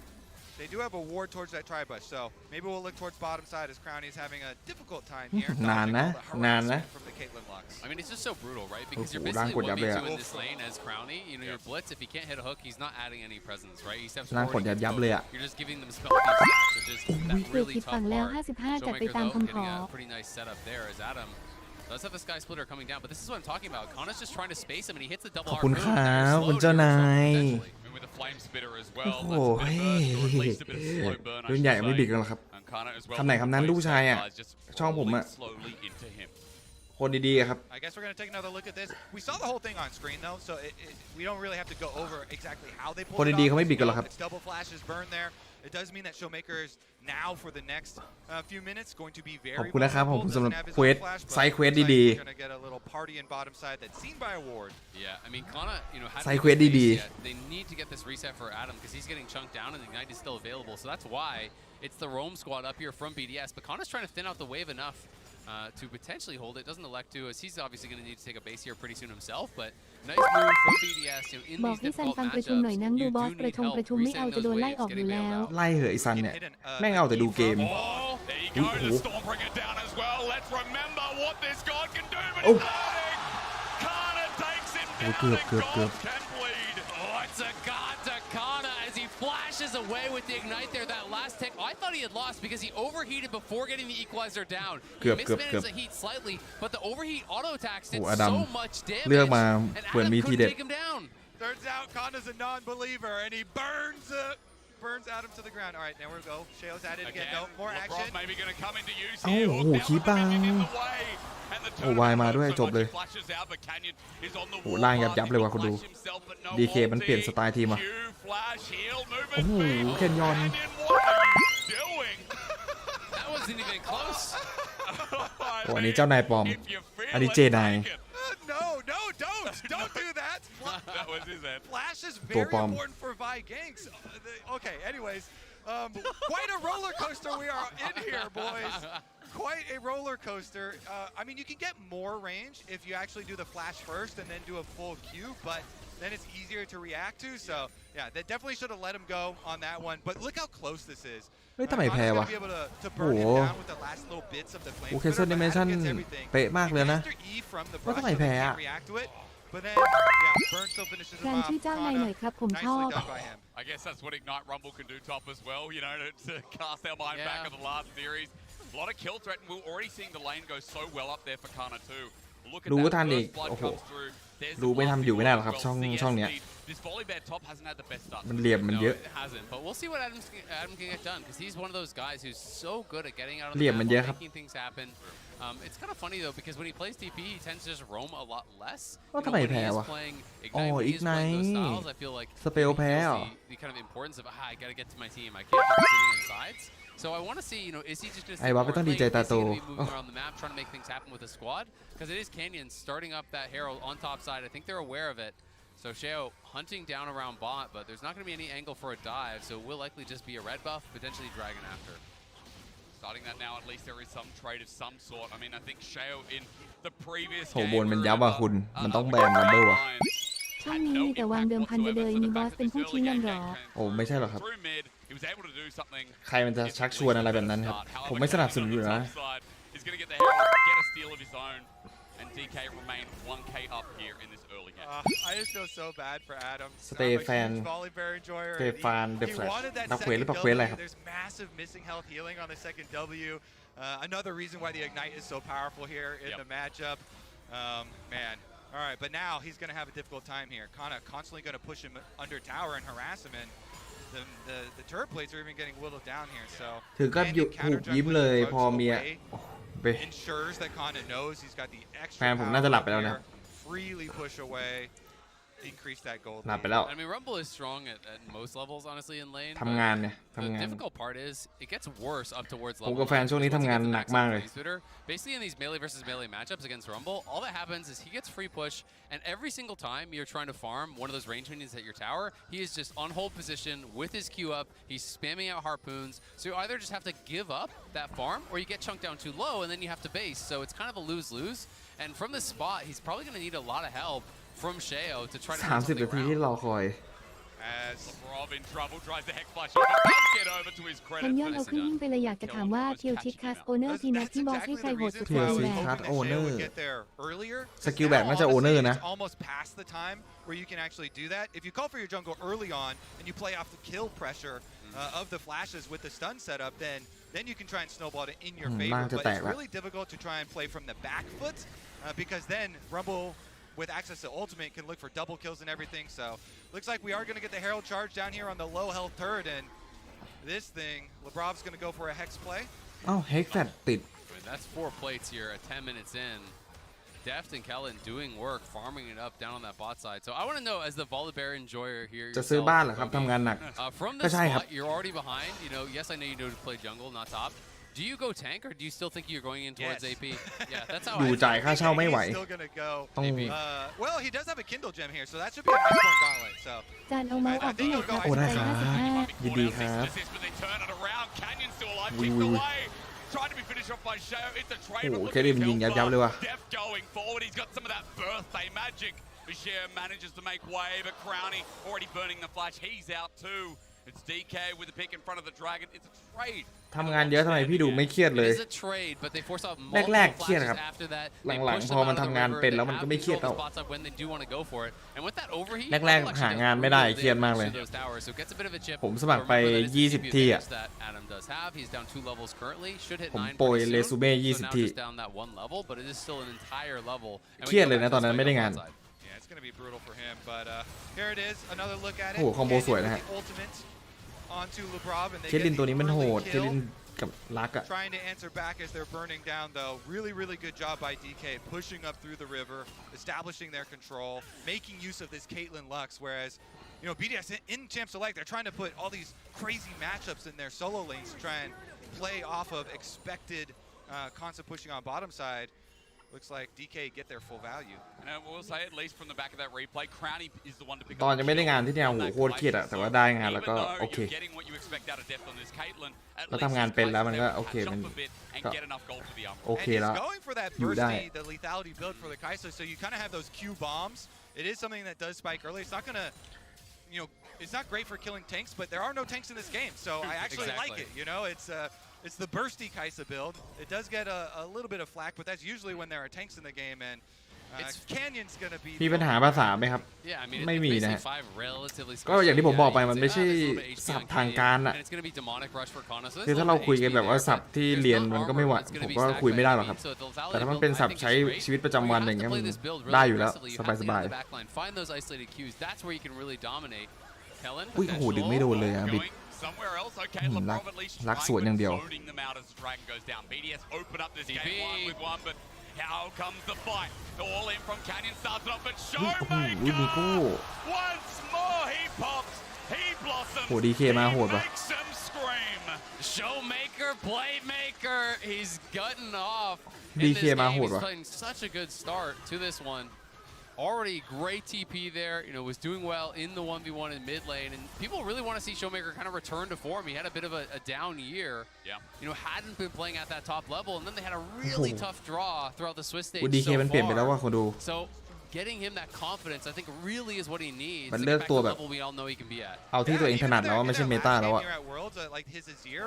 they do have a ward towards that Tri-Bush, so maybe we'll look towards bottom side as Crowny's having a difficult time here. นานนะ นานนะ From the Caitlyn Lux. I mean, it's just so brutal, right? Because you're โอ้โหร่าง basically กดยับเลยอะ 1v2 in this lane as Crowny. You know, your Blitz, if he can't hit a hook, he's not adding any presence, right? He steps ร่างก forward, ด he gets ยับ both. เลยอะ You're just giving them spell stacks, which is that เกือบ really ผิด tough ฝั่งแล้ว part. 55 จัดไป Showmaker, ตาม though, คำขอ getting a pretty nice setup there as Adam does have the Sky Splitter coming down, but this is what I'm talking about. Kana's just trying to space him, and he hits the double ขอบคุณ harpoon. ครั Now บ you're คุณ slowed เจ้า here, นา so ย potentially. And with the flame spitter as well. โอ้โหรุ่นใหญ่ไม่บิดกันหรอครับคำไหนคำนั้นลูกชายอ่ะช่องผมอ่ะคนดีๆครับ I guess we're going to take another look at this. We saw the whole thing on screen though, so we don't really have to go over exactly how they pulled it off. คนดีๆเขาไม่บิดกันหรอครับ It's double flashes burn there. It does mean that Showmakers now for the next few minutes going to be very ขอบคุณนะครับผมสำหรับเควสไซด์เควสดี We're going to get a little party in bottom side that's seen by award. Yeah, I mean, Kana, had ไซด์เควสดี they need to get this reset for Adam because he's getting chunked down and the Ignite is still available. So that's why it's the roam squad up here from BDS. But Kana's trying to thin out the wave enough to potentially hold it. Doesn't elect to, as he's obviously going to need to take a base here pretty soon himself. But nice move from BDS. In บอก these ให้ซัน difficult ฟังประชุมหน่อย matchups, นั่งดู you บอส do ประ need ชุม help ไม่เอา resetting จะโดน those ไล่ออก waves, อยู่ getting แล้ว bailed out. ๆไล่เหอะไอซันเนี่ยแม่งเอาแต่ดูเกม Oh, there you go. The Storm bring it down as well. Let's remember what this god can do. But Oh. it's hurting. Kana takes him down. Good. God can bleed. Oh, it's a god to Kana as he flashes away with the Ignite there. That last tick, I thought he had lost because he overheated before getting the equalizer down. He mismanaged the heat slightly, but the overheat auto attacks did so much damage. เลือกมา And เหมือนมี Adam ที couldn't เด็ด take him down. Turns out Kana's a non-believer and he burns Adam to the ground. All right, now we go. Shao's at it again. No more action. Maybe going to come into use โอ้ here. โหคีบังโอ้วายมาด้วยจบเลยโอ้ล่างยับเลยว่ะคุณดู DK มันเปลี่ยนสไตล์ทีมอ่ะโอ้โหเคนยอน That wasn't even close. โอ้อันนี้เจ้านายปลอมอันนี้เจนาย No, don't do that. That was his head. Flash is very important for Vi ganks. Okay, anyways, quite a roller coaster we are in here, boys. Quite a roller coaster. I mean, you can get more range if you actually do the flash first and then do a full Q, but then it's easier to react to. So, yeah, they definitely should have let him go on that one. But look how close this is. เฮ้ยทำไมแพ้วะ โอ้โหโอเคเซอร์ดิเมชั่นเป๊ะมากเลยนะว่าทำไมแพ้อะ แฟนชื่อเจ้านายหน่อยครับผมชอบ I guess that's what Ignite Rumble can do top as well, you know, to cast our mind back on the last series. A lot of kill threat, and we're already seeing the lane go so well up there for Kana too. Look at that, first blood comes through. รู้ไม่ทำอยู่ไม่ได้หรอกครับช่องเนี้ย This volley bear top hasn't had the best start. มันเหลี่ยมมันเยอะ It hasn't, but we'll see what Adam can get done because he's one of those guys who's so good at getting out of เหลี่ยม the มัน map เยอะ and ครับ making things happen. It's kind of funny though because when he plays TP, he tends to just roam a lot less. ว่าทำไมแพ้วะ อ๋อ Ignite สเปลแพ้เหรอ the kind of importance of I gotta get to my team. I can't be sitting in sides. So I want to see, is he just going to stayไม่ต้องดีใจตาโต moving around the map, trying to make things happen with the squad? Because it is Canyon starting up that Herald on top side. I think they're aware of it. So Sheo hunting down around bot, but there's not going to be any angle for a dive, so it will likely just be a red buff, potentially Dragon after. Starting that now, at least there is some trade of some sort. I mean, I think Sheo in the previous โห game บนมันยับว่ะคุณมันต้องแบนนัมเบอร์ว่ะ ช่องนี้มีแต่วางเดิมพันเดยมีบอสเป็นผู้ชี้นำหรอ โอ้ไม่ใช่หรอกครับใครมันจะชักชวนอะไรแบบนั้นครับผมไม่สนับสนุนอยู่นะ And DK remain 1k up here in this early game. I just feel so bad for Adam. Stefan the Flash นักเควสหรือเปล่าเควสอะไรครับ There's massive missing health healing on the second W. Another reason why the Ignite is so powerful here in the matchup. Man. All right, but now he's going to have a difficult time here. Kana constantly going to push him under tower and harass him, and the turret plates are even getting whittled down here. So ถึงกับถูกยิ้มเลยพอเมีย ensures that Kana knows he's got the แฟนผมน่าจะหลับไปแล้วนะ freely push away, increase that gold. หลับไปแล้ว I mean, Rumble is strong at most levels, honestly, in lane. ทำงานเนี่ย The ทำงาน difficult part is it gets worse up towards ผม level. กับแฟนช่วงนี้ทำงานหนักมากเลย Basically, in these melee versus melee matchups against Rumble, all that happens is he gets free push, and every single time you're trying to farm one of those range minions at your tower, he is just on hold position with his Q up. He's spamming out harpoons, so you either just have to give up that farm, or you get chunked down too low, and then you have to base. So it's kind of a lose-lose. And from this spot, he's probably going to need a lot of help from Sheo to try to 30 นาทีที่รอคอย As Rob in trouble tries the hex flash, he does get over to his แคน credit. ยอนเอาขึ้นหิ้งไปเลยอยากจะถามว่าเทียวชิคคัสโอเนอร์พีนัทที่บอสให้ใครโหดสุด เทียว แบ ชิ บ คัสโอเนอร์ ส ส กิลแบบน่าจะโอเนอร์นะ almost past the time where you can actually do that. If you call for your jungle early on and you play off the kill pressure of the flashes with the stun setup, then you can try and snowball it in your favor. But it's really difficult to try and play from the back foot because then Rumble with access to ultimate can look for double kills and everything. So looks like we are going to get the Herald charge down here on the low health turret, and this thing, Lebrov's going to go for a hex play. อ้าวเฮกแฟลตติด That's 4 plates here at 10 minutes in. Deft and Kellen doing work, farming it up down on that bot side. So I want to know, as the Volibear enjoyer here, จะซื้อบ้านเหรอครับทำงานหนัก from ก็ this ใช่ครับ spot, you're already behind. You know, yes, I know you know to play jungle, not top. Do you go tank, or do you still think you're going in towards Yes. AP? Yeah, that's how ดู I จ่ายค่าเช่าไม่ไหว He's still going to go. ต้อง Well, he does have a Kindle gem here, so that should be a Iceborne Gauntlet. So จานเอาเมาส์ออกให้หน่อยครับ โอ้ได้ ใจ ครับ 55 ยินดีครับ But they turn it around. Canyon still alive, Oui, kicked oui, oui. away. Trying to be finished off by Sheo. It's a trade. โอ้โห but แค่ได้มันยิงยับๆเลยว่ะ Def going forward. He's got some of that birthday magic. Sheo manages to make way, but Crowny already burning the flash. He's out too. It's DK with the pick in front of the Dragon. It's a trade. ทำงานเยอะทำไมพี่ดูไม่เครียดเลย It is a trade, but they force out แรก multiple ๆเครียดครับ flashes after that. หลังๆพอมันทำงานเป็นแล้วมันก็ไม่เครียดแล้ว When they do want to go for it, and with that overheat, แรกๆหางานไม่ได้เครียดมากเลย so gets a bit of a chip. ผมสมัครไป 20 ที่อ่ะ That Adam does have. He's down 2 levels currently. Should hit ผม 9 โปรย pretty เร soon. ซูเม่ So now 20 ที่ just down that 1 level, but it is still an entire level. And we เครียด go เลยนะ back ต to อนนั้น this ไม่ได้ fight งาน on one side. yeah, it's going to be brutal for him. But here it is, another look at it. โอ้โหคอมโบสวยนะฮะ Canyon with the ultimate onto Lebrov, and they เคทลิน get ตัว the นี้มันโห early ด เคทลิ kill. นกับลักอะ Trying to answer back as they're burning down, though. Really good job by DK, pushing up through the river, establishing their control, making use of this Caitlyn Lux, whereas, you know, BDS in Champ Select, they're trying to put all these crazy matchups in their solo lanes to try and play off of expected constant pushing on bottom side. Looks like DK get their full value. And I will say, at least from the back of that replay, Crowny is the one to pick ตอน up ยังไม่ได้งานที่เนี่ยโหโคตรเครียดอะแต่ว่าได้งานแล้วก็ Even though โอเค you're getting what you expect out of Deft on this Caitlyn, at แล้ว least ทำงานเป็นแล้วมันก็ Kai'Sa โอเค catch มัน up a bit and ก็ get enough gold for the armor. โอเค And แล้ว he's going for that อยู่ได้ bursty, the lethality build for the Kai'Sa, so you kind of have those Q bombs. It is something that does spike early. It's not going to, you know, it's not great for killing tanks, but there are no tanks in this game, so I actually like Exactly. it. You know, it's the bursty Kai'Sa build. It does get a little bit of flack, but that's usually when there are tanks in the game, and Canyon's going to be มีปัญหาภาษาไหมครับ Yeah, I mean, ไม่มีนะฮะ basically 5 relatively ก็อย่างที่ผมบอกไปมันไม่ใช่ Yeah, ศัพท์ทางการอะ and it's going to be demonic rush for Kana. So คือถ้าเราคุยกันแบบว่าศัพท์ที่เรียนมันก็ไม่ไหวผมก็คุยไม่ได้หรอกครับ แต่ถ้ามันเป็นศัพท์ใช้ชีวิตประจำวันอย่างเงี้ยมันได้อยู่แล้วสบาย Find those isolated cues. That's where you can really dominate. Kellen, ๆอุ้ยโอ้โหดึงไม่โดนเลยอะบิด Somewhere else, okay, Lak- Lebrov at least Lak trying, sụnอย่าง but เดียว zoning them out as the Dragon goes down. BDS open up this DP. game 1 with 1, but how comes the fight? All in from Canyon starts it off, but อุ้ยโอ้โหมีโก้ Showmaker! Once more he pops, he blossoms, โหดีเคมาโหด he ว่ะ makes them scream. Showmaker, playmaker, he's gutting off. In DK thisมา game, โหด he's ว่ะ playing such a good start to this one. Already great TP there, you know, was doing well in the 1v1 in mid lane, and people really want to see Showmaker kind of return to form. He had a bit of a down year. Yeah. You know, hadn't been playing at that top level, and then they had a really Oh. tough draw throughout the Swiss โอ้ stage ดีเค so มันเปลี่ยนไปแล้วว่า far. คนดู So getting him that confidence, I think, really is what he needs มัน to เลือก get back ตัว to แบ the บ level we all know he can be at. เอาที่ตัวเองถนัดแล้วว่าไม่ใช่เมตาแล้วอะ At Worlds, like his Azir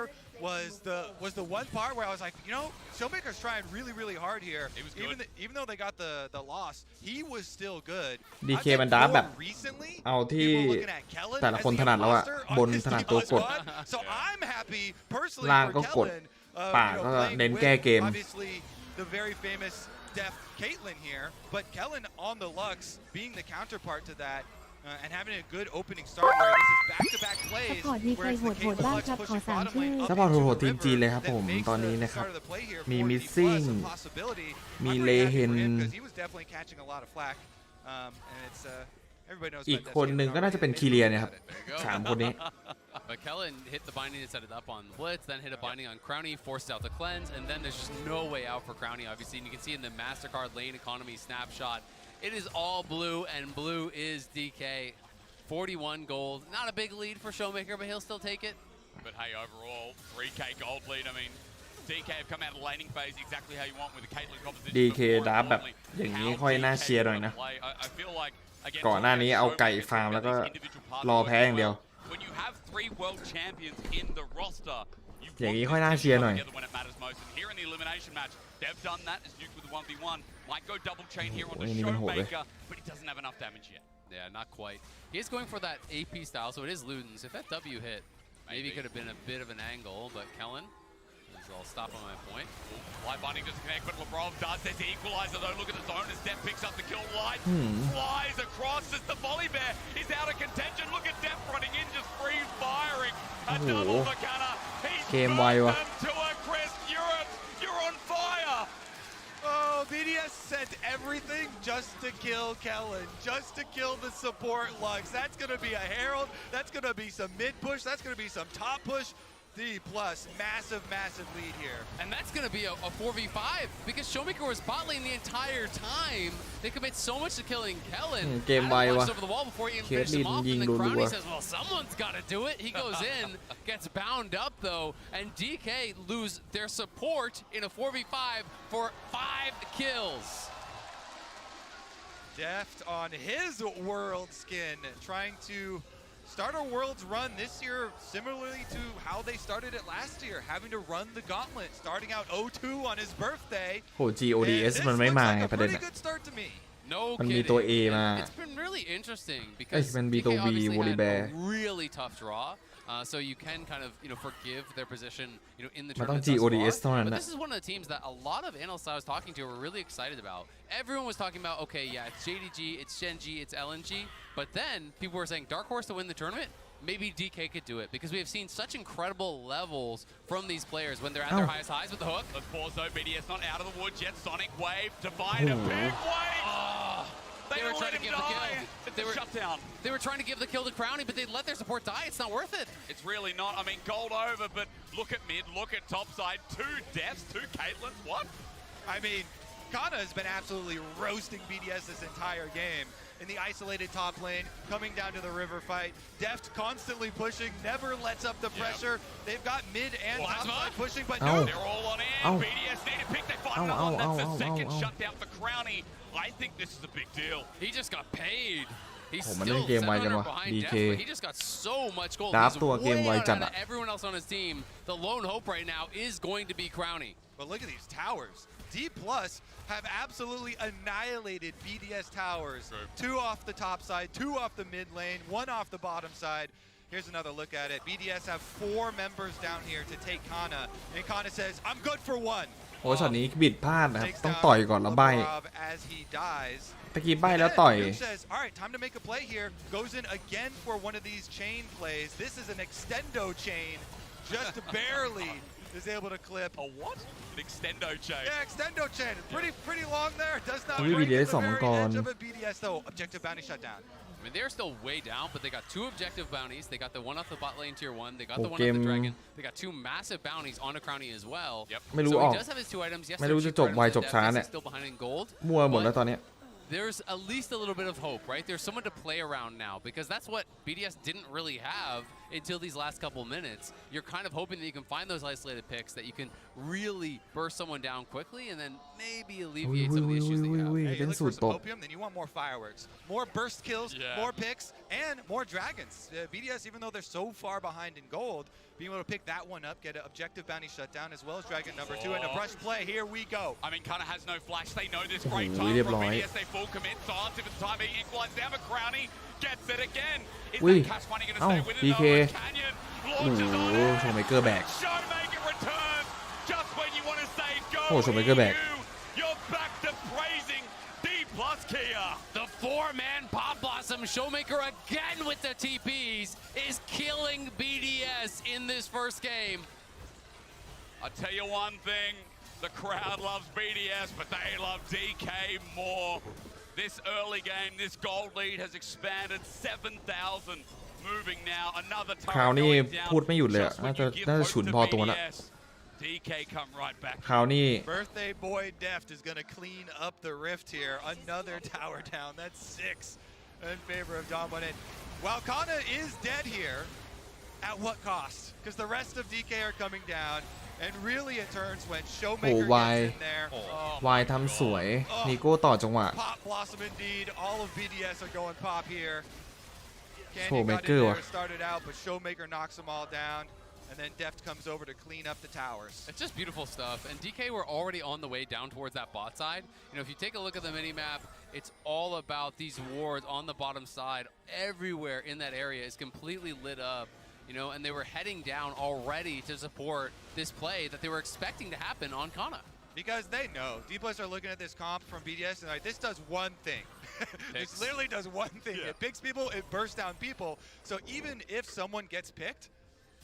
was the one part where I was like, you know, Showmaker's trying really hard here. He was good. Even though they got the loss, he was still good. DK I think มันดับแบบ more recently, เอาที่ people looking at Kellen แต่ละ as คน the ถนัดแล้วอะ imposter บ on น this ถนัด team ตัว of กด squad. So I'm happy personally ล่าง for ก็กด Kellen. ป่า You know, ก็ playing เน้น with แก้เกม obviously the very famous Def Caitlyn here, but Kellen on the Lux being the counterpart to that. And having a good opening start where this is back-to-back plays ซัพพอร์ตมีใคร where it's โห the ด Caitlyn บ้าง Lux ครับขอ pushing 3 bottom ชื่อ lane up ซัพพอร์ต into โห the ดทีม river จีนเลยครับ that ผม makes ตอนนี้ the นะครับ start of the play here มี for มิส D+ ซิ่ง a possibility. มี I'm เล very เฮ happy น for him 'cause he was definitely catching a lot of flack. And it's everybody knows อีก about คน Def's หนึ่ง game ก็น่าจะเป็น already. คีเลียเนี่ยครับ There you go. สามคนนี้ But Kellen hit the binding to set it up on Blitz, then hit a binding on Crowny, forced out the cleanse, and then there's just no way out for Crowny, obviously. And you can see in the MasterCard lane economy snapshot, it is all blue, and blue is DK. 41 gold. Not a big lead for Showmaker, but he'll still take it. But hey, overall, 3K gold lead. I mean, DK have come out of the laning phase exactly how you want with the Caitlyn composition. DK but more ดับแบบ importantly, อย่างนี้ how ค่อยน่า DK เชียร์หน่อยนะ play. I feel like, again, ก่อนหน้านี้เอาไก่ Showmaker ฟาร์มแล้วก็ these individual parts รอแพ้อย่างเดียว When you have 3 world champions in the roster, you อย่างนี้ want ค่อยน่า this เชียร์ to ห come น่อย together when it matters most. And here in the elimination match, they've done that as Duke with the 1v1. Might go double chain here on the โอ้ยนี่มันโหดเลย Showmaker, but he doesn't have enough damage yet. Yeah, not quite. He is going for that AP style, so it is Ludens. If that W hit, maybe it could have been a bit of an angle, but Kellen is I'll stop on my point. Light Binding doesn't connect, but LeBron does. There's the equalizer though. Look at the zone as Def picks up the kill. Light flies across as the volley bear is out of contention. Look at Def running in, just freeze firing. A double for Kana. He's burned them to a crisp. Europe, you're on fire. Oh, BDS sent everything just to kill Kellen, just to kill the support Lux. That's going to be a Herald. That's going to be some mid push. That's going to be some top push. D+, massive, massive lead here. And that's going to be a 4v5 because Showmaker was bot lane the entire time. They commit so much to killing Kellen. เกมไวว่ะ Over the wall before he even เคส finished ลิ him น off. ยิง And then รัว Crowny says, well, someone's got to do it. He goes in, gets bound up though, and DK lose their support in a 4v5 for 5 kills. Deft on his world skin, trying to start our Worlds run this year similarly to how they started it last year, having to run the gauntlet, starting out 0-2 on his birthday. โห GODS มันไม่มาไงประเด็น Pretty อะ good start to me. No มันมี kidding. ตัว A มา It's been really interesting because มันมี DK ตัว V obviously had Volibear a really tough draw. So you can kind of, forgive their position, in the มันต้อง tournament GODS thus เท่า far. นั้น But นะ this is one of the teams that a lot of analysts I was talking to were really excited about. Everyone was talking about, okay, yeah, it's JDG, it's Shenji, it's LNG. But then people were saying Dark Horse to win the tournament. Maybe DK could do it because we have seen such incredible levels from these players when they're at their highest highs with the hook. Let's pause though. BDS not out of the woods yet. Sonic Wave to find a big wave. They were trying to give the kill. It's a shutdown. They were trying to give the kill to Crowny, but they let their support die. It's not worth it. It's really not. I mean, gold over, but look at mid, look at top side. 2 Defs, 2 Caitlins. What? I mean, Kana has been absolutely roasting BDS this entire game. In the isolated top lane, coming down to the river fight. Deft constantly pushing, never lets up the pressure. They've got mid and top side pushing, but no, they're all on in. BDS need a pick. They find another one. That's the second shutdown for Crowny. I think this is a big deal. He just got paid. He's โหมันเล่ still นเกมไวจัง 700 วะ behind DK Def, but he just got so much gold. ดับ He's ตัวเกม way ไว out จัด of อะ everyone else on his team. The lone hope right now is going to be Crowny. But look at these towers. D+ have absolutely annihilated BDS towers. 2 off the top side, 2 off the mid lane, 1 off the bottom side. Here's another look at it. BDS have 4 members down here to take Kana, and Kana says, I'm good for 1. โอ้ช็อตนี้บิดพลาดนะครับ Takes ต้อง down ต่อยก่อนแล้วใบ Lavrov as he dies. ตะกี้ใบแล้วต่อย Duke says, all right, time to make a play here. Goes in again for one of these chain plays. This is an extendo chain, just barely is able to clip. A what? An extendo chain. Yeah, extendo chain. Pretty long there. Does not Ui, break BDS at the very 2 มังกร edge of a BDS though. Objective bounty shut down. I mean, they're still way down, but they got 2 objective bounties. They got the one off the bot lane tier 1. They got the one off the dragon. They got 2 massive bounties on a Crowny as well. Yep. ไม่รู้ So ออก he does have his 2 items. Yes, ไม่รู้ they're จะ cheaper จบไว items จ than บ Def. ช้า Yes, เนี่ย he's still behind in gold. มั่วหมดแล้วตอนเนี้ย There's at least a little bit of hope, right? There's someone to play around now because that's what BDS didn't really have until these last couple minutes. You're kind of hoping that you can find those isolated picks, that you can really burst someone down quickly and then maybe alleviate some of the issues that you have. Hey, you เป็น look สู for ตร some ตบ opium, then you want more fireworks, more burst kills, more picks, and more dragons. BDS, even though they're so far behind in gold, being able to pick that one up, get an objective bounty shutdown, as well as dragon number 2, and a brush play. Here we go. I mean, Kana has no flash. They know this great โอ้โห time เรียบ from ร้อย BDS. They full commit. Silence if it's time. He equalized down, but Crowny gets it again. Is อุ้ย that Cash Money going to เอ้า stay with it? DK No, Canyon โอ้ launches โห on โช it. ว์เมเกอร์แบก Showmaker returns just when you want to say go. Oh, Showmaker back. You're back to praising D+ Kia. The 4-man Pop Blossom Showmaker again with the TPs is killing BDS in this first game. I'll tell you one thing. The crowd loves BDS, but they love DK more. This early game, this gold lead has expanded 7,000. Moving now, another คราว turret นี้ going down. พูดไม่หยุดเลยอะ Just น่า when จะ you give น่าจะ hope ฉุน to พอตัวนะ BDS, DK come right back. คราวนี้ Birthday boy Deft is going to clean up the rift here. Another tower down. That's 6 in favor of Dominant. While Kana is dead here, at what cost? Because the rest of DK are coming down. And really it turns when Showmaker gets in there. วายทำสวยนิโก้ต่อจังหวะ Pop Blossom indeed. All of BDS are going pop here. Canyon got in Showmaker there, ว่ะ started out, but Showmaker knocks them all down. And then Deft comes over to clean up the towers. It's just beautiful stuff. And DK were already on the way down towards that bot side. If you take a look at the mini-map, it's all about these wards on the bottom side. Everywhere in that area is completely lit up. you know, and they were heading down already to support this play that they were expecting to happen on Kana. Because they know. D-Plus are looking at this comp from BDS and like, this does one thing. This literally does one thing. Yeah. It picks people, it bursts down people. So even if someone gets picked,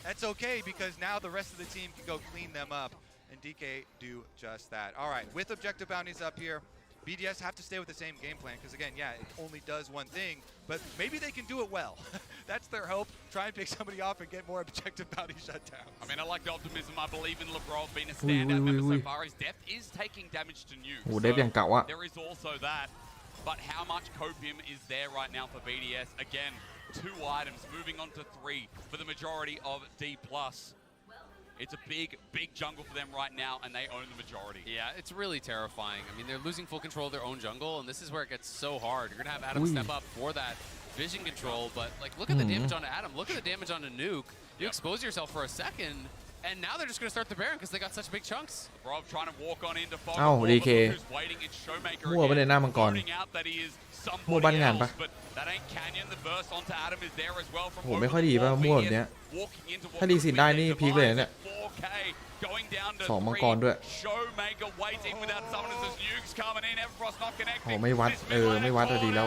that's okay because now the rest of the team can go clean them up. And DK do just that. All right, with objective bounties up here, BDS have to stay with the same game plan because, again, yeah, it only does one thing, but maybe they can do it well. That's their hope. Try and pick somebody off and get more objective bounty shut down. I mean, I like the optimism. I believe in LeBron being a standout member so far. His depth is taking damage to nukes. So there is also that. But how much copium is there right now for BDS? Again, 2 items, moving on to 3 for the majority of D+. It's a big, big jungle for them right now, and they own the majority. Yeah, it's really terrifying. I mean, they're losing full control of their own jungle, and this is where it gets so hard. You're going to have Adam step up for that vision control, but, like, look at the damage on Adam. Look at the damage on a nuke. You expose yourself for a second, and now they're just going to start the Baron because they got such big chunks. Rob trying to walk on into Fog. DK. Who's waiting. It's Showmaker มั่วไปในหน้ามังกร out that he is มั่วบ้านงานปะ but that ain't Canyon. The burst onto Adam is there as well from โหไม่ค่อยดีป่ะมั่วแบบเนี้ยถ้าดีสินได้นี่พีคเลยเนี่ย going down to 2 มังกรด้วย Showmaker waiting without summoners as nukes coming in. Everfrost not connecting. โหไม่วัดไม่วัดดีแล้ว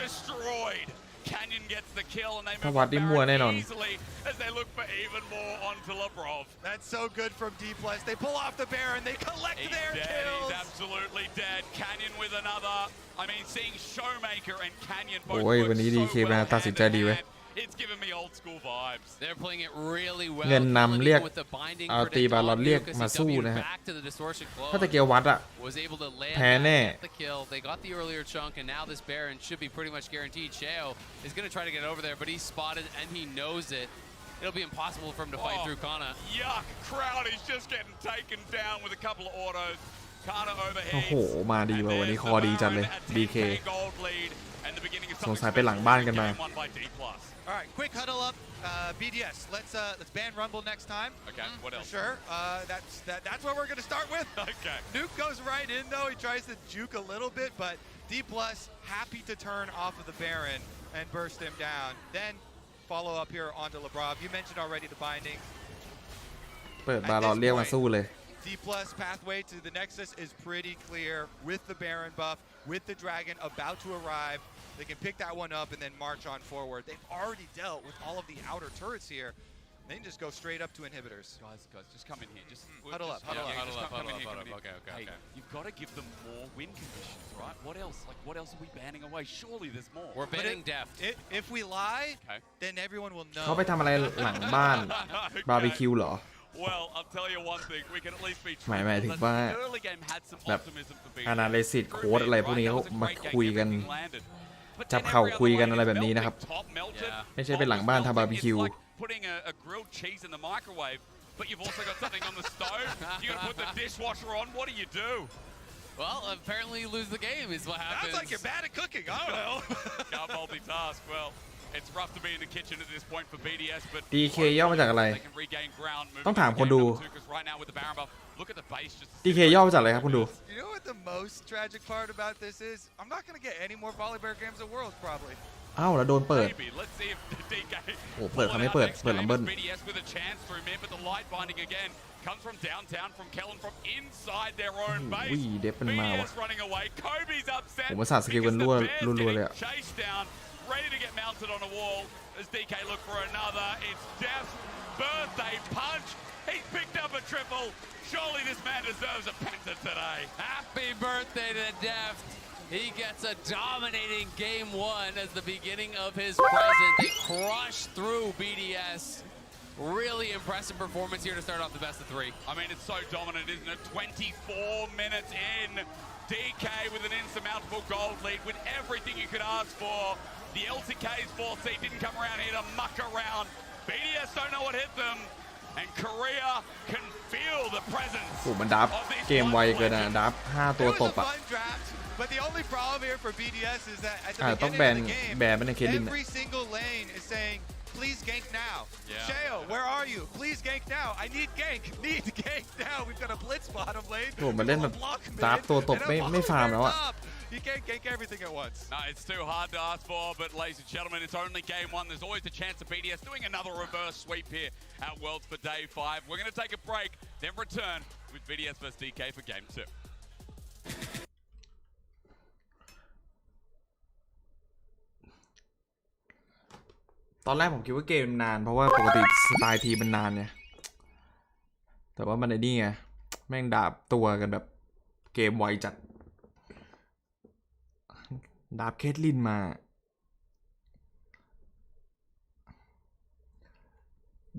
Destroyed. Canyon gets the kill and they move ถ้าวัดนี่มั่วแน่นอน easily as they look for even more onto Lebrov. That's so good from D+. They pull off the Baron. They collect their kills. He's absolutely dead. Canyon with another. I mean, seeing Showmaker and Canyon both โอ้ยวันนี้ DK มาตัดสินใจดีเว้ย It's giving me old school vibes. They're playing it really well. เงินนำเรียกเอาตีบาลอนเรียกมาสู้นะฮะถ้าตะเกียววัดอะแพ้แน่ They got the earlier chunk, and now this Baron should be pretty much guaranteed. Cheo is going to try to get over there, but he's spotted and he knows it. It'll be impossible for him to fight through Kana. Yuck! Crowd is just getting taken down with a couple of autos. Kana overheads. โอ้โหมาดีว่ะวันนี้คอดีจังเลย DK สงสัยไปหลังบ้านกันมา All right, quick huddle up. BDS, let's ban Rumble next time. Okay, what else? For sure. That's what we're gonna start with. Okay. Nuke goes right in though. He tries to juke a little bit, but D+ happy to turn off of the Baron and burst him down. Then follow up here onto Lebrov. You mentioned already the binding. เปิดบาลอนเรียกมาสู้เลย D+ pathway to the Nexus is pretty clear with the Baron buff, with the Dragon about to arrive. They can pick that one up and then march on forward. They've already dealt with all of the outer turrets here. They can just go straight up to inhibitors. Guys, just come in here. Just huddle up. Okay. You've got to give them more win conditions, right? What else? Like, what else are we banning away? Surely there's more. We're banning depth. If we lie, then everyone will know. เขาไปทำอะไรหลังบ้านบาร์บีคิวเหรอ Well, I'll tell you one thing. We can at least be true. หมายถึงว่า early game had some แบบ optimism for BDS. อนาลิซิสโค้ดอะไรพวกนี้เขามาคุยกันจับเข่าคุยกันอะไรแบบนี้นะครับไม่ใช่เป็นหลังบ้านทำบาร์บีคิว Putting a grilled cheese in the microwave, but you've also got something on the stove. You got to put the dishwasher on. What do you do? Well, apparently you lose the game is what happens. Sounds like you're bad at cooking. I don't know. Can't multitask. Well, it's rough to be in the kitchen at this point for BDS, but DK ย่อมาจากอะไร they can regain ground. ต้องถามคนดู Right now with the Baron buff. Look at the base. DK ย่อมาจากอะไรครับคุณดู You know what the most tragic part about this is? I'm not going to get any more Polybear games at Worlds probably. อ้าวแล้วโดนเปิด Let's see if DK โอ้เปิดเขาไม่เปิดลัมเบิ้ล BDS with a chance through mid, but the light binding again comes from downtown from Kellen from inside their own base. อุ้ยเด็บมันมาว่ะ BDS running away. Kobe's upset. ผมว่าสาดสกิลกันรัวเลยอะ Chase down, ready to get mounted on a wall as DK look for another. It's Death's birthday punch. He's picked up a triple. Surely this man deserves a penta today. Happy birthday to Deft. He gets a dominating game 1 as the beginning of his present. They crush through BDS. Really impressive performance here to start off the best of 3. I mean, it's so dominant, isn't it? 24 minutes in. DK with an insurmountable gold lead with everything you could ask for. The LCK's 4th seed didn't come around here to muck around. BDS don't know what hit them. And Korea can feel the presence. โอ้มันดับเกมไวเกินนะดับ5ตัวตบอ่ะ But the only problem here for BDS is that at the ต้อง beginning of the game, แบนในเคลิน every single lane is saying, please gank now. Sheo, where are you? Please gank now. I need gank now. We've got a blitz bottom lane. โอ้มันเล่นแบบดับตัวตบไม่ฟาร์มแล้วอ่ะ He can't gank everything at once. No, it's too hard to ask for, but ladies and gentlemen, it's only game one. There's always a chance of BDS doing another reverse sweep here at Worlds for day 5. We're going to take a break, then return with BDS vs DK for game 2. ตอนแรกผมคิดว่าเกมนานเพราะว่าปกติสไตล์ทีมันนานเนี่ยแต่ว่ามันไอ้นี่ไงแม่งดาบตัวกันแบบเกมไวจัดดาบเคทลินมา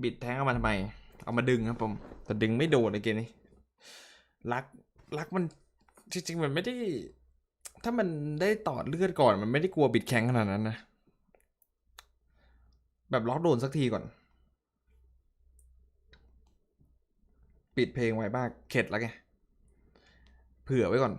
บิดแทงเอามาทำไมเอามาดึงครับผมแต่ดึงไม่โดนในเกมนี้ลักมันจริงๆมันไม่ได้ถ้ามันได้ต่อเลือดก่อนมันไม่ได้กลัวบิดแข็งขนาดนั้นนะแบบล็อกโดนสักทีก่อนปิดเพลงไว้บ้างเข็ดแล้วไงเผื่อไว้ก่อน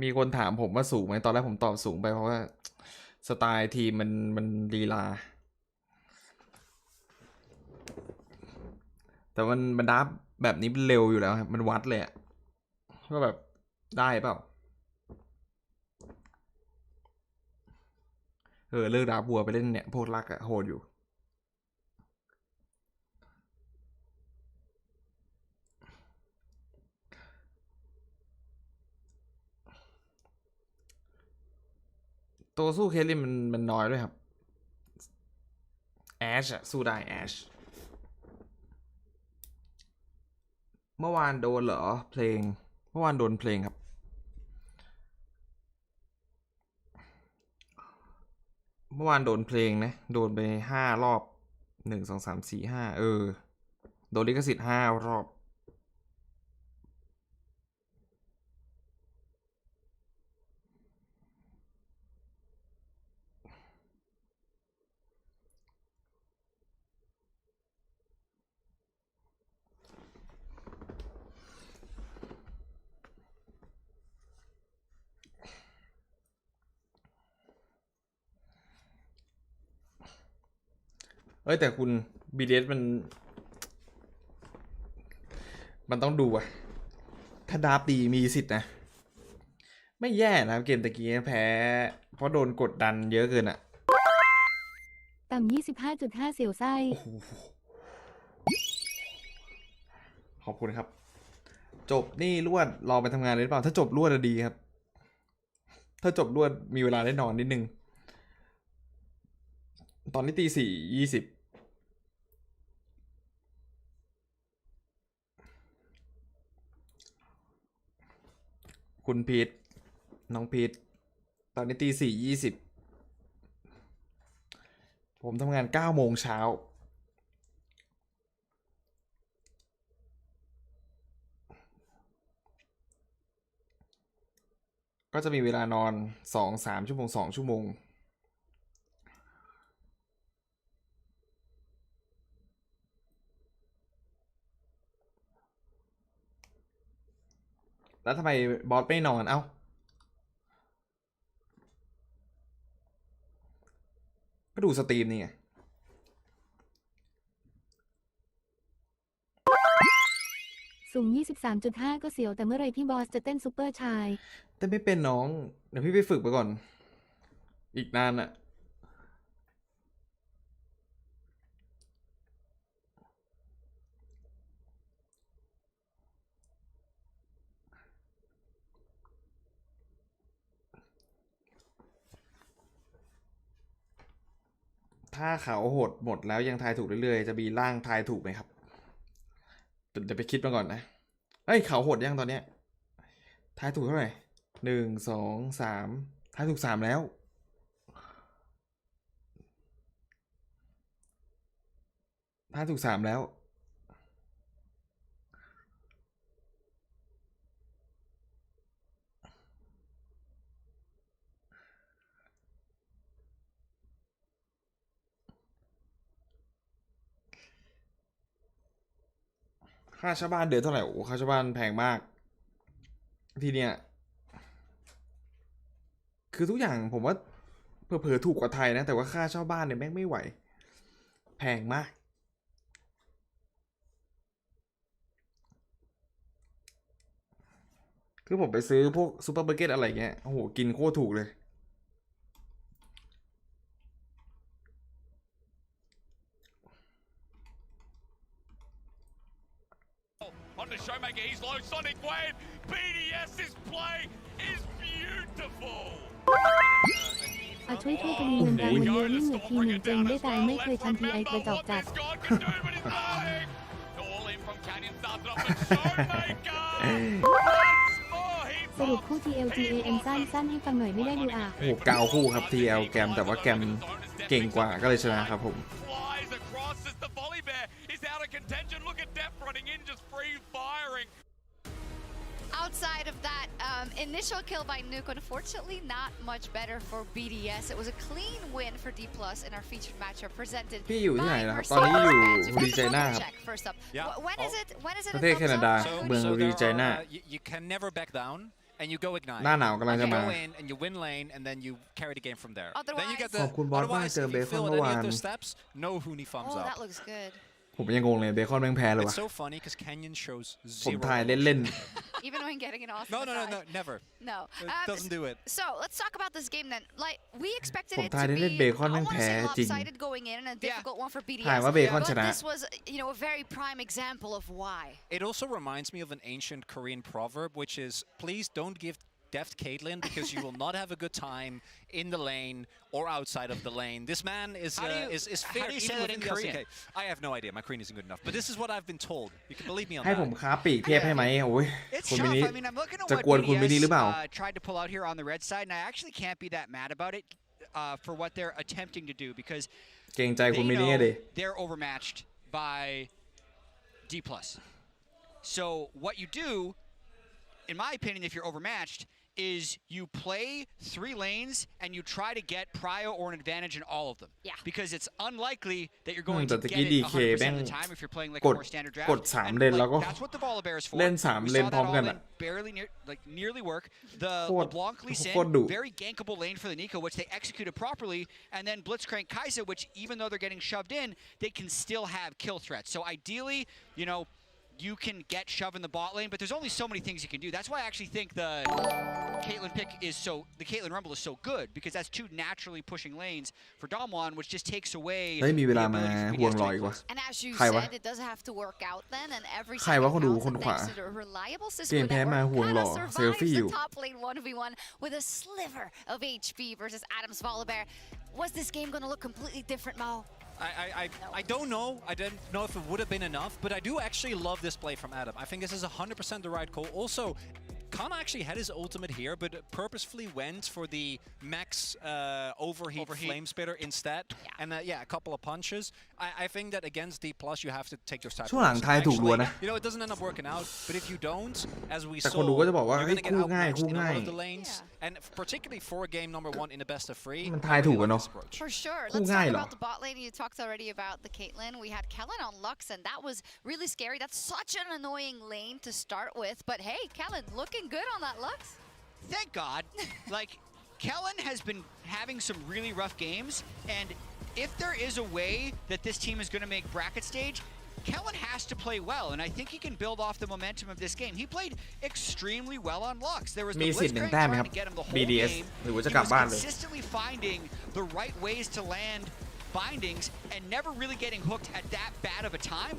มีคนถามผมว่าสูงไหมตอนแรกผมตอบสูงไปเพราะว่าสไตล์ทีมมันลีลาแต่มันดับแบบนี้เร็วอยู่แล้วครับมันวัดเลยว่าแบบได้เปล่าเลิกดับบัวไปเล่นเนี่ยพวกลักโหดอยู่ตัวสู้เคลลี่มันน้อยด้วยครับแอชสู้ได้แอชเมื่อวานโดนเหรอเพลงเมื่อวานโดนเพลงครับเมื่อวานโดนเพลงนะโดนไป5 รอบ1 2 3 4 5โดนลิขสิทธิ์5 รอบแต่คุณ BDS มันต้องดูอะถ้าดาบดีมีสิทธิ์นะไม่แย่นะครับเกมตะกี้แพ้เพราะโดนกดดันเยอะเกินอะต่ำ 25.5 เสียวไส้ขอบคุณครับจบนี่รวดรอไปทำงานเลยหรือเปล่าถ้าจบรวดจะดีครับถ้าจบรวดมีเวลาได้นอนนิดนึงตอนนี้ตี 4:20คุณพีทน้องพีทตอนนี้ตี 4:20ผมทำงาน9 โมงเช้าก็จะมีเวลานอน 2-3 ชั่วโมง 2 ชั่วโมงแล้วทำไมบอสไม่นอนเอ้าก็ดูสตรีมนี่ไงสูง 23.5 ก็เสียวแต่เมื่อไรพี่บอสจะเต้นซุปเปอร์ชายแต่ไม่เป็นน้องเดี๋ยวพี่ไปฝึกไปก่อนอีกนานอะถ้าเขาโหดหมดแล้วยังทายถูกเรื่อยๆจะมีร่างทายถูกไหมครับเดี๋ยวไปคิดมาก่อนนะเขาโหดยังตอนเนี้ยทายถูกเท่าไหร่1 2 3ทายถูก3แล้วทายถูก3แล้วค่าเช่าบ้านเดือนเท่าไหร่โอ้ค่าเช่าบ้านแพงมากทีเนี้ยคือทุกอย่างผมว่าเผลอๆถูกกว่าไทยนะแต่ว่าค่าเช่าบ้านเนี่ยแม่งไม่ไหวแพงมาก คือผมไปซื้อพวกซูเปอร์มาร์เก็ตอะไรเงี้ยโอ้โหกินโคตรถูกเลย On to Showmaker, he's low. Sonic Wave. BDS's play is beautiful. ช่วยกันมีเงินรางวัลเยอะนี่เหมือนทีมหนึ่งเจงได้ตายไม่เคยทำทีไอกระจอกจัด สรุปคู่ TLGAM สั้นให้ฟังหน่อยไม่ได้ดูอ่ะโอ้โหเกาคู่ครับ TL แกมแต่ว่าแกมเก่งกว่าก็เลยชนะครับผมOutside of that initial kill by Nuke, unfortunately not much better for BDS. It was a clean win for D+ in our featured matchup presented พี่อยู่ที่ไหนนะครับตอนนี้อยู่รีไจน่าครับ When is it ประเทศแคนาดาเมืองรีไจน่า You can never back down and you go ignite หน้าหนาวกำลังจะมา you go in and you win lane and then you carry the game from there then you get ขอบคุณบอสมากเจอเบคอนเมื่อวาน no Huni thumbs up that looks good ผมยังงงเลยเบคอนแม่งแพ้เลยวะ It's so funny because Canyon shows ผม zero ถ่ายเล่น even when getting an awesome no never no it doesn't do it so let's talk about this game then like we expected it to be I want to say lopsided going in and a difficult one for BDS but this was a very prime example of why it also reminds me of an ancient Korean proverb which is please don't give deft Caitlyn because you will not have a good time in the lane or outside of the lane. This man is fair even within the LCK. I have no idea. My Korean isn't good enough. But this is what I've been told. You can believe me on that. ให้ผมค้าปีกเทียบให้ไหมโอ้ย It's คุณมิ tough. นิ I mean, I'm looking at จะ what กวนคุณมินิหรือเปล่า BDS tried to pull out here on the red side, and I actually can't be that mad about it for what they're attempting to do because เกรงใจคุณมินิดิ they're overmatched by D+. So what you do, in my opinion, if you're overmatched, is you play 3 lanes and you try to get prio or an advantage in all of them. Yeah. Because it's unlikely that you're going to get it 100% of the time if you're playing like a more standard draft. กด3เลนแล้วก็ That's what the Volibear is for. เล่น3เลนพร้อมกัน Barely nearly work. The LeBlanc Lee Sin, very gankable lane for the Nico, which they executed properly, and then Blitzcrank Kai'Sa, which even though they're getting shoved in, they can still have kill threats. So ideally, you can get shoved in the bot lane, but there's only so many things you can do. That's why I actually think the Caitlyn Rumble is so good, because that's 2 naturally pushing lanes for Damwon, which just takes away ได้มีเวลามาห่วงรออีกวะ And as you ใครวะ said, it does have to work out then, and every ใครวะคนดูคนขวา thanks to the reliable เกม system แพ้มาห่วงรอ survives เซลฟี่อยู่ the top lane 1v1 with a sliver of HP versus Adam's Volibear. Was this game going to look completely different, Mao? I don't know. I didn't know if it would have been enough, but I do actually love this play from Adam. I think this is 100% the right call. Also, Kama actually had his ultimate here, but purposefully went for the max overheat flame spitter instead. Yeah. And yeah, a couple of punches. I think that against D+, you have to take those types of risks. Actually, it doesn't end up working out, but if you don't, as we saw, you're going to get outmatched in a lot of the lanes. Yeah. And particularly for game number 1 in the best of 3, I really like this approach. For sure. Let's talk about the bot lane. You talked already about the Caitlyn. We had Kellen on Lux, and that was really scary. That's such an annoying lane to start with. But hey, Kellen, looking good on that Lux. Thank God. Kellen has been having some really rough games, and if there is a way that this team is going to make bracket stage, Kellen has to play well, and I think he can build off the momentum of this game. He played extremely well on Lux. There was the Blitzcrank trying to get him the whole BDS game. He was consistently finding the right ways to land bindings and never really getting hooked at that bad of a time.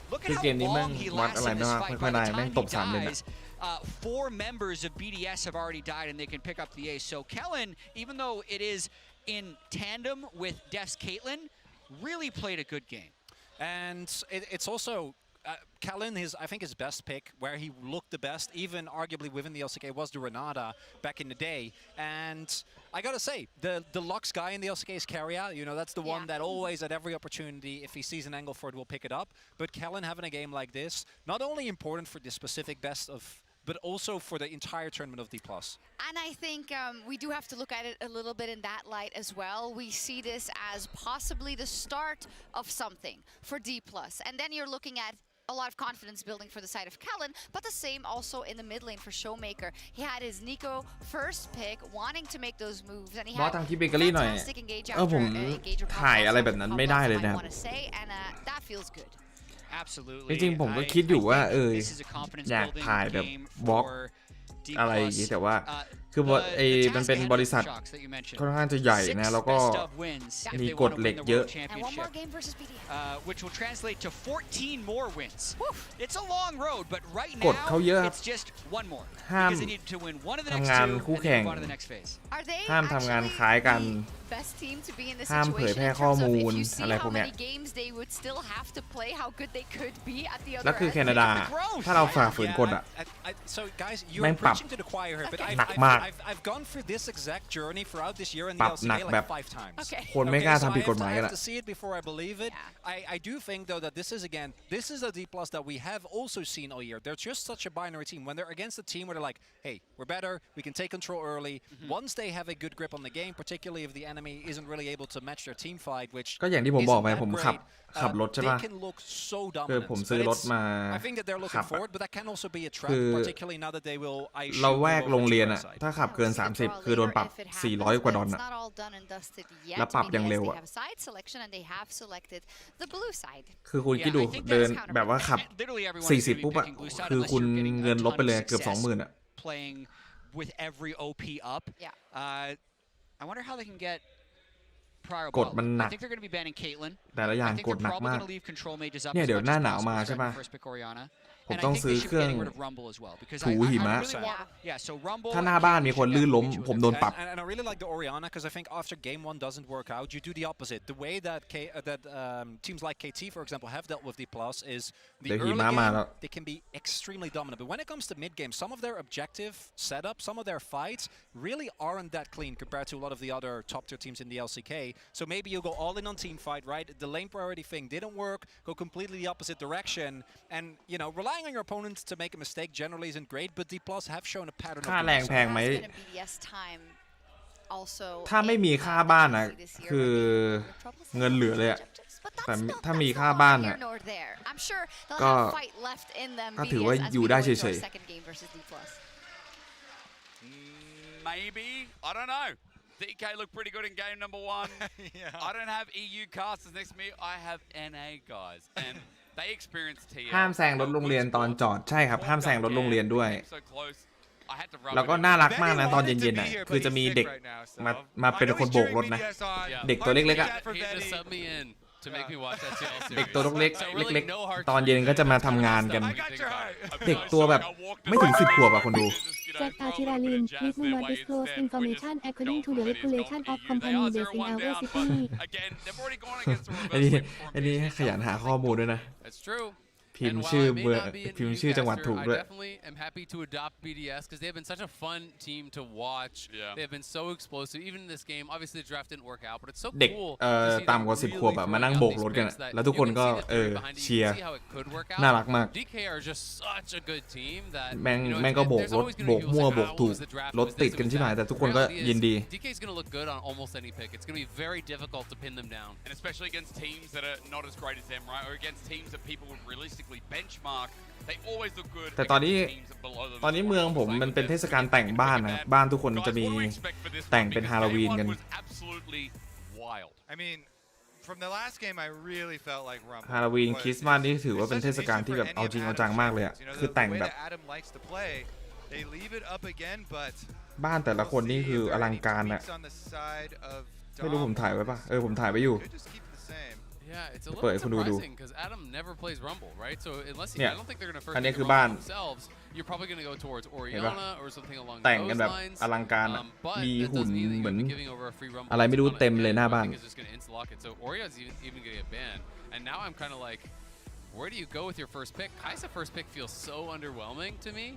Look at how long he lasted in this fight. By the time he dies, 4 members of BDS have already died and they can pick up the ace. So Kellen, even though it is in tandem with Def's Caitlyn, really played a good game. And it's also Kellen, I think his best pick, where he looked the best, even arguably within the LCK, was the Renata back in the day. And I gotta say, the Lux guy in the LCK is Carrier. That's the one that always, at every opportunity, if he sees an angle for it, will pick it up. But Kellen having a game like this, not only important for the specific best of, but also for the entire tournament of D+. And I think we do have to look at it a little bit in that light as well. We see this as possibly the start of something for D+. And then you're looking at a lot of confidence building for the side of Kellen, but the same also in the mid lane for Showmaker. He had his Nico first pick, wanting to make those moves, and he had fantastic engage after engage. ถ่ายอะไรแบบนั้นไม่ได้เลยนะ I want to say, and that feels good. Absolutely. จริงๆผมก็คิดอยู่ว่าอยากถ่ายแบบบล็อก อะไรอย่างงี้แต่ว่าคือมันเป็นบริษัทค่อนข้างจะใหญ่นะแล้วก็มีกฎเหล็กเยอะ which will translate to 14 more wins. It's a long road, but right now it's just one more because they need to win one of the next two and then go on to the next phase. ห้ามทำงานคล้ายกันห้ามเผยแพร่ข้อมูลอะไรพวกเนี้ยแล้วคือแคนาดาถ้าเราฝ่าฝืนกฎอะแม่งปรับหนักมากปรับหนักแบบคนไม่กล้าทำผิดกฎหมายกันอะ I do think though that this is a D+ that we have also seen all year. They're just such a binary team. When they're against a team where they're like, hey, we're better, we can take control early. Once they have a good grip on the game, particularly if the enemy isn't really able to match their team fight, which ก็อย่างที่ผมบอกไปผมขับรถใช่ป่ะ so คือผมซื้อรถมา I think that they're looking forward, but that can also be a trap, particularly now that they will. เราแวกโรงเรียนอะถ้าขับเกิน30คือโดนปรับ400 กว่าดอลลาร์แล้วปรับอย่างเร็วอะคือคุณคิดดูเดินแบบว่าขับ40ปุ๊บอะคือคุณเงินลบไปเลยเกือบ 20,000 อะ playing with every OP up. I wonder how they can get prior กฎมันหนัก I think they're going to be banning Caitlyn. แต่ละอย่างกฎหนักมากเนี่ยเดี๋ยวหน้าหนาวมาใช่ป่ะผมต้องซื้อเครื่องถูหิมะถ้าหน้าบ้านมีคนลื่นล้มผมโดนปรับ And I really like the Orianna because I think after game 1 doesn't work out, you do the opposite. The way that teams like KT, for example, have dealt with D+ is the early game they can be extremely dominant. But when it comes to mid game, some of their objective setup, some of their fights really aren't that clean compared to a lot of the other top tier teams in the LCK. So maybe you go all in on team fight, right? The lane priority thing didn't work. Go completely the opposite direction, and you know relying on your opponents to make a mistake generally isn't great, but D+ have shown a pattern of ค่าแรงแพงไหมถ้าไม่มีค่าบ้านนะคือเงินเหลือเลยอะแต่ถ้ามีค่าบ้านนะก็ถือว่าอยู่ได้เฉยๆ Maybe I don't know. DK looked pretty good in game number 1. I don't have EU casters next to me. I have NA guys, and they experienced TL. ห้ามแซงรถโรงเรียนตอนจอดใช่ครับห้ามแซงรถโรงเรียนด้วยแล้วก็น่ารักมากนะตอนเย็นๆน่ะคือจะมีเด็กมาเป็นคนโบกรถนะเด็กตัวเล็กๆอ่ะเด็กตัวเล็กๆตอนเย็นก็จะมาทำงานกันเด็กตัวแบบไม่ถึง10 ขวบอ่ะคนดูJack Artiralin, please do not disclose information according to the regulation of company based in our city. อันนี้ขยันหาข้อมูลด้วยนะพิมพ์ชื่อเบอร์พิมพ์ชื่อจังหวัดถูกด้วย I definitely am happy to adopt BDS because they have been such a fun team to watch. They have been so explosive. Even in this game, obviously the draft didn't work out, but it's so cool. เด็กต่ำกว่า10 ขวบอะมานั่งโบกรถกันแล้วทุกคนก็เชียร์น่ารักมาก DK are just such a good team that แม่งก็โบกรถโบกมั่วโบกถูกรถติดกันที่ไหนแต่ทุกคนก็ยินดี DK is going to look good on almost any pick. It's going to be very difficult to pin them down, and especially against teams that are not as great as them, right? Or against teams that people would realistically benchmark. They always look good. แต่ตอนนี้เมืองผมมันเป็นเทศกาลแต่งบ้านนะบ้านทุกคนจะมีแต่งเป็นฮาโลวีนกัน I mean, from the last game, I really felt like Rumble. ฮาโลวีนคริสต์มาสนี่ถือว่าเป็นเทศกาลที่แบบเอาจริงเอาจังมากเลยอะคือแต่งแบบบ้านแต่ละคนนี่คืออลังการอะไม่รู้ผมถ่ายไว้ปะผมถ่ายไว้อยู่Yeah, it's a little surprising because Adam never plays Rumble, right? So unless I don't think they're going to first pick themselves, you're probably going to go towards Orianna or something along those lines. แต่งกันแบบอลังการมีหุ่นเหมือนอะไรไม่รู้เต็มเลยหน้าบ้าน So Orianna's even going to get banned. And now I'm kind of like, where do you go with your first pick? Kaisa first pick feels so underwhelming to me.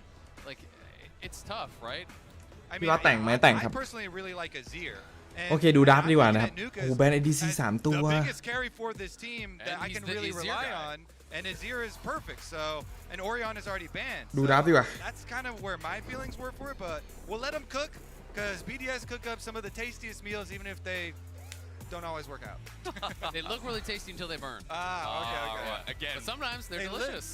Like, it's tough, right? พี่ว่าแต่งไหมแต่งครับโอเคดูดับดีกว่านะครับโอ้แบน ADC 3 ตัว ดูดับดีกว่า That's kind of where my feelings were for it, but we'll let them cook because BDS cook up some of the tastiest meals even if they don't always work out. They look really tasty until they burn. Okay. Again, but sometimes they're delicious.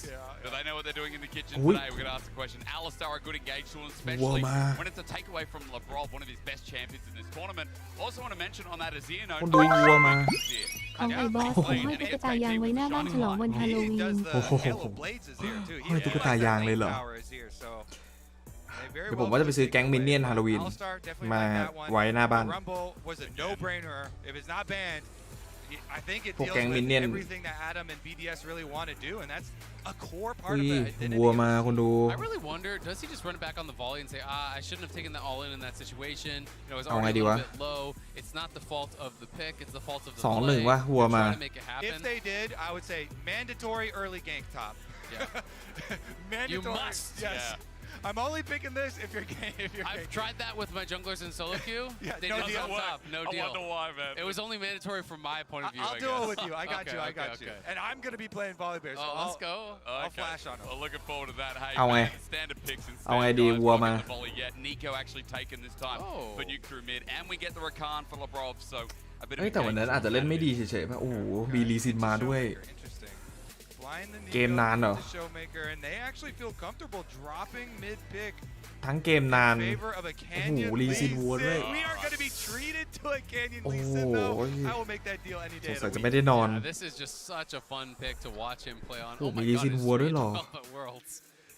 Do they know what they're doing in the kitchen today? We're going to ask the question. Alistar are good engaged to them, especially when it's a takeaway from LeBron, one of his best champions in this tournament. Also want to mention on that Azir note. ดูวัวมา ของไอ้บอสผมห้อยตุ๊กตายางไว้หน้าบ้านฉลองวันฮาโลวีน ห้อยตุ๊กตายางเลยเหรอ เดี๋ยวผมว่าจะไปซื้อแก๊งมินเนี่ยนฮาโลวีนมาไว้หน้าบ้าน I think it พวก deals แก๊งมิน with เนี่ยน everything that Adam and BDS really want to do, and that's a core อุ้ part of ย the identity. วัวมาคนดู I really wonder, does he just run it back on the volley and say, I shouldn't have taken that all in that situation. You know, it's เอาไง already ดี a วะ little bit low. It's not the fault of the pick, it's the fault of the 2-1 play. วะวัวมา Trying to make it happen. If they did, I would say mandatory early gank top. Yeah. Mandatory. You must. Yes. Yeah. I'm only picking this if you're I've tried that with my junglers in solo queue. Yeah, They no didn't deal. come top. No I deal. wonder why, man. It was only mandatory from my point of view. I'll I do guess. it with you. I got Okay, you. I okay, got you. okay. And I'm going to be playing Volleybear, so Oh, let's go. I'll Okay. flash on him. Well, looking forward to that. Hey, เอาไง man, standard picks instead. เอาไงดี guys. วัว Not มา getting the volley yet. Nico actually taken this time Oh. for nuke through mid, and we get the Rakan for Labrov, so a bit of เฮ้ย a แต่วันนั้นอาจจะเล่นไม่ดีเฉยๆป่ะโอ้โหมีลีซินมาด้วย Interesting. Blind the Nico, เกมนานเหรอ the Showmaker, and they actually feel comfortable dropping mid pick ทั้งเกมนาน in favor of a โอ้โห Canyon ลี Lee ซินวัวด้วย Sin. We are going to be treated to a Canyon โอ้ Lee โห Sin, though. I will make that deal any ส day ง of สัย the จะ week. ไม่ได้นอน Yeah, this is just such a fun pick to watch him play on. โอ้ Oh มี my ลี god, ซิน his วัวด้วยเหรอ streak of Worlds.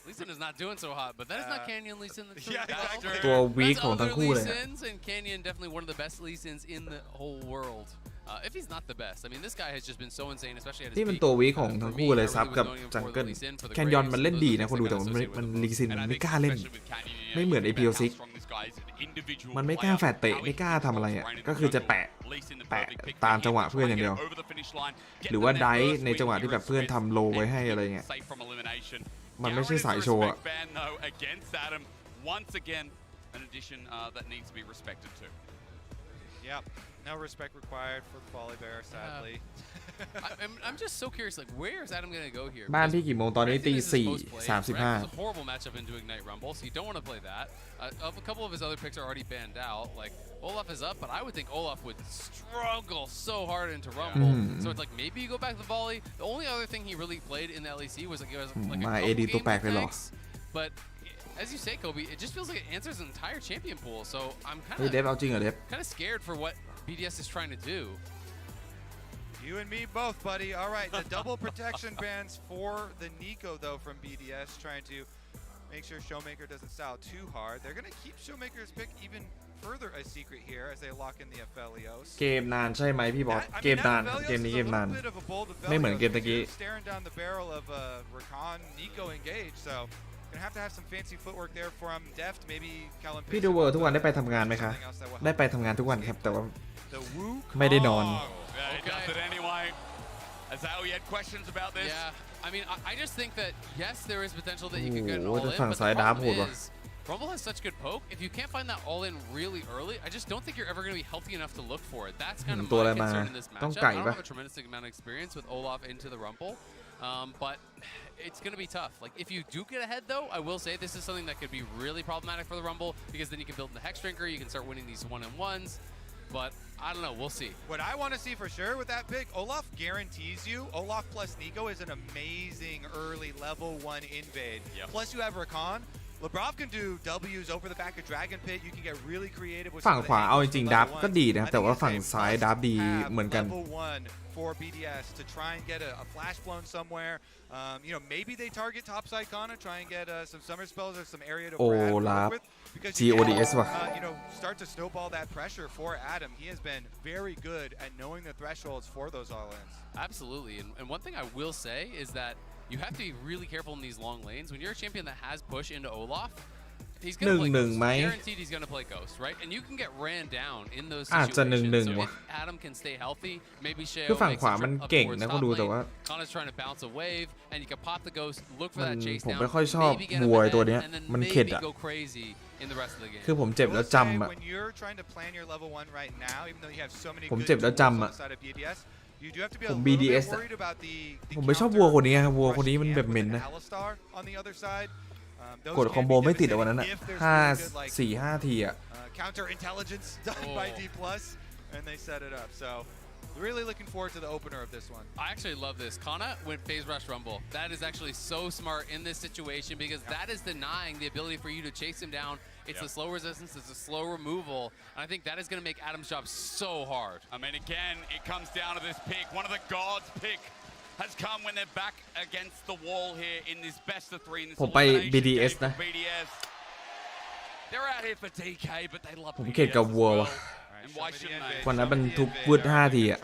Lee Sin is not doing so hot, but that is not Canyon Lee Sin. That's Yeah, exactly. ตัว That's วีคของทั้ง other คู่ Lee เลยอะ Sins, and Canyon definitely one of the best Lee Sins in the whole world. If he's not the best, I mean, this guy has just been so insane, especially at his นี่เป็น peak. ตัววีคของ For ทั้ง me, คู่เลย I ซับ really กับ was going จัง for เกิล the Lee Sin for the แคนยอน Graves, มันเล่น those ดี are นะ the คนดู things แต่ that ว่า I'm มัน associated with ลีซิน And มัน I ไม่ think กล้าเล่น especially with Canyon, you know, ไม่เหมือน you think about APOC how strong this guy is, an individual มันไม่กล้า player, แฟดเตะ how he ไม่กล้าทำอะไรอ่ะ controls ก็คือจะ terrain แปะ in the jungle. Lee Sin, the แปะ perfect pick ตาม for จังหวะ him to เพื่อน try อย่าง and เดียว get over the finish line, get หรือว่า them ได their ฟ์ first ใน win จังหวะที่แบบเพื่อน here ทำโลไว้ให้ and อะไรเงี้ย safe from elimination. มันไม่ใช่ Garrett is สาย a โชว์อะ respect ban, though, against Adam. Once again, an addition that needs to be respected too. Yep. No respect required for the Volleybear, sadly. I'm just so curious, like, where is Adam going to go here? บ้านพี่กี่โมงตอนนี้ Granted, ตี this is สี่ most played. 35 It's a horrible matchup into Ignite Rumble, so you don't want to play that. A couple of his other picks are already banned out. Like, Olaf is up, but I would think Olaf would struggle so hard into Rumble. So it's like, maybe you go back to volley. The only other thing he really played in the LEC was like, it was like a มา couple AD ตัว games แปล of กเลยเหรอ tanks. But as you say, Kobe, it just feels like it answers an entire champion pool. So I'm เฮ้ยเดฟเอาจริงเหรอเดฟ kind of scared for what BDS is trying to do. You and me both, buddy. All right, the double protection bans for the Nico, though, from BDS, trying to make sure Showmaker doesn't style too hard. They're going to keep Showmaker's pick even further a secret here as they lock in the Aphelios. เกมนานใช่ไหมพี่บอส I เก mean, ม that นาน Aphelios เกมนี้ is เก a มนาน little bit of a bold ไม่เหมือน Aphelios เกมตะกี้ because you're staring down the barrel of Rakan, Nico engaged, so gonna have to have some fancy footwork there from Deft, maybe Callum พี่ดูเวอร์ทุกวันได้ไปทำงานไหมคะ something else that will ได้ help ไปทำงานทุกวันครับ แต่ว่า the Wukong. ไม่ได้นอน Yeah, he does it anyway. As how he had questions about this. Yeah, I mean, I just think that yes, there is potential that you could get an Oh, all in, the but the side up problem hold is Rumble has such good poke. If you can't find that all in really early, I just don't think you're ever going to be healthy enough to look for it. That's kind of ตัวอะไร my มา concern in this ต้อง matchup. ไก่ I don't ปะ have a tremendous amount of experience with Olaf into the Rumble, but it's going to be tough. Like if you do get ahead, though, I will say this is something that could be really problematic for the Rumble because then you can build in the Hex Drinker, you can start winning these one-on-ones. But I don't know. We'll see. What I want to see for sure with that pick, Olaf guarantees you. Olaf plus Nico is an amazing early level 1 invade. Yep. Plus you have Rakan. Labrov can do W's over the back of Dragon Pit. You can get really creative with ฝั่ง some of ขวา the เอาจ angles ริง for ๆดับ level ก็ 1. ดีนะ I แต่ think ว่า it's ฝั่ง a ซ้าย must ดับดี have เหมือนกัน level 1 for BDS to try and get a flash blown somewhere. You know, maybe they target topside Kana, try and get some summer spells or some area to Brad work Olaf with. Because you GODS can, ว่ะ you know, start to snowball that pressure for Adam. He has been very good at knowing the thresholds for those all-ins. Absolutely. And one thing I will say is that you have to be really careful in these long lanes. When you're a champion that has push into Olaf, he's going to play Ghost. 1-1 ไหม Guaranteed he's going to play Ghost, right? And you can get ran down in those อาจจะ situations. 1-1 So ว่ะ if Adam can stay healthy, maybe คือ Sheo ฝั่ง makes ขวา a มัน trip up เก่ง towards นะ top ก็ดูแต่ lane. ว่า Kana's trying to bounce a wave, and you can pop the Ghost, look for มัน that chase ผม down, ไม่ค่อยชอบ maybe get วั him ว ahead, ตัวเนี้ย and then มันเข็ด maybe อ่ะ go crazy in the rest of the game. คือผมเจ็บแล้วจำอ่ะ When you're trying to plan your level 1 right now, even though you have so many ผม good เจ็บแล้ว tools จำ on อ่ะ the side of BDS, you do have to be ผ a ม little BDS bit อะ worried about the ผมไม่ชอบวัวคนนี้วัวคนนี้มัน rush แบบ camp เหม็น with นะ an Alistar on the other side. Those กด can คอมโบ be ไม่ติดอะ devastating วันนั้นอ่ะ if there's really good, like, 4-5 ทีอ่ะ counter intelligence done by D+, and they set it up. So really looking forward to the opener of this one. I actually love this. Kana went phase rush Rumble. That is actually so smart in this situation because that is denying the ability for you to chase him down. It's the slow resistance, it's a slow removal, and I think that is going to make Adam's job so hard. I mean, again, it comes down to this pick. One of the gods' pick has come when they're back against the wall here in this best of 3 in this ผมไป elimination BDS game for นะ BDS. They're out here for DK, but they love ผมเข็ดกับวัวว่ะ And why shouldn't they? วันนั้นมันทุบวืด5 ทีอะ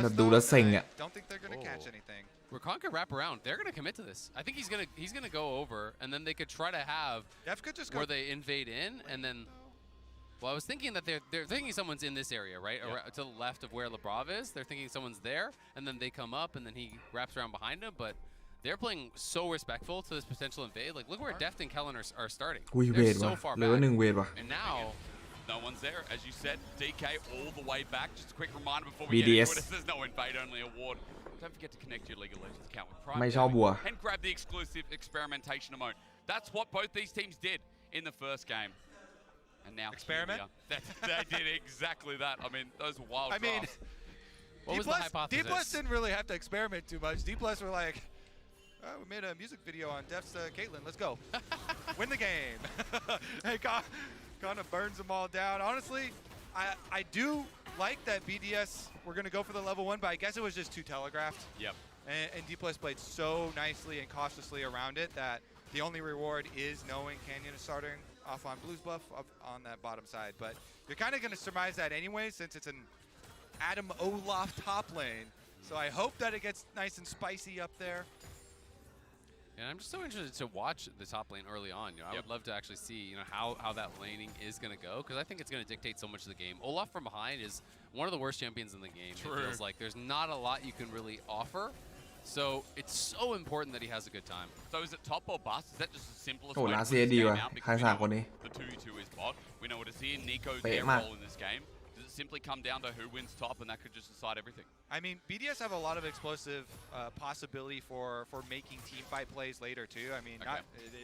แบบดูแล้วเซ็งอะ Where Conquer wrap around, they're gonna commit to this. I think he's gonna go over, and then they could try to have where they invade in, and then. Well, I was thinking that they're thinking someone's in this area, right, to the left of where Labrav is. They're thinking someone's there, and then they come up, and then he wraps around behind him. But they're playing so respectful to this potential invade. Like, look where Deft and Kellen are starting. They're so far back. And now. No one's there, as you said. DK all the way back. Just a quick reminder before we BDS. get into it. There's no invade only award. Don't forget to connect your League of Legends account with Prime. ไม่ชอบวัว And grab the exclusive experimentation emote. That's what both these teams did in the first game. And now experiment. They did exactly that. I mean, those were wild. I mean, what was the hypothesis? D+ didn't really have to experiment too much. D+ were like, oh, we made a music video on Deft's Caitlyn. Let's go. Win the game. Hey, kind of burns them all down. Honestly, I do like that BDS were going to go for the level 1, but I guess it was just too telegraphed. Yep. And D+ played so nicely and cautiously around it that the only reward is knowing Canyon is starting off on Blues buff up on that bottom side. But you're kind of going to surmise that anyway, since it's an Adam Olaf top lane. So I hope that it gets nice and spicy up there. And I'm just so interested to watch the top lane early on. You know, I would love to actually see, you know, how that laning is going to go, because I think it's going to dictate so much of the game. Olaf from behind is one of the worst champions in the game. True. It feels like there's not a lot you can really offer. So it's so important that he has a good time. So is it top or bust? Is that just the simplest โอ้ way to ลา put เซีย this ดี game ว่ะ out? ใคร Because we สาม know คนนี้ the 2v2 is bot. We know what to see in Nico's Bait their mah. role in this game. Does it simply come down to who wins top, and that could just decide everything? I mean, BDS have a lot of explosive possibility for making team fight plays later too. I mean,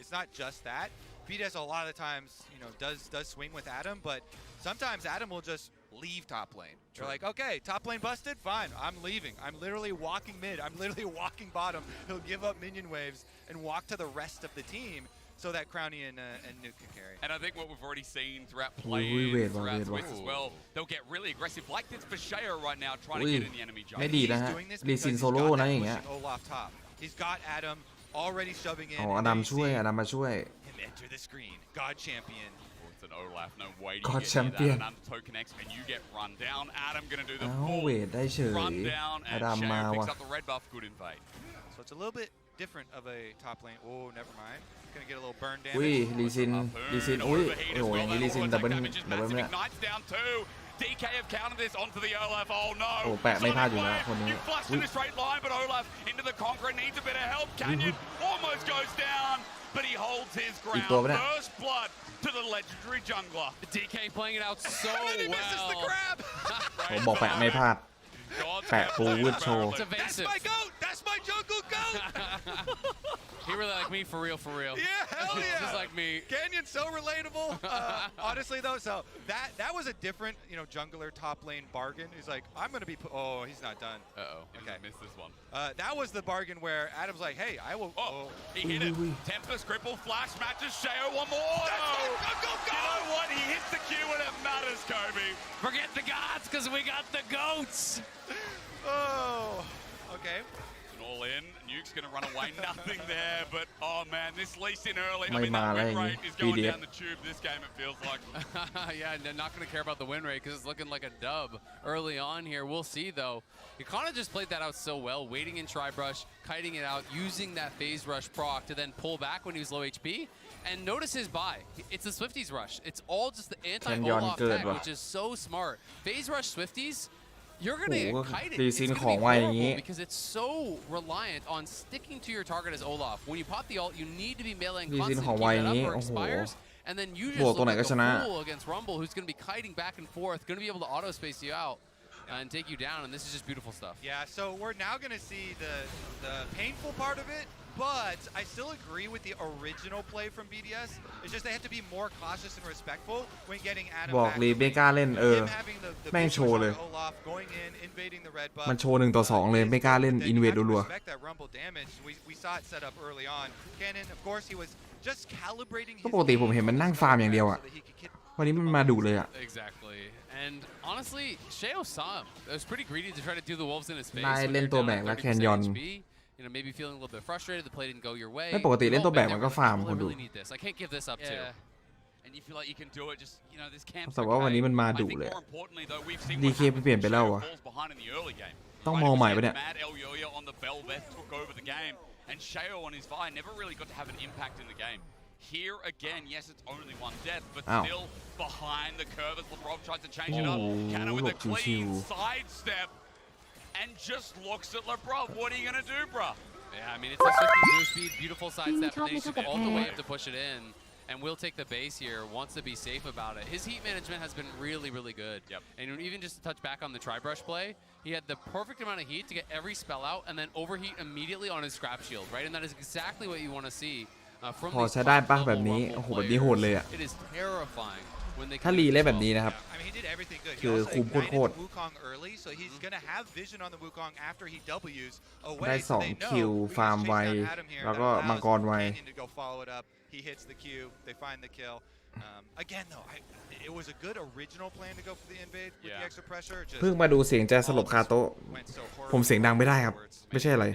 it's not just that. BDS a lot of the times, you know, does swing with Adam, but sometimes Adam will just leave top lane. You're like, okay, top lane busted, fine, I'm leaving. I'm literally walking mid. I'm literally walking bottom. He'll give up minion waves and walk to the rest of the team so that Crowny and Nuke can carry. And I think what we've already seen throughout play-ins, throughout Swiss as well, they'll get really aggressive, like this for Sheo right now, trying to get in the enemy jungle. ไม่ดีนะฮะลีซินโซโล่นะอย่างเงี้ย Olaf top. He's got Adam already shoving in. อ๋ออดัมช่วยอดัมมาช่วย Him enter the screen. God champion. It's an Olaf, no way to God get champion. that. And token X, and you get run down. Adam gonna do the อ้าว full เวทได้เฉย run down, อ and ดัมมา Sheo ว่ะ picks up the red buff. Good invade. So it's a little bit different of a top lane. Oh, never mind. Gonna get a little burn อุ้ย damage. ลีซินอุ้ยโอ้โหอย่างนี้ลีซินดับเบิลเนี่ย Ignites down too. DK have countered this onto the Olaf. Oh no. โอ้แปะไม่พลาดอยู่นะคนนี้ You flushed in a straight line, but Olaf into the Conqueror needs a bit of help. Canyon almost goes down, but he holds his ground. First blood to the legendary jungler. DK playing it out so And then he misses the grab. ผมบอกแปะไม่พลาด แปะปูวืดโชว์ It's That's evasive. my goat. That's my jungle goat. He really like me for real, for real. Yeah, hell yeah. Just like me. Canyon's so relatable. Honestly though, so that was a different, you know, jungler top lane bargain. He's like, I'm gonna be. Oh, he's not done. Uh-oh. Okay. Missed this one. That was the bargain where Adam's like, hey, I will. Oh, he hit it. Tempest, cripple, flash, matches, Sheo, one more. That's my jungle goat. You know what? He hits the Q when it matters, Kobe. Forget the gods, because we got the goats. Oh, okay. It's an all in. Nuke's going to run away. Nothing there. But, oh, man, this least in early. I May mean, that win ma rate is going BDS. down the tube this game, it feels like. Yeah, they're not going to care about the win rate because it's looking like a dub early on here. We'll see, though. He kind of just played that out so well, waiting in Tri-Brush, kiting it out, using that phase rush proc to then pull back when he was low HP. And notice his buy. It's the Swifties rush. It's all just the anti-Olaf tech, which is so smart. Phase rush Swifties, you're going to get kited. It's going to be horrible because it's so reliant on sticking to your target as Olaf. When you pop the ult, you need to be meleeing constant, keep that up or expires. And then you just look like a fool against Rumble, who's going to be kiting back and forth, going to be able to auto-space you out and take you down, and this is just beautiful stuff. Yeah, so we're now going to see the painful part of it, but I still agree with the original play from BDS. It's just they have to be more cautious and respectful when getting Adam บอก back. ลีไม่กล้าเล่น Him having the แม่งโชว์เลย Olaf going in, invading the red buff. มันโชว์1 ต่อ 2 เลยไม่กล้าเล่น Then อิน you เว have ด to รัว respect that Rumble damage. We saw it set up early on. Cannon, of course, he was just calibrating ก็ his ปกติผมเห็นมันนั่งฟาร์มอย่างเดียวอะ so that he could get วันนี้มันมาดุเลยอะ Exactly. And honestly, Sheo saw him. It was pretty greedy to try to do the wolves in his face. นายเล่นตัวแบกและแคนยอน You you know, maybe feeling a little bit frustrated. The play didn't go your way. ไม่ปกติเล่นตัวแบกมันก็ฟาร์มคนดู I can't give this up too. And you feel like you can do it. Just you know, this camp. แต่ว่าวันนี้มันมาดุเลย DK เปลี่ยนไปแล้วอ่ะต้องมองใหม่ปะเนี่ย And Sheo on his fire never really got to have an impact in the game. Here again, yes, it's only one death, but still behind the curve as LeBron tries to change it up. Cannon with a clean sidestep and just looks at LeBron. What are you gonna do, bro? Yeah, I mean it's a Swifties move speed, beautiful sidestep, and then he's all the way up to push it in. And will take the base here, wants to be safe about it. His heat management has been really, really good. Yep. And even just to touch back on the tri-brush play, he had the perfect amount of heat to get every spell out and then overheat immediately on his scrap shield, right? And that is exactly what you want to see from พอใช้ได้ปะแบบนี้โอ้โหแบบนี้โหดเลยอ่ะ It is terrifying when they ถ้ารีเล่นแบบนี้นะครับ I mean, he did everything good. คือคุมโคตร Wukong early, so he's gonna have vision on the Wukong after he W's away. ได้2คิวฟาร์มไวแล้วก็มังกรไว He hits the Q. They find the kill. Again, though, it was a good original plan to go for the invade with the extra pressure. เพิ่งมาดูเสียงจะสลบคาโต๊ะผมเสียงดังไม่ได้ครับไม่ใช่อะไร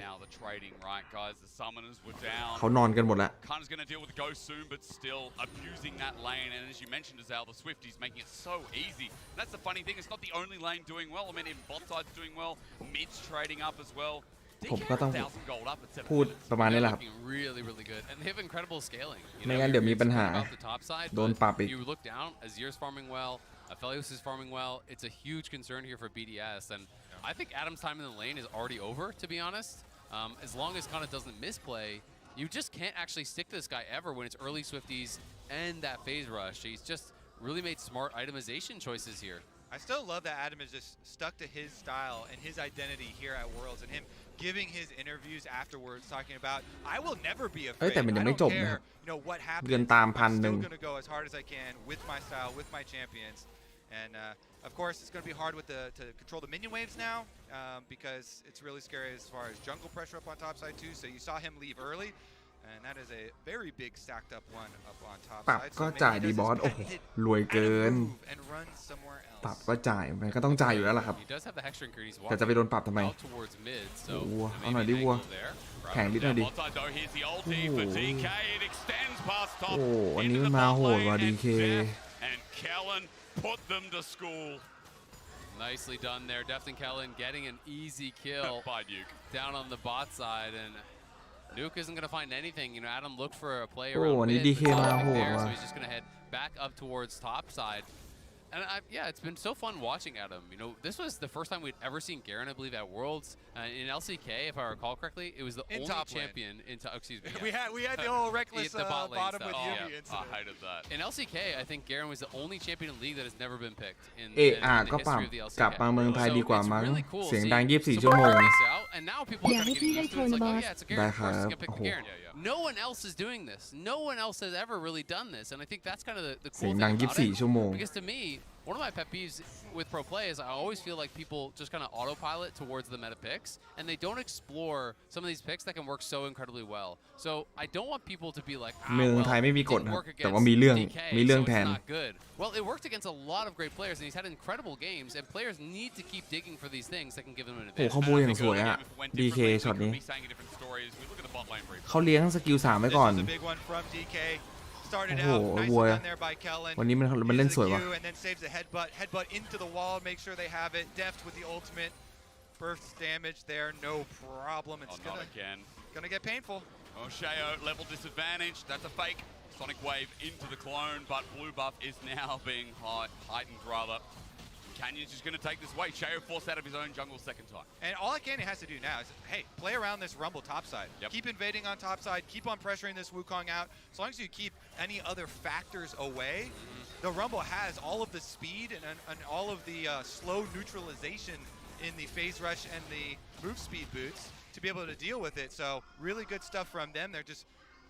เขานอนกันหมดแล้ว Khan's going to deal with the ghost soon, but still abusing that lane. And as you mentioned, Azal, the Swifties making it so easy. And that's the funny thing. It's not the only lane doing well. I mean, even bot side's doing well. Mid's trading up as well. ผมก็ต้องพูดประมาณนี้แหละครับ Really, really good. And they have incredible scaling. ไม่งั้นเดี๋ยวมีปัญหาโดนปรับอีก You look down, Azir's farming well, Aphelios is farming well. It's a huge concern here for BDS, and I think Adam's time in the lane is already over, to be honest. As long as Kana doesn't misplay, you just can't actually stick to this guy ever when it's early Swifties and that phase rush. He's just really made smart itemization choices here. I still love that Adam is just stuck to his style and his identity here at Worlds, and him giving his interviews afterwards talking about, I will never be afraid. I don't care, you know, what happens. I'm still going to go as hard as I can with my style, with my champions. And of course, it's going to be hard with to control the minion waves now, because it's really scary as far as jungle pressure up on top side too. So you saw him leave early, and that is a very big stacked up one up on top ปรับ side. ก็จ่ายดีบอสโอ้โหรวยเกิน and run somewhere else. ปรับก็จ่ายมันก็ต้องจ่ายอยู่แล้วล่ะครับ แต่จะไปโดนปรับทำไมโอ้โหเอาหน่อยดิวัวแข่งดิหน่อยดิโอ้โหอันนี้มันมาโหดว่ะ DK put them to school. Nicely done there. Deft and Kellen getting an easy kill by Nuke down on the bot side, and Nuke isn't going to find anything. You know, Adam looked for a play โอ้ around อันนี้ mid, DK but มา nothing โหด there, ว่ะ so he's just going to head back up towards top side. And yeah, it's been so fun watching Adam. You know, this was the first time we'd ever seen Garen, I believe, at Worlds. In LCK, if I recall correctly, it was the only champion excuse me. Yeah. we had the whole reckless bottom with Yubi incident. I hated that. In LCK, I think Garen was the only champion in the league that has never been picked in เอะ the ก็ปรับ history of the LCK. กลับมาเมืองไทยดีกว่ามั้ง So it's really cool เสียง seeing ดัง24 some ชั่วโมง players out, and now people are อยากให้ kind of พี่ getting ได้ used โช to it. ว์ It's นะ like, บอ oh ส yeah, it's a Garen. ได้ Of ค course, รั it's บ gonna pick โอ้โห Garen. No one else is doing this. No one else has ever really done this, and I think that's kind of the เสีย cool ง thing ดัง about 24 it. ชั่วโมง Because to me, one of my pet peeves with pro play is I always feel like people just kind of autopilot towards the meta picks, and they don't explore some of these picks that can work so incredibly well. So I don't want people to be like, เมืองไทยไม่มีกฎ didn't นะ work แต่ว่า against มีเรื่อง DK, มีเรื่อง so แท it's น not good. Well, it worked against a lot of great players, and he's had incredible games, and players need to keep digging for these things that can give them an โอ้ advantage. คอมโบอย่างสวยอะ DK ช็อตนี้ Be saying different stories. We look at the bot lane brief. เขาเลี้ยงสกิล3ไว้ก่อน This is a big one from DK. Started Oh, out nicely boy. done there by Kellen. วันนี้มันเล่นสวยว่ะ And then saves the headbutt into the wall. Make sure they have it. Deft with the ultimate. Burst damage there, no problem. It's gonna get painful. Oh, Sheo level disadvantage. That's a fake sonic wave into the clone, but blue buff is now being heightened rather. Canyon's just going to take this way. Sheo forced out of his own jungle second time. And all Canyon has to do now is, hey, play around this Rumble topside. Yep. Keep invading on topside. Keep on pressuring this Wukong out. As long as you keep any other factors away, the Rumble has all of the speed and all of the slow neutralization in the phase rush and the move speed boots to be able to deal with it. So really good stuff from them. They're just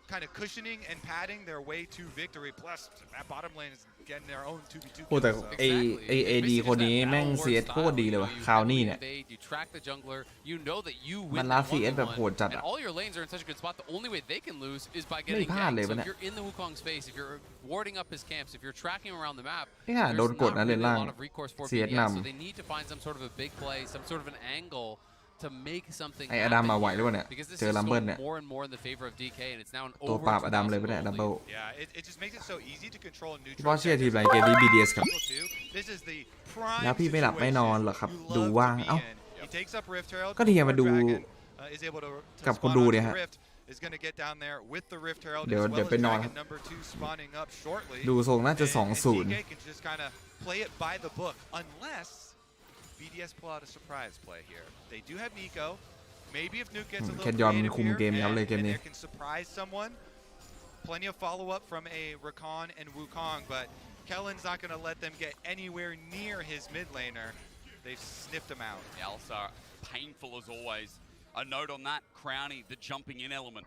kind of cushioning and padding their way to victory. Plus, that bottom lane is getting their own 2v2 โอ้แต่ kills. เอดีคนนี้แม่ง CS โคตรดีเลยว่ะคราวนี้เนี่ย มันรับ CS แบบโหดจัดอะ all your lanes are in such a good spot. The only way they can lose is by ไม่ getting พลาด ganked. เลย So วะ if เนี่ย you're in the Wukong's face, if you're warding up his camps, if you're tracking around the map, ไม่น่าโดนกดนะเลนล่าง lot of recourse for CS BDS, น so they need to find some sort of a big play, some sort of an angle to make something ไอ้อดัม happen มาไหวหรือเป here ล่าเนี่ย because this เจอ is ลัมเบิล going เนี่ย more and more in the favor of DK and it's now an ตัว over ปราบอดัมเลย 2,000 ไม่ได้ goal ดับเบิล lead. Yeah, it just makes it so easy to control พี่บอส neutral. เชียร์ทีมอะไรเกมนี้ BDS ครับ This is the prime แล้วพี่ไม่หลับไม่นอนเหรอครับ situation ดู you love ว่าง to be เอ้า in. He takes up Rift Herald ก็ทีมมาดู before Dragon, is able to กับคน spawn ดู onto เนี่ย the ฮะ Rift, is going to get down there with the Rift Herald เดี๋ยว as เดี๋ยว well ไป as นอน Dragon number 2 spawning up shortly. ดูทรงน่าจะ And 2-0 DK can just kind of play it by the book unless BDS pull out a surprise play here. They do have Nico. Maybe if Nuke gets a little แคทยอน creative คุม here เกมยับเลย and เกมนี้ they can surprise someone. Plenty of follow-up from a Rakan and Wukong, but Kellen's not going to let them get anywhere near his mid laner. They've sniffed him out. The Alsa, painful as always. A note on that, Crowny, the jumping in element.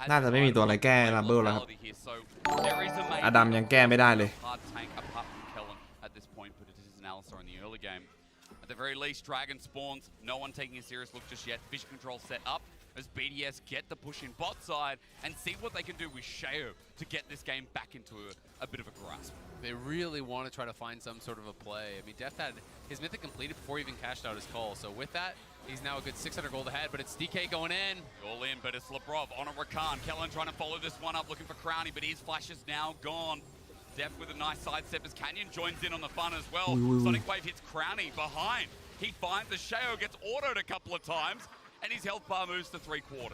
น่าจะไม่มีตัวอะไรแก้ลัมเบิลแล้วครับ So there is a อดัมยังแก้ไม่ได้เลย hard tank apart from Kellen at this point, but it is an Alsa in the early game. At the very least, Dragon spawns. No one taking a serious look just yet. Vision control set up as BDS get the push in bot side and see what they can do with Sheo to get this game back into a bit of a grasp. They really want to try to find some sort of a play. I mean, Death had his mythic completed before he even cashed out his call. So with that, he's now a good 600 gold ahead, but it's DK going in. All in, but it's Lebrov on a Rakan. Kellen trying to follow this one up, looking for Crowny, but his flash is now gone. Def with a nice sidestep as Canyon joins in on the fun as well. Sonic Wave hits Crowny behind. He finds the Sheo, gets autoed a couple of times, and his health bar moves to 3/4.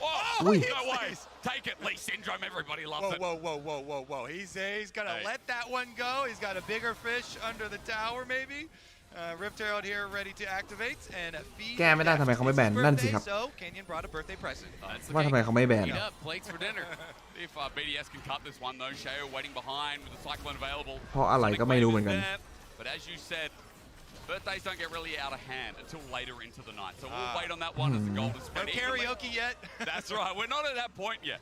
Oh, no ways. Take it, Lee Syndrome. Everybody loves it. Whoa. He's going to let that one go. He's got a bigger fish under the tower, maybe. Rift Herald here ready to activate and feed. แก้ไม่ได้ทำไมเขาไม่แบนนั่นสิครับ So Canyon brought a birthday present. ว่าทำไมเขาไม่แบน Eat อ่ะ up, plates for dinner. If BDS can cut this one, though, Sheo waiting behind with the Cyclone available. เพราะอะไรก็ไม่รู้เหมือนกัน But as you said, birthdays don't get really out of hand until later into the night. So we'll wait on that one as the gold is No spread. karaoke yet. That's right. We're not at that point yet.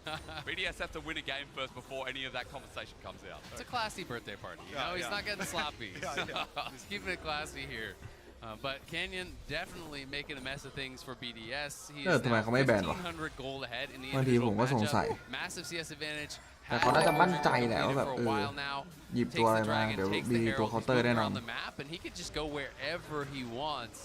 BDS have to win a game first before any of that conversation comes out. It's a classy birthday party. You know, he's not getting sloppy. He's keeping it classy here. But Canyon definitely making a mess of things for BDS. He is ทำไม now เขาไม่แบนวะ 1,500 gold ahead in the บางทีผม individual ก็สงสัย matchup. Massive CS advantage. แต่เขาน่าจะมั่นใจแหละว่าแบบ For a while now. หยิบตัวอะไรมาเดี๋ยวมีตัวเคาน์เตอร์แน่นอน around the map, and he could just go wherever he wants.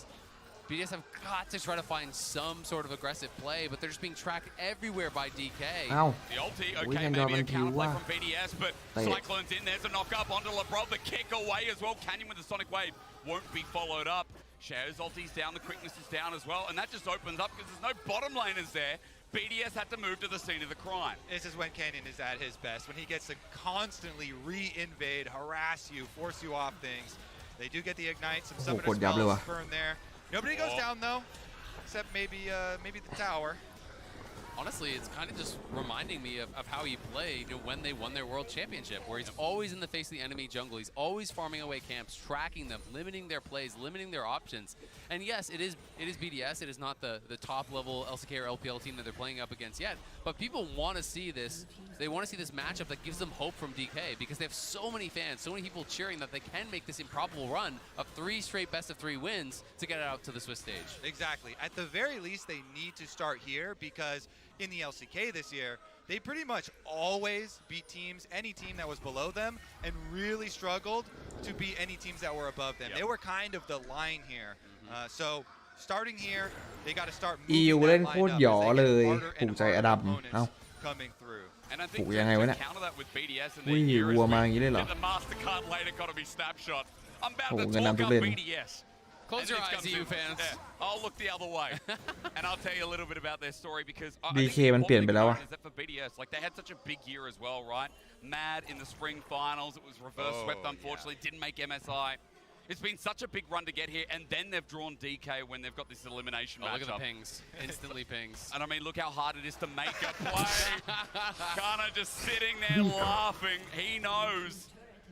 BDS have got to try to find some sort of aggressive play, but they're just being tracked everywhere by DK. เอ้า The ulti, อุ๊ย okay, ยังยอม maybe มั a นคิว counterplay ว่า from BDS, but เตะ Cyclone's in. There's a knock up onto Lebrov. The kick away as well. Canyon with the Sonic Wave won't be followed up. Shadows ulti's down, the quickness is down as well, and that just opens up because there's no bottom laners there. BDS had to move to the scene of the crime. This is when Canyon is at his best, when he gets to constantly re-invade, harass you, force you off things. They do get the ignite, some summoner spells burn there. Nobody goes down though, except maybe the tower. Honestly, it's kind of just reminding me of how he played when they won their world championship, where he's always in the face of the enemy jungle. He's always farming away camps, tracking them, limiting their plays, limiting their options. And yes, it is BDS. It is not the top level LCK or LPL team that they're playing up against yet. But people want to see this. They want to see this matchup that gives them hope from DK because they have so many fans, so many people cheering that they can make this improbable run of 3 straight best-of-3 wins to get it out to the Swiss stage. Exactly. At the very least, they need to start here because in the LCK this year, they pretty much always beat teams, any team that was below them, and really struggled to beat any teams that were above them. They were kind of the line here. So starting here, they got to start moving that line up as they get harder and harder opponents coming through. And I think to counter that with BDS and their gear is the MasterCard later got to be snapshot. I'm about to talk up BDS. Close your eyes, EU fans. Yeah, I'll look the other way, and I'll tell you a little bit about their story because DK มันเปลี่ยนไปแล้วอะ is that for BDS, like they had such a big year as well, right? Mad in the spring finals, it was reverse swept. Unfortunately, didn't make MSI. It's been such a big run to get here, and then they've drawn DK when they've got this elimination matchup. Look at the pings, instantly pings. And I mean, look how hard it is to make a play. Kana just sitting there laughing. He knows.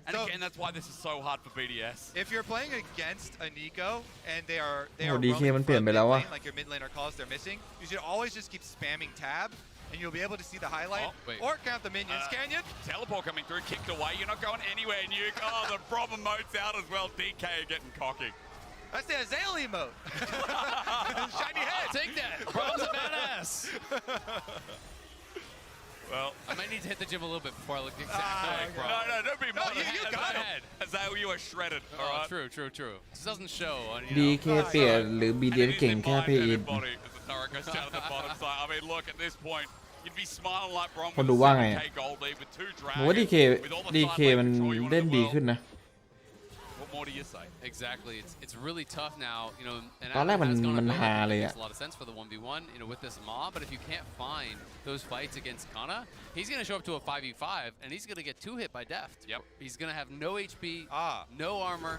And so, again, that's why this is so hard for BDS. If you're playing against a Nico and they are DK มันเปลี่ยนไปแล้วอะ like your mid laner calls they're missing, you should always just keep spamming tab and you'll be able to see the highlight or count the minions. Canyon? Teleport coming through, kicked away. You're not going anywhere, Nuke. Oh, the problem mode's out as well. DK are getting cocky. That's the Azale emote. Shiny head. Take that. Brom's a badass. Well, I might need to hit the gym a little bit before I look exactly like Brom. No, don't be mad. You got it. Azalea are shredded. Oh, All right. true. This doesn't show. DK เปลี่ยนหรือ BDS เก่งแค่ Pay In Turret goes down to the bottom side. I mean, look at this point. You'd be smiling like Brom คน with ดู a ว่าไง 7K gold lead with 2 ผมว่า dragons. With all the DK side lane มัน control you want เล่น as ดี well. ขึ้นนะ What more do you say? Exactly. It's really tough now. You know, and ตอนแรก Adam มัน has gone มัน away. ฮาเลย It อะ makes a lot of sense for the 1v1, you know, with this mob. But if you can't find those fights against Kana, he's going to show up to a 5v5, and he's going to get 2 hit by Deft. Yep. He's going to have no HP, no armor.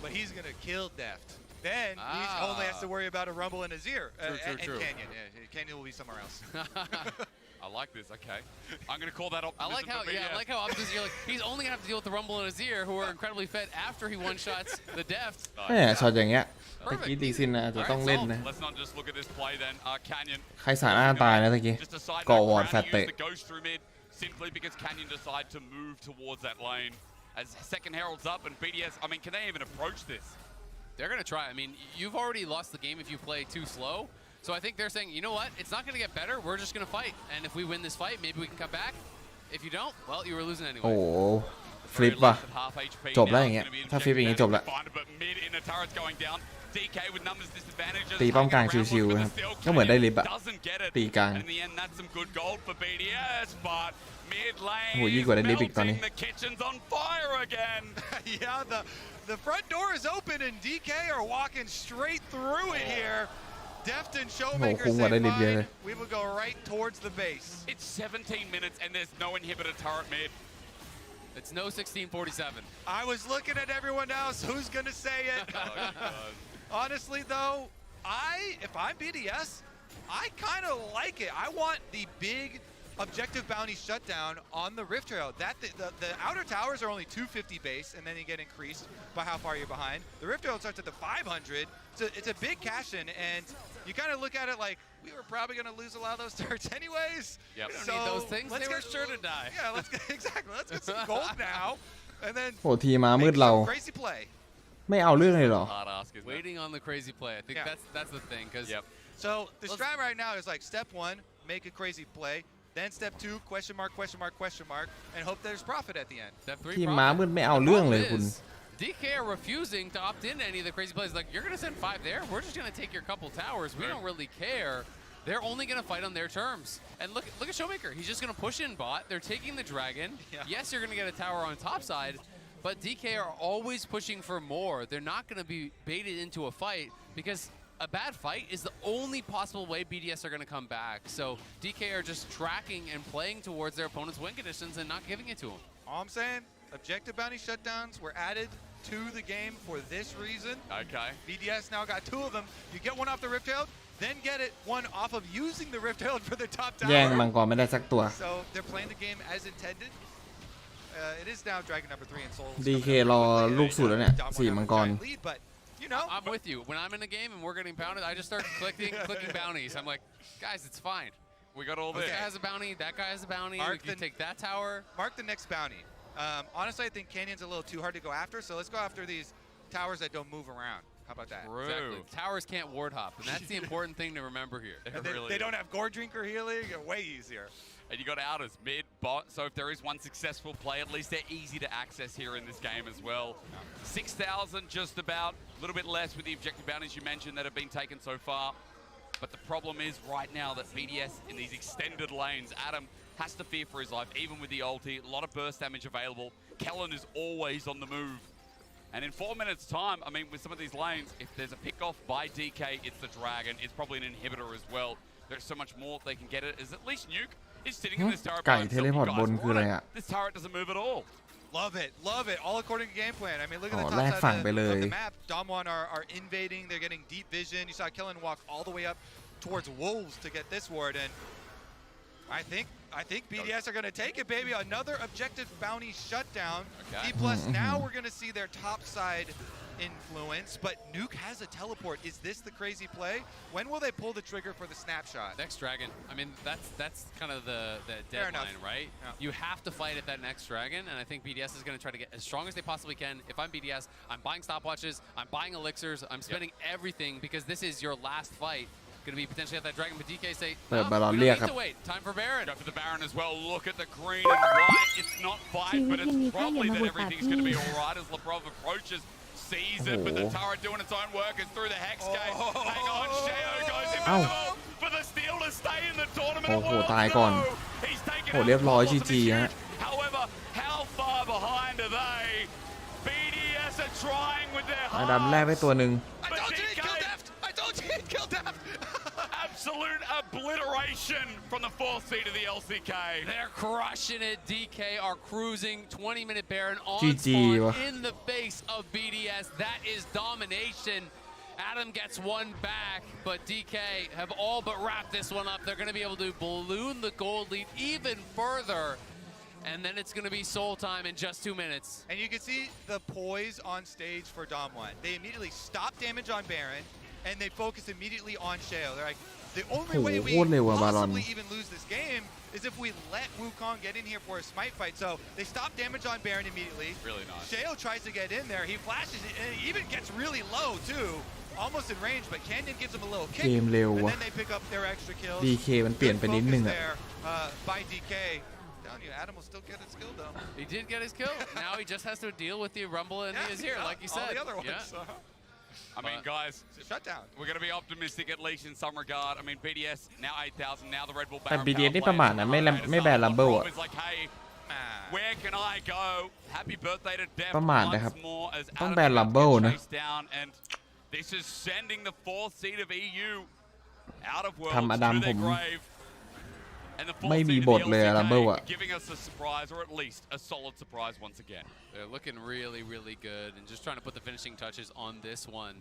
But he's going to kill Deft. Then he only has to worry about a rumble in his ear. And Canyon. Yeah, Canyon will be somewhere else. I like this. Okay. I'm going to call that optimism. I like how optimistic you're like, he's only going to have to deal with the rumble in his ear, who are incredibly fed after he one-shots the Deft. แม่ช็อตอย่างเงี้ยตะกี้ตีซินนะจะต้องเล่นนะ Let's not just look at this play then. Canyon. ใครสาดหน้าตายนะตะกี้ Just decide ก่อ no วอร์ด ground แฟ to ต use เตะ the ghost through mid simply because Canyon decided to move towards that lane. As second herald's up and BDS, I mean, can they even approach this? They're going to try. I mean, you've already lost the game if you play too slow. So I think they're saying, you know what? It's not going to get better. We're just going to fight. And if we win this fight, maybe we can come back. If you don't, well, you were losing โอ้ anyway. โหฟลิปว่ะ จบแล้วอย่างเงี้ยถ้าฟลิปอย่างงี้จบแล้ว ตีป้อมกลางชิวๆครับก็เหมือนได้ลิฟต์อะตีกลางโอ้โหยิ่งกว่าได้ลิฟต์อีกตอนนี้ Yeah, the front door is open and DK are walking straight through it here. Deft and Showmaker say fine. We will go right towards the base. It's 17 minutes and there's no inhibitor turret mid. It's no 1647. I was looking at everyone else. Who's going to say it? Honestly, though, if I'm BDS, I kind of like it. I want the big objective bounty shutdown on the Rift Trail. The outer towers are only 250 base, and then you get increased by how far you're behind. The Rift Trail starts at the 500. So it's a big cash in, and you kind of look at it like we were probably going to lose a lot of those turrets anyways. Yep. We don't need those things. They were sure to die. Yeah, let's get some gold now, and then โหทีม้ามืดเรา crazy play. ไม่เอาเรื่องเลยเหรอ Waiting on the crazy play. I think that's the thing. Because So the strat right now is like step 1, make a crazy play. Then step 2, question mark, and hope there's profit at the end. Step 3, ทีม้ามืดไม่เอาเรื่องเลยคุณ DK are refusing to opt into any of the crazy plays. Like, you're going to send 5 there? We're just going to take your couple towers. We don't really care. They're only going to fight on their terms. And look at Showmaker. He's just going to push in bot. They're taking the dragon. Yeah. Yes, you're going to get a tower on top side, but DK are always pushing for more. They're not going to be baited into a fight because a bad fight is the only possible way BDS are going to come back. So DK are just tracking and playing towards their opponent's win conditions and not giving it to them. All I'm saying, objective bounty shutdowns were added to the game for this reason. Okay. BDS now got 2 of them. You get one off the Rift Tail, then get it one off of using the Rift Tail for the top tower. แย่งมังกรไม่ได้สักตัว So they're playing the game as intended. It is now Dragon number 3 and Souls. DK รอลูกสุดแล้วเนี่ย4มังกร But you know, I'm with you. When I'm in a game and we're getting pounded, I just start clicking bounties. I'm like, guys, it's fine. We got all this. This guy has a bounty. That guy has a bounty. We can take that tower. Mark the next bounty. Honestly, I think Canyon's a little too hard to go after, so let's go after these towers that don't move around. How about that? Exactly. Towers can't ward hop, and that's the important thing to remember here. They don't have Gore Drinker healing. Way easier. And you got outers, mid, bot, so if there is one successful play, at least they're easy to access here in this game as well. 6,000 just about, a little bit less with the objective bounties you mentioned that have been taken so far. But the problem is right now that BDS in these extended lanes, Adam has to fear for his life, even with the ulti, a lot of burst damage available. Kellen is always on the move. And in 4 minutes time, I mean, with some of these lanes, if there's a pick off by DK, it's the Dragon. It's probably an inhibitor as well. There's so much more they can get it. Is at least Nuke is sitting in this turret by himself. ไก่เทเลพอร์ตบนคืออะไรอ่ะ This turret doesn't move at all. Love it. All according to game plan. I mean, look at the แลก top ฝั่ง side ไป of เลย the map. Damwon are invading. They're getting deep vision. You saw Kellen walk all the way up towards Wolves to get this ward, and I think BDS are going to take it, baby. Another objective bounty shutdown. Okay. D+, now we're going to see their top side influence, but Nuke has a teleport. Is this the crazy play? When will they pull the trigger for the snapshot? Next dragon. I mean, that's kind of the deadline, right? Yeah. You have to fight at that next dragon, and I think BDS is going to try to get as strong as they possibly can. If I'm BDS, I'm buying stopwatches, I'm buying elixirs, I'm spending everything because this is your last fight. Gonna be potentially at that dragon, but DK say, เปิดบาลอนเรียกครับ time for Baron. Go for the Baron as well. Look at the green and white. It's not fight, but it's probably that everything's going to be all right as Lebrov approaches. Sees it, but the turret doing its own work is through the Hex Gate. Hang on, Sheo goes in for the steal to stay in the tournament. โอ้โหตายก่อน He's taken โอ้เรียบร้อย GG ฮะ However, how far behind are they? BDS are trying with their อาดัมแรกไปตัวหนึ่ง I told you he'd kill Deft! I told you he'd kill Deft! Absolute obliteration from the 4th seed of the LCK. They're crushing it. DK are cruising. 20-minute Baron on GG spawn in the face of BDS. That is domination. Adam gets one back, but DK have all but wrapped this one up. They're going to be able to balloon the gold lead even further. And then it's going to be soul time in just 2 minutes. And you can see the poise on stage for Dom1. They immediately stop damage on Baron, and they focus immediately on Sheo. They're like, the only way we possibly even lose this game is if we let Wukong get in here for a smite fight. So they stop damage on Baron immediately. Really nice. Sheo tries to get in there. He flashes it, and he even gets really low, too. Almost in range, but Canyon gives him a little kick, เกมเร็ว and ว่ะ then they pick up their extra kills. DK มันเปลี่ยนไปนิดนึง Good อะ focus there, by DK. Telling you, Adam will still get his kill, though. He did get his kill. Now he just has to deal with the Rumble, and he is here, like you said. All the other ones. I mean, guys, shutdown. We're going to be optimistic at least in some regard. I mean, BDS now 8,000, now the Red Bull แต่ Baron. BDS นี่ประมาทนะไม่แบนลัมเบิลอะ It's like, hey, where can I go? Happy birthday to Def ประมาทนะครับ once more as ต้อง Adam แบนลัมเบิล gets นะ chased down, and this is sending the 4th seed of EU out of worlds ทำอดัม to ผ their ม grave. And the 4th ไม่มี seed of บ the ทเลยอะลัมเบิล LCK อะ giving us a surprise, or at least a solid surprise once again. They're looking really, really good, and just trying to put the finishing touches on this one.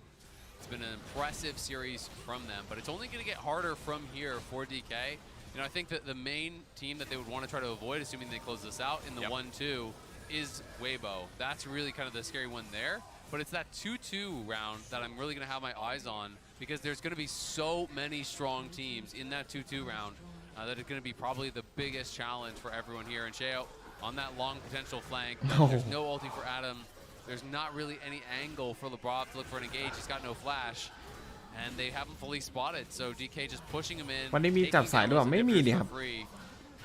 It's been an impressive series from them, but it's only going to get harder from here for DK. You know, I think that the main team that they would want to try to avoid, assuming they close this out in the 1-2, is Weibo. That's really kind of the scary one there. But it's that 2-2 round that I'm really going to have my eyes on, because there's going to be so many strong teams in that 2-2 round that it's going to be probably the biggest challenge for everyone here. And Sheo on that long potential flank. There's no ulti for Adam. There's not really any angle for Lebrov to look for an engage. He's got no flash. And they haven't fully spotted. So DK just pushing him in. วันนี้มีจับสายด้วยไม่มีนี่ครับ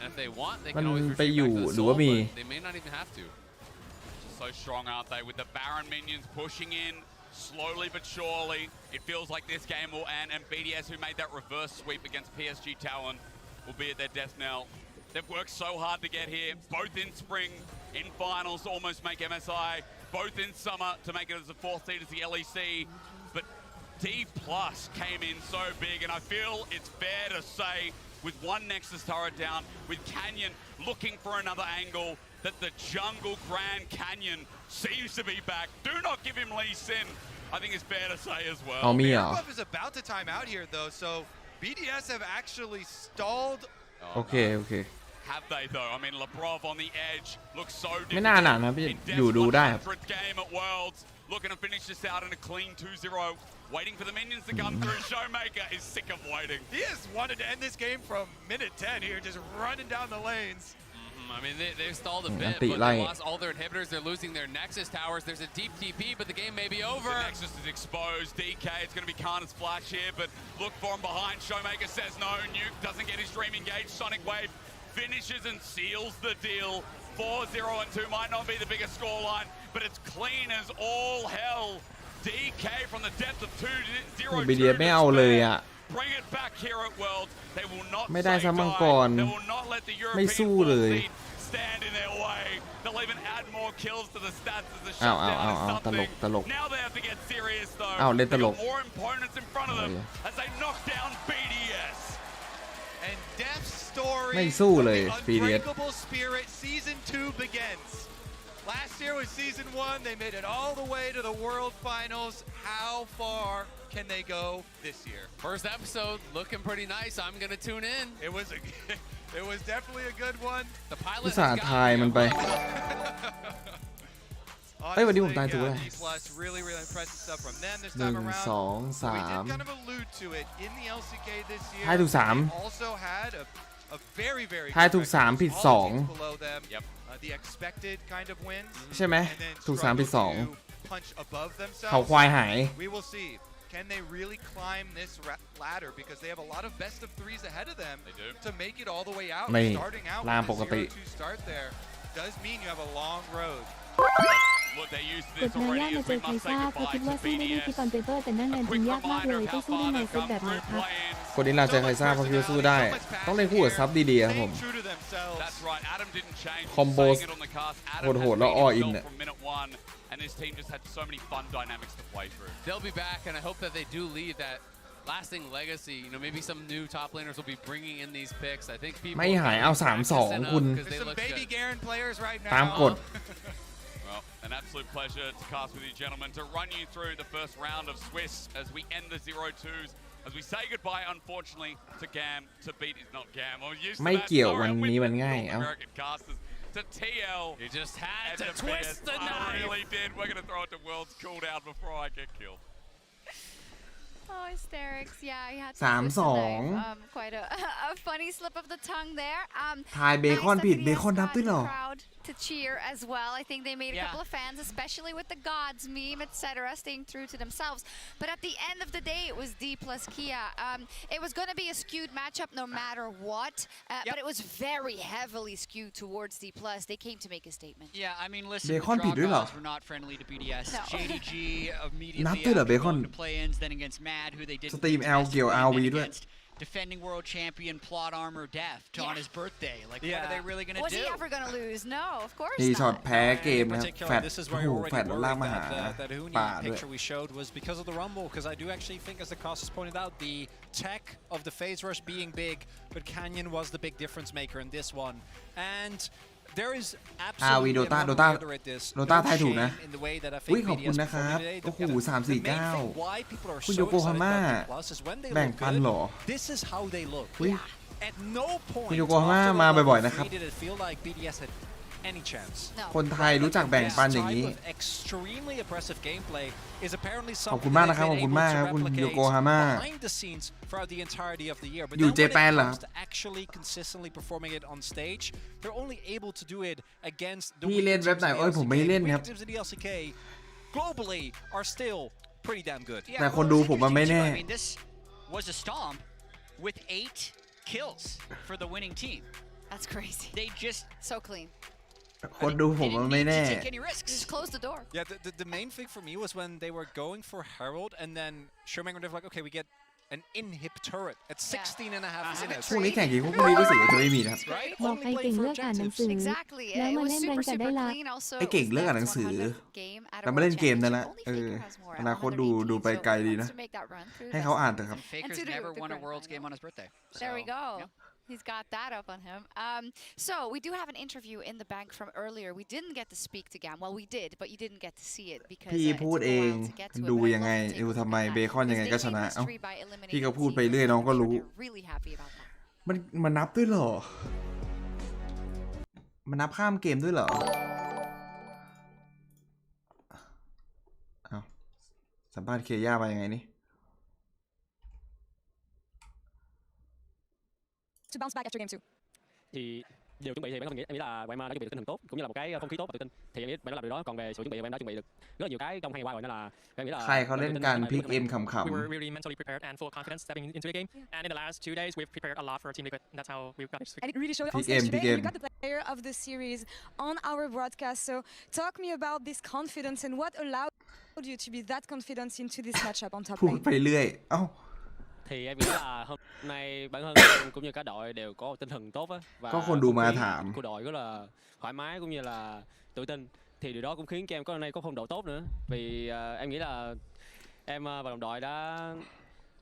And if they want, they มั can น always ไป retreat อยู่ back to the หรือว่า soul, มี but they may not even have to. So strong, aren't they? With the Baron minions pushing in slowly but surely. It feels like this game will end, and BDS, who made that reverse sweep against PSG Talon, will be at their death knell. They've worked so hard to get here, both in spring, in finals to almost make MSI, both in summer to make it as the 4th seed as the LEC. But D+ came in so big, and I feel it's fair to say, with one Nexus turret down, with Canyon looking for another angle, that the jungle Grand Canyon seems to be back. Do not give him Lee Sin, I think it's fair to say as well. Mirabov is about to time out here, though, so BDS have actually stalled. Okay. Have they though? I mean, Lebrov on the edge looks so difficult. ไม่น่าหนักนะพี่อยู่ดูได้ครับ game at Worlds, looking to finish this out in a clean 2-0. Waiting for the minions to come through. Showmaker is sick of waiting. He has wanted to end this game from minute 10 here, just running down the lanes. I mean, they've stalled a bit, but they lost all their inhibitors. They're losing their Nexus towers. There's a deep TP, but the game may be over. The Nexus is exposed. DK, it's going to be Karna's flash here, but look for him behind. Showmaker says no. Nuke doesn't get his dream engaged. Sonic Wave finishes and seals the deal. 4-0 and 2 might not be the biggest scoreline, but it's clean as all hell. DK from the depth of 2-0. BDS ไม่เอาเลยอ่ะ Bring it back here at Worlds. They will not ไม่ได้ซัมมังกร They will not let the ไม่ European สู้เลย stand in their way. They'll even add more kills to the stats as the อ้าว shutdown is ตล something. กตลก Now they have to get serious though. อ้าวเล่นตลก They've got more opponents in front of them as they knock down BDS. And Def's story ไม่สู้ of เลย the BDS Unbreakable Spirit Season 2 begins. Last year was Season 1. They made it all the way to the World Finals. How far can they go this year? First episode looking pretty nice. I'm going to tune in. It was definitely a good one. The pilot อุตส่าห์ทายมันไป เอ้ยวันนี้ผมตายถูกแล้ว Really impressive stuff from them this หนึ่ time ง around. สองสา We ม did kind of allude to it in the LCK this year. ทายถูกสาม They also had a very ทายถูกสามผิดสอง below them. The expected kind of wins. ใช่ไหม And then ถูกสามผิดสอง struggle to punch above themselves. เขาควายหาย We will see. Can they really climb this ladder because they have a lot of best of threes ahead of them to make it all the way out. Starting out with a 0-2 start there does mean you have a long road. กดนาย่ามาเจอไคซ่าเขาคิดว่าสู้ได้ไม่คิดตอนเปเปอร์แต่นั่นแรงจริงยากมากเลยต้องสู้ได้ในเซตแบบไหนครับคนนี้เราเจอไคซ่าเพราะคิดว่าสู้ได้ต้องเล่นคู่กับซับดีๆครับผมคอมโบโหดๆแล้วออินเนี่ย And his team just had so many fun dynamics to play through. They'll be back, and I hope that they do leave that lasting legacy. You know, maybe some new top laners will be bringing in these picks. I think people ไม่หายเอา 3-2 คุณ Some baby Garen players right now. ตามกฎ Well, an absolute pleasure to cast with you gentlemen to run you through the first round of Swiss as we end the 0-2s. As we say goodbye, unfortunately, to GAM, to beat is not GAM. I'm used to ไม่ that. เกี่ยววันนี้มันง่ายเอ้า American casters. To TL. You just had to twist the knife. I really did. We're going to throw it to World's cooldown before I get killed. Oh, hysterics. Yeah, he had to 3-2 quite a funny slip of the tongue there. ทายเบคอนผิดเบคอนนับด้วยเหรอ to cheer as well. I think they made a couple of fans, especially with the gods meme, etc., staying true to themselves. But at the end of the day, it was D plus Kia. It was going to be a skewed matchup no matter what, but it was very heavily skewed towards D plus. They came to make a statement. Yeah, I mean, listen, the Dragods were not friendly to BDS. No. JDG immediately นับด้วยเหรอเบคอน after going to play-ins, then against Mad, who they didn't สตรีม L เกี่ยว RV ด้วย defending world champion Plot Armor Deft on his birthday. Like, what are they really going to do? Was he ever going to lose? No, of course นี่ช็อต not. แพ้เกมนะครับแฟดโอ้โหแฟดล่างมาหา that ป่า Huni ด้วย picture we showed was because of the rumble, because I do actually think, as the casters pointed out, the tech of the phase rush being big, but Canyon was the big difference maker in this one. And there is absolutely Dota โดต้า ไทยถูกนะ in the way that I อุ้ย think ขอบคุณ BDS นะครับ performed today. โอ้โห The main thing 349 why people are คุณ so โยโกฮา excited ม่า about D+ is when they แบ่ง look ปันเหรอ good. This is how they look. อุ้ย At no point คุณโยโกฮาม่ามาบ่อยๆนะครับ did it feel like BDS had any chance. คนไทยรู้จักแบ่งปันอย่างนี้ This type of extremely aggressive gameplay is apparently ขอบคุ something ณมาก they've นะครับขอบ been คุณ able มาก to ครับคุณโยโกฮา replicate ม่า behind the scenes throughout the entirety of the year. But อยู่ then เจ when แปน it เหรอ comes to actually consistently performing it on stage, they're only able to do it against the พี่เล่น weaker เว็บ teams ไหน in the เอ้ยผมไม่ได้เล่น LCK. ครับ Weaker teams in the LCK globally are still pretty damn good. แต่คนดูผมมันไม่แน่ I mean, this was a stomp with 8 kills for the winning team. That's crazy. They just So clean. คนดูผมมันไม่แน่ take any risks. Just close the door. Yeah, the main thing for me was when they were going for Herald, and then Sherman were like, okay, we get an in-hip turret at 16 and a half minutes. พวกนี้แข่งกี่คู่พวกนี้รู้สึกว่าจะไม่มีนะครับ Right? บอก Only ไอ้ playing เก่ง for เลิกอ่านหนังสือ objectives. Exactly. แล้ว It มา was เล่นแรง super, แต่ได้ super ละ clean. Also, ไอ้เก่งเรื่องอ่านหนังสือ game at a แต่มาเล่น world เกมนั่นแหละ championship. Only Faker has more อนาคตดูไปไกลดีนะ to make that run through. ให้เขาอ่านเถอะครับ Faker's to do never the won a grand Worlds final. game on his birthday. There we So, go. yeah. He's got that up on him. So we do have an interview in the bank from earlier. We didn't get to speak to GAM. Well, we did, but you didn't get to see it because พี่ it พูด took เอ a ง while to get to it. ดู But I'd ยังไง love to take a ดู look ทำไม at that เบคอนยังไง because ก็ they ช made นะ เอ้า history by พี่ eliminating ก็พูดไป Team เรื่อยน้องก็รู้ They're really happy about that. มันนับด้วยเหรอ มันนับข้ามเกมด้วยเหรอ เอาสัมภาษณ์เคย่าไปยังไงนี่ To bounce back after game 2. Thì điều chuẩn bị thì bản thân em nghĩ là Quang Ma đã chuẩn bị được tinh thần tốt cũng như là một cái không khí tốt và tự tin thì em nghĩ bạn đã làm điều đó. Còn về sự chuẩn bị em đã chuẩn bị được rất là nhiều cái trong 2 ngày qua rồi nên là em nghĩ là ใครเขาเล่นการพลิกเอ็มขำ we were really mentally prepared and full of confidence stepping into the game. And in the last 2 days we've prepared a lot for Team Liquid. And that's how we've got this. And it really showed on Big stage game, big today. You game. got the player of the series on our broadcast. So talk me about this confidence and what allowed you to be that confident into this matchup on top ๆพูด lane. ไปเรื่อย เอ้า Thì em nghĩ là hôm nay bản thân em cũng như cả đội đều có tinh thần tốt á và ก็คนดูมา không khí ถาม của đội rất là thoải mái cũng như là tự tin. Thì điều đó cũng khiến cho em có hôm nay có phong độ tốt nữa. Vì em nghĩ là em và đồng đội đã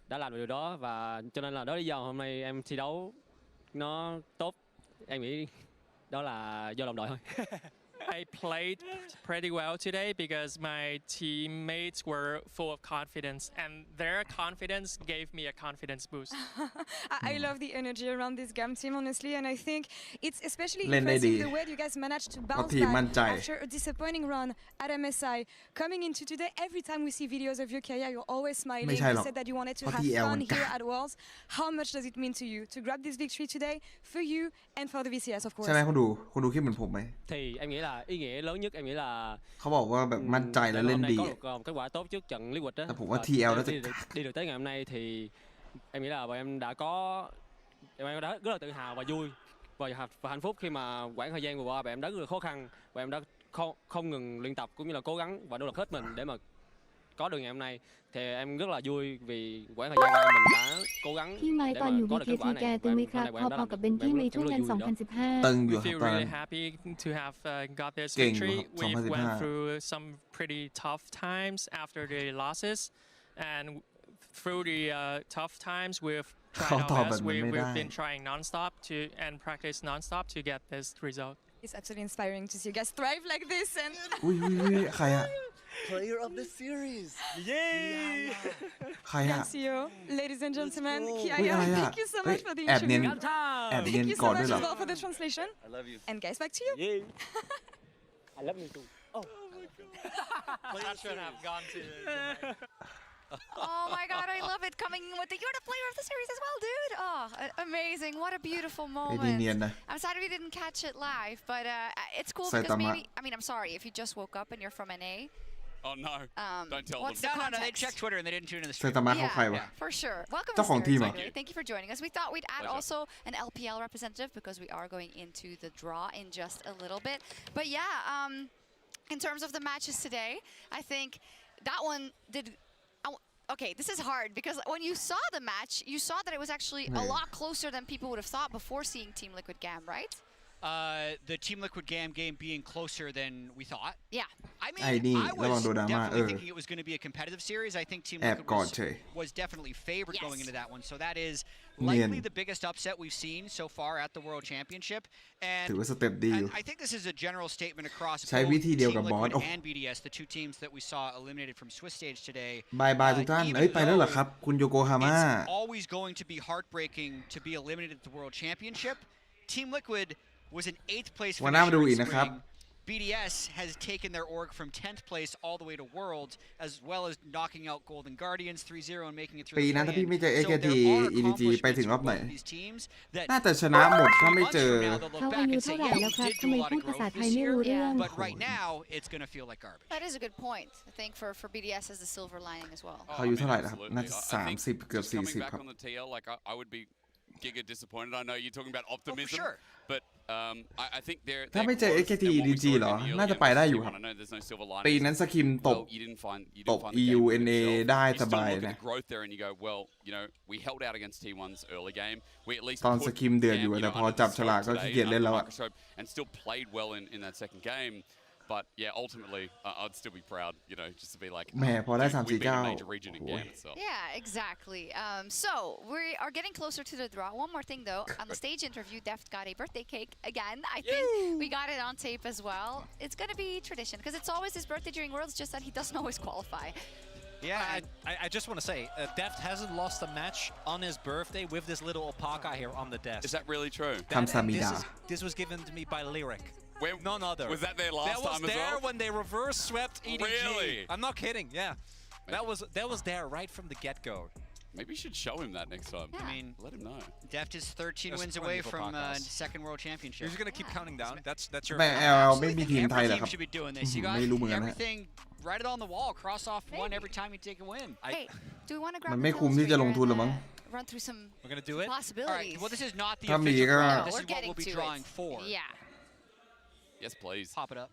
làm được điều đó và cho nên là đó lý do hôm nay em thi đấu nó tốt. Em nghĩ đó là do đồng đội thôi. I played pretty well today because my teammates were full of confidence and their confidence gave me a confidence boost. I love the energy around this GAM team, honestly, and I think it's especially เล่นได้ดี impressive the way you guys managed to เพราะ bounce ทีมมั่นใจ back after a disappointing run at MSI. Coming into today, every time we see videos of you, Kaya, you're always smiling. ไม่ใช่ You หรอก said that you wanted to เพราะ have ที่ fun มัน here at Worlds. How much does it mean to you to grab this victory today for you and for the VCS, of course? ใช่ไหมคุณดูคิดเหมือนผมไหม Thì em nghĩ là ý nghĩa lớn nhất em nghĩ là เขาบอกว่าแบบมั่นใจและเล่น hôm nay ดี có một kết quả tốt trước trận Liquid đó. แต่ผมว่า TL น่าจะ đi được tới ngày hôm nay thì em nghĩ là bọn em đã rất là tự hào và vui và hạnh phúc khi mà quãng thời gian vừa qua bọn em đã rất là khó khăn, bọn em đã không ngừng luyện tập cũng như là cố gắng và nỗ lực hết mình để mà có được ngày hôm nay. Thì em rất là vui vì quãng thời gian qua mình đã cố gắng พี่ไมค์ตอนอยู่ BKT แกตึงไหมครับพอๆกับเบนที่ในช่วงงาน 2015 ตึงอยู่ We ครับ feel ตอนนั้ really น happy to have got this เก่ง victory. ครับ We went 2015 through some pretty tough times after the losses, and through the tough times we've เขา tried ตอบ our แบบ best. นั้นไม่ We've ได้ been trying non-stop and practice non-stop to get this result. It's absolutely inspiring to see you guys thrive like this and อุ้ยใครอะ Player of the series. ใครอะ Garcio, ladies and gentlemen, อุ้ย Kiaya, อะไรอะ thank you so เฮ้ย much for the แอบเนียน interview. แอบเนียน Thank you ก่อ so นด้วย much เหรอ as well for the translation. I love you. And guys, back to you. I love you too. I should have gone to. Oh my God, I love it coming in with you're the player of the series as well, dude. Oh, amazing. What a beautiful ไอ้ดีเนียน moment. นะ I'm sad we didn't catch it live, but it's cool Saitama. because maybe, I mean, I'm sorry if you just woke up and you're from NA. Oh no! Don't tell What's them. the No, they context? checked Twitter and they didn't tune in the ไซ stream. ตามะเขาใครวะ For sure. Welcome, เจ้าของ Mr. ทีมเหรอ Tiger. Thank you for joining us. We thought we'd add Pleasure. also an LPL representative because we are going into the draw in just a little bit. But yeah, in terms of the matches today, I think that one did. Okay, this is hard because when you saw the match, you saw that it was actually a lot closer than people would have thought before seeing Team Liquid GAM, right? The Team Liquid GAM game being closer than we thought. Yeah. I mean, ไอ้นี่ I ระวัง was โดนดราม่า definitely thinking it was going to be a competitive series. I think Team แอบ Liquid กอดเฉย was definitely favored Yes. going into that one. So that is เนียน likely the biggest upset we've seen so far at the World Championship. ถือ And ว่าสเต็ปดีอยู่ I think this is a general statement across ใช้ both วิธีเดียว Team กับบอส Liquid โอ้ and BDS, the two teams that we saw eliminated from Swiss stage today. บายทุกท่าน even เอ้ย ไปแล้วเหรอ though ครับ คุณโยโกฮาม่า It's always going to be heartbreaking to be eliminated at the World Championship. Team Liquid was in 8th place วันหน้ามาดู finisher อี in กนะครับ spring. BDS has taken their org from 10th place all the way to Worlds, as well as knocking out Golden Guardians 3-0 and making it through ปี the นั้นถ้าพี่ play-in. ไม่เจอ So AKT there are EDG ไปถึง accomplishments รอบ for ไหน both of these teams that น่าจะชนะหมดถ้าไม่ months เจอ from now they'll เขา look อา back ยุ and say, เท่าไหร่ yeah, แล้ว we ครับ did ทำ do ไม a lot พู of ดภาษา growth ไทย this ไม่ year, รู้เรื่อง but right now it's going to feel like garbage. That is a good point. I think for BDS as the silver lining as well. เขาอายุเท่าไหร่นะครับ absolutely. น่าจะ I think 30 เกือบ just coming 40 back ครับ on the TL, like I would be giga disappointed. I know you're talking about optimism, sure. but I think they're ถ้าไม่เจอ close, AKT and what we EDG saw in เหรอ the early น่าจะ game ไป was ได้อยู่ T1. ครับ I know there's no silver ปี lining. นั้นสคิมตก Well, you didn't find ตก the game EU within NA itself. ได้ You ส still บาย look at นะ the growth there and you go, well, you know, we held out against T1's early game. We at least ตอน put สคิมเดือด GAM, อยู่ you แต่ know, พอ under the จับฉลาก scope ก็ today, ขี้เกียจเล่น under แล้ว the อะ microscope, and still played well in that second game. But yeah, ultimately, I'd still be proud, you know, just to be like, แหมพอได้ dude, we beat a 3-4 major region in โอ้ย GAM itself. Yeah, exactly. So we are getting closer to the draw. One more thing though, on the stage interview, Deft got a birthday cake again. I think we got it on tape as well. It's gonna be tradition because it's always his birthday during Worlds, just that he doesn't always qualify. Yeah, I just want to say, Deft hasn't lost a match on his birthday with this little alpaca here on the desk. Is that really true? This was given to me by Lyric. Where, None other. Was that there last time as well? That was there when they reverse swept EDG. Really? I'm not kidding. Yeah, that was there right from the get-go. Maybe you should show him that next time. Yeah. I mean, Let him know. Deft is 13 There's wins plenty away of from alpacas. second World Championship. You're just gonna keep counting down. That's your. ไม่ LL ไม่มีทีมไทยเหรอ Every ครับ team should be doing this. You got ไม่รู้เหมือนกันฮะ everything right on the wall. Cross off one every time you take a win. Hey, do we want to grab มัน the ไม่คุ้ม tools ที่ for จะ your ลงทุนหรอมั้ง run through some We're gonna do it. All right. possibilities? Well, this is not the ถ้ามี official ก็ draw. No, This we're is what getting we'll be to drawing it. for. Yeah. Yes, please. Pop it up.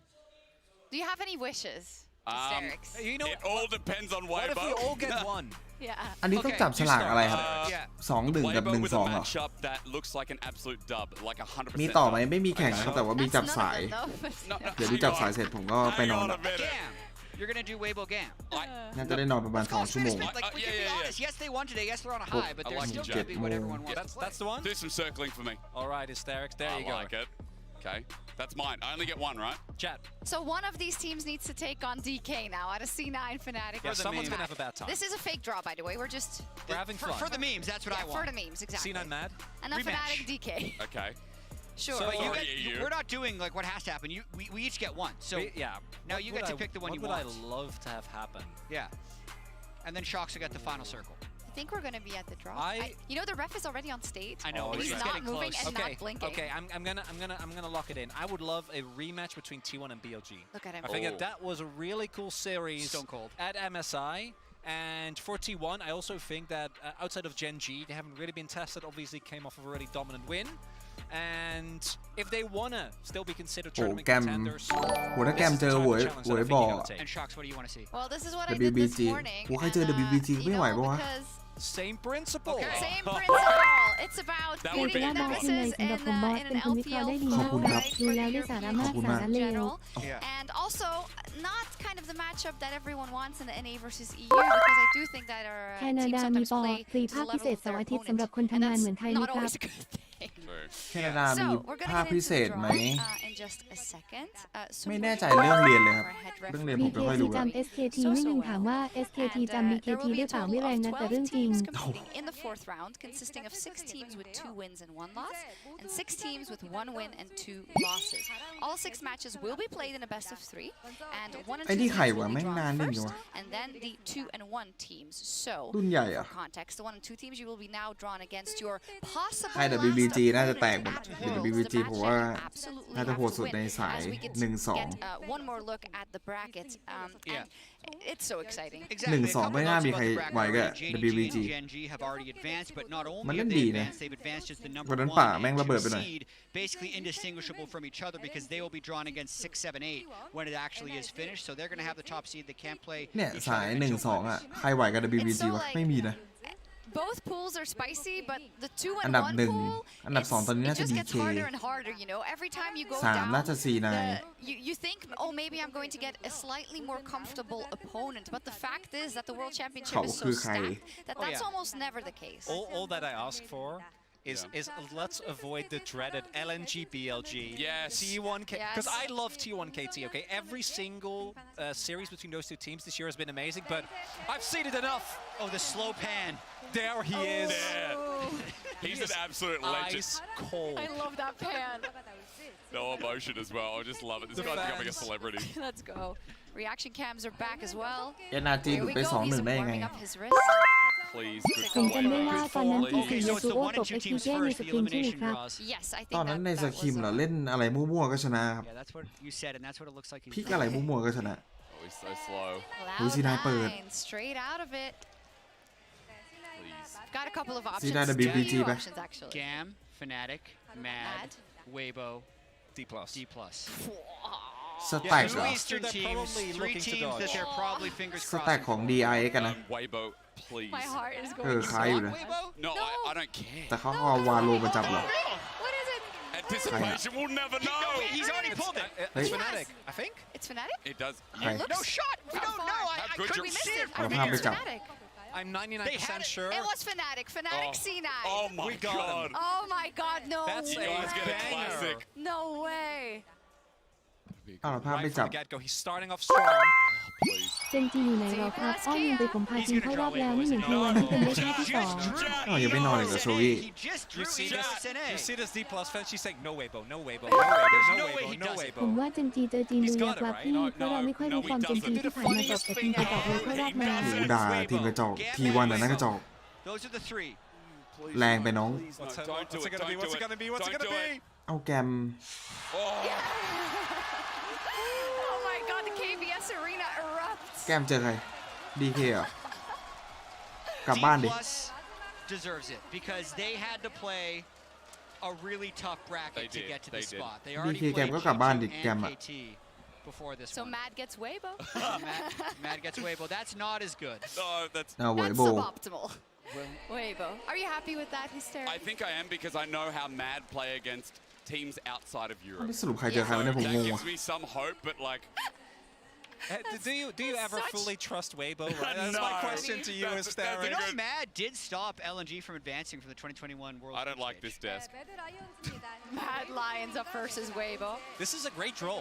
Do you have any wishes? Hysterics. You know, It all depends on what if we Weibo. all get one? Yeah. อันนี้ต้องจับฉลากอะไรครับ 2-1 กับ Weibo with a 1-2 เหรอ matchup that looks like an absolute dub, like 100%. มีต่อไหมไม่มีแข่งนะครับแต่ว่ามี That's จับ none of สาย them, though. No, no, เดี๋ยวดูจับสายเสร็จผมก็ไปนอน hang ละ on a minute. GAM. You're gonna do Weibo GAM. น่าจะได้นอนประมาณ Let's go 2 ชั่วโมง Smith. Like, we can be honest. Yes, they won today. Yes, they're on a high, but I they're like still you, gonna Jack. be what everyone wants to play. That's the one. Do some circling for me. All right, Hysterics. There I you go. like it. Okay, that's mine. I only get one, right? Chat. So one of these teams needs to take on DK now at a C9 Fnatic. Yeah, versus someone's gonna Mad. have a bad time. This is a fake draw, by the way. We're just We're having fun. For the memes, that's what I for want. the memes, exactly. C9 mad. And then Rematch. Fnatic DK. Okay. Sure. So Sorry, you get, you. we're not doing like what has to happen. We each get one. So Yeah. now What you would get to I- pick the one you What would want. I love to have happen? Yeah. And then Shocks will get the final circle. think we're going to be at the draw. You know, the ref is already on stage. I know. He's not moving and not blinking. Okay, I'm gonna lock it in. I would love a rematch between T1 and BLG. Look at him. I think that was a really cool series Stone cold. at MSI. And for T1, I also think that outside of Gen G, they haven't really been tested. Obviously, came off of a really dominant win. And if they wanna still be considered tournament contenders, โหถ้าแกมเจอหวยบ่อ And Shocks, what do you want to see? Well, this is what I did this morning. โหใครเจอ WBG ไม่ไหวปะวะ same principle. Same principle. It's about เรียกว่าบอสเป็นไงสำหรับผมบอสเป็นคนวิเคราะห์ได้ดีมากครับดูแล้วได้สาระมากสาระเลว And also, not kind of the matchup that everyone wants in the NA versus EU, because I do think that our แคนาดา team มี sometimes ปอ play ฟรี to ภาค the พิเศ level ษ of เสา their ร์อาทิตย์ opponents, สำหรับคน and ทำงาน that's เหมือนไทยไหม not ครับ always a good thing. แคนาดามี So we're gonna ภาค get พิ into เศ the ษ draw ไหม in just a second. ไม่แน่ใจเรื่องเรียนเลยครับเรื่องเรียนผมไม่ค่อยรู้ จำ SKT ไม่นึงถามว่า SKT จำ BKT ได้เปล่าไม่แรงนะแต่เรื่องจริง in the fourth round, consisting of 6 teams with 2 wins and 1 loss, and 6 teams with 1 win and 2 losses. All 6 matches will be played in a best of 3, and 1 and 2 teams will be drawn first, and then the 2 and 1 teams. So, for context, the 1 and 2 teams you will be now drawn against your possible ให้ last WBG น่าจะแตกหมด opponent. WBG ผมว่าน่าจะโหดสุดในสาย As we get 1-2 one more look at the bracket, and it's so exciting. Exactly. 1-2 ไม่น่ามีใครไหวกับ WBG Gen G have already advanced, but not มัน only เล่ have น they ดีนะ advanced, they've advanced as the number วันนั้น 1 ป่าแม่ง and ระเบิด 2 ไปหน่อย seed, basically indistinguishable from each other because they will be drawn against 6, 7, 8 when it actually is finished. So they're going to have the top seed. They can't play เนี่ย each สาย other until 1-2 อ่ะใครไหวกับ WBG วะไม่มีนะ Both pools are spicy, but the 2 and อันดับ 1 1 pool, อันดับ 2 ตอนนี้ it น่าจะ just gets DK harder and harder, you know. Every time you go 3 down, น่าจะ C9 you think, oh, maybe I'm going to get a slightly more comfortable opponent. But the fact is that the World Championship is so stacked that that's almost never the case. All that I ask for is let's avoid the dreaded LNG BLG. Yes. T1K, because I love T1KT. Okay, every single series between those 2 teams this year has been amazing, but I've seen it enough. Oh, the slow pan. There he is. He's an absolute legend. Ice cold. I love that pan. No emotion as well. I just love it. This guy's becoming a celebrity. Let's go. Reaction cams are back as well. NRG หลุดไป 2-1 ได้ยังไง Warming up his wrist. Please, ผมจำได้ว่าตอนนั้นที Okay, 4 so ยา it's ซู the โอ 1 ต and ก 2 เอ็กซ์ teams เจใน first, ส the ตรีมใช่ไหม elimination ครับ draws. Yes, I think ตอนนั้นใน that ส was, คิมเหรอเล่นอะไรมั่วๆก็ชนะครับ Yeah, that's what you said, and that's what it looks like he's พี่ก็อะไรมั่วๆก็ชนะ Oh, he's so slow. Cloud9 straight out of it. Please. Got a couple of options. ซีได้ WBG ป่ะ options actually. GAM, Fnatic, Mad, Weibo, D+. D+. สแต็กเหร Two อ Eastern They're teams, probably 3 looking to teams that dodge. they're probably fingers สแต็ก crossed. ของ DI กันนะ Weibo, please. My heart is เออ going คล้ายอยู่ so นะ Weibo? No, No. I don't care. แต่เขาเอาวาโลมาจับเหรอ What is it? Anticipation, we'll never know. He's already pulled it. It's Fnatic, I think. It's Fnatic? It does. Right. No shot. We don't know. How I good couldn't you- see it I from think Well, it's how Fnatic. I'm They had 99% it. sure. It was Fnatic. Fnatic Oh. C9. Oh my We got him. god. Oh my god, no That's way. You guys get a Banger. classic. No way. อ้าวเราภาพ Right ไม่ from จับ the get-go, he's starting off strong. Please. เจนจีอยู่ไหนหรอครับอ้อยิงไปผมพาทีมเข้ารอบแล้วนี่เหมือนทีวันที่เป็นเลขที่ 2 อ้าวยังไม่นอนอีกเหรอโชวี่ He just You drew see his this? SNA. You see this D+ fan? She's saying no Weibo, no Weibo, There's no Weibo, no no way he Weibo, no does it. ผม Weibo. ว่าเจนจีเจอจีนดูยากกว่าพี่ No, เพราะเราไม่ค่อยรู้ no, ฟอร์ม he เจนจี doesn't. ที่ผ่านมาจบแต่ทีมกระจอกเลยเข้ารอบมา โหด่าทีมกระจอกทีวันน่ะนั่นกระจอก Those are the 3. แรงไปน้อง Please, no, What's don't it do it. gonna be? Don't What's do it gonna be? What's it Don't gonna do be? เอาแกม Oh. Oh my god, the KBS arena erupts. แกมเจอใคร DK เหรอ กลับบ้านดิ D+ deserves it because they had to play a really tough bracket They to did, get to they this did. spot. They already DK played แกมก็กลับบ้านดิ G2 แกม and อะ KT before this So one. Mad gets Weibo. Mad gets Weibo. That's not as good. No, that's. เอาเวย That's โบ suboptimal. Weibo. Are you happy with that hysteria? I think I am because I know how Mad play against teams outside of อัน Europe. นี้สรุปใครเจอใครวะเนี่ยผม That งง gives ว่ะ me some hope, but like. Do you ever such- fully trust Weibo? Right? That's my No. question to you, That's- Esther. You know, Mad did stop LNG from advancing from the 2021 World I don't Cup like stage. this desk. Mad Lions up versus Weibo. This is a great draw.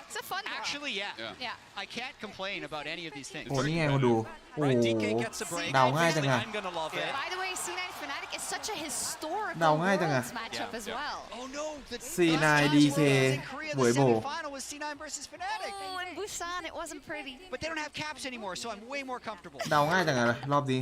It's a fun draw. Actually, yeah. Yeah. I can't complain about any of these things. โอ้นี่ไงมาดู โอ้ Right, โห DK gets a break. เดาง่ายจัง Obviously, อะ I'm gonna love it. By the way, C9 Fnatic is such a historical เดาง่ายจังอะ Worlds matchup as Yeah. well. Oh no, the C9 last time DK was in Korea, the Weibo. semifinal was C9 versus Fnatic. Oh, in Busan, it wasn't pretty. But they don't have caps anymore, so I'm way more comfortable. เดาง่ายจังอะรอบนี้